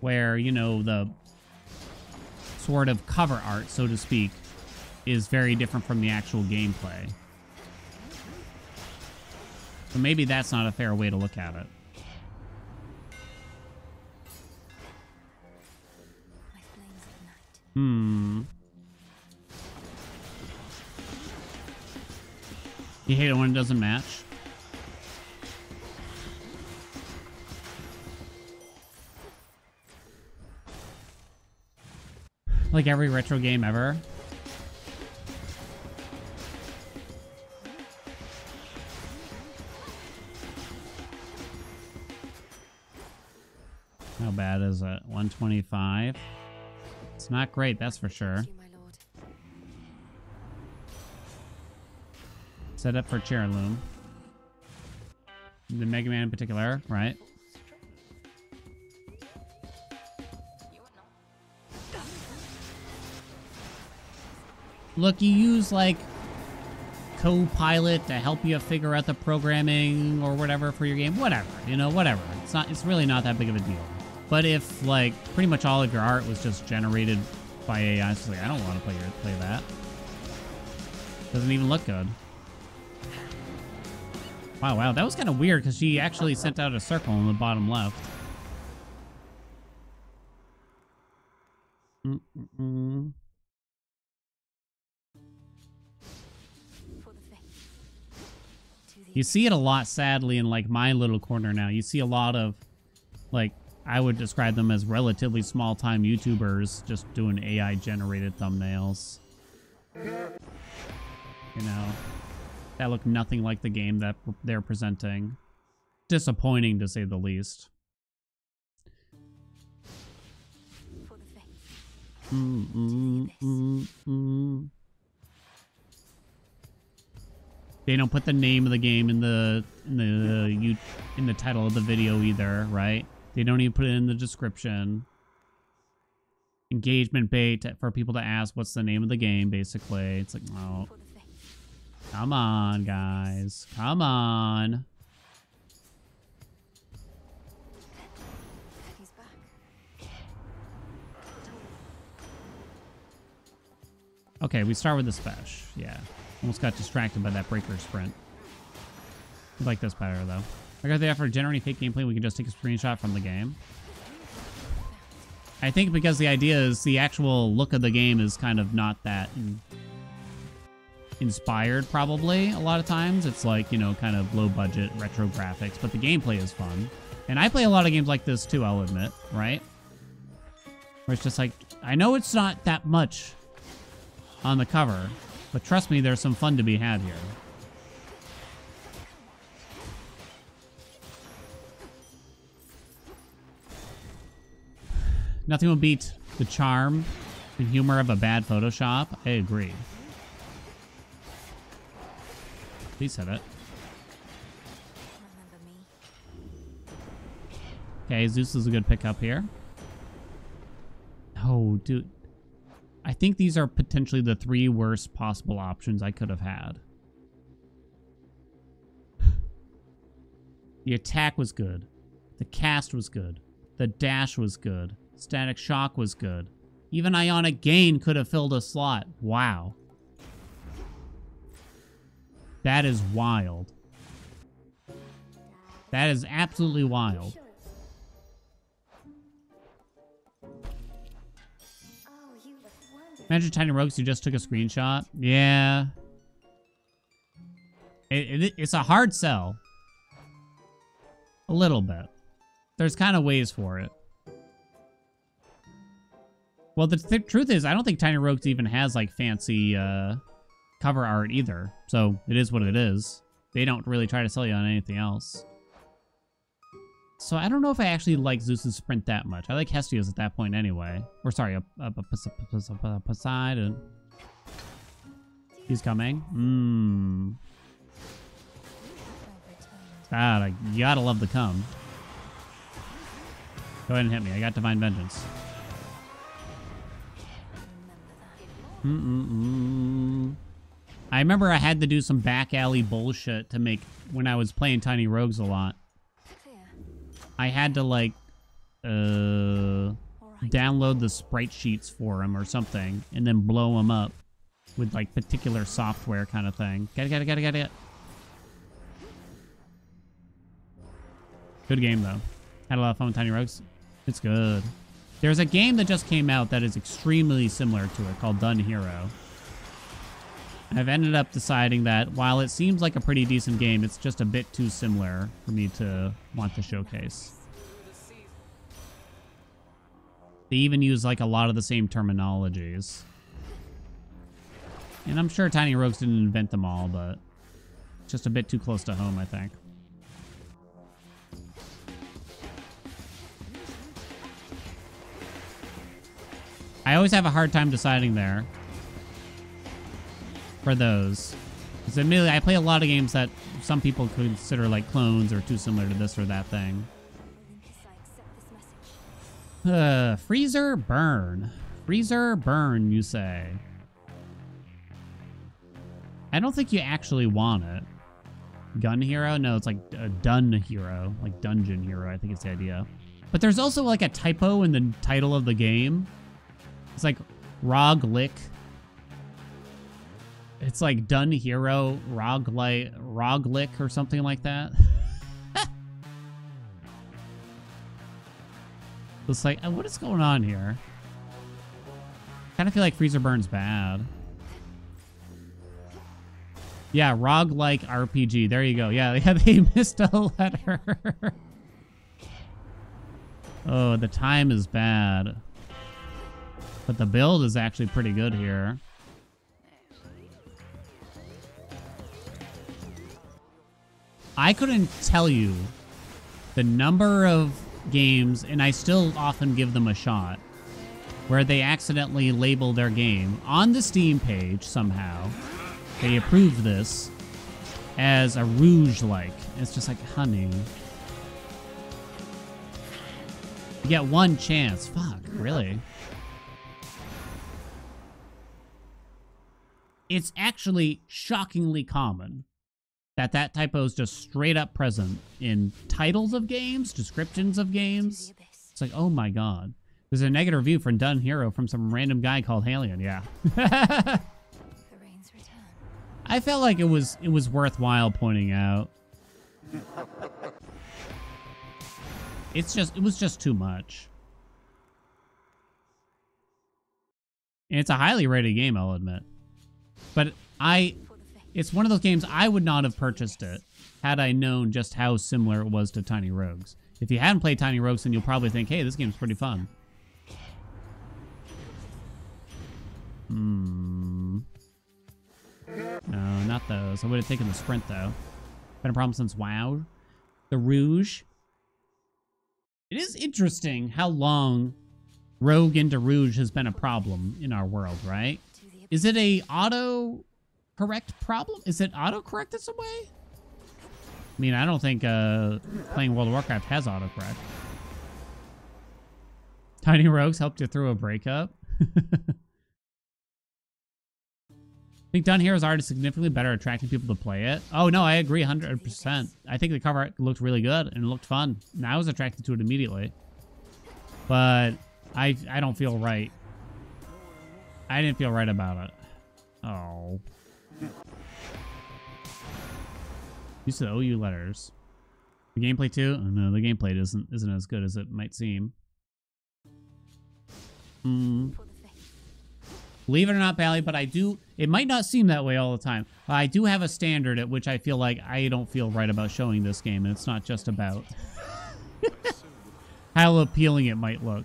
where, you know, the sort of cover art, so to speak, is very different from the actual gameplay. So maybe that's not a fair way to look at it. You hate it when it doesn't match? Like every retro game ever? How bad is it? 125? It's not great, that's for sure. Set up for Chairloom. The Mega Man in particular, right? Look, you use, like, Copilot to help you figure out the programming or whatever for your game. Whatever, you know, whatever. It's really not that big of a deal. But if, like, pretty much all of your art was just generated by AI, it's like, I don't want to play that. Doesn't even look good. Wow, that was kind of weird because she actually sent out a circle in the bottom left. Mm-mm-mm. For the faith. To the You see it a lot, sadly, in like my little corner now. You see a lot of, like, I would describe them as relatively small-time YouTubers just doing AI-generated thumbnails. You know, that look nothing like the game that they're presenting. Disappointing, to say the least. for the faith. They don't put the name of the game in the title of the video either, right? They don't even put it in the description. Engagement bait for people to ask what's the name of the game, basically. It's like, oh, For the faith. come on, guys. Come on. He's back. Okay, we start with the special. Yeah. Almost got distracted by that breaker sprint. I like this better, though. I got the effort of generating fake gameplay. We can just take a screenshot from the game. I think because the idea is the actual look of the game is kind of not that inspired, probably, a lot of times. It's like, you know, kind of low-budget retro graphics, but the gameplay is fun. And I play a lot of games like this, too, I'll admit, right? Where it's just like, I know it's not that much on the cover, but trust me, there's some fun to be had here. Nothing will beat the charm and humor of a bad Photoshop. I agree. Please hit it. Remember me. Okay, Zeus is a good pickup here. Oh, dude. I think these are potentially the 3 worst possible options I could have had. The attack was good. The cast was good. The dash was good. Static shock was good. Even ionic gain could have filled a slot. Wow. That is wild. That is absolutely wild. Oh, you look wonderful. Imagine Tiny Rogues who just took a screenshot. Yeah. It's a hard sell. A little bit. There's kind of ways for it. Well, the truth is, I don't think Tiny Rogues even has, like, fancy cover art either. So, it is what it is. They don't really try to sell you on anything else. So, I don't know if I actually like Zeus's sprint that much. I like Hestia's at that point anyway. Or, sorry, Poseidon. He's coming. God, you gotta love the cum. Go ahead and hit me. I got Divine Vengeance. I remember I had to do some back alley bullshit to make, when I was playing Tiny Rogues a lot. Clear. I had to, like, download the sprite sheets for him or something, and then blow them up with, like, particular software kind of thing. Get it. Good game, though. Had a lot of fun with Tiny Rogues. It's good. There's a game that just came out that is extremely similar to it called Dun Hero. I've ended up deciding that while it seems like a pretty decent game, it's just a bit too similar for me to want to showcase. They even use like a lot of the same terminologies. And I'm sure Tiny Rogues didn't invent them all, but it's just a bit too close to home, I think. I always have a hard time deciding there for those. Because admittedly, I play a lot of games that some people consider like clones or too similar to this or that thing. Olympus, I accept this message. Freezer burn. Freezer burn, you say. I don't think you actually want it. Gun hero? No, it's like a dun hero. Like dungeon hero, I think it's the idea. But there's also like a typo in the title of the game. It's like Roglick. It's like Dun Hero Roglick or something like that. It's like, what is going on here? kind of feel like Freezer Burn's bad. Yeah, roguelike RPG. There you go. Yeah, they missed a letter. Oh, the time is bad. But the build is actually pretty good here. I couldn't tell you the number of games, and I still often give them a shot, where they accidentally label their game on the Steam page somehow. They approve this as a Rouge-like. It's just like, honey. You get one chance. Fuck, really? It's actually shockingly common that typo is just straight up present in titles of games, descriptions of games. It's like, oh my god. There's a negative review from Done Hero from some random guy called Haelian. Yeah. I felt like it was worthwhile pointing out. It was just too much. And it's a highly rated game, I'll admit. But it's one of those games I would not have purchased it had I known just how similar it was to Tiny Rogues. If you hadn't played Tiny Rogues, then you'll probably think, hey, this game's pretty fun. No, not those. I would have taken the Sprint, though. Been a problem since WoW. The Rouge. It is interesting how long Rogue into Rouge has been a problem in our world, right? Is it a auto-correct problem? Is it auto-correct in some way? I mean, I don't think playing World of Warcraft has autocorrect. Tiny Rogues helped you through a breakup. I think Done Hero's art is significantly better at attracting people to play it. Oh, no, I agree 100%. I think the cover art looked really good and it looked fun. And I was attracted to it immediately. But I don't feel right. I didn't feel right about it. Oh. Used to owe you letters. The gameplay too? Oh, no, the gameplay isn't as good as it might seem. Believe it or not, Bally, but I do... It might not seem that way all the time. I do have a standard at which I feel like I don't feel right about showing this game, and it's not just about how appealing it might look.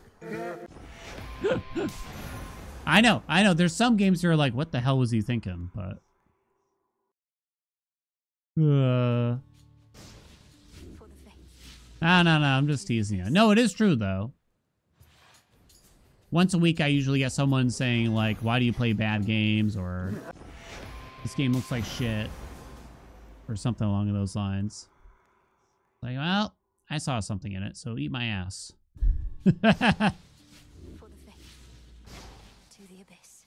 I know. There's some games that are like, what the hell was he thinking? But... No, I'm just teasing you. No, it is true, though. Once a week, I usually get someone saying, like, why do you play bad games? Or, this game looks like shit. Or something along those lines. Like, well, I saw something in it, so eat my ass. For the faith. To the abyss.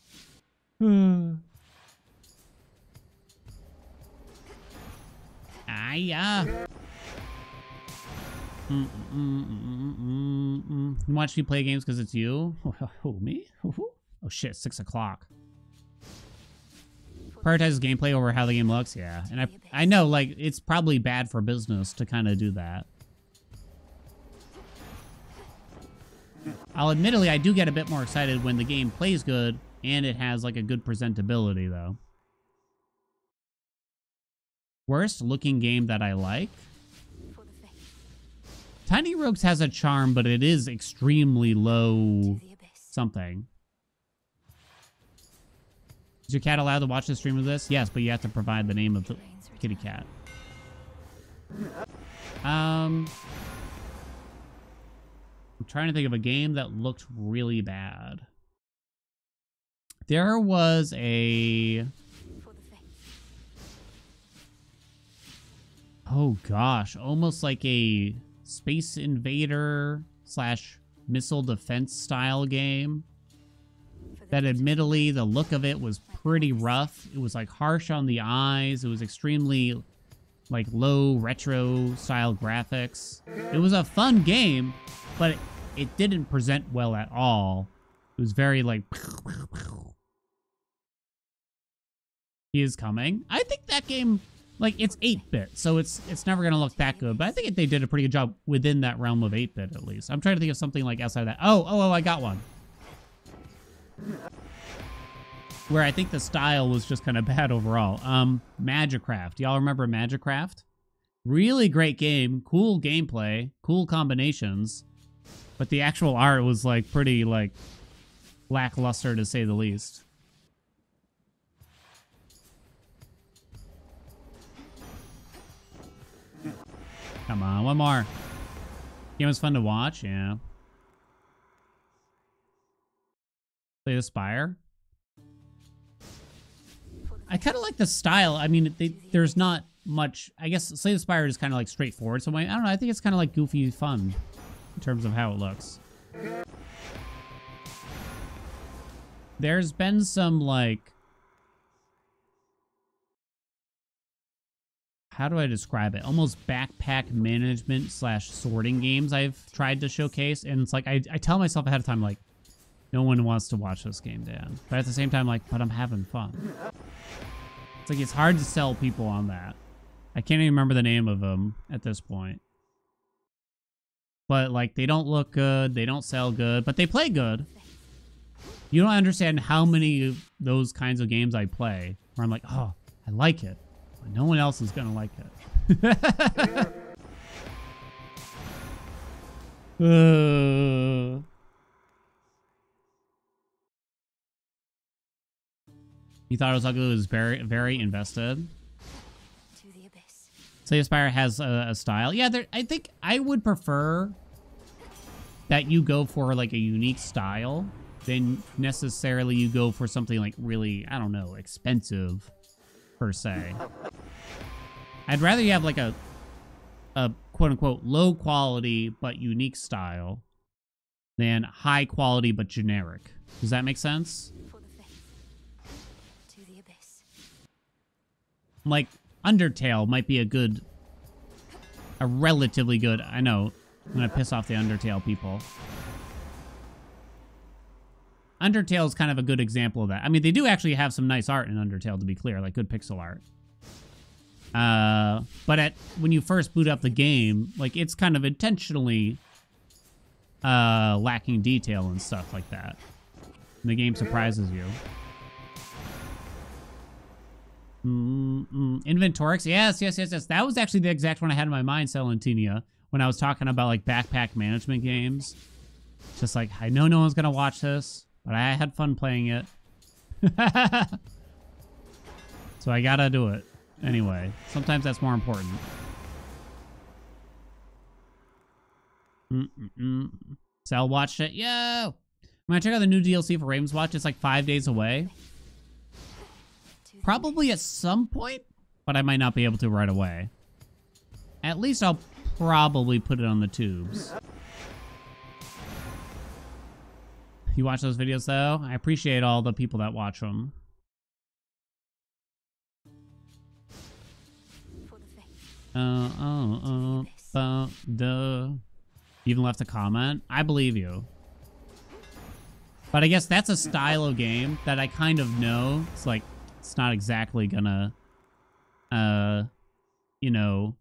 You watch me play games because it's you? Oh, me? Oh shit, 6 o'clock. Prioritizes gameplay over how the game looks? Yeah. And I know, like, it's probably bad for business to kind of do that. Admittedly, I do get a bit more excited when the game plays good and it has, like, a good presentability, though. Worst looking game that I like? Tiny Rogues has a charm, but it is extremely low something. Is your cat allowed to watch the stream of this? Yes, but you have to provide the name of the kitty cat. I'm trying to think of a game that looked really bad. There was a... Oh gosh, almost like a Space Invader / missile defense style game that admittedly the look of it was pretty rough. It was like harsh on the eyes. It was extremely like low retro style graphics. It was a fun game, but it didn't present well at all. It was very like he is coming. I think that game, like, it's 8-bit, so it's never gonna look that good. But I think they did a pretty good job within that realm of 8-bit, at least. I'm trying to think of something like outside of that. Oh, I got one. where I think the style was just kind of bad overall. Magicraft. Y'all remember Magicraft? Really great game, cool gameplay, cool combinations, but the actual art was like pretty like lackluster to say the least. Come on, one more. Game was fun to watch, yeah. Play the Spire. I kind of like the style. I mean, there's not much. I guess Slay the Spire is kind of like straightforward. So I don't know. I think it's kind of like goofy fun in terms of how it looks. There's been some like, how do I describe it? Almost backpack management / sorting games I've tried to showcase. And it's like, I tell myself ahead of time, like, no one wants to watch this game, Dan. But at the same time, like, but I'm having fun. It's like, it's hard to sell people on that. I can't even remember the name of them at this point. But, like, they don't look good. They don't sell good. But they play good. You don't understand how many of those kinds of games I play where I'm like, oh, I like it. But no one else is going to like it. You thought it was ugly. It was very, very invested. To the abyss. Slay Spire has a style. Yeah, I think I would prefer that you go for like a unique style than necessarily you go for something like really, I don't know, expensive per se. I'd rather you have like a quote unquote low quality but unique style than high quality but generic. Does that make sense? Like, Undertale might be a relatively good, I know, I'm gonna piss off the Undertale people. Undertale is kind of a good example of that. I mean, they do actually have some nice art in Undertale, to be clear, like good pixel art. But when you first boot up the game, like, it's kind of intentionally lacking detail and stuff like that. And the game surprises you. Inventorix, yes. That was actually the exact one I had in my mind, Celentinia, when I was talking about like backpack management games. Just like, I know no one's gonna watch this, but I had fun playing it. So I gotta do it anyway. Sometimes that's more important. Cell watched it. Yo, I'm gonna check out the new DLC for Raven's Watch. It's like 5 days away. Probably at some point, but I might not be able to right away. At least I'll probably put it on the tubes. You watch those videos, though? I appreciate all the people that watch them. You even left a comment? I believe you. But I guess that's a style of game that I kind of know. It's like, it's not exactly gonna, you know,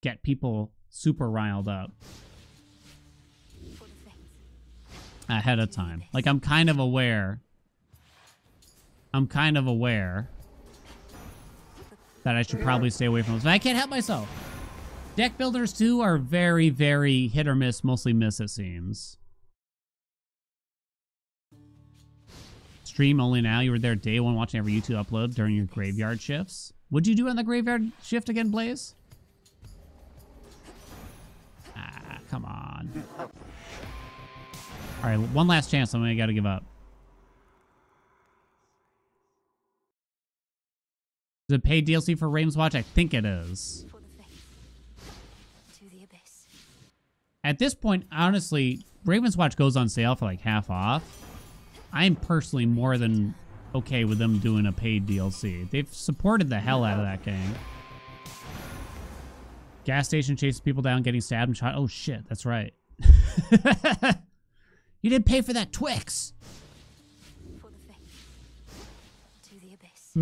get people super riled up ahead of time. Like, I'm kind of aware that I should probably stay away from those. But I can't help myself. Deck builders, too, are very, very hit or miss, mostly miss, it seems. Stream only now. You were there day one watching every YouTube upload during your graveyard shifts. What'd you do on the graveyard shift again, Blaze? Ah, come on. All right, one last chance. I'm gonna gotta give up. Is it paid DLC for Raven's Watch? I think it is. At this point, honestly, Raven's Watch goes on sale for like half off. I'm personally more than okay with them doing a paid DLC. They've supported the hell out of that game. Gas station chases people down, getting stabbed and shot. Oh shit, that's right. You didn't pay for that Twix. For the faith. To the abyss.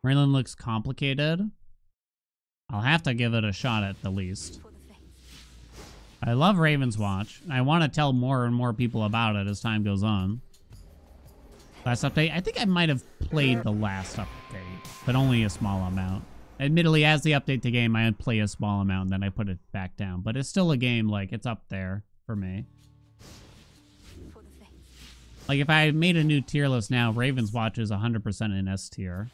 Raylan looks complicated. I'll have to give it a shot at the least. For the faith. I love Raven's Watch, and I want to tell more and more people about it as time goes on. Last update, I think I might have played the last update, but only a small amount. Admittedly, as they update the game, I play a small amount, and then I put it back down. But it's still a game, like, it's up there for me. For the faith. Like, if I made a new tier list now, Raven's Watch is 100% in S tier.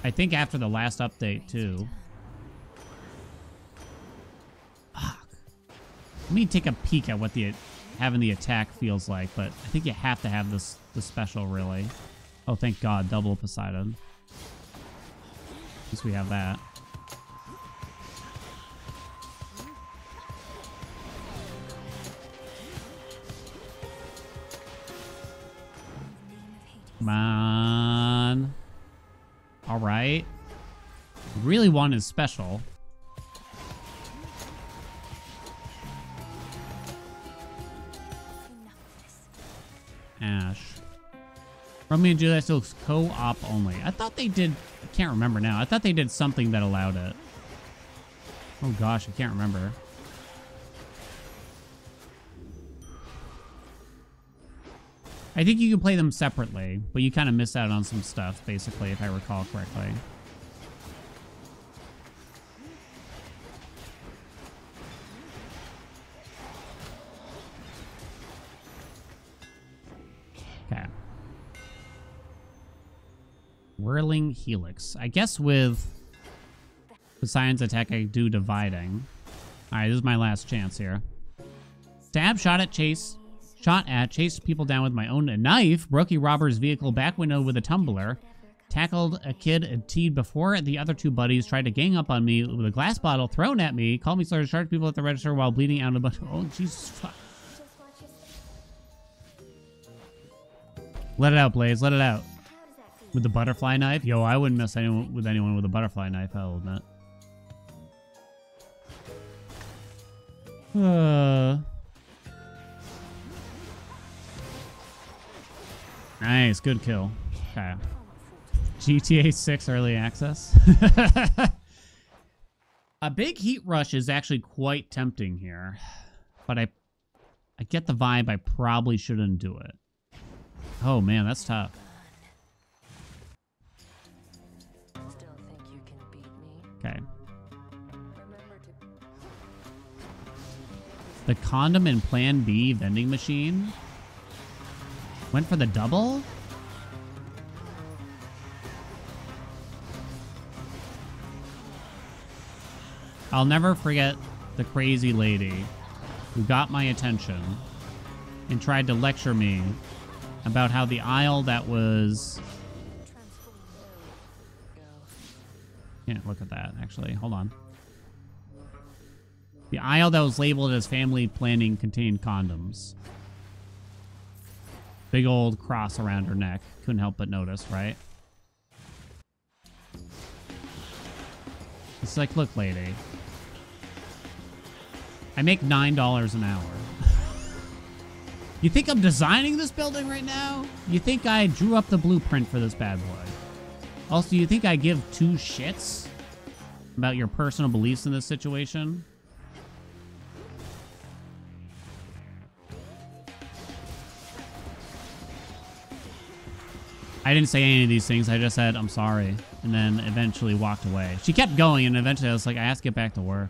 I think after the last update, too. Fuck. Let me take a peek at what having the attack feels like, but I think you have to have the special, really. Oh, thank God, double Poseidon. At least we have that. Come on. All right. Really want his special. Ash. Romeo and Juliet still looks co-op only. I thought they did... I can't remember now. I thought they did something that allowed it. Oh gosh, I can't remember. I think you can play them separately, but you kind of miss out on some stuff, basically, if I recall correctly. Okay. Whirling Helix. I guess with Poseidon's attack, I do dividing. Alright, this is my last chance here. Stab, shot at, chased people down with my own knife, broke a robber's vehicle back window with a tumbler, tackled a kid a teed before the other two buddies tried to gang up on me with a glass bottle thrown at me, called me slurs, charged people at the register while bleeding out a bunch of... Oh, Jesus, fuck. Let it out, Blaze, let it out. With the butterfly knife? Yo, I wouldn't mess anyone with a butterfly knife, I'll admit. Nice, good kill. Okay. GTA 6 early access. A big heat rush is actually quite tempting here, but I get the vibe I probably shouldn't do it. Oh man, that's tough. Still think you can beat me? Okay. Remember to... The condom in Plan B vending machine went for the double? I'll never forget the crazy lady who got my attention and tried to lecture me about how the aisle that was... Can't look at that, actually. Hold on. The aisle that was labeled as family planning contained condoms. Big old cross around her neck. Couldn't help but notice, right? It's like, look, lady. I make $9 an hour. You think I'm designing this building right now? You think I drew up the blueprint for this bad boy? Also, you think I give two shits about your personal beliefs in this situation? I didn't say any of these things. I just said, I'm sorry. And then eventually walked away. She kept going, and eventually I was like, I have to get back to work.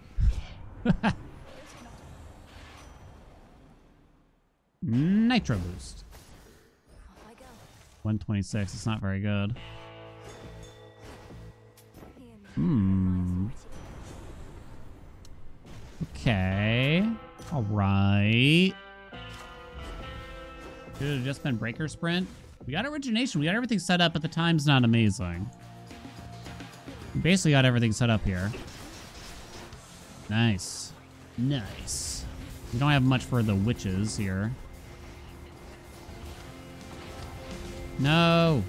Nitro boost. 126. It's not very good. Okay. All right. Should have just been breaker sprint. We got origination. We got everything set up, but the time's not amazing. We basically got everything set up here. Nice. Nice. We don't have much for the witches here. No.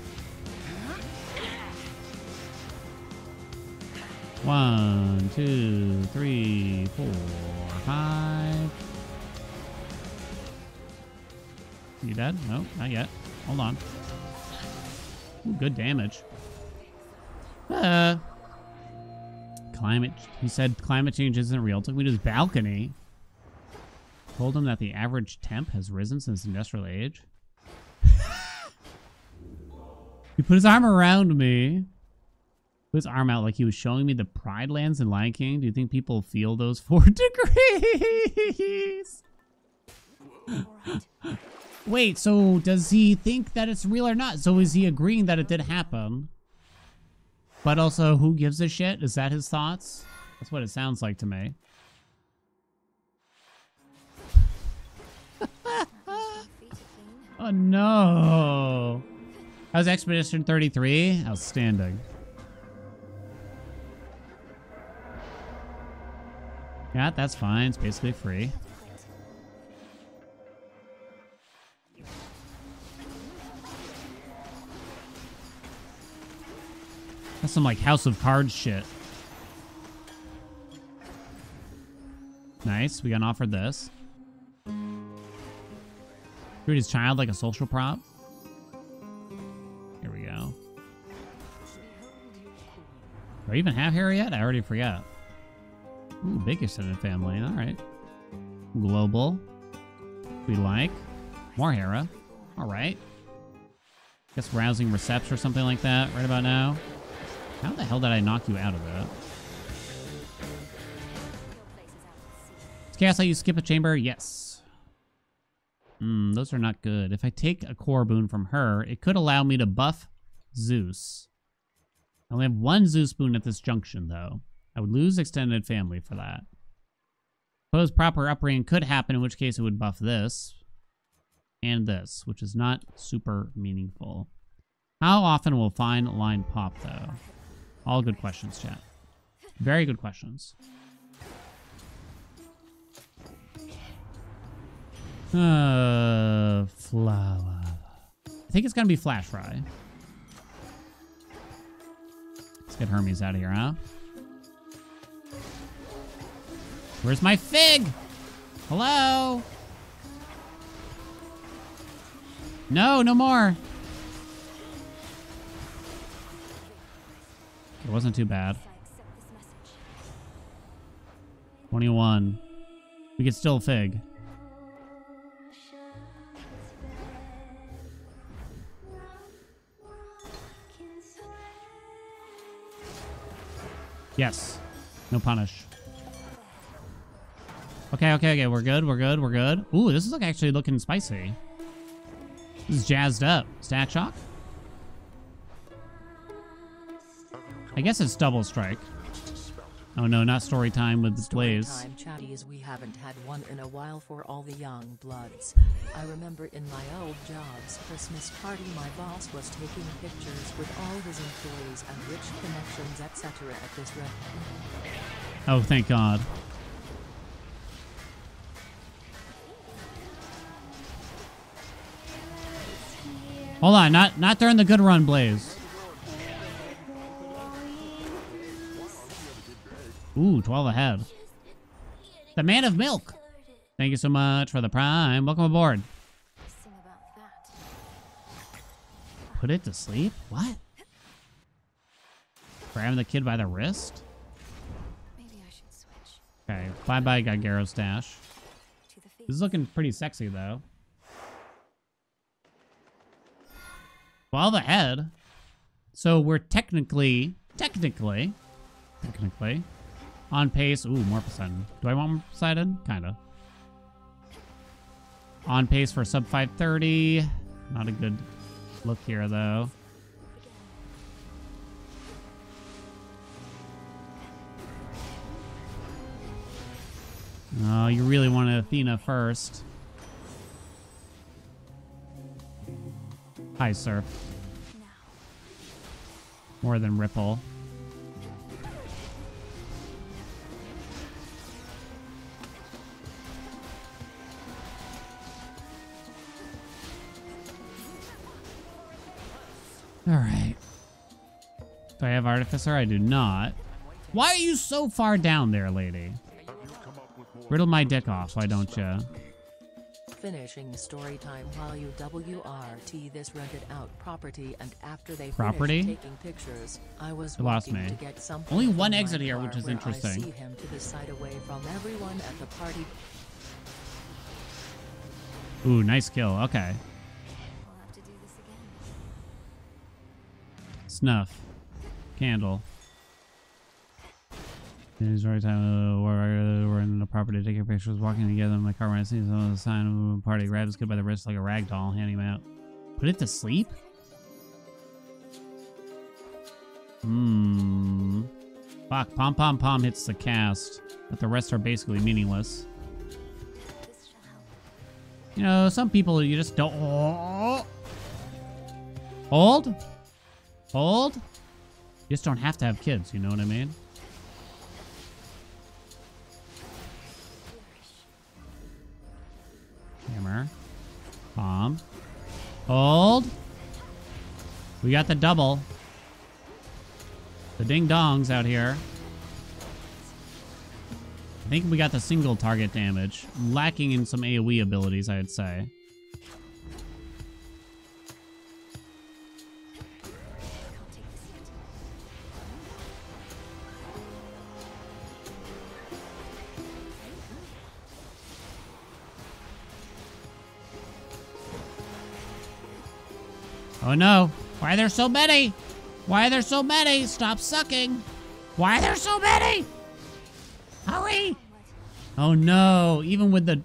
1, 2, 3, 4, 5. You dead? No, not yet. Hold on. Ooh, good damage. He said climate change isn't real. Took me to his balcony. Told him that the average temp has risen since the industrial age. He put his arm around me. Put his arm out like he was showing me the Pride Lands in Lion King. Do you think people feel those 4 degrees? Wait, so does he think that it's real or not? So is he agreeing that it did happen? But also, who gives a shit? Is that his thoughts? That's what it sounds like to me. Oh no. That was Expedition 33. Outstanding. Yeah, that's fine. It's basically free. That's some like House of Cards shit. Nice. We got offered this. Treat his child like a social prop. Here we go. Do I even have hair yet? I already forgot. Ooh, big extended family. All right. Global. We like. More Hera. All right. Guess rousing Receps or something like that right about now. How the hell did I knock you out of that? Chaos, you skip a chamber? Yes. Those are not good. If I take a core boon from her, it could allow me to buff Zeus. I only have 1 Zeus boon at this junction, though. I would lose extended family for that. Suppose proper upbringing could happen, in which case it would buff this. And this, which is not super meaningful. How often will fine line pop, though? All good questions, chat. Very good questions. Flower. I think it's gonna be Flash Fry. Let's get Hermes out of here, huh? Where's my fig? Hello? No, no more. It wasn't too bad. 21. We could still fig. Yes. No punish. Okay. We're good. Ooh, this is actually looking spicy. This is jazzed up. Stat shock? I guess it's double strike. Oh no, not story time with the Blaze. Story time, chatties. We haven't had one in a while for all the young bloods. I remember in my old job's Christmas party, my boss was taking pictures with all his employees and rich connections, etc. at this restaurant. Oh, thank God. Hold on, not during the good run, Blaze. Ooh, 12 ahead. The Man of Milk. Thank you so much for the prime. Welcome aboard. Put it to sleep? What? Grabbing the kid by the wrist? Maybe I should switch. Okay, bye-bye, Gagero stash. This is looking pretty sexy, though. 12 ahead. So we're technically on pace. Ooh, more Poseidon. Do I want more Poseidon? Kinda. On pace for sub 530. Not a good look here, though. Oh, you really want Athena first. Hi, Surf. More than Ripple. All right. Do I have Artificer? I do not. Why are you so far down there, lady? Riddle my dick off, why don't you? finishing story time while you WRT this rented out property, and after they Property? finished taking pictures, I was It lost walking me. to get something Only from one my exit here, car which is where interesting. I see him to the side away from everyone at the party. Ooh, nice kill. Okay. We'll have to do this again. Snuff. Candle. It's the right time. We're in the property taking pictures, walking together in my car when I see some of the sign of a party. Grabs good by the wrist like a rag doll, handing him out. Put it to sleep? Fuck. Pom Pom Pom hits the cast, but the rest are basically meaningless. This shall help. You know, some people you just don't. Oh. Hold? Hold? You just don't have to have kids, you know what I mean? Hammer. Bomb. Hold. We got the double. The ding-dongs out here. I think we got the single target damage. Lacking in some AoE abilities, I'd say. Can't take this yet. Oh no. Why are there so many? Why are there so many? Stop sucking. Why are there so many? Hurry. Oh no. Even with the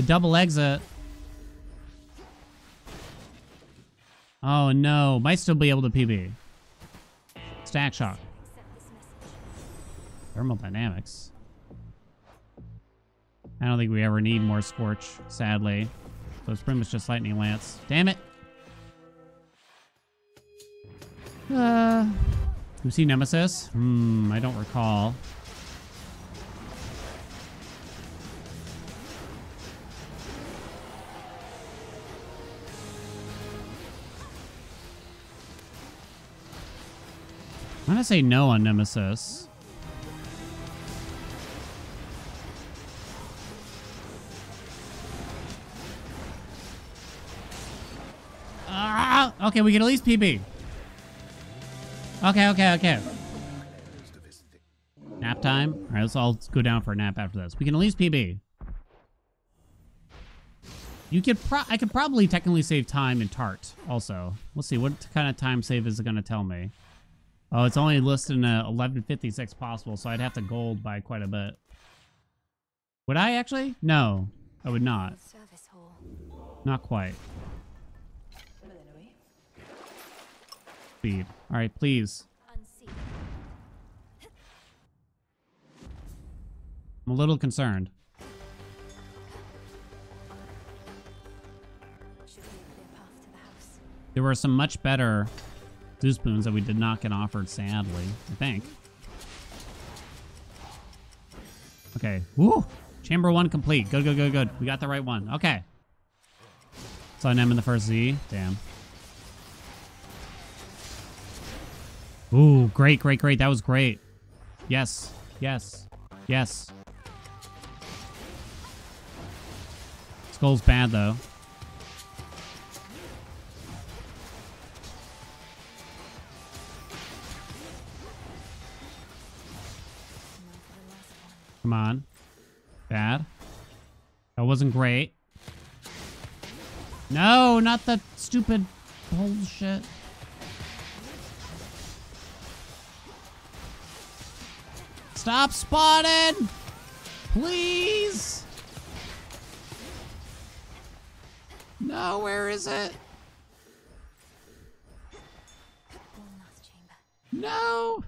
double exit. Oh no. Might still be able to PB. Stack shock. Accept this message. Thermodynamics. I don't think we ever need more Scorch, sadly. So it's pretty much just Lightning Lance. Damn it. You see Nemesis? I don't recall. I'm gonna say no on Nemesis. Okay, we can at least PB. Okay. Nap time? Alright, let's all go down for a nap after this. We can at least PB. You could I could probably technically save time in Tart also. Let's see, what kind of time save is it going to tell me? Oh, it's only listed in 11:56 possible, so I'd have to gold by quite a bit. Would I actually? No, I would not. Service hall. Not quite. Speed. Alright, please. Unseen. I'm a little concerned. Should be a clear path to the house. There were some much better Zeus spoons that we did not get offered, sadly, I think. Okay. Woo! Chamber 1 complete. Good. We got the right one. Okay. Saw an M in the first Z. Damn. Ooh, great. That was great. Yes. Skull's bad, though. Come on. Bad. That wasn't great. No, not the stupid bullshit. Stop spawning! Please! No, where is it? One last chamber. No!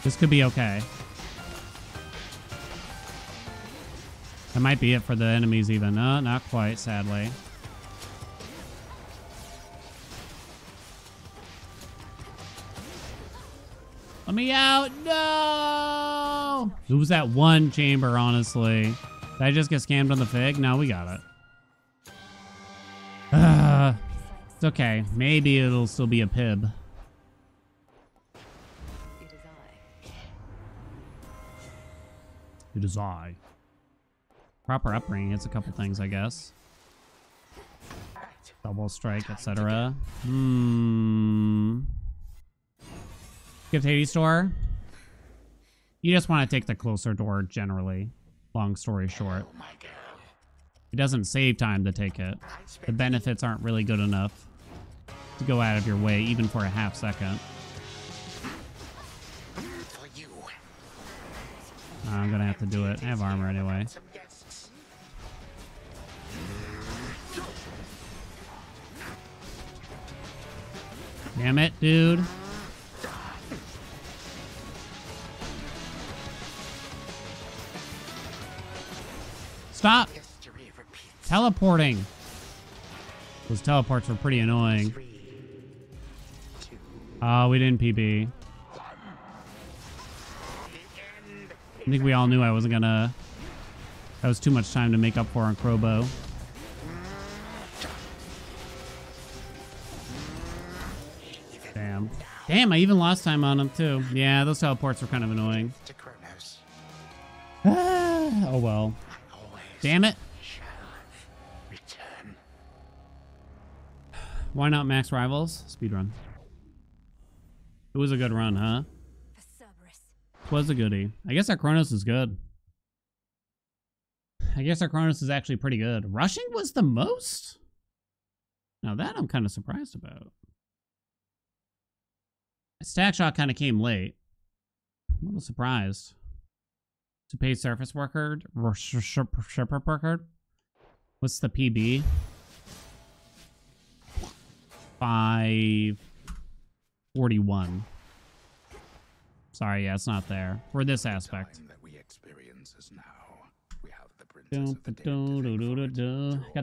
This could be okay. That might be it for the enemies even. No, not quite, sadly. Let me out! No! It was that one chamber, honestly. Did I just get scammed on the fig? No, we got it. It's okay. Maybe it'll still be a pib. It is I. It is I. Proper upbringing. It's a couple things, I guess. Double strike, etc. Gift Hades door. You just want to take the closer door generally. Long story short. It doesn't save time to take it. The benefits aren't really good enough to go out of your way, even for a half second. I'm gonna have to do it. I have armor anyway. Damn it, dude. Stop teleporting. Those teleports were pretty annoying. Oh, we didn't PB. I think we all knew I wasn't gonna... That was too much time to make up for on Crowbow. Damn. Damn, I even lost time on him too. Yeah, those teleports were kind of annoying. Oh well. Damn it. Why not max rivals? Speedrun. It was a good run, huh? Was a goodie. I guess our Chronos is good. I guess our Chronos is actually pretty good. Rushing was the most? Now that I'm kind of surprised about. Stack shot kind of came late. I'm a little surprised. To pay surface worker? Shipper worker? What's the PB? 541. Sorry, yeah, it's not there. For this aspect. Got the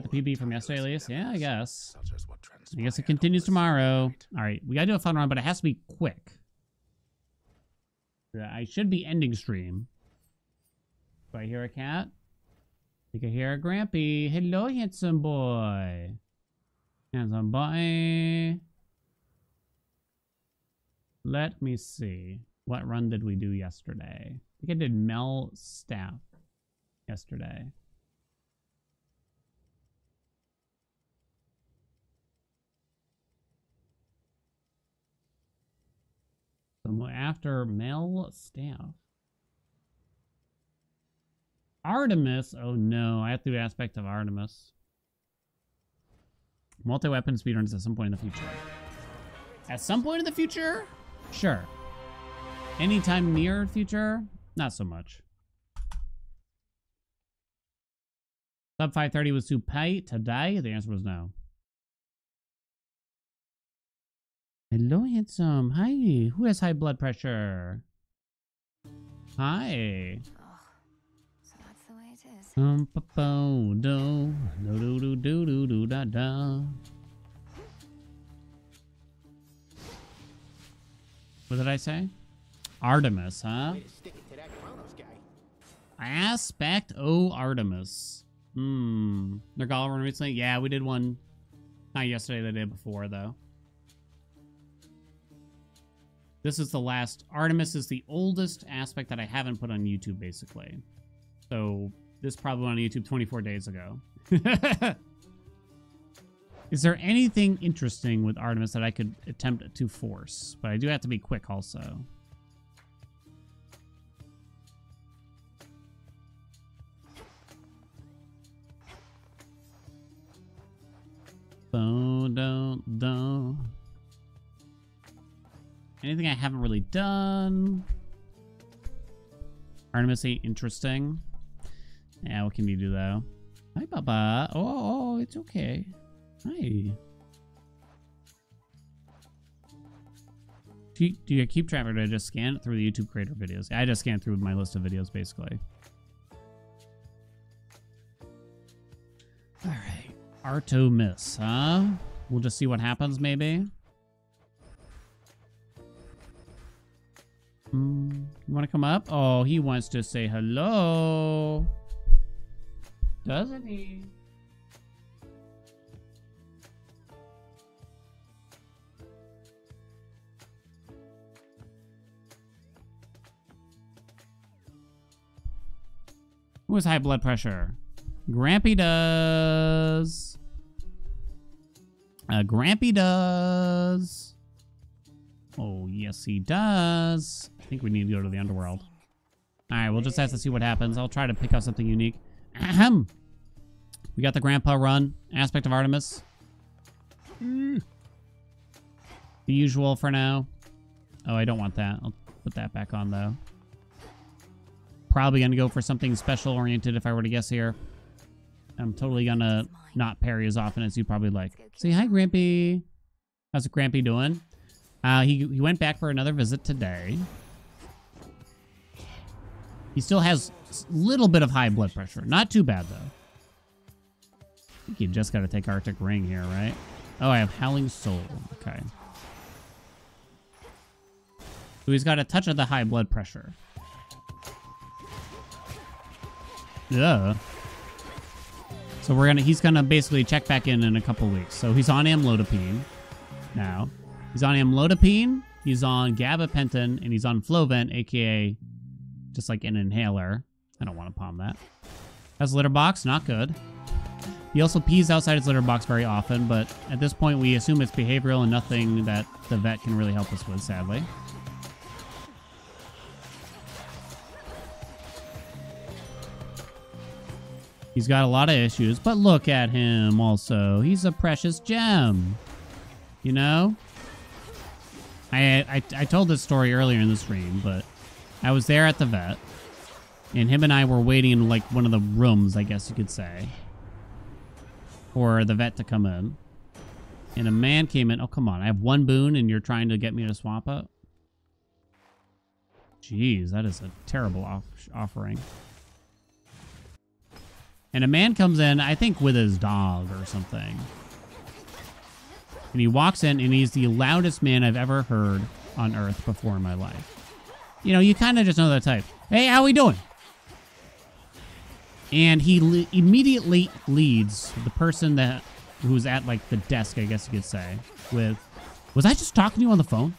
PB from yesterday, at least. Yeah, I guess. I guess it continues tomorrow. Alright, we gotta do a fun run, but it has to be quick. I should be ending stream. Do I hear a cat? I think I hear a Grampy. Hello, handsome boy. Handsome boy. Let me see. What run did we do yesterday? I think I did Mel Staff yesterday. So after Mel Staff. Artemis. Oh no, I have to do aspect of Artemis. Multi-weapon speedruns at some point in the future. At some point in the future? Sure. Anytime near future? Not so much. Sub 530 was too tight today? The answer was no. Hello, handsome. Hi. Who has high blood pressure? Hi. So that's the way it is. Da. What did I say? Artemis, huh? Aspect O Artemis. Nergal run recently? Yeah, we did one. Not yesterday, the day before, though. This is the last. Artemis is the oldest aspect that I haven't put on YouTube, basically. So, this probably went on YouTube 24 days ago. Is there anything interesting with Artemis that I could attempt to force? But I do have to be quick also. Don't. Anything I haven't really done? Artemis ain't interesting. Yeah, what can you do though? Hi, Baba. Oh, it's okay. Hi. Do you keep track or do I just scan it through the YouTube creator videos? I just scan through my list of videos, basically. All right. Artemis, huh? We'll just see what happens, maybe. You want to come up? Oh, he wants to say hello. Doesn't he? Who has high blood pressure? Grampy does. Grampy does. Oh, yes, he does. I think we need to go to the underworld. All right, we'll just have to see what happens. I'll try to pick up something unique. Ahem. We got the Grandpa Run aspect of Artemis. The usual for now. Oh, I don't want that. I'll put that back on, though. Probably going to go for something special-oriented if I were to guess here. I'm totally going to not parry as often as you probably like. Say hi, Grampy. How's Grampy doing? He went back for another visit today. He still has a little bit of high blood pressure. Not too bad, though. I think you just got to take Arctic Ring here, right? Oh, I have Howling Soul. Okay. So he's got a touch of the high blood pressure. Yeah. So he's gonna basically check back in a couple weeks. So he's on amlodipine now. He's on amlodipine, he's on gabapentin, and he's on Flovent, aka just like an inhaler. I don't want to palm that. Has a litter box, not good. He also pees outside his litter box very often, but at this point we assume it's behavioral and nothing that the vet can really help us with, sadly. He's got a lot of issues, but look at him also. He's a precious gem. You know? I told this story earlier in the stream, but I was there at the vet, and him and I were waiting in like one of the rooms, I guess you could say, for the vet to come in. And a man came in. Oh, come on. I have one boon and you're trying to get me to swap it? Jeez, that is a terrible offering. And a man comes in, I think with his dog or something. And he walks in and he's the loudest man I've ever heard on Earth before in my life. You know, you kind of just know that type. Hey, how we doing? And he immediately leads the person who's at like the desk, I guess you could say, with, was I just talking to you on the phone?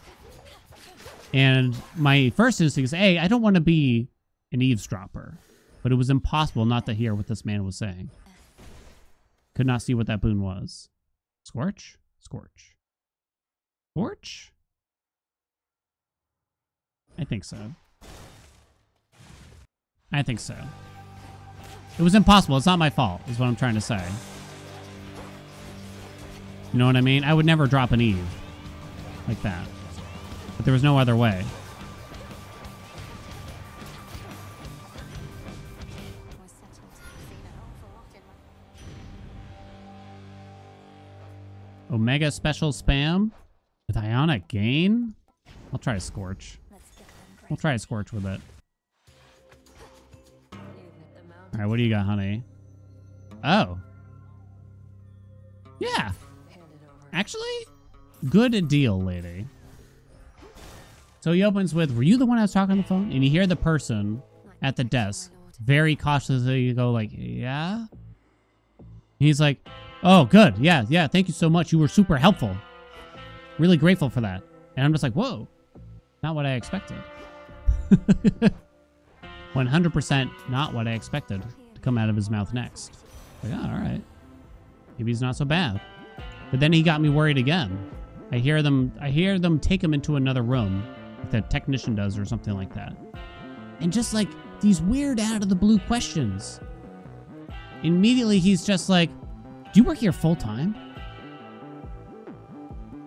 And my first instinct is, hey, I don't want to be an eavesdropper. But it was impossible not to hear what this man was saying. Could not see what that boon was. Scorch? Scorch. Scorch? I think so. I think so. It was impossible. It's not my fault, is what I'm trying to say. You know what I mean? I would never drop an Eve like that. But there was no other way. Omega special spam with ionic gain? I'll try a Scorch. We'll try a Scorch with it. Alright, what do you got, honey? Oh. Yeah. Actually, good deal, lady. So he opens with, were you the one I was talking on the phone? And you hear the person at the desk very cautiously go like, yeah? He's like, oh, good. Yeah, thank you so much. You were super helpful. Really grateful for that. And I'm just like, whoa. Not what I expected. 100% not what I expected to come out of his mouth next. Like, oh, all right. Maybe he's not so bad. But then he got me worried again. I hear them take him into another room, like the technician does or something like that. And just like these weird out of the blue questions. Immediately he's just like, do you work here full time?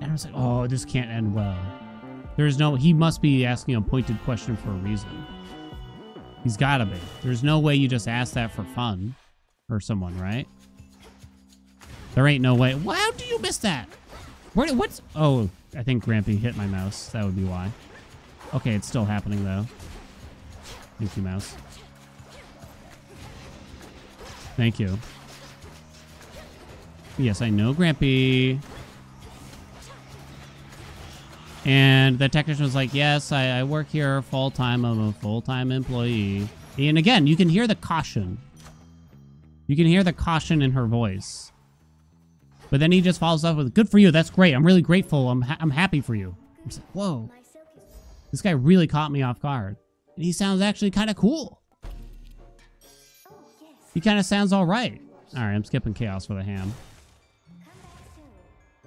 And I was like, oh, this can't end well. He must be asking a pointed question for a reason. He's gotta be. There's no way you just ask that for fun or someone, right? There ain't no way. How do you miss that? What's, oh, I think Grampy hit my mouse. That would be why. Okay, it's still happening though. Thank you, mouse. Thank you. Yes, I know, Grampy. And the technician was like, yes, I work here full-time. I'm a full-time employee. And again, you can hear the caution. You can hear the caution in her voice. But then he just follows up with, good for you. That's great. I'm really grateful. I'm happy for you. I was like, whoa. This guy really caught me off guard. And he sounds actually kind of cool. He kind of sounds all right. All right, I'm skipping chaos for the ham.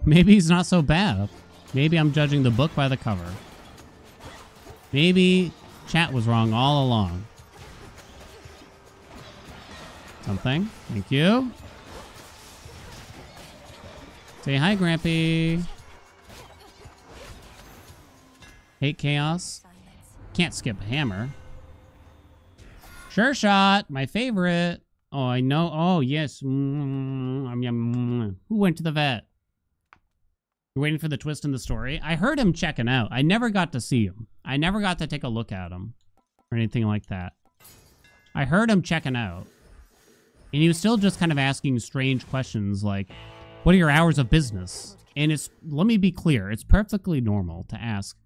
Maybe he's not so bad. Maybe I'm judging the book by the cover. Maybe chat was wrong all along. Something. Thank you. Say hi, Grampy. Hate chaos. Can't skip a hammer. Sure shot. My favorite. Oh, I know. Oh, yes. Who went to the vet? You're waiting for the twist in the story? I heard him checking out. I never got to see him. I never got to take a look at him or anything like that. I heard him checking out. And he was still just kind of asking strange questions like, what are your hours of business? And it's, let me be clear, it's perfectly normal to ask,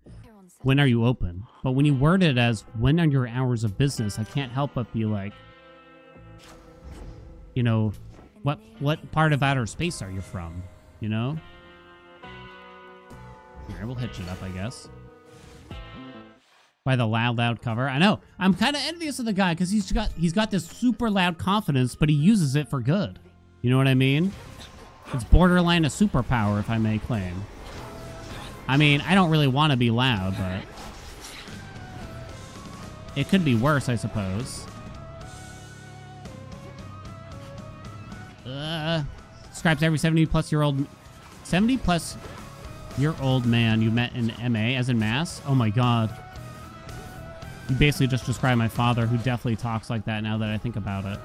when are you open? But when you word it as, when are your hours of business, I can't help but be like, you know, what part of outer space are you from? You know? Here, we'll hitch it up, I guess. By the loud cover. I know. I'm kind of envious of the guy because he's got this super loud confidence, but he uses it for good. You know what I mean? It's borderline a superpower, if I may claim. I mean, I don't really want to be loud, but it could be worse, I suppose. Describes every 70-plus-year-old man you met in MA, as in mass. Oh my god. You basically just described my father, who definitely talks like that now that I think about it.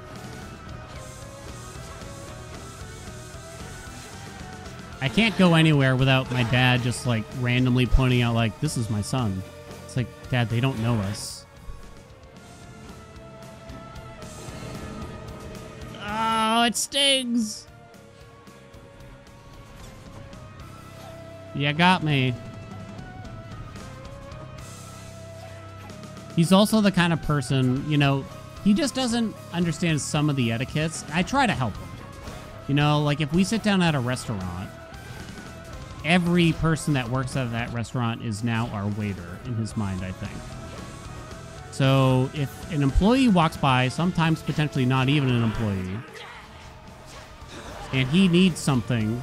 I can't go anywhere without my dad just like randomly pointing out like, this is my son. It's like, Dad, they don't know us. Oh, it stings. You got me. He's also the kind of person, you know, he just doesn't understand some of the etiquettes. I try to help him. You know, like if we sit down at a restaurant, every person that works at that restaurant is now our waiter in his mind, I think. So if an employee walks by, sometimes potentially not even an employee, and he needs something,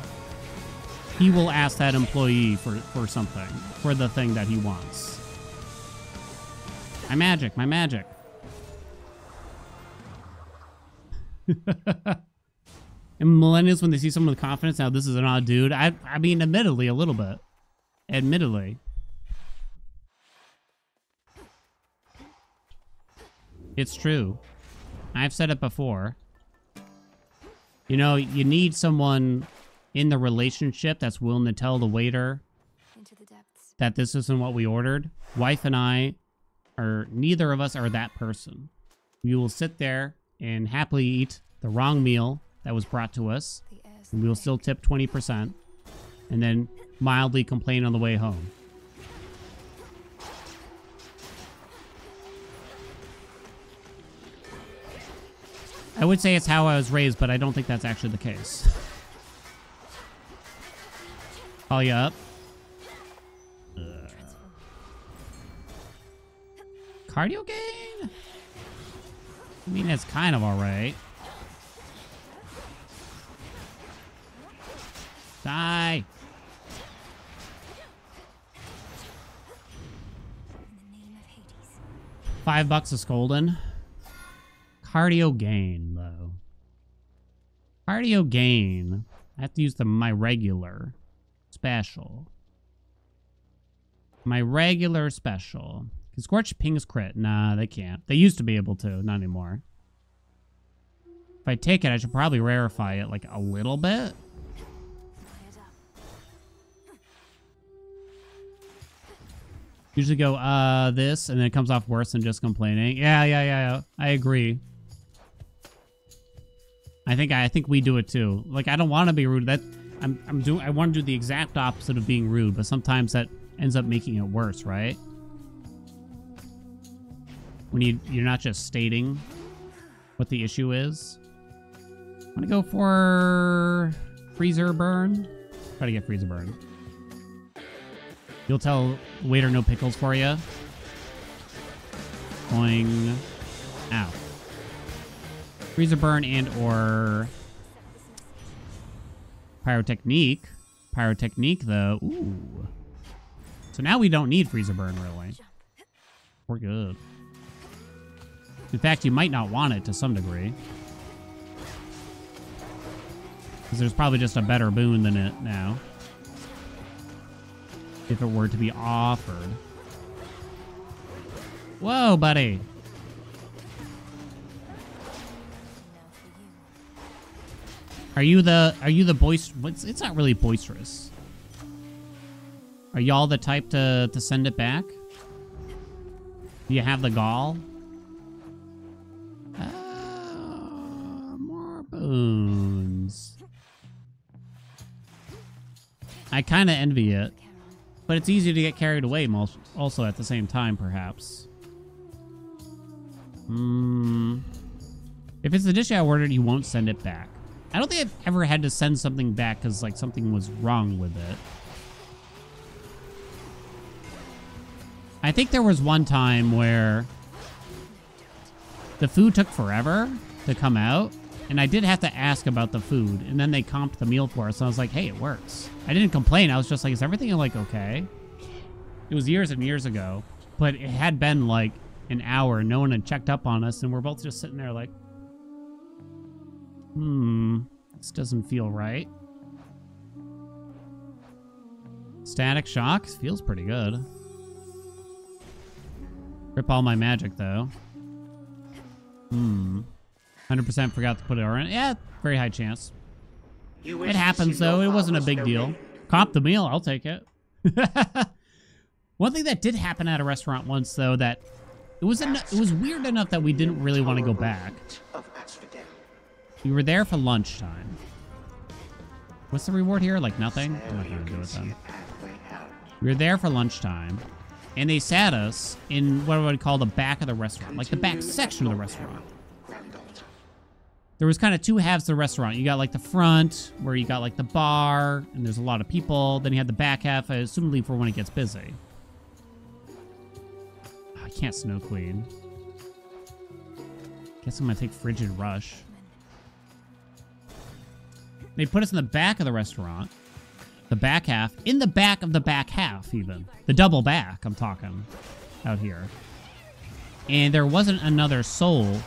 he will ask that employee for something, for the thing that he wants. My magic, my magic. And millennials, when they see someone with confidence, now this is an odd dude. I mean, admittedly, a little bit. Admittedly. It's true. I've said it before. You know, you need someone in the relationship that's willing to tell the waiter that this isn't what we ordered. Wife and I are, neither of us are that person. We will sit there and happily eat the wrong meal that was brought to us, and we will still tip 20%, and then mildly complain on the way home. I would say it's how I was raised, but I don't think that's actually the case. Call you up. Cardio gain? I mean, it's kind of alright. Die. $5 a scolding. Cardio gain, though. Cardio gain. I have to use my regular special. My regular special. Can Scorch pings crit? Nah, they can't. They used to be able to, not anymore. If I take it, I should probably rarefy it like a little bit. Usually go, this, and then it comes off worse than just complaining. Yeah. I agree. I think we do it too. Like, I don't want to be rude. I want to do the exact opposite of being rude, but sometimes that ends up making it worse, right? When you're not just stating what the issue is. I'm gonna go for freezer burn. Try to get freezer burn. You'll tell the waiter no pickles for you. Going out. Freezer burn and or pyrotechnique. Pyrotechnique, though. Ooh. So now we don't need freezer burn, really. We're good. In fact, you might not want it to some degree. Because there's probably just a better boon than it now. If it were to be offered. Whoa, buddy. Are you the boisterous? It's not really boisterous. Are y'all the type to send it back? Do you have the gall? More boons. I kind of envy it. But it's easy to get carried away also at the same time, perhaps. If it's the dish I ordered, you won't send it back. I don't think I've ever had to send something back because, like, something was wrong with it. I think there was one time where the food took forever to come out, and I did have to ask about the food, and then they comped the meal for us, and I was like, hey, it works. I didn't complain. I was just like, is everything, like, okay? It was years and years ago, but it had been, like, an hour, and no one had checked up on us, and we're both just sitting there like, this doesn't feel right. Static Shock feels pretty good. Rip all my magic, though. 100% forgot to put it on. Yeah, very high chance. It happens, though. It wasn't a big deal. Comp the meal. I'll take it. One thing that did happen at a restaurant once, though, that it was weird enough that we didn't really want to go back. We were there for lunchtime. What's the reward here? Like nothing? I'm not going to do it then. We were there for lunchtime, and they sat us in what I would call the back of the restaurant, like the back section of the restaurant. There was kind of two halves of the restaurant. You got like the front, where you got like the bar, and there's a lot of people. Then you had the back half, assumably for when it gets busy. Oh, I can't Snow Queen. Guess I'm going to take Frigid Rush. They put us in the back of the restaurant. The back half. In the back of the back half, even. The double back, I'm talking. Out here. And there wasn't another soul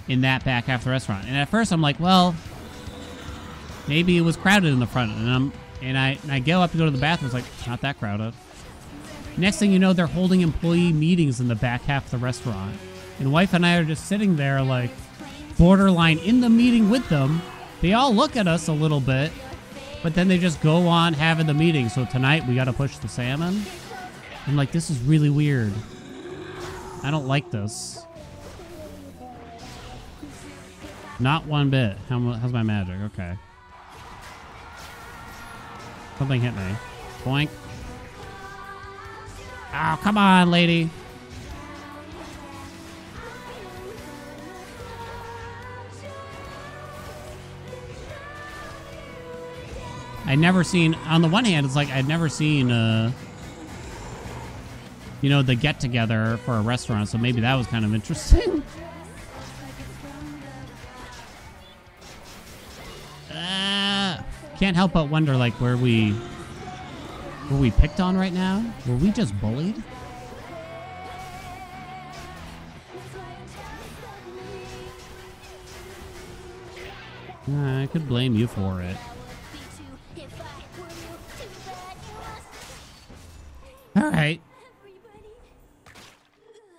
in that back half of the restaurant. And at first, I'm like, well, maybe it was crowded in the front. And I go up to go to the bathroom. It's like, not that crowded. Next thing you know, they're holding employee meetings in the back half of the restaurant. And wife and I are just sitting there, like, borderline in the meeting with them. They all look at us a little bit, but then they just go on having the meeting. So tonight we got to push the salmon. I'm like, this is really weird. I don't like this. Not one bit. How's my magic? Okay. Something hit me. Boink. Oh, come on, lady. I'd never seen, on the one hand, it's like I'd never seen, you know, the get-together for a restaurant, so maybe that was kind of interesting. Can't help but wonder, like, were we picked on right now? Were we just bullied? I could blame you for it. All right.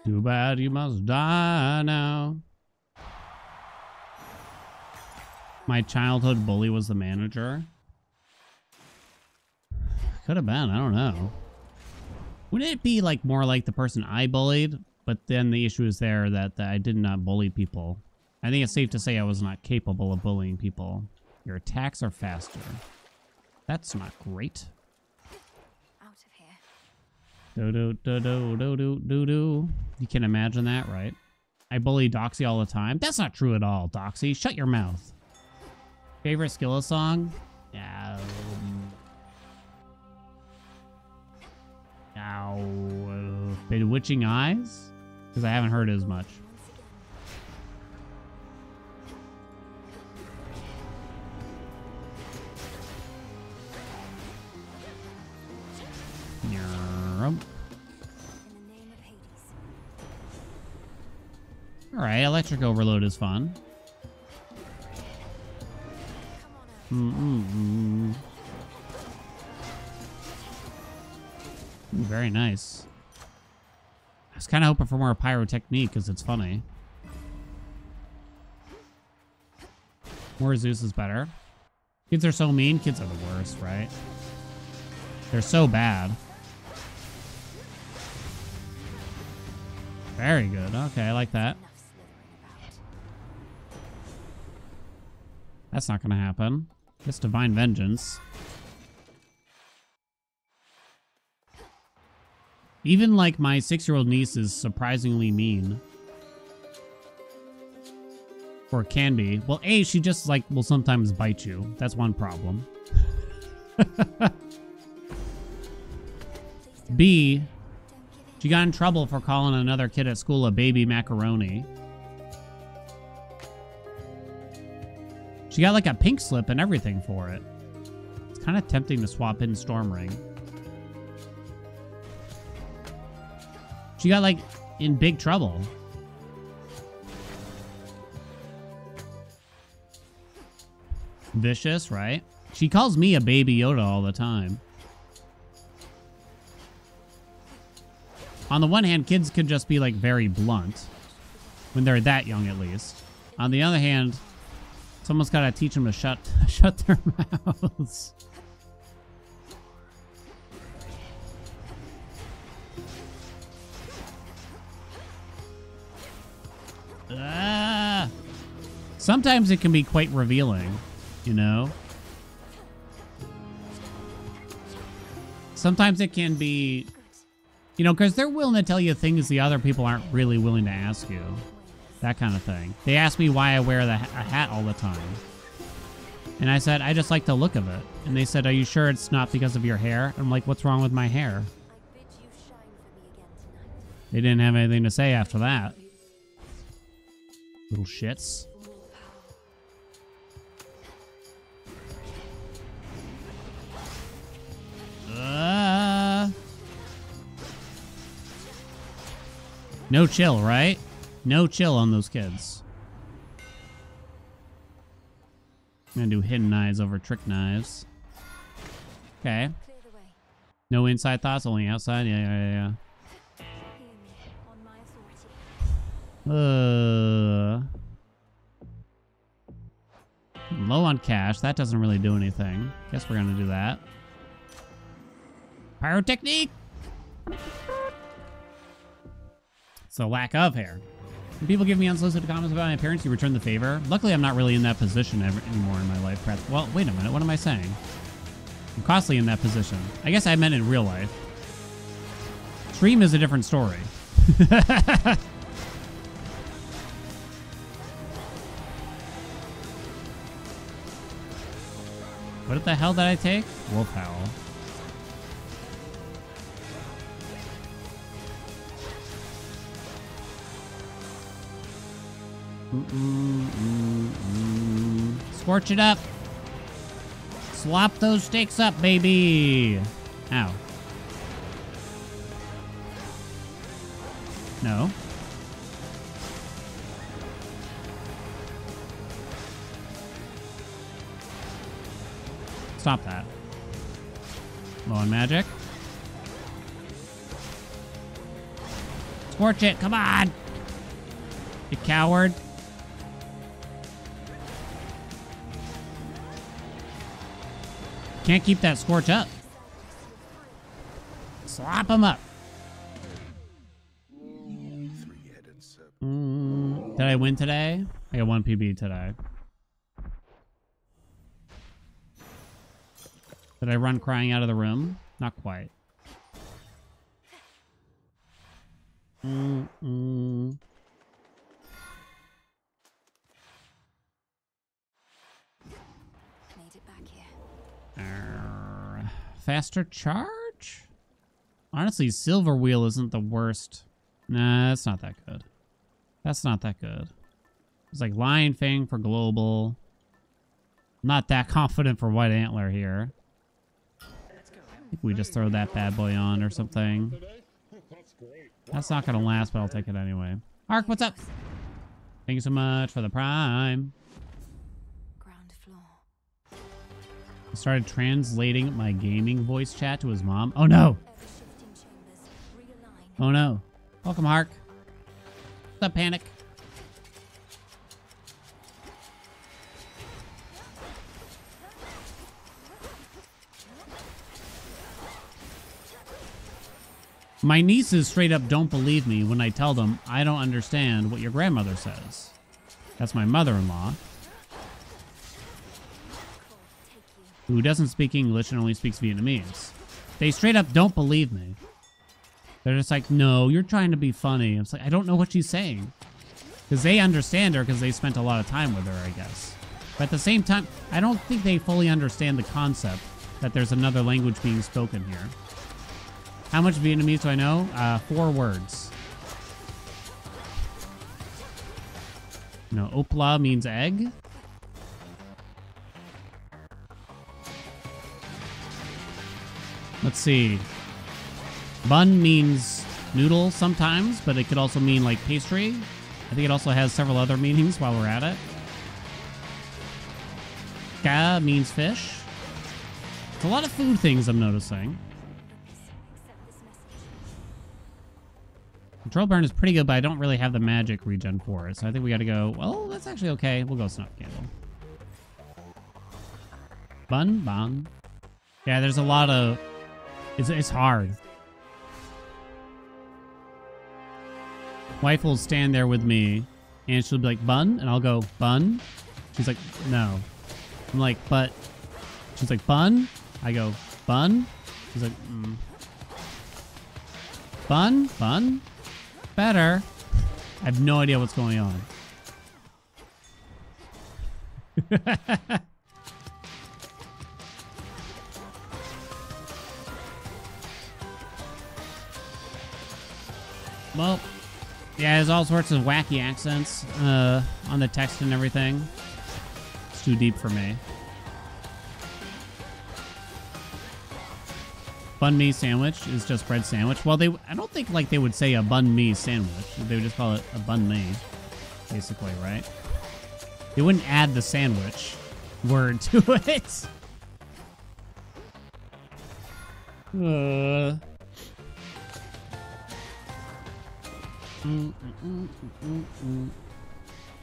Too bad you must die now. My childhood bully was the manager. Could have been. I don't know. Wouldn't it be like more like the person I bullied? But then the issue is there that I did not bully people. I think it's safe to say I was not capable of bullying people. Your attacks are faster. That's not great. Do-do-do-do-do-do-do. You can imagine that, right? I bully Doxy all the time. That's not true at all, Doxy. Shut your mouth. Favorite Skilla song? Bewitching Eyes? Because I haven't heard it as much. Alright, electric overload is fun. Very nice. I was kind of hoping for more pyrotechnique because it's funny. More Zeus is better. Kids are so mean. Kids are the worst, right? They're so bad. Very good. Okay, I like that. That's not going to happen. It's divine vengeance. Even like my 6-year-old niece is surprisingly mean. Or can be. Well, A, she just like will sometimes bite you. That's one problem. B, she got in trouble for calling another kid at school a baby macaroni. She got like a pink slip and everything for it. It's kind of tempting to swap in Stormring. She got like in big trouble. Vicious, right? She calls me a baby Yoda all the time. On the one hand, kids could just be like very blunt. When they're that young, at least. On the other hand, someone's got to teach them to shut their mouths. Sometimes it can be quite revealing, you know? Sometimes it can be, you know, because they're willing to tell you things the other people aren't really willing to ask you. That kind of thing. They ask me why I wear a hat all the time. And I said, I just like the look of it. And they said, are you sure it's not because of your hair? I'm like, what's wrong with my hair? They didn't have anything to say after that. Little shits. No chill, right? No chill on those kids. I'm gonna do hidden knives over trick knives. Okay. No inside thoughts, only outside? Yeah. Low on cash. That doesn't really do anything. Guess we're gonna do that. Pyrotechnique! It's a lack of hair. When people give me unsolicited comments about my appearance, you return the favor. Luckily, I'm not really in that position anymore in my life. Well, wait a minute. What am I saying? I'm constantly in that position. I guess I meant in real life. Stream is a different story. What the hell did I take? Wolf Howl. Scorch it up. Slop those steaks up, baby. Ow. No. Stop that. Low on magic. Scorch it, come on! You coward. Can't keep that scorch up. Slap him up. Did I win today? I got 1 PB today. Did I run crying out of the room? Not quite. Made it back here. Faster charge? Honestly, Silver Wheel isn't the worst. Nah, that's not that good. That's not that good. It's like Lion Fang for global. Not that confident for White Antler here. I think we just throw that bad boy on or something. That's not gonna last, but I'll take it anyway. Ark, what's up? Thank you so much for the prime. Ground floor. I started translating my gaming voice chat to his mom. Oh no! Ever-shifting chambers. Realign. Oh no. Welcome, Hark. What's up, Panic? My nieces straight up don't believe me when I tell them I don't understand what your grandmother says. That's my mother-in-law, who doesn't speak English and only speaks Vietnamese. They straight up don't believe me. They're just like, no, you're trying to be funny. I'm like, I don't know what she's saying. Because they understand her because they spent a lot of time with her, I guess. But at the same time, I don't think they fully understand the concept that there's another language being spoken here. How much Vietnamese do I know? 4 words. No, opla means egg. Let's see. Bun means noodle sometimes, but it could also mean like pastry. I think it also has several other meanings while we're at it. Ka means fish. It's a lot of food things I'm noticing. Control burn is pretty good, but I don't really have the magic regen for it. So I think we got to go, well, that's actually okay. We'll go snuff candle. Bun, bun. Yeah, there's a lot of, it's hard. Wife will stand there with me and she'll be like, bun? And I'll go, bun? She's like, no. I'm like, but, she's like, bun? I go, bun? She's like, bun? Bun? Better. I have no idea what's going on. Well, yeah, there's all sorts of wacky accents on the text and everything. It's too deep for me. Bun mi sandwich is just bread sandwich. Well, I don't think like they would say a bun mi sandwich. They would just call it a bun mi, basically, right? They wouldn't add the sandwich word to it.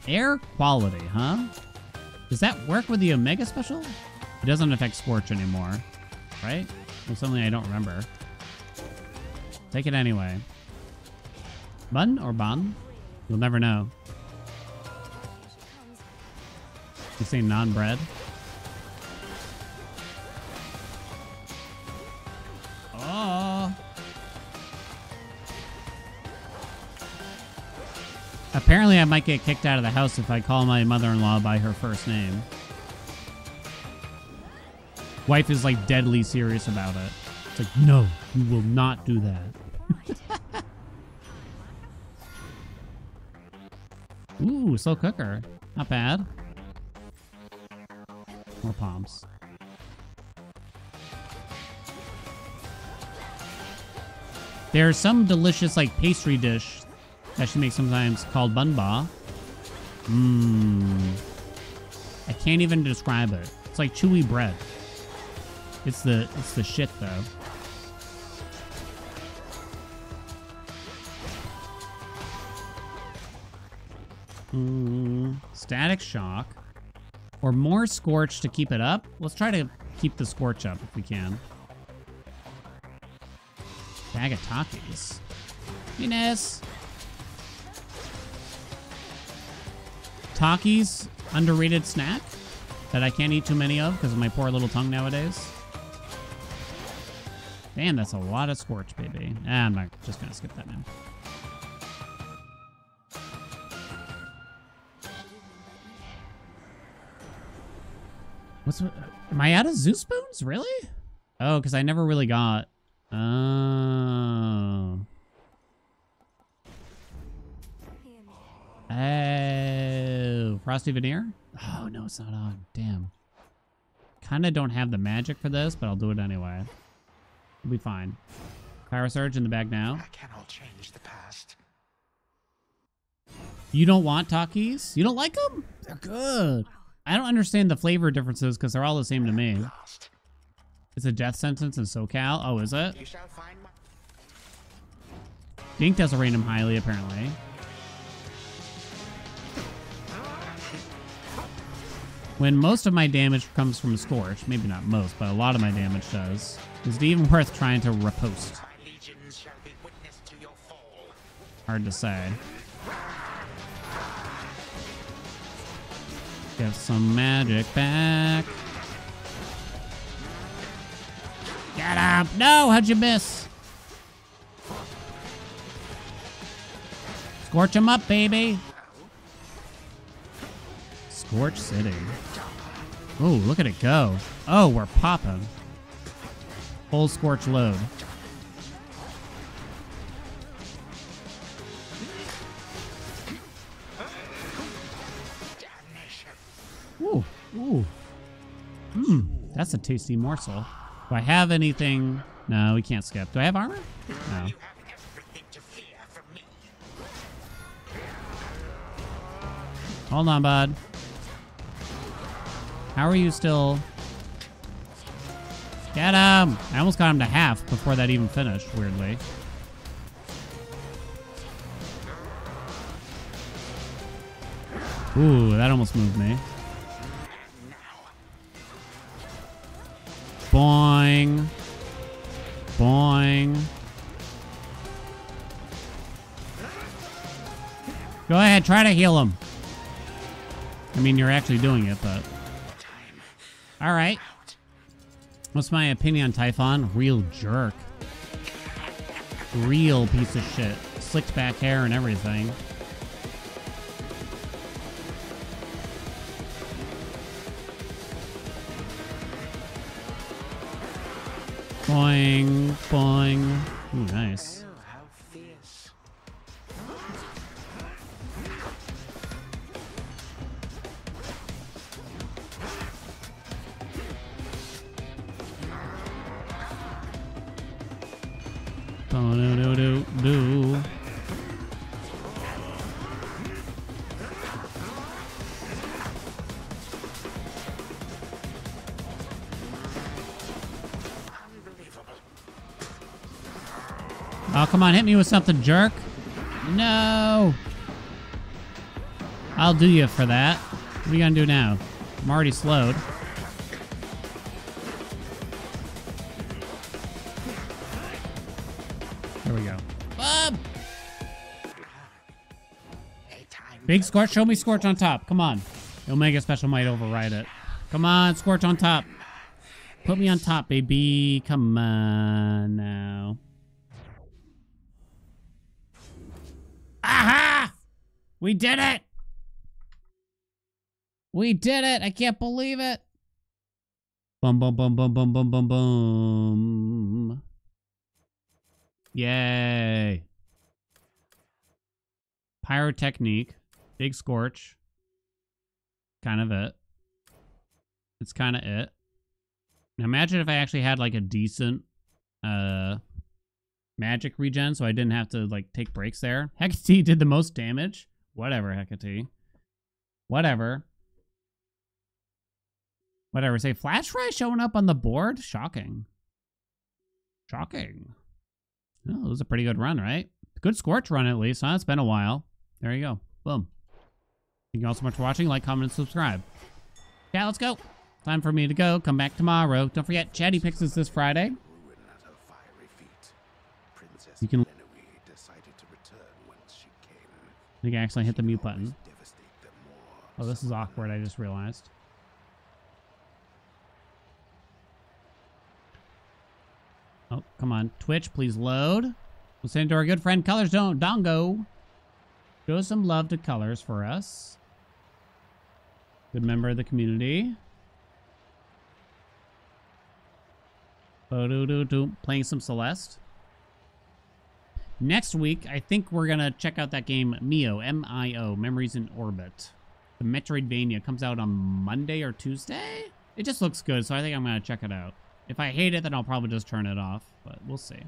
Air quality, huh? Does that work with the Omega special? It doesn't affect Scorch anymore, right? Well, something I don't remember. Take it anyway. Bun or bun? You'll never know. You say non-bread? Oh. Apparently I might get kicked out of the house if I call my mother-in-law by her first name. Wife is like deadly serious about it. It's like, no, you will not do that. Ooh, slow cooker. Not bad. More palms. There's some delicious like pastry dish that she makes sometimes called bun ba. I can't even describe it. It's like chewy bread. It's the shit though. Static shock. Or more scorch to keep it up. Let's try to keep the scorch up if we can. Bag of Takis. Venus. Takis, underrated snack that I can't eat too many of because of my poor little tongue nowadays. Damn, that's a lot of scorch, baby. I'm not just gonna skip that now. Am I out of zoo spoons? Really? Oh, because I never really got. Oh. Oh, frosty veneer? Oh no, it's not on. Damn. Kind of don't have the magic for this, but I'll do it anyway. We'll be fine. Power surge in the bag now. I cannot change the past. You don't want Takis? You don't like them? They're good. I don't understand the flavor differences because they're all the same to me. It's a death sentence in SoCal. Oh, is it? You shall find my... Dink doesn't rate him highly, apparently. When most of my damage comes from Scorch, maybe not most, but a lot of my damage does, is it even worth trying to riposte? My legions shall be witness to your fall. Hard to say. Get some magic back. Get up! No! How'd you miss? Scorch him up, baby! Scorch City. Oh, look at it go. Oh, we're popping. Full Scorch load. Ooh, ooh. That's a tasty morsel. Do I have anything? No, we can't skip. Do I have armor? No. You have everything to fear from me. Hold on, bud. How are you still? Get him! I almost got him to half before that even finished, weirdly. Ooh, that almost moved me. Boing. Boing. Go ahead, try to heal him. I mean, you're actually doing it, but... Alright. What's my opinion on Typhon? Real jerk. Real piece of shit. Slicked back hair and everything. Boing, boing. Ooh, nice. Oh, how fierce. Do. Oh, come on, hit me with something, jerk. No. I'll do you for that. What are you gonna do now? I'm already slowed. There we go. Bob! Big Scorch, show me Scorch on top. Come on. Omega Special might override it. Come on, Scorch on top. Put me on top, baby. Come on now. Aha! We did it! We did it! I can't believe it! Bum bum bum bum bum bum bum bum. Yay. Pyrotechnique. Big Scorch. Kind of it. It's kind of it. Now imagine if I actually had like a decent magic regen so I didn't have to like take breaks there. Hecate did the most damage. Whatever, Hecate. Whatever. Whatever. Say Flash Fry showing up on the board? Shocking. Shocking. Oh, it was a pretty good run, right? Good Scorch run at least, huh? It's been a while. There you go. Boom. Thank you all so much for watching. Like, comment, and subscribe. Yeah, let's go. Time for me to go. Come back tomorrow. Don't forget, Chatty Picks is this Friday. You can... You can actually hit the mute button. Oh, this is awkward, I just realized. Oh, come on. Twitch, please load. We'll send it to our good friend Colors Dongo. Show some love to Colors for us. Good member of the community. Playing some Celeste. Next week, I think we're going to check out that game Mio, M-I-O, Memories in Orbit. The Metroidvania comes out on Monday or Tuesday? It just looks good, so I think I'm going to check it out. If I hate it, then I'll probably just turn it off, but we'll see.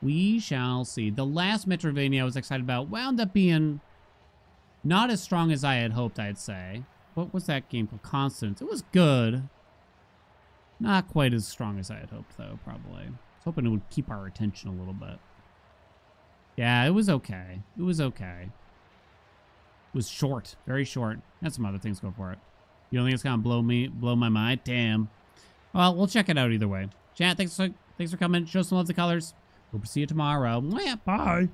We shall see. The last Metroidvania I was excited about wound up being Not as strong as I had hoped, I'd say. What was that game called? Constance. It was good. Not quite as strong as I had hoped, though, probably. I was hoping it would keep our attention a little bit. Yeah, it was okay. It was okay. It was short. Very short. Had some other things go for it. You don't think it's gonna blow my mind? Damn. Well, we'll check it out either way. Chat, thanks for coming. Show some love to colors. Hope to see you tomorrow. Bye.